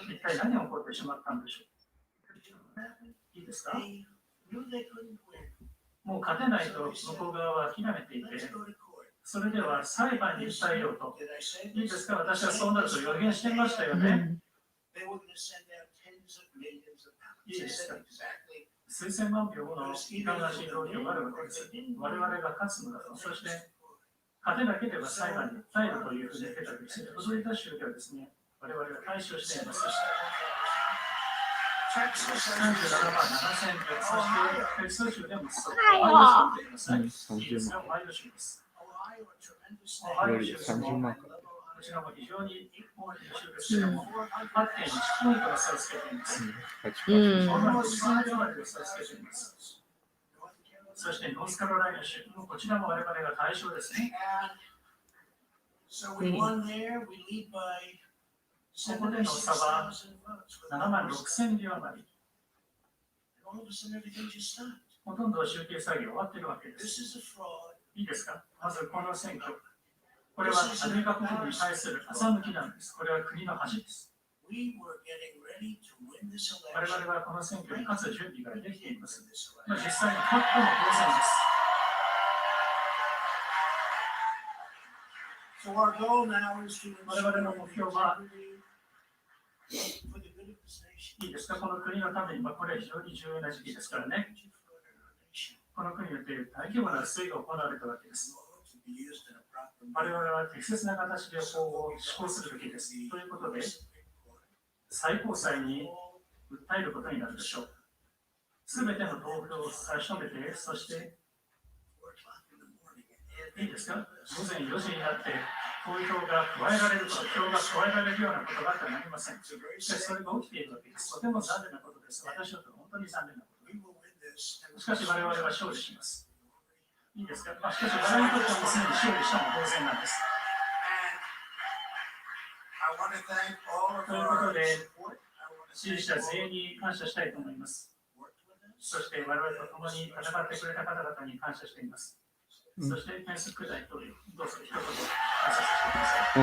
一体何が起こってしまったんでしょう。いいですか？もう勝てないと向こう側は諦めていて、それでは裁判に訴えようと。いいですか？私はそうなると予言していましたよね。いいですか？数千万票の遺憾な信号票があるわけです。我々が勝つのだと。そして、勝てなければ裁判に訴えるというふうに言ってたわけですね。フロリダ州ではですね、我々が対処しています。37万7000票、そしてテキサス州でもそう。ワイド州でいます。いいですよ、ワイド州です。ワイド州でもこちらも非常に大きな州ですけれども、8.1ポイントの差をつけています。13秒までの差をつけています。そしてノースカロライナ州、こちらも我々が対象ですね。So we won there. We lead by ここでの差は 76,000 votes. 7万6000票余り。 And all of a sudden, everything just stopped. ほとんど集計作業終わってるわけで This す。 is a fraud. いいですか？まずこの選挙。これはアメリカ国民に対する欺きなんです。これは国の恥です。We were getting ready to win this 我 election. 々はこの選挙に勝つ準備ができています。まあ、実際に勝っても当然です。 So our goal now is to 我々の目標は for the good of this nation. いいですか？この国のために、これは非常に重要な時期ですからね。 To further our nation. この国によって大規模な不正が行われたわけです。 To be used in a proper 我 manner. 々は適切な形で法を施行するべきです。ということで、最高裁に訴えることになるでしょう。すべての投票を差し止めて、そして、 4 o'clock in the morning. いいですか？午前4時になって投票が加えられると、票が加えられるようなことがあってはなりません。しかしそれが起きているわけです。とても残念なことです。私にとって本当に残念なことで We will win this. す。しかし我々は勝利します。いいですか？しかし我々にとってはもうすでに勝利したも同然なんです。 And I want to thank all of ということ our で、 support. I want to 支持 thank 者 all 全員に感謝したいと思います。 who worked with us. そして我々と共に戦ってくれた方々に感謝しています。そして、ペンスク大統領、どうぞ一言感謝してください。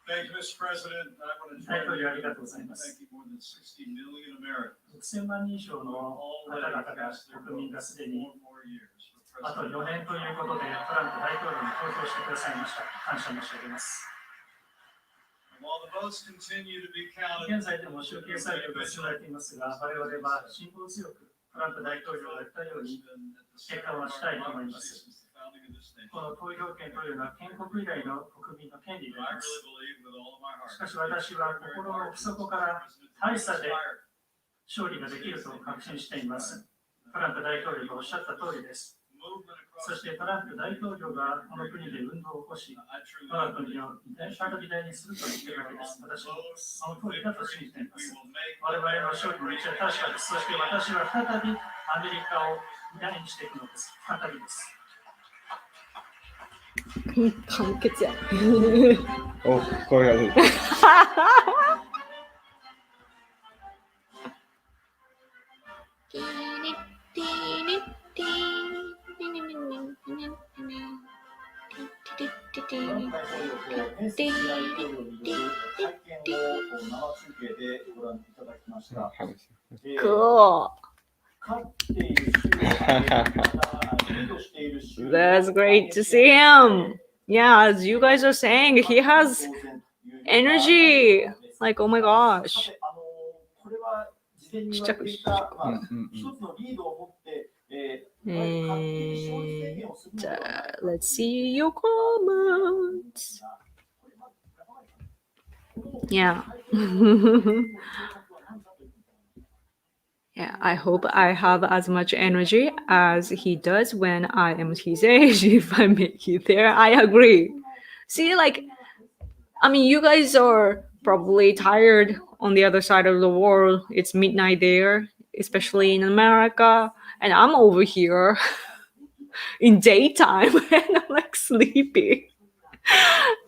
Thank you, Mr. President. I want to 大 join 統 you 領ありがとうございます in。thanking more than 60 million Americans 6000万人以上の who 方 already 々が cast their 国民 vote がすで for に 4 more years for あと President 4年ということでトランプ大統領に投票してくださいました。感謝申し上げます。 And while the votes continue to be counted, 現在でも集計作業が進められていますが、我々は辛抱強くトランプ大統領が言ったように it's 結 been at the 果を center of したいと our 思いま democracy す。 since the founding of this nation. この投票権というのは建国以来の国民の権利であ I ります。 really believe with all of my heart しかし私は心の奥底から大差で勝利ができると確信しています。トランプ大統領がおっしゃった通りです。 movement そ across してトランプ大統領がこの国で運動を起こし、 I truly 我が国を再び大にすると言っているわけです。私はその通りだと信じていま we す。 will make 我々の勝利の道は確かです。そして私は再びアメリカを大にしていくのです。再びです。完結や。お、声が出る。Cool. That's great to see him. Yeah, as you guys are saying, he has energy. Like, oh my gosh. これは事前に言われていた、一つのリードを持って、Let's see your comments. Yeah. Yeah, I hope I have as much energy as he does when I am his age. If I make it there, I agree. See, like, I mean, you guys are probably tired on the other side of the world. It's midnight there, especially in America. And I'm over here in daytime and I'm like sleepy.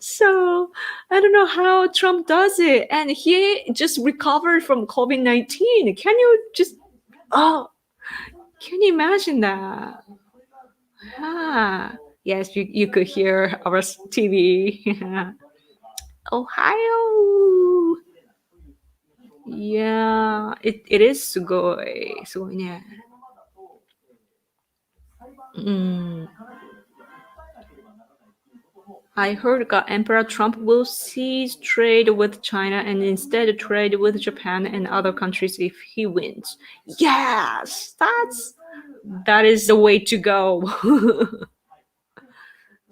So I don't know how Trump does it. And he just recovered from COVID-19. Can you just, can you imagine that? Yes, you could hear our TV. Ohio. Yeah, it is すごいね。I heard Emperor Trump will cease trade with China and instead trade with Japan and other countries if he wins. Yes, that is the way to go.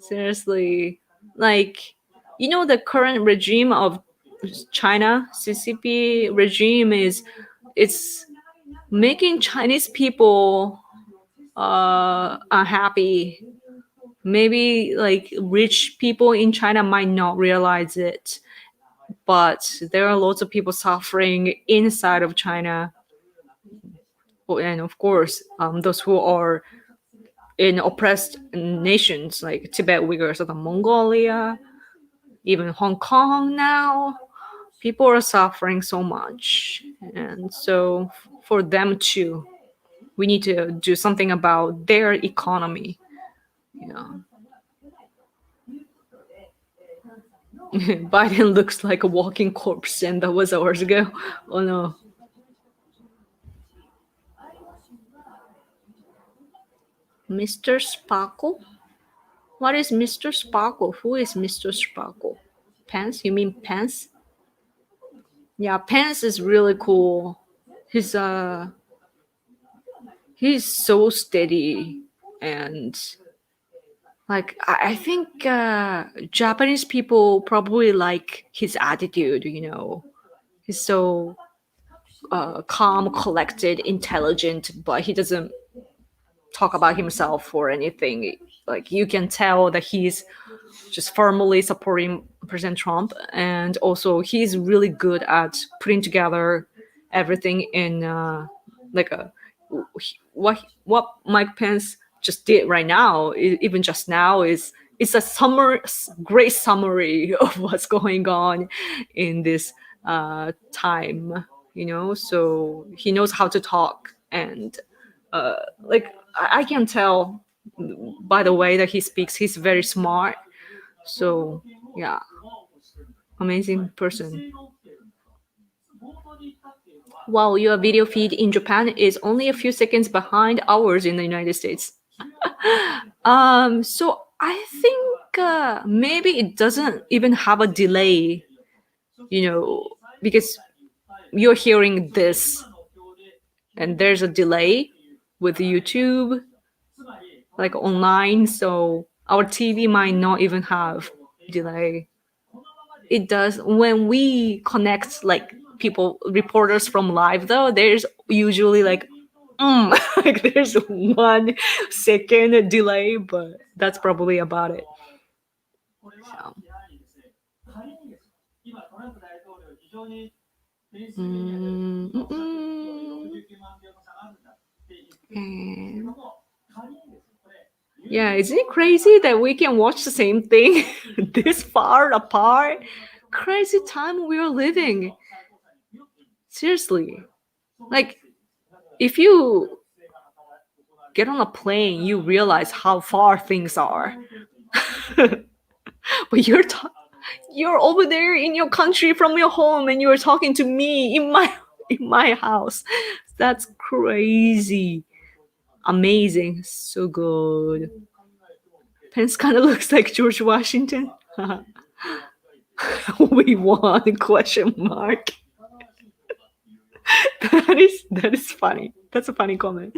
Seriously, like, you know, the current regime of China, CCP regime it's making Chinese people unhappy. Maybe like rich people in China might not realize it. but there are lots of people suffering inside of China. And of course, those who are in oppressed nations like Tibet, Uyghurs, or Mongolia, even Hong Kong now, people are suffering so much. And so for them too, we need to do something about their economy. Biden looks like a walking corpse, and that was hours ago. Oh no. Mr. Sparkle? What is Mr. Sparkle? Who is Mr. Sparkle? Pence? You mean Pence? Yeah, Pence is really cool. He's so steady, and like I think Japanese people probably like his attitude. He's so calm, collected, intelligent, but he doesn't talk about himself or anything. Like you can tell that he's just firmly supporting President Trump, and also he's really good at putting together everything in what Mike Pence just did right now, even just now, it's a great summary of what's going on in this time. So he knows how to talk, and like I can tell by the way that he speaks, he's very smart. So yeah, amazing person. Wow, your video feed in Japan is only a few seconds behind ours in the United States. So I think maybe it doesn't even have a delay, because you're hearing this and there's a delay with YouTube, like online, so our TV might not even have delay. It does when we connect like reporters from live, though, there's usually like like there's 1 second delay, but that's probably about it. So. Yeah, isn't it crazy that we can watch the same thing this far apart? Crazy time we are living. Seriously. Like, if you get on a plane, you realize how far things are. But you're over there in your country from your home, and you're talking to me in my house. That's crazy. Amazing. So good. Pence kind of looks like George Washington. We won, question mark. That is funny. That's a funny comment.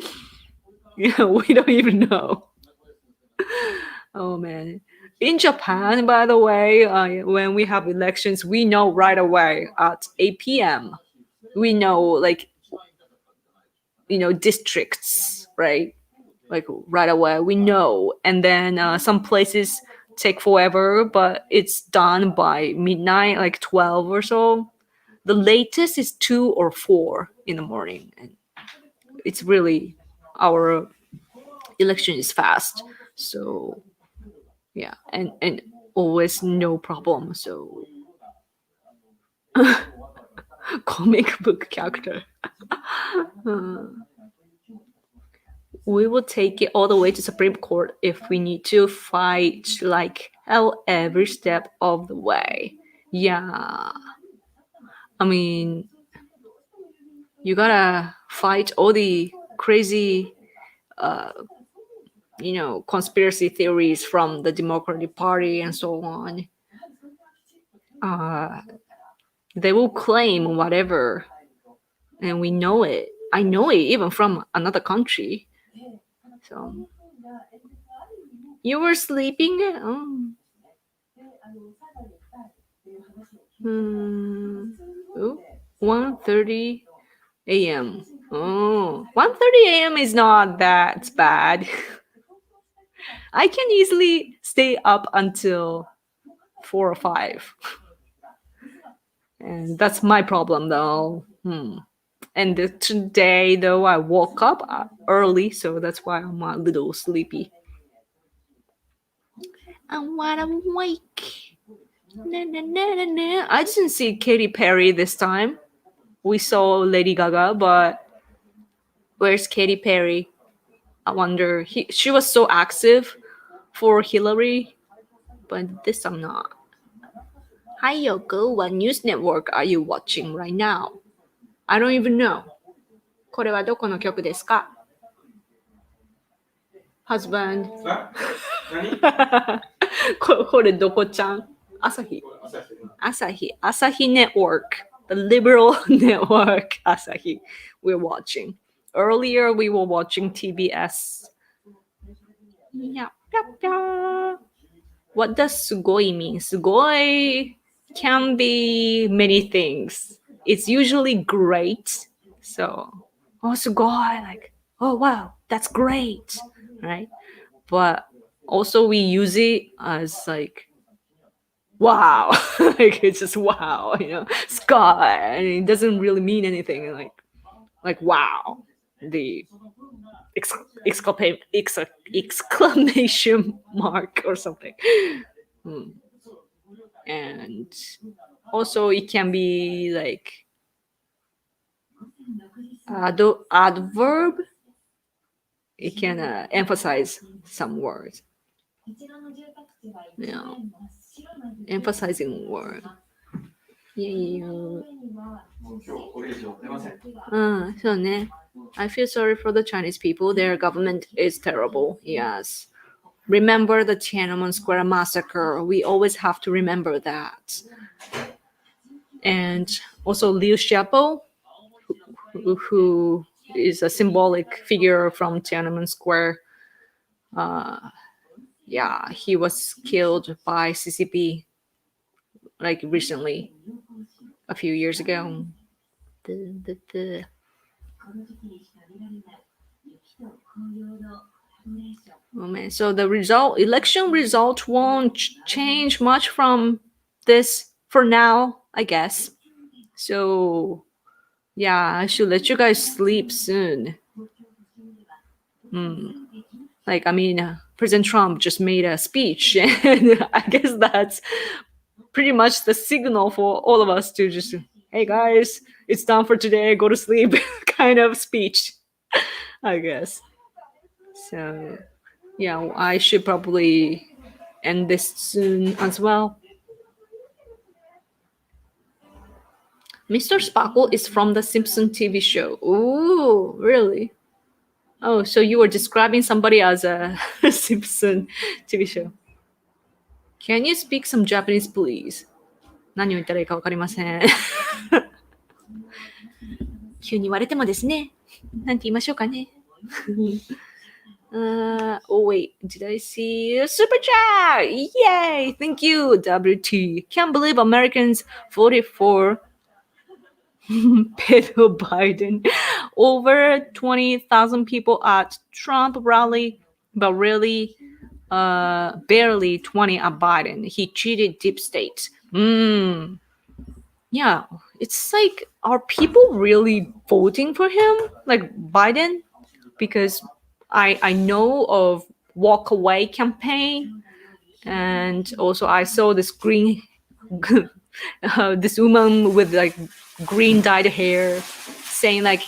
Yeah, we don't even know. Oh man. In Japan, by the way, when we have elections, we know right away at 8 p.m. We know, like, districts, right? Like right away, we know. And then some places take forever, but it's done by midnight, like 12 or so. The latest is 2 or 4 in the morning. And it's really, our election is fast. So yeah, and always no problem. So comic book character. We will take it all the way to Supreme Court if we need to fight like hell every step of the way. Yeah. I mean, you gotta fight all the crazy, conspiracy theories from the Democratic Party and so on. They will claim whatever, and we know it. I know it even from another country. So you were sleeping? Oh. 1:30 a.m. Oh, 1:30 a.m. is not that bad. I can easily stay up until 4 or 5. And that's my problem though. And today though I woke up early, so that's why I'm a little sleepy. I'm wide awake. Na, na, na, na, na. I didn't see Katy Perry this time. We saw Lady Gaga, but where's Katy Perry? I wonder. She was so active for Hillary, but this time not. Hi Yoko, what news network are you watching right now? I don't even know. これはどこの曲ですか? Husband. これどこちゃん? Asahi. Asahi Network. The liberal network. Asahi. We're watching. Earlier we were watching TBS. Yeah. What does sugoi mean? Sugoi can be many things. It's usually great. So, sugoi, like, oh wow, that's great, right? But also we use it as like, wow, like it's just wow, sky, and it doesn't really mean anything. Like wow, the exclamation mark or something. And also it can be like adverb. It can emphasize some words. Emphasizing word. So I feel sorry for the Chinese people. Their government is terrible. Yes. Remember the Tiananmen Square massacre. We always have to remember that. And also Liu Xiaobo, who is a symbolic figure from Tiananmen Square. He was killed by CCP like recently, a few years ago. Oh man, so the election result won't change much from this for now, I guess. So I should let you guys sleep soon. President Trump just made a speech, and I guess that's pretty much the signal for all of us to just, hey guys, it's done for today, go to sleep kind of speech, I guess. So I should probably end this soon as well. Mr. Sparkle is from the Simpson TV show. Ooh, really? Oh, so you were describing somebody as a Simpson TV show. Can you speak some Japanese, please? 何を言ったらいいか分かりません。急に言われてもですね。なんて言いましょうかね。wait, did I see a super chat? Yay! Thank you, WT. Can't believe Americans voted for Pedo Biden. Over 20,000 people at Trump rally, but really barely 20 at Biden. He cheated deep state. Yeah, it's like, are people really voting for him? Like Biden? Because I know of Walk Away campaign, and also I saw this green this woman with like green dyed hair saying like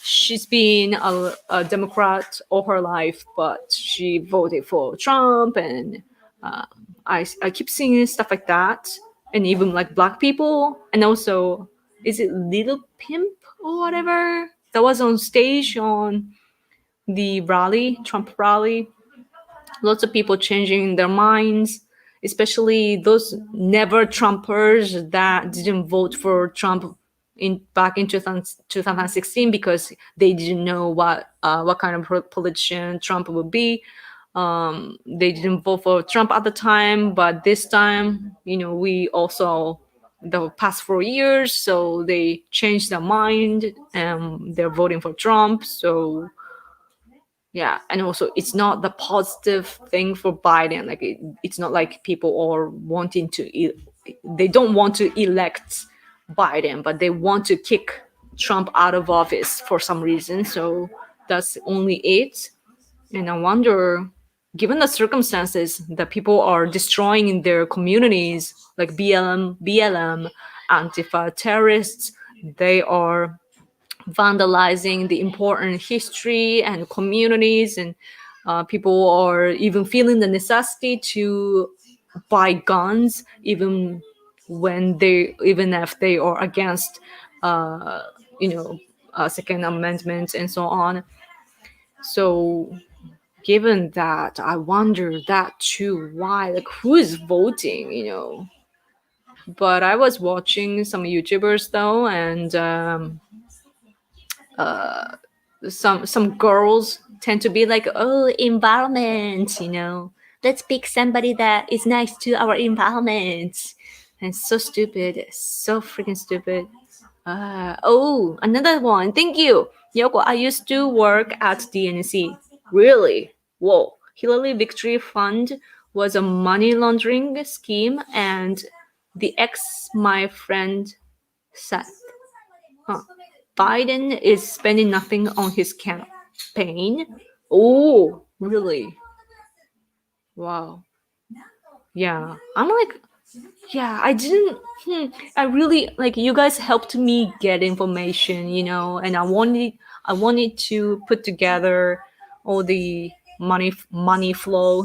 she's been a Democrat all her life, but she voted for Trump, and I keep seeing stuff like that, and even like black people, and also is it Little Pimp or whatever that was on stage on the rally, Trump rally. Lots of people changing their minds, especially those never Trumpers that didn't vote for Trump back in 2016 because they didn't know what kind of politician Trump would be. They didn't vote for Trump at the time, but this time, we also the past 4 years, so they changed their mind and they're voting for Trump. So and also it's not the positive thing for Biden. Like it's not like people are wanting to they don't want to elect Biden, but they want to kick Trump out of office for some reason. So that's only it. And I wonder, given the circumstances that people are destroying in their communities, like BLM, Antifa terrorists, they are vandalizing the important history and communities, and people are even feeling the necessity to buy guns, even if they are against Second Amendment and so on. So given that, I wonder that too, why, like, who is voting? But I was watching some YouTubers though, and some girls tend to be like, oh, environment, let's pick somebody that is nice to our environment. And it's so stupid, so freaking stupid. Oh, another one. Thank you, Yoko. I used to work at DNC. Really? Whoa. Hillary Victory Fund was a money laundering scheme, and the ex my friend said, Biden is spending nothing on his campaign. Oh, really? Wow. Yeah, I'm like, yeah, I didn't. I really like, you guys helped me get information, and I wanted to put together all the money flow,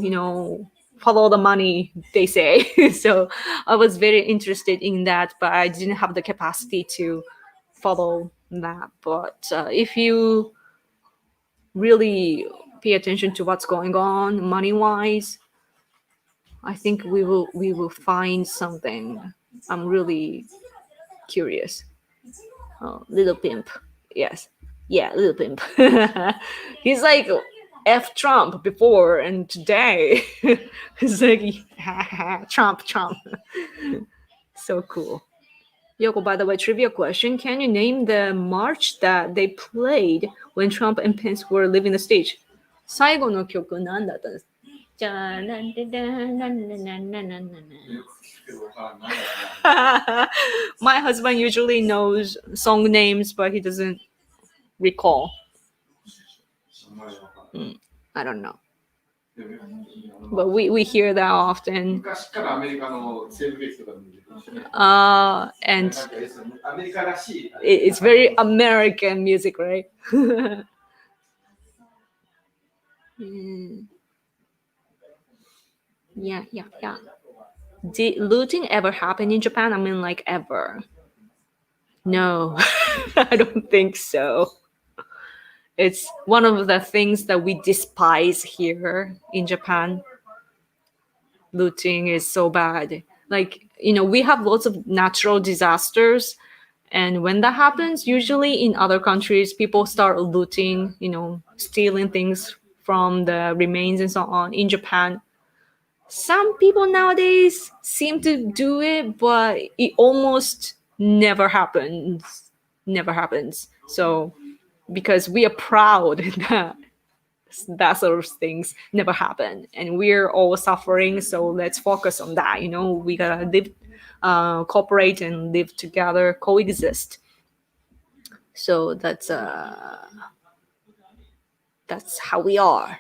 follow the money, they say. So I was very interested in that, but I didn't have the capacity to follow that. But if you really pay attention to what's going on money wise, I think we will find something. I'm really curious. Oh, Little Pimp. Yes. Yeah, Little Pimp. He's like F Trump before and today. He's like Trump. So cool. Yoko, by the way, trivia question. Can you name the march that they played when Trump and Pence were leaving the stage? 最後の曲何だったんですか？My husband usually knows song names, but he doesn't recall. I don't know. But we hear that often. And it's very American music, right? Yeah. Did looting ever happen in Japan? I mean, like, ever? No, I don't think so. It's one of the things that we despise here in Japan. Looting is so bad. Like, we have lots of natural disasters. And when that happens, usually in other countries, people start looting, stealing things from the remains and so on. In Japan, some people nowadays seem to do it, but it almost never happens. So, because we are proud that sort of things never happen, and we're all suffering, so let's focus on that. We gotta live, cooperate and live together, coexist. So that's how we are.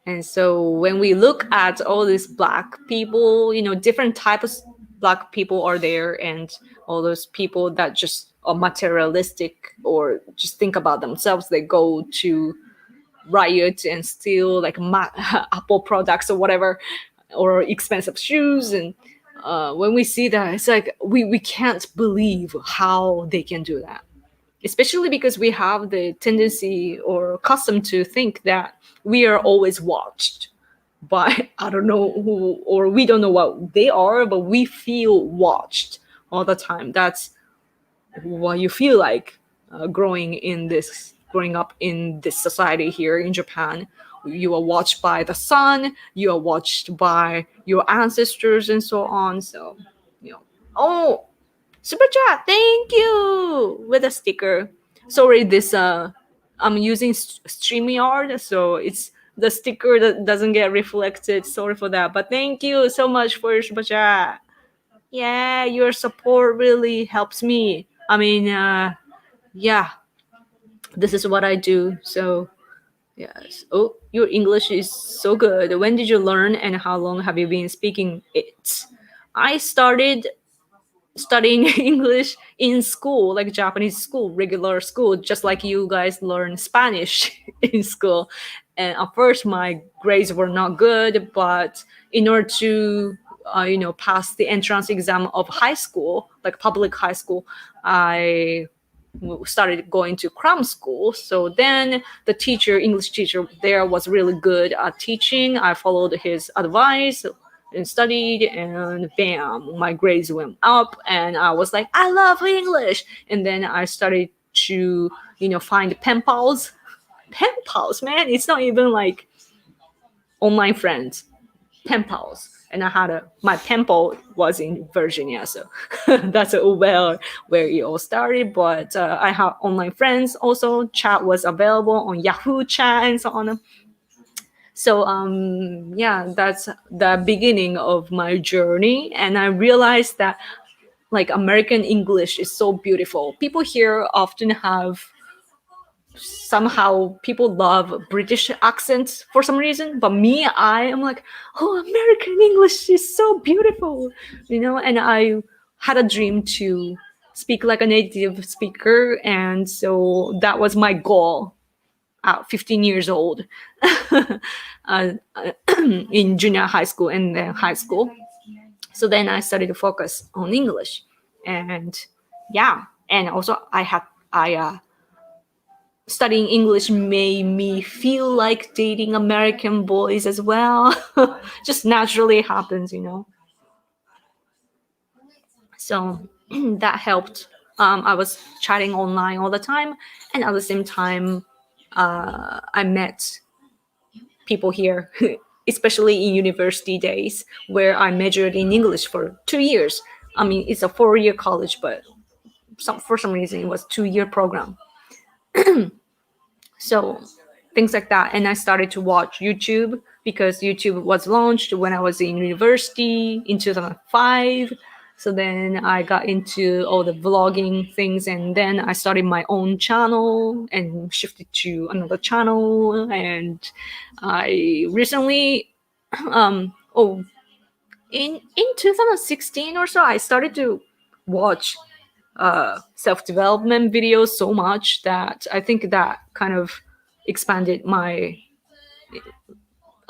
And so when we look at all these black people, different types of black people are there, and all those people that just are materialistic or just think about themselves, they go to riot and steal like Apple products or whatever, or expensive shoes. And when we see that, it's like we can't believe how they can do that, especially because we have the tendency or custom to think that we are always watched by, I don't know who, or we don't know what they are, but we feel watched all the time. That's what you feel like growing up in this society here in Japan. You are watched by the sun, you are watched by your ancestors and so on. So, oh, super chat, thank you, with a sticker. Sorry, this I'm using StreamYard, so it's the sticker that doesn't get reflected. Sorry for that, but thank you so much for your super chat. Yeah, your support really helps me. I mean, yeah, this is what I do. So, yes. Oh, your English is so good. When did you learn and how long have you been speaking it? I started studying English in school, like Japanese school, regular school, just like you guys learn Spanish in school. And at first, my grades were not good, but in order to pass the entrance exam of high school, like public high school, I started going to cram school. So then the English teacher there was really good at teaching. I followed his advice and studied, and bam, my grades went up, and I was like, I love English. And then I started to find pen pals. Pen pals, man, it's not even like online friends. Pen pals. And I had my pen pal was in Virginia, so that's where it all started. But I have online friends also. Chat was available on Yahoo Chat and so on. So yeah, that's the beginning of my journey, and I realized that like American English is so beautiful. People here often have somehow people love British accents for some reason, but me, I am like, oh, American English is so beautiful, and I had a dream to speak like a native speaker, and so that was my goal at 15 years old in junior high school and then high school. So then I started to focus on English, and yeah, and also studying English made me feel like dating American boys as well. Just naturally happens, So that helped. I was chatting online all the time, and at the same time, I met people here, especially in university days, where I majored in English for 2 years. I mean, it's a 4-year college, but for some reason, it was 2-year program. So things like that. And I started to watch YouTube because YouTube was launched when I was in university in 2005. So then I got into all the vlogging things, and then I started my own channel and shifted to another channel. And I recently, in 2016 or so, I started to watch self-development videos so much that I think that kind of expanded my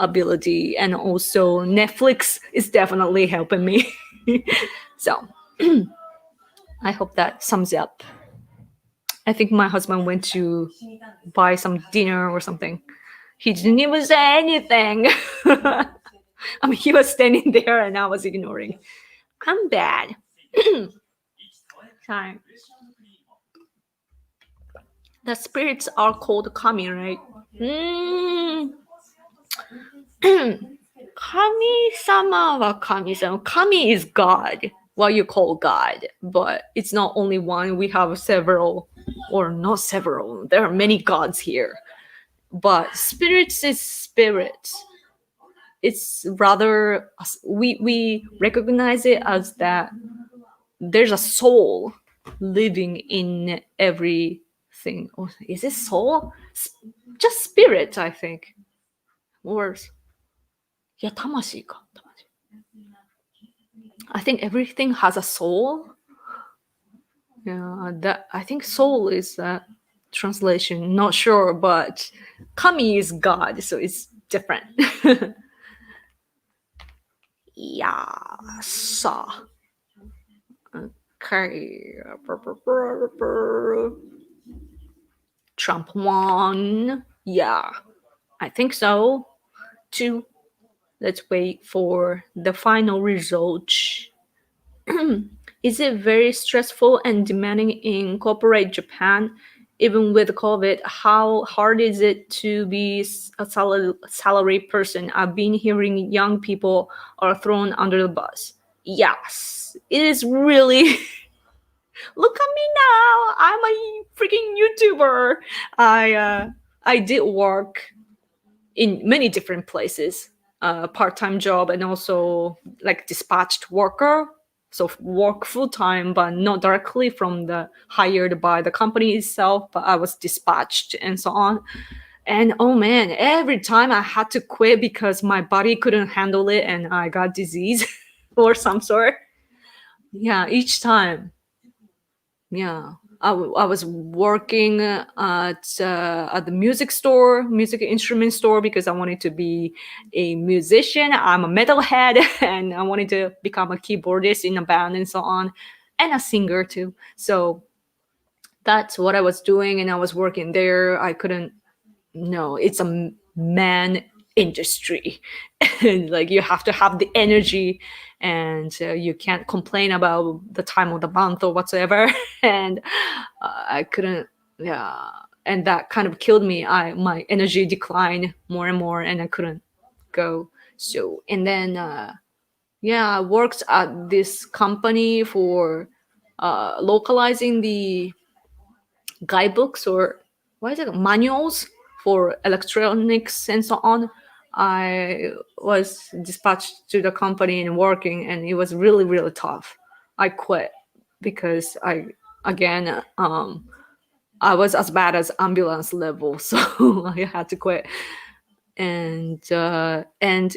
ability, and also Netflix is definitely helping me. So I hope that sums up. I think my husband went to buy some dinner or something. He didn't even say anything. I mean, he was standing there and I was ignoring. I'm bad. Sorry. The spirits are called kami, right? Kami-sama wa kami-sama. Kami is God, what you call God. But it's not only one. We have several, or not several. There are many gods here. But spirits is spirits. It's rather, we recognize it as that there's a soul living in everything. Oh, is it soul? Just spirit, I think. Or yeah, tamashi ka. I think everything has a soul. Yeah, that I think soul is a translation. Not sure, but kami is God, so it's different. Yeah, so. Okay. Trump won. Yeah, I think so. 2. Let's wait for the final result. Is it very stressful and demanding in corporate Japan? Even with COVID, how hard is it to be a salary person? I've been hearing young people are thrown under the bus. Yes, it is really... Look at me now. I'm a freaking YouTuber. I did work in many different places, part-time job and also like dispatched worker. So work full time, but not directly from the hired by the company itself, but I was dispatched and so on. And oh man, every time I had to quit because my body couldn't handle it and I got disease or some sort. Yeah, each time. Yeah, I was working at the music instrument store, because I wanted to be a musician. I'm a metalhead and I wanted to become a keyboardist in a band and so on, and a singer too. So that's what I was doing, and I was working there. I couldn't. No, it's a man industry. And like you have to have the energy, and you can't complain about the time of the month or whatsoever. And I couldn't, yeah, and that kind of killed me. My energy declined more and more, and I couldn't go. So, and then I worked at this company for localizing the guidebooks, or what is it, manuals for electronics and so on. I was dispatched to the company and working, and it was really, really tough. I quit because I was as bad as ambulance level, so I had to quit. And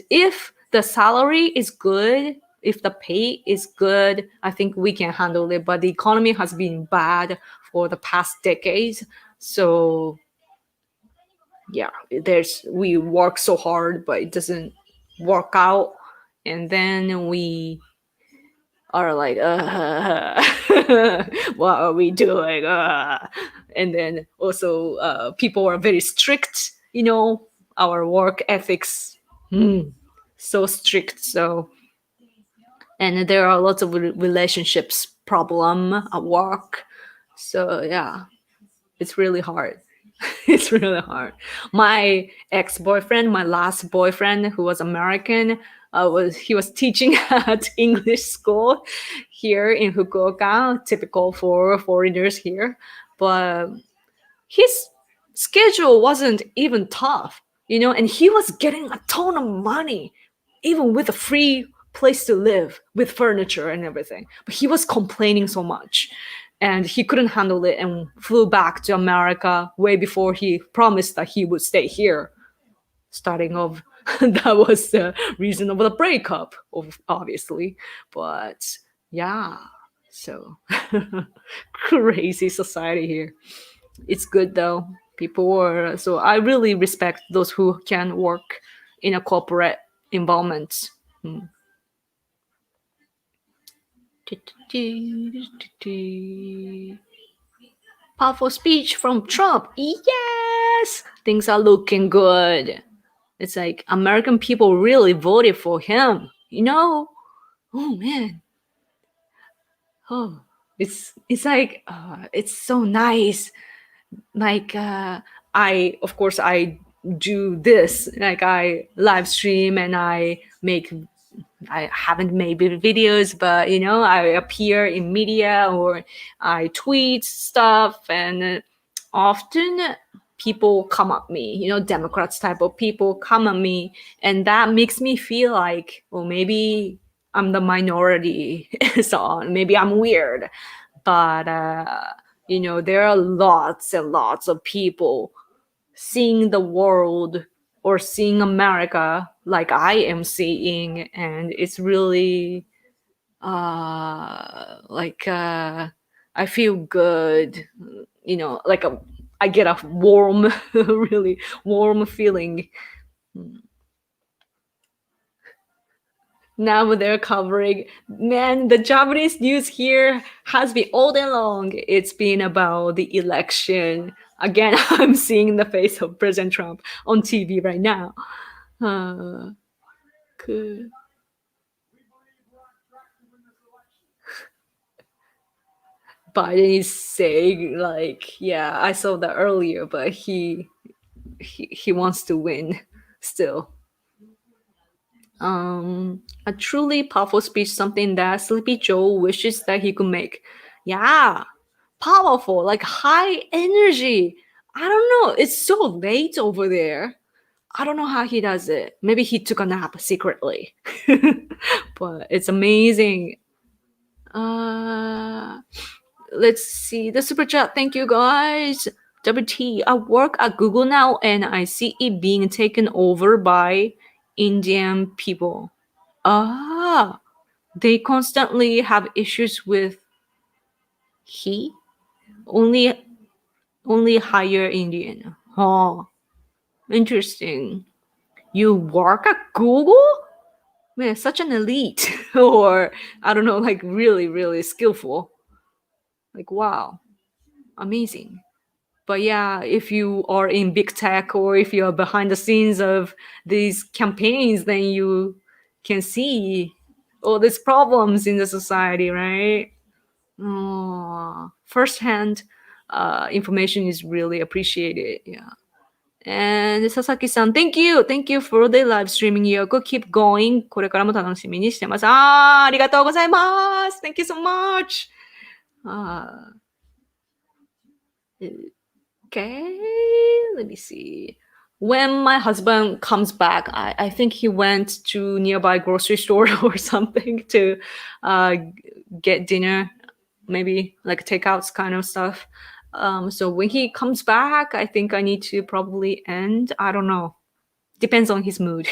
if the salary is good, if the pay is good, I think we can handle it. But the economy has been bad for the past decades, so yeah, we work so hard, but it doesn't work out, and then we are like, what are we doing? And then also people are very strict, our work ethics, so strict. So, and there are lots of relationships problem at work. So yeah, it's really hard. It's really hard. My ex-boyfriend, my last boyfriend, who was American, he was teaching at English school here in Fukuoka, typical for foreigners here. But his schedule wasn't even tough, and he was getting a ton of money, even with a free place to live, with furniture and everything. But he was complaining so much, and he couldn't handle it and flew back to America way before he promised that he would stay here. Starting off, that was the reason of the breakup, obviously. But yeah, so crazy society here. It's good though. So I really respect those who can work in a corporate environment. Powerful speech from Trump. Yes, things are looking good. It's like American people really voted for him. Oh man. Oh, it's like it's so nice. Like I do this. Like I live stream and I haven't made videos, but I appear in media or I tweet stuff, and often people come at me, Democrats type of people come at me, and that makes me feel like, well, maybe I'm the minority, so on. Maybe I'm weird, but there are lots and lots of people seeing the world or seeing America like I am seeing, and it's really I feel good, like I get a warm, really warm feeling. Now they're covering, man, the Japanese news here has been all day long. It's been about the election. Again, I'm seeing the face of President Trump on TV right now. Good. Biden is saying, like, yeah, I saw that earlier, but he wants to win still. A truly powerful speech, something that Sleepy Joe wishes that he could make. Yeah, powerful, like high energy. I don't know. It's so late over there. I don't know how he does it. Maybe he took a nap secretly. But it's amazing. Let's see the super chat. Thank you guys. WT, I work at Google now and I see it being taken over by Indian people. They constantly have issues with he only hire Indian. Oh, interesting. You work at Google? Man, such an elite. Or I don't know, like really, really skillful. Like wow, amazing. But yeah, if you are in big tech or if you're behind the scenes of these campaigns, then you can see all these problems in the society, right? First-hand information is really appreciated. Yeah. And Sasaki-san, thank you for the live streaming. Yoko, keep going. これからも楽しみにしてます。ありがとうございます。Thank you so much. Okay, let me see. When my husband comes back, I think he went to nearby grocery store or something to get dinner, maybe like takeouts kind of stuff. So when he comes back, I think I need to probably end. I don't know. Depends on his mood.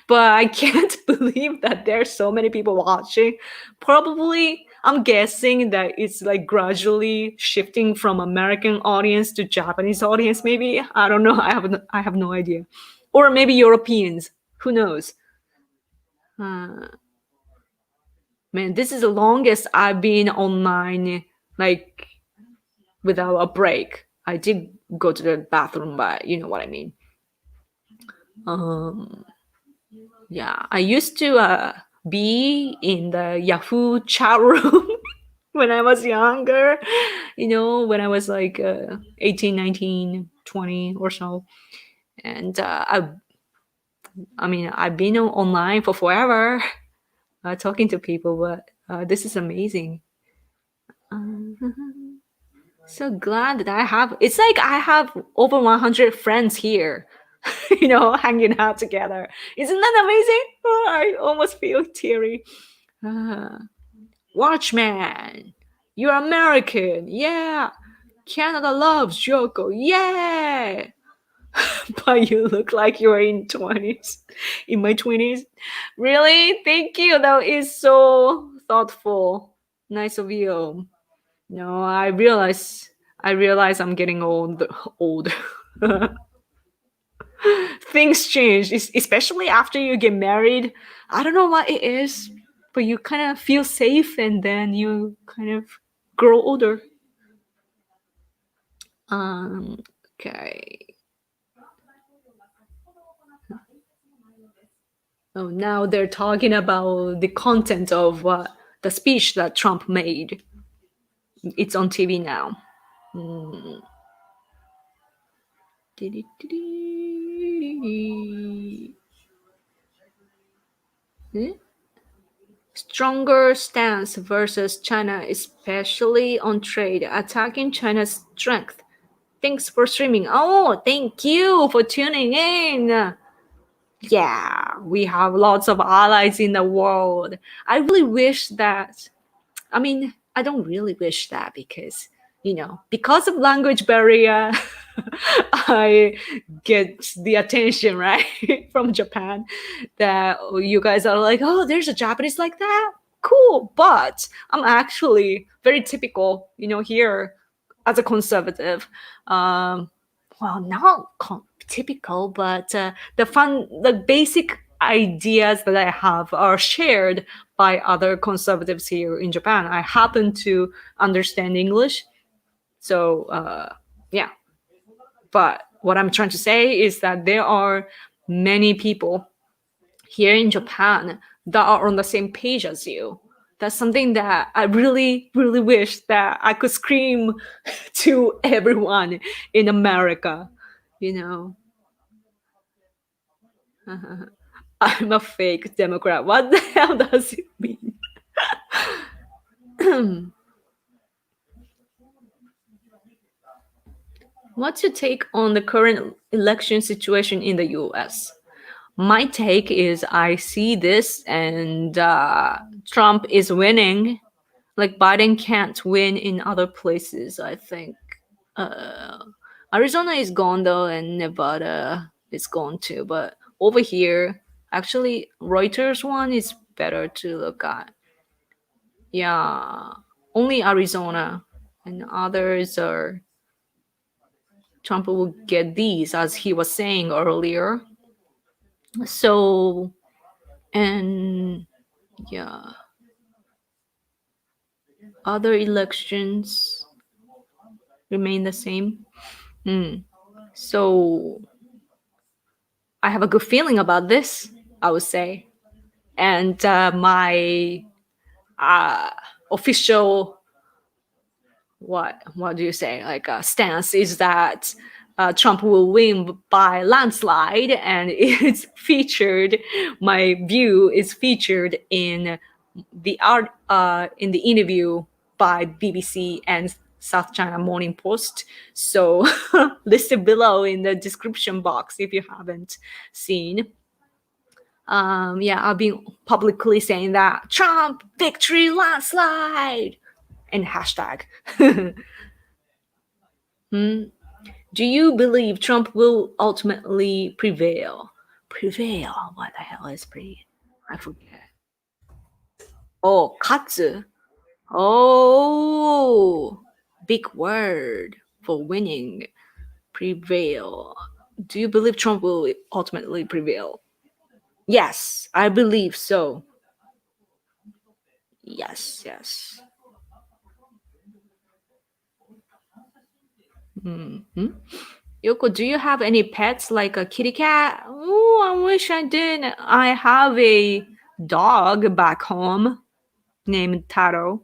But I can't believe that there's so many people watching. Probably, I'm guessing that it's like gradually shifting from American audience to Japanese audience, maybe. I don't know. I have no idea. Or maybe Europeans. Who knows? Man, this is the longest I've been online, like, without a break. I did go to the bathroom, but you know what I mean. Yeah, I used to be in the Yahoo chat room when I was younger, when I was like 18, 19, 20 or so. And I've been online for forever talking to people, but this is amazing. So glad that it's like I have over 100 friends here. Hanging out together. Isn't that amazing? Oh, I almost feel teary. Watchman, you're American. Yeah. Canada loves Yoko. Yeah. But you look like you're in my 20s. Really? Thank you. That is so thoughtful. Nice of you. No, I realize I'm getting old. Things change, especially after you get married. I don't know what it is, but you kind of feel safe and then you kind of grow older. Okay. Oh, now they're talking about the content of the speech that Trump made. It's on TV now. Stronger stance versus China, especially on trade, attacking China's strength. Thanks for streaming. Oh, thank you for tuning in. Yeah, we have lots of allies in the world. I really wish that, I don't really wish that because of language barrier, I get the attention, right, from Japan, that you guys are like, oh, there's a Japanese like that? Cool. But I'm actually very typical, here as a conservative. Well, not typical, but the basic ideas that I have are shared by other conservatives here in Japan. I happen to understand English. So, yeah. But what I'm trying to say is that there are many people here in Japan that are on the same page as you. That's something that I really, really wish that I could scream to everyone in America, I'm a fake Democrat. What the hell does it mean? What's your take on the current election situation in the US? my take is I see this and Trump is winning. Like Biden can't win in other places, I think. Arizona is gone though, and Nevada is gone too. But over here, actually, Reuters one is better to look at. Yeah, only Arizona and others are. Trump will get these, as he was saying earlier. So, and yeah, other elections remain the same. So, I have a good feeling about this, I would say. And my official, what do you say, like stance is that Trump will win by landslide, and it's featured. My view is featured in the interview by BBC and South China Morning Post. So listed below in the description box if you haven't seen. Yeah, I've been publicly saying that Trump victory landslide and hashtag. Do you believe Trump will ultimately prevail? Prevail? What the hell is prevail? I forget. Oh, katsu. Oh, big word for winning. Prevail. Do you believe Trump will ultimately prevail? Yes, I believe so. Yes. Yoko, do you have any pets like a kitty cat? Oh, I wish I did. I have a dog back home named Taro.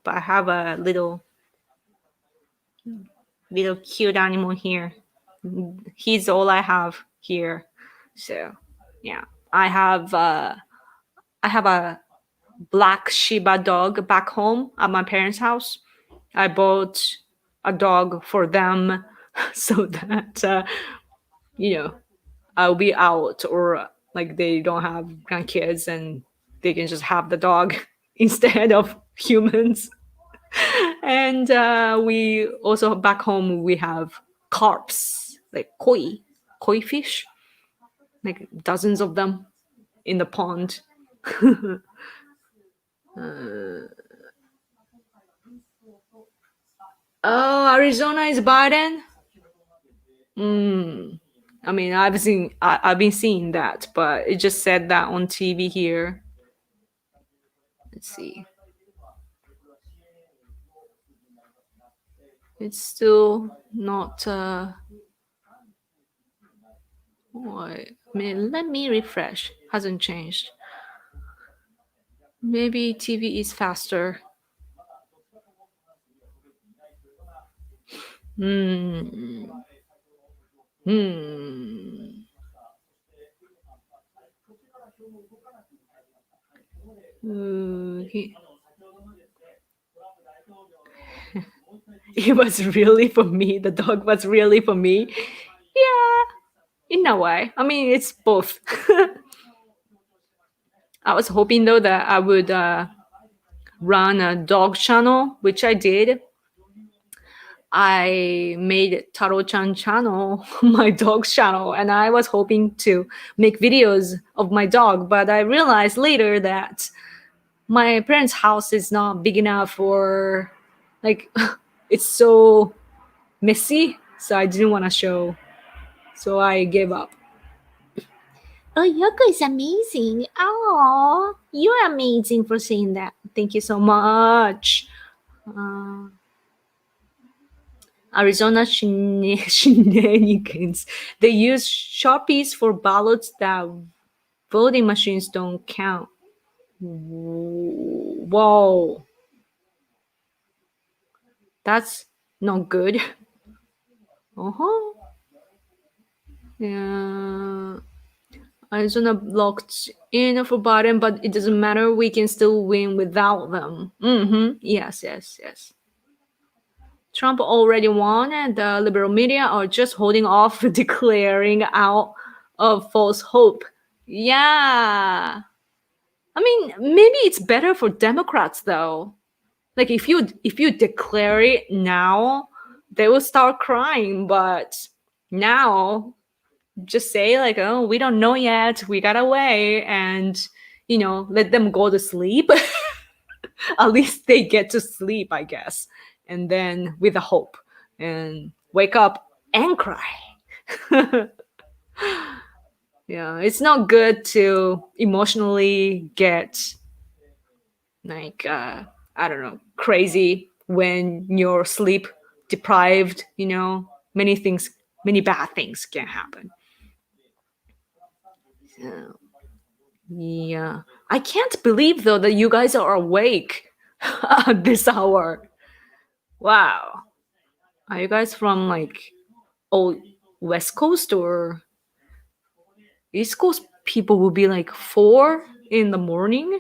But I have a little cute animal here. He's all I have here. So, yeah. I have a black Shiba dog back home at my parents' house. I bought a dog for them so that I'll be out, or like they don't have grandkids and they can just have the dog instead of humans. And we also back home we have carps, like koi fish, like dozens of them in the pond. Oh, Arizona is Biden. I mean, I've been seeing that, but it just said that on TV here. Let's see. It's still not. Let me refresh. Hasn't changed. Maybe TV is faster. It was really for me. The dog was really for me. Yeah, in a way. I mean, it's both. I was hoping though that I would run a dog channel, which I did. I made Taro-chan channel, my dog's channel, and I was hoping to make videos of my dog, but I realized later that my parents' house is not big enough for, like, it's so messy, so I didn't want to show. So I gave up. Oh, Yoko is amazing. Oh, you're amazing for saying that. Thank you so much. Arizona shenanigans. They use Sharpies for ballots that voting machines don't count. Whoa. That's not good. Yeah. Arizona blocked in for Biden, but it doesn't matter. We can still win without them. Yes. Trump already won, and the liberal media are just holding off declaring out of false hope. Yeah. I mean, maybe it's better for Democrats though. Like if you declare it now, they will start crying. But now, just say like, oh, we don't know yet. We gotta wait, and let them go to sleep. At least they get to sleep, I guess. And then with a hope, and wake up and cry. Yeah, it's not good to emotionally get like I don't know, crazy when you're sleep deprived. Many bad things can happen. So, yeah, I can't believe though that you guys are awake at this hour. Wow, are you guys from like old West Coast or East Coast? People will be like 4 in the morning.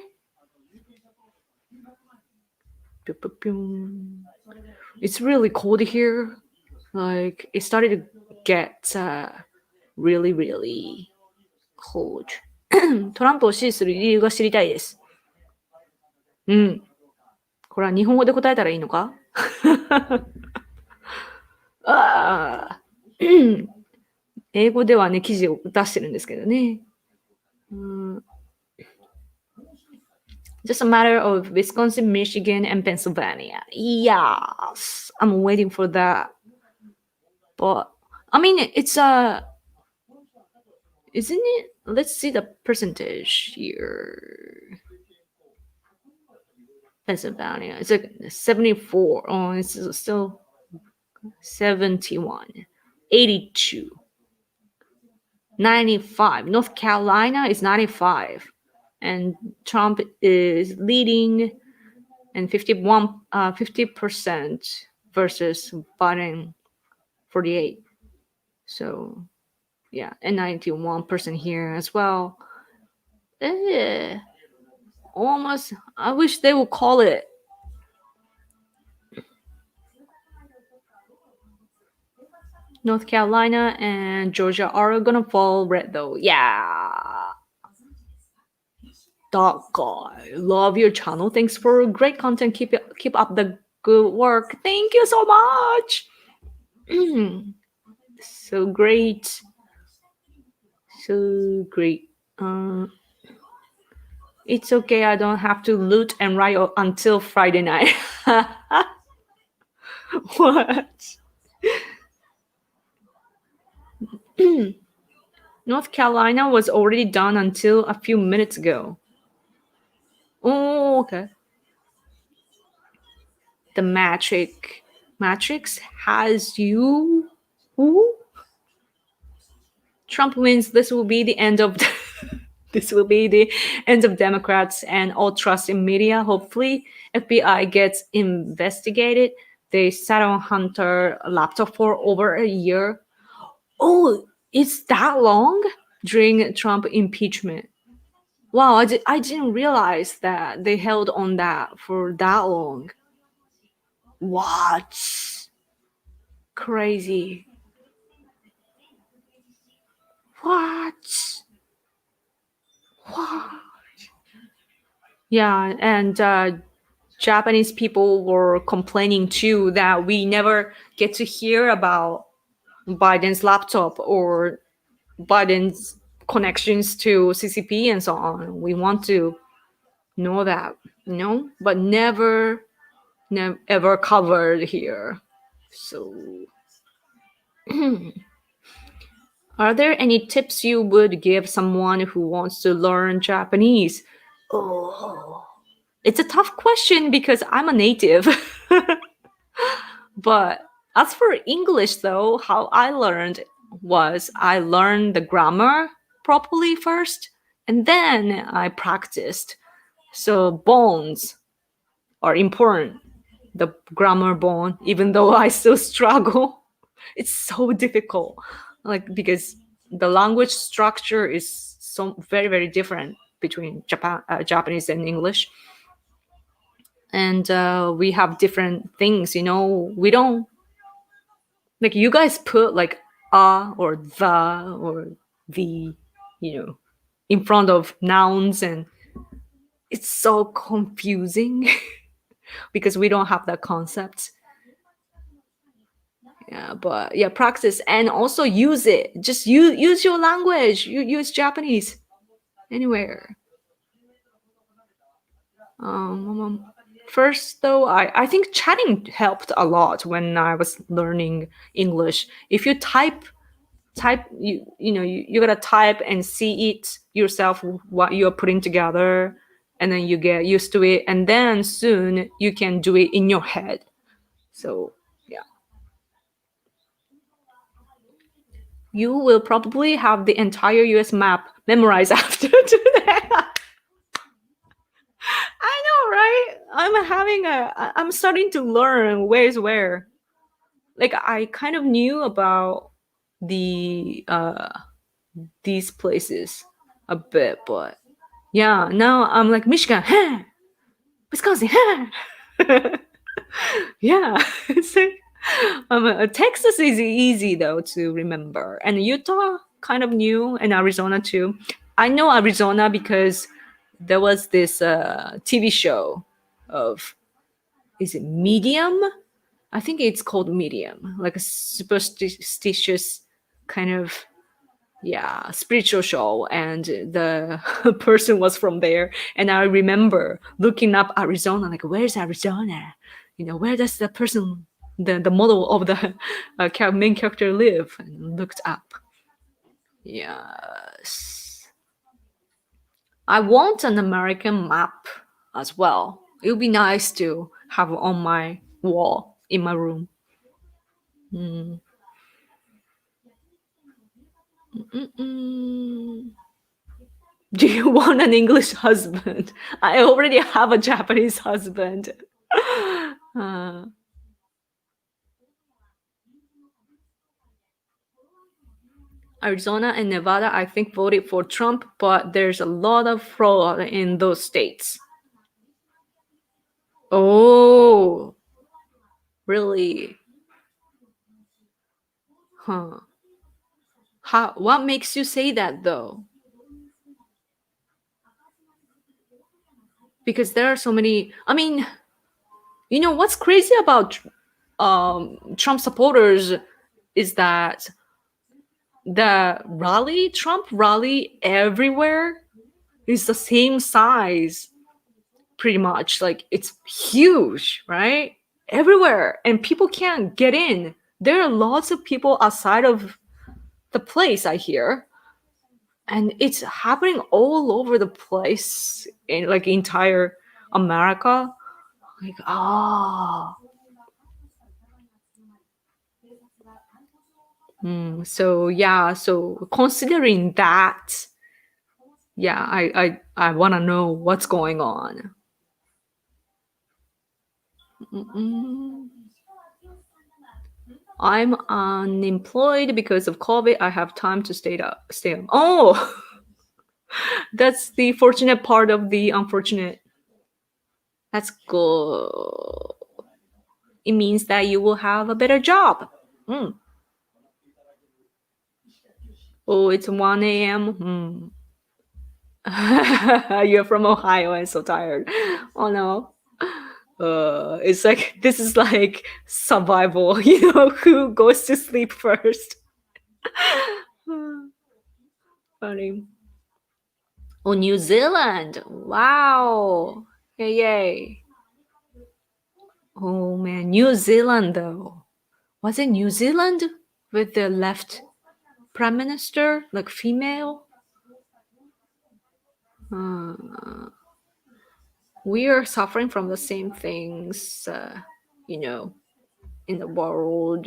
It's really cold here. Like it started to get really, really cold. トランプを支持する理由が知りたいです。うん。これは日本語で答えたらいいのか？英語ではね、記事を出してるんですけどね。Just a matter of Wisconsin, Michigan, and Pennsylvania. Yes, I'm waiting for that. But I mean, it's isn't it? Let's see the percentage here. Pennsylvania, it's like 74. Oh, it's still 71, 82, 95. North Carolina is 95. And Trump is leading, and 50% versus Biden 48. So, yeah, and 91% here as well. Almost, I wish they would call it. North Carolina and Georgia are gonna fall red though. Yeah. Dog guy, love your channel. Thanks for great content. Keep up the good work. Thank you so much. So great. So great. It's okay. I don't have to loot and riot until Friday night. What? North Carolina was already done until a few minutes ago. Oh, okay. The Matrix has you. Ooh. Trump wins. This will be the end of Democrats and all trust in media. Hopefully, FBI gets investigated. They sat on Hunter laptop for over a year. Oh, it's that long during Trump impeachment. Wow, I didn't realize that they held on that for that long. What? Crazy. What? Yeah, and Japanese people were complaining too that we never get to hear about Biden's laptop or Biden's connections to CCP and so on. We want to know that, but never ever covered here. So, are there any tips you would give someone who wants to learn Japanese? Oh, it's a tough question because I'm a native. But as for English, though, how I learned was I learned the grammar properly first, and then I practiced. So bones are important. The grammar bone, even though I still struggle, it's so difficult. Like because the language structure is so very, very different between Japanese and English. And we have different things, we don't, like you guys put like or the or V, in front of nouns, and it's so confusing because we don't have that concept. Yeah, but yeah, practice and also use it. Just use your language. You use Japanese anywhere. First, though, I think chatting helped a lot when I was learning English. If you type, you gotta type and see it yourself what you're putting together, and then you get used to it, and then soon you can do it in your head. So yeah, you will probably have the entire US map memorized after today. I know, right? I'm starting to learn where's where. Like I kind of knew about these places a bit, but yeah, now I'm like Michigan, Wisconsin, yeah. It's like, Texas is easy though to remember, and Utah kind of new, and Arizona too. I know Arizona because there was this TV show of, is it Medium? I think it's called Medium, like a superstitious kind of, yeah, spiritual show, and the person was from there. And I remember looking up Arizona, like, where's Arizona? Where does the person, the model of the main character live? And looked up. Yes. I want an American map as well. It would be nice to have on my wall in my room. Do you want an English husband? I already have a Japanese husband. Arizona and Nevada, I think, voted for Trump, but there's a lot of fraud in those states. Oh, really? Huh. What makes you say that, though? Because there are so many. I mean, what's crazy about Trump supporters is that the Trump rally everywhere is the same size, pretty much. Like, it's huge, right? Everywhere, and people can't get in. There are lots of people outside of the place, I hear, and it's happening all over the place in like entire America. Like, so considering that, yeah, I want to know what's going on. I'm unemployed because of COVID. I have time to stay home. Oh, that's the fortunate part of the unfortunate. That's good. It means that you will have a better job. Oh, it's 1 a.m. You're from Ohio. I'm so tired. Oh no. It's like, this is like survival, who goes to sleep first. Funny. Oh, New Zealand. Wow. Yay. Oh man, New Zealand though. Was it New Zealand with the left prime minister, like female? We are suffering from the same things, in the world.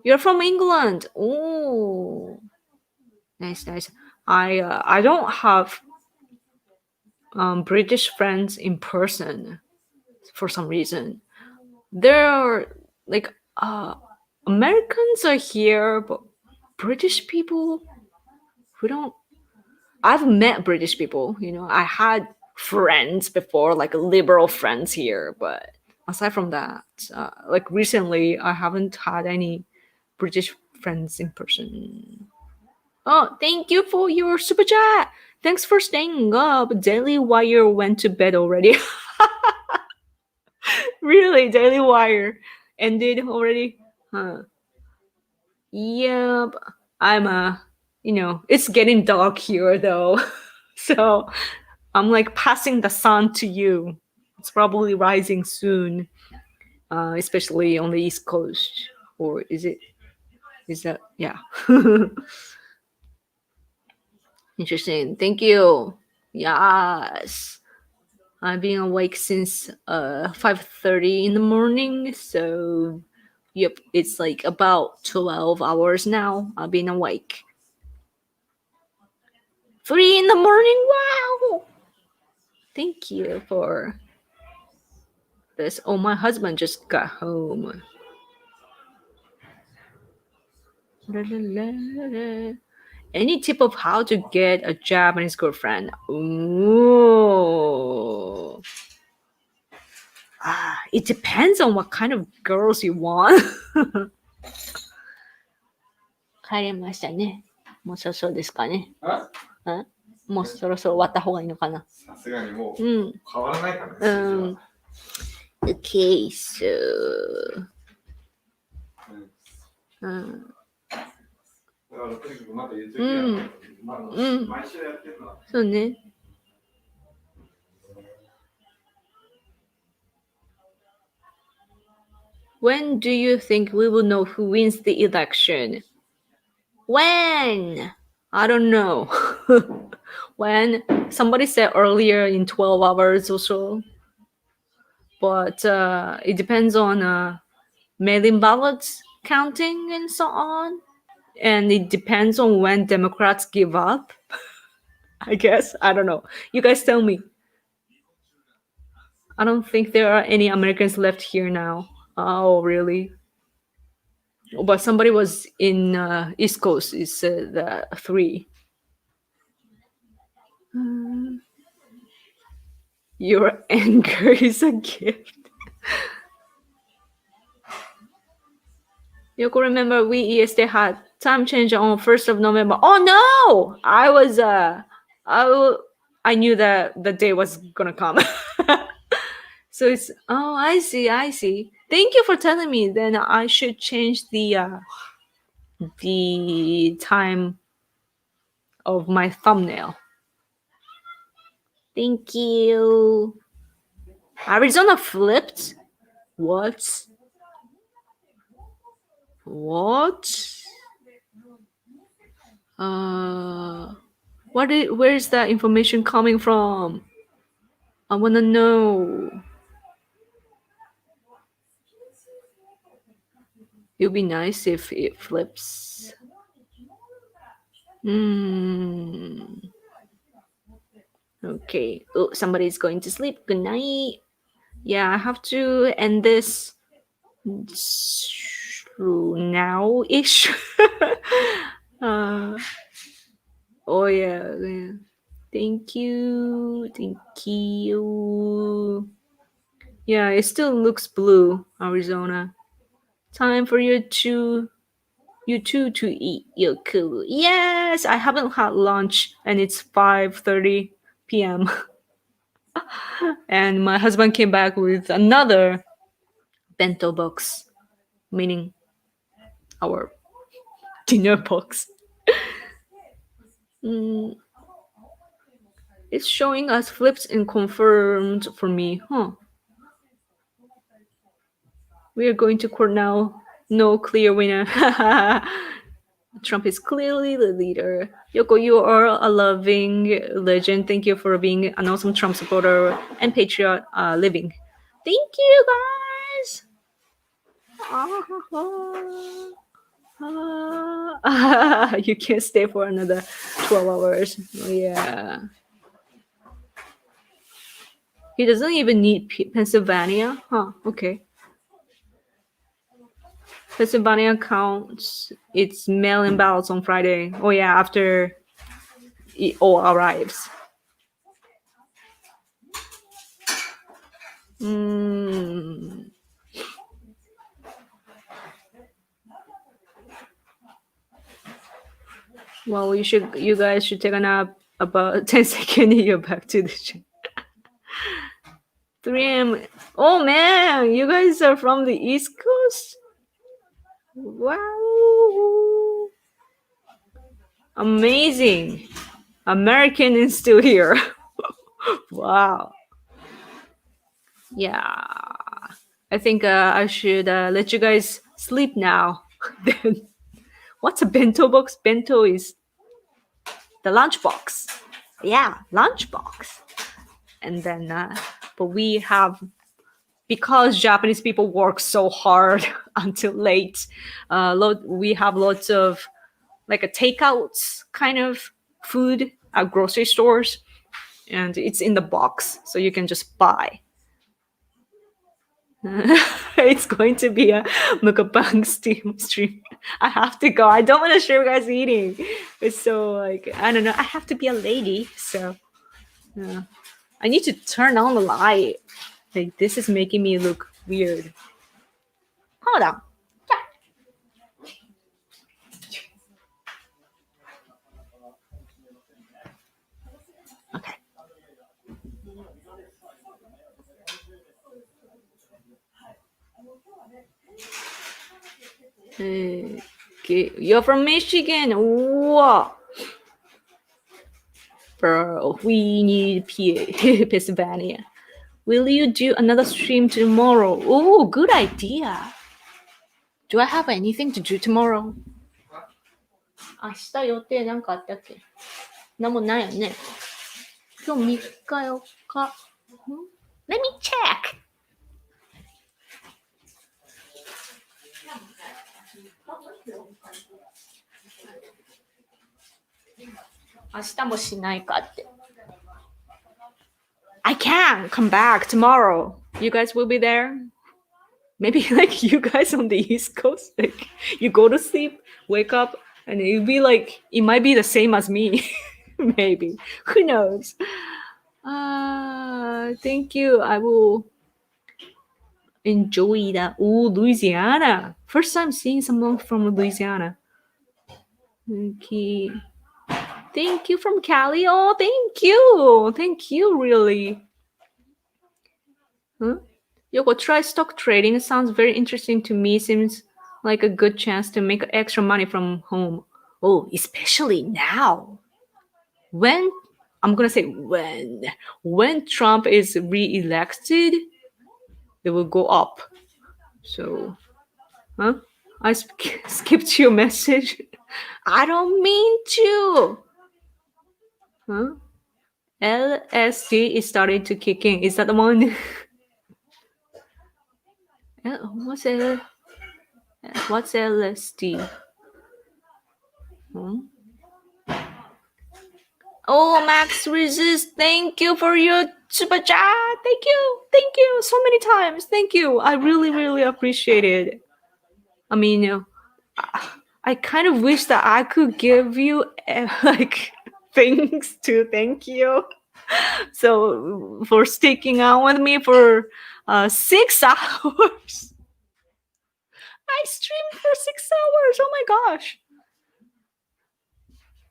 You're from England. Oh, nice. I don't have British friends in person for some reason. There are like Americans are here, but British people who don't. I've met British people. I had friends before, like liberal friends here, but aside from that, like recently, I haven't had any British friends in person. Oh, thank you for your super chat. Thanks for staying up. Daily Wire went to bed already. Really, Daily Wire ended already? Huh. Yep. I'm it's getting dark here though. So I'm like passing the sun to you. It's probably rising soon, especially on the East Coast. Or is it? Is that? Yeah. Interesting. Thank you. Yes. I've been awake since 5:30 in the morning. So, yep, it's like about 12 hours now. I've been awake. 3 in the morning. Wow. Thank you for this. Oh, my husband just got home. La, la, la, la. Any tip of how to get a Japanese girlfriend? Ooh. It depends on what kind of girls you want. 帰れましたね。もうそろそろですかね。もうそろそろ終わった方がいいのかな。さすがにもう変わらないかな。Okay, so. そうね。When do you think we will know who wins the election? When? I don't know. When? Somebody said earlier in 12 hours or so. But it depends on mail-in ballots counting and so on. And it depends on when Democrats give up. I guess. I don't know. You guys tell me. I don't think there are any Americans left here now. Oh, really? But somebody was in East Coast. It said 3. Your anger is a gift. Yoko, remember we yesterday had time change on 1st of November. Oh no! I knew that the day was gonna come. So it's I see. Thank you for telling me. Then I should change the time of my thumbnail. Thank you. Arizona flipped? What? Where is that information coming from? I wanna know. It would be nice if it flips. Okay. Oh, somebody's going to sleep. Good night. Yeah, I have to end this now-ish. Oh yeah. Thank you. Yeah, it still looks blue, Arizona. Time for you two to eat Yoko. Yes, I haven't had lunch and it's 5:30 p.m. And my husband came back with another bento box, meaning our dinner box. It's showing us flips and confirmed for me, huh? We are going to court now. No clear winner. Trump is clearly the leader. Yoko, you are a loving legend. Thank you for being an awesome Trump supporter and patriot living. Thank you, guys. You can't stay for another 12 hours. Yeah. He doesn't even need Pennsylvania. Huh, okay. Pennsylvania counts its mail-in ballots on Friday. Oh yeah, after it all arrives. Well, you guys should take a nap about 10 seconds and you're back to the gym. 3 a.m. Oh man, you guys are from the East Coast? Wow. Amazing. American is still here. Wow. Yeah. I think I should let you guys sleep now. Then, what's a bento box? Bento is the lunch box. Yeah, lunch box. And then, but we have, because Japanese people work so hard until late, we have lots of like a takeouts kind of food at grocery stores, and it's in the box, so you can just buy. It's going to be a mukbang stream. I have to go. I don't want to show you guys eating. It's so like, I don't know. I have to be a lady, so I need to turn on the light. Like, this is making me look weird. Hold on. Okay. Okay. You're from Michigan. Whoa. Bro, we need Pennsylvania. Will you do another stream tomorrow? Oh, good idea. Do I have anything to do tomorrow? 明日予定なんかあったっけ？なんもないよね。今日3日4日。Let me check. 明日もしないかって。I can come back tomorrow. You guys will be there? Maybe like you guys on the East Coast, like you go to sleep, wake up, and it'll be like, it might be the same as me. Maybe. Who knows? Thank you. I will enjoy that. Oh, Louisiana. First time seeing someone from Louisiana. Okay. Thank you from Cali. Oh, thank you. Thank you, really. Huh? Yoko, try stock trading. It sounds very interesting to me. Seems like a good chance to make extra money from home. Oh, especially now. When Trump is re-elected, they will go up. So, I skipped your message. I don't mean to. LSD is starting to kick in. Is that the one? What's LSD? Oh, Max Resist, thank you for your super chat. Thank you so many times. Thank you. I really appreciate it. I mean, I kind of wish that I could give you like things to thank you. So for sticking out with me for 6 hours. I streamed for 6 hours. Oh my gosh.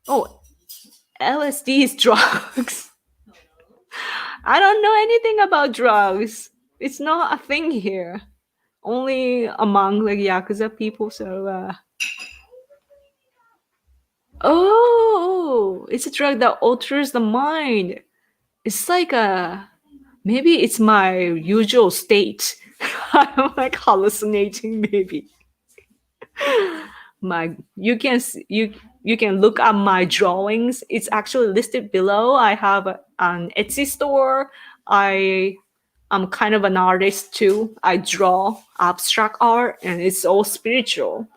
Oh, LSD is drugs. I don't know anything about drugs. It's not a thing here. Only among like Yakuza people. So, oh, it's a drug that alters the mind. It's like maybe it's my usual state. I'm like hallucinating, maybe. You can look at my drawings. It's actually listed below. I have an Etsy store. I'm kind of an artist too. I draw abstract art, and it's all spiritual.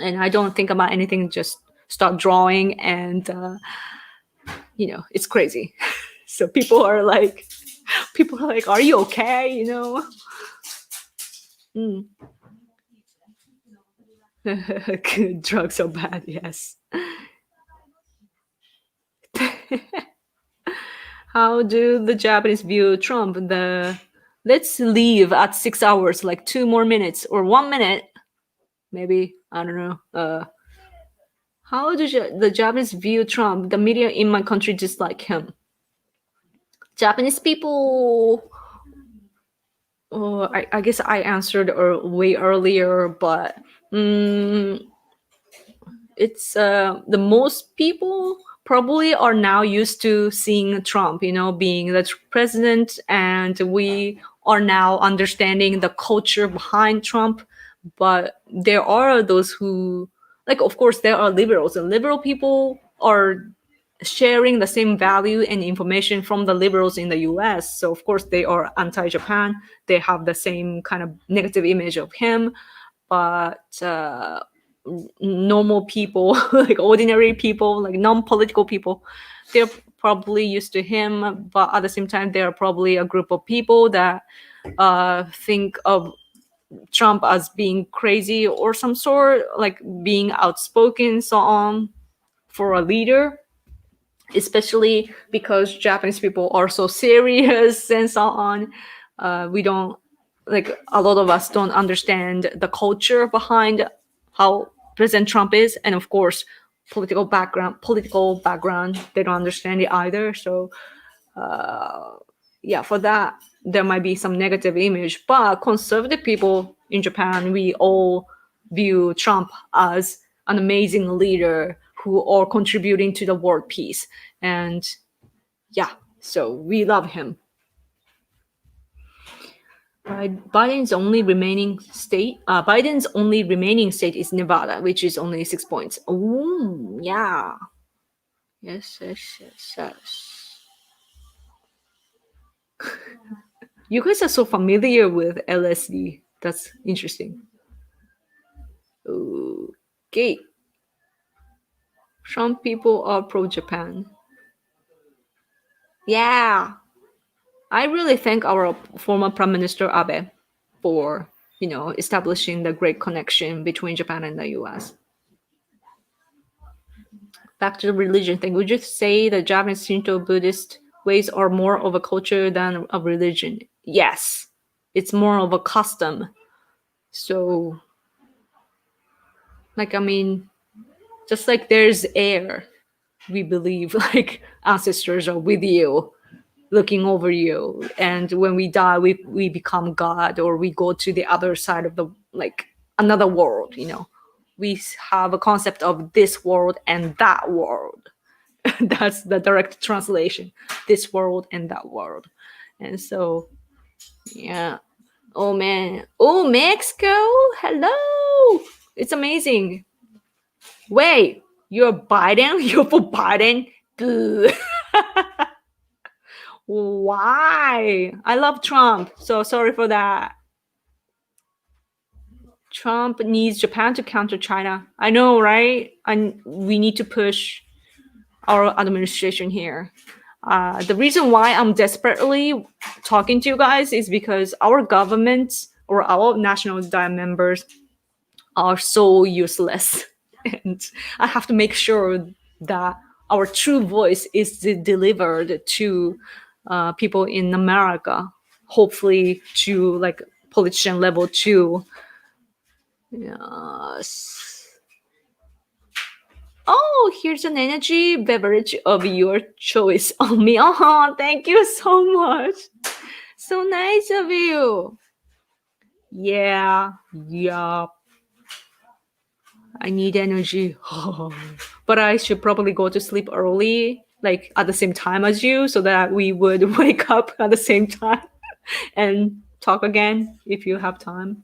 And I don't think about anything. Just start drawing, and it's crazy. So people are like, "Are you okay?" Drugs are bad, yes. How do the Japanese view Trump? Let's leave at 6 hours, like 2 more minutes or 1 minute, maybe. I don't know. How do the Japanese view Trump? The media in my country dislike him. Japanese people, I guess I answered way earlier, but it's the most people probably are now used to seeing Trump, being the president, and we are now understanding the culture behind Trump. But there are those who, of course, there are liberals, and liberal people are sharing the same value and information from the liberals in the US. So, of course, they are anti-Japan. They have the same kind of negative image of him. But normal people, like ordinary people, like non-political people, they're probably used to him. But at the same time, there are probably a group of people that think of Trump as being crazy or some sort, like being outspoken, so on, for a leader, especially because Japanese people are so serious and so on. We don't, a lot of us don't understand the culture behind how President Trump is, and of course, political background, they don't understand it either. So, for that, there might be some negative image, but conservative people in Japan, we all view Trump as an amazing leader who are contributing to the world peace. And so we love him. Biden's only remaining state is Nevada, which is only 6 points. Oh, yeah. Yes. You guys are so familiar with LSD. That's interesting. Okay. Some people are pro-Japan. Yeah. I really thank our former Prime Minister Abe for, establishing the great connection between Japan and the US. Back to the religion thing. Would you say the Japanese Shinto Buddhist ways are more of a culture than a religion? Yes. It's more of a custom. So, just like there's air, we believe ancestors are with you, looking over you, and when we die, we become God, or we go to the other side of the another world. We have a concept of this world and that world. That's the direct translation: this world and that world. And so, yeah. Oh man. Oh, Mexico. Hello. It's amazing. Wait, you're Biden? You're for Biden? Boo. Why? I love Trump. So sorry for that. Trump needs Japan to counter China. I know, right? And we need to push our administration here. The reason why I'm desperately talking to you guys is because our government or our national diet members are so useless. And I have to make sure that our true voice is delivered to people in America, hopefully to politician level too. Yes. Oh, here's an energy beverage of your choice on me. Oh, thank you so much. So nice of you. Yeah. I need energy. But I should probably go to sleep early, at the same time as you, so that we would wake up at the same time and talk again if you have time.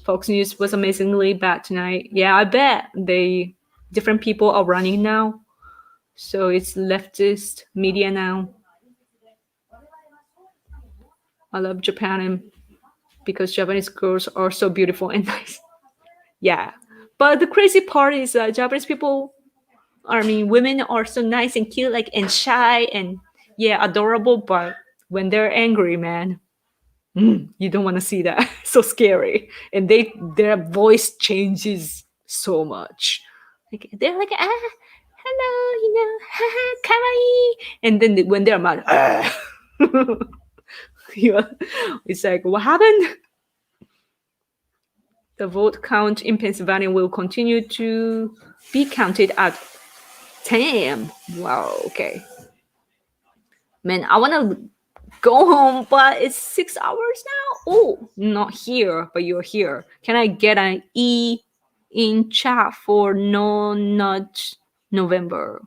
Fox News was amazingly bad tonight. Yeah, I bet. Different people are running now. So it's leftist media now. I love Japan because Japanese girls are so beautiful and nice. Yeah. But the crazy part is Japanese people, women are so nice and cute, and shy and adorable. But when they're angry, man, you don't want to see that. So scary. And their voice changes so much. They're hello, kawaii. And then when they're mad, it's what happened? The vote count in Pennsylvania will continue to be counted at 10 a.m. Wow, okay. Man, I want to go home, but it's 6 hours now. Oh, not here, but you're here. Can I get an E in chat for not November?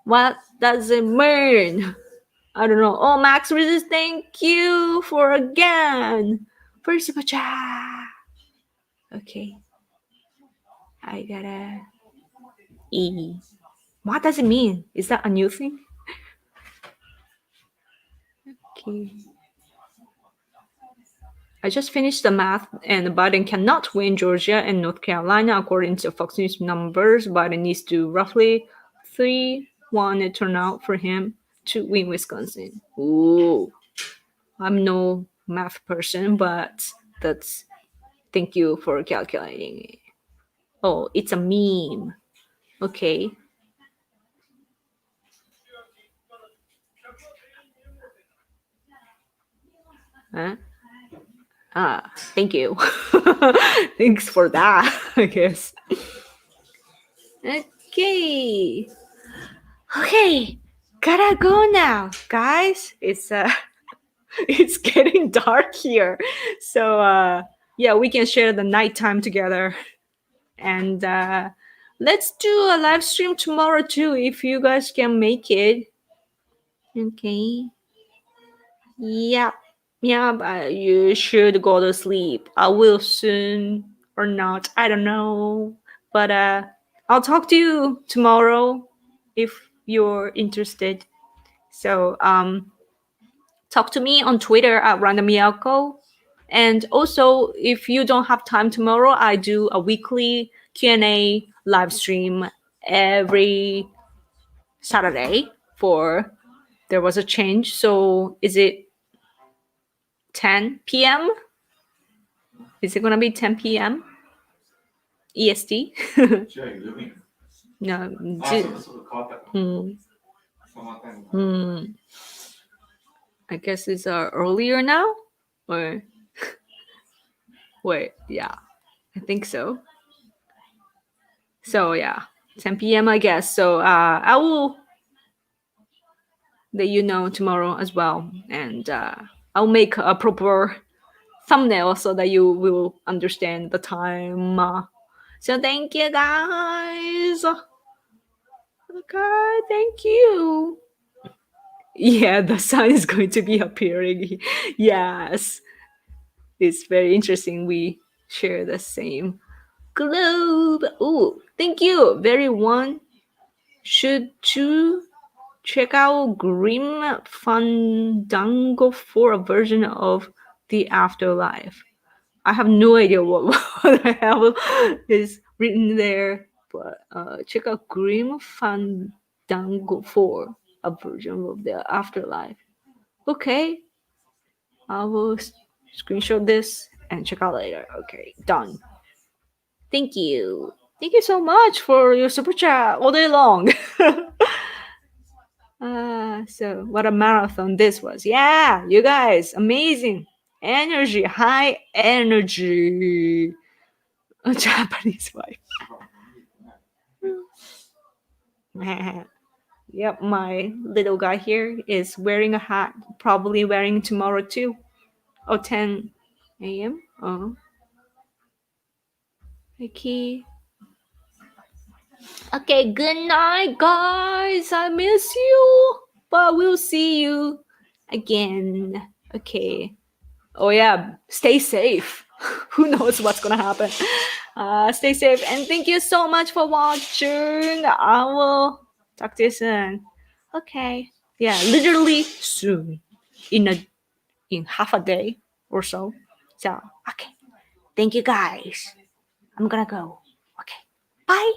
What does it mean? I don't know. Oh, Max Resist, thank you for again. First super chat. Okay. I got a E. What does it mean? Is that a new thing? Okay. I just finished the math, and Biden cannot win Georgia and North Carolina according to Fox News numbers. Biden needs to roughly 3-1 turnout for him to win Wisconsin. Ooh, I'm no math person, but that's thank you for calculating it. Oh, it's a meme. Okay. Huh? Thank you. Thanks for that, I guess. Okay, gotta go now, guys. It's it's getting dark here, so yeah, we can share the nighttime together, and let's do a live stream tomorrow too if you guys can make it. Okay. Yeah, but you should go to sleep. I will soon or not. I don't know. But I'll talk to you tomorrow if you're interested. So talk to me on Twitter at Random Yoko. And also, if you don't have time tomorrow, I do a weekly Q&A live stream every Saturday for there was a change. So is it 10 p.m.? Is it going to be 10 p.m. EST? No. I guess it's earlier now? Or wait, yeah. I think so. So yeah, 10 p.m. I guess. So I will let you know tomorrow as well. And I'll make a proper thumbnail so that you will understand the time. So thank you guys. Okay, thank you. Yeah, the sun is going to be appearing. Yes. It's very interesting. We share the same globe. Oh, thank you. Very one. Should you check out Grim Fandango for a version of the afterlife? I have no idea what the hell is written there, but check out Grim Fandango for a version of the afterlife. Okay, I will screenshot this and check out later. Okay, done. Thank you. Thank you so much for your super chat all day long. So what a marathon this was. Yeah, you guys, amazing. Energy, high energy. A Japanese wife. Yep, my little guy here is wearing a hat, probably wearing tomorrow too. Oh, 10 a.m. Oh. Okay. Okay, good night, guys. I miss you, but we'll see you again. Okay. Oh yeah, stay safe. Who knows what's gonna happen? Stay safe, and thank you so much for watching. I will talk to you soon. Okay. Yeah, literally soon. In half a day or so. So okay. Thank you, guys. I'm gonna go. Okay. Bye.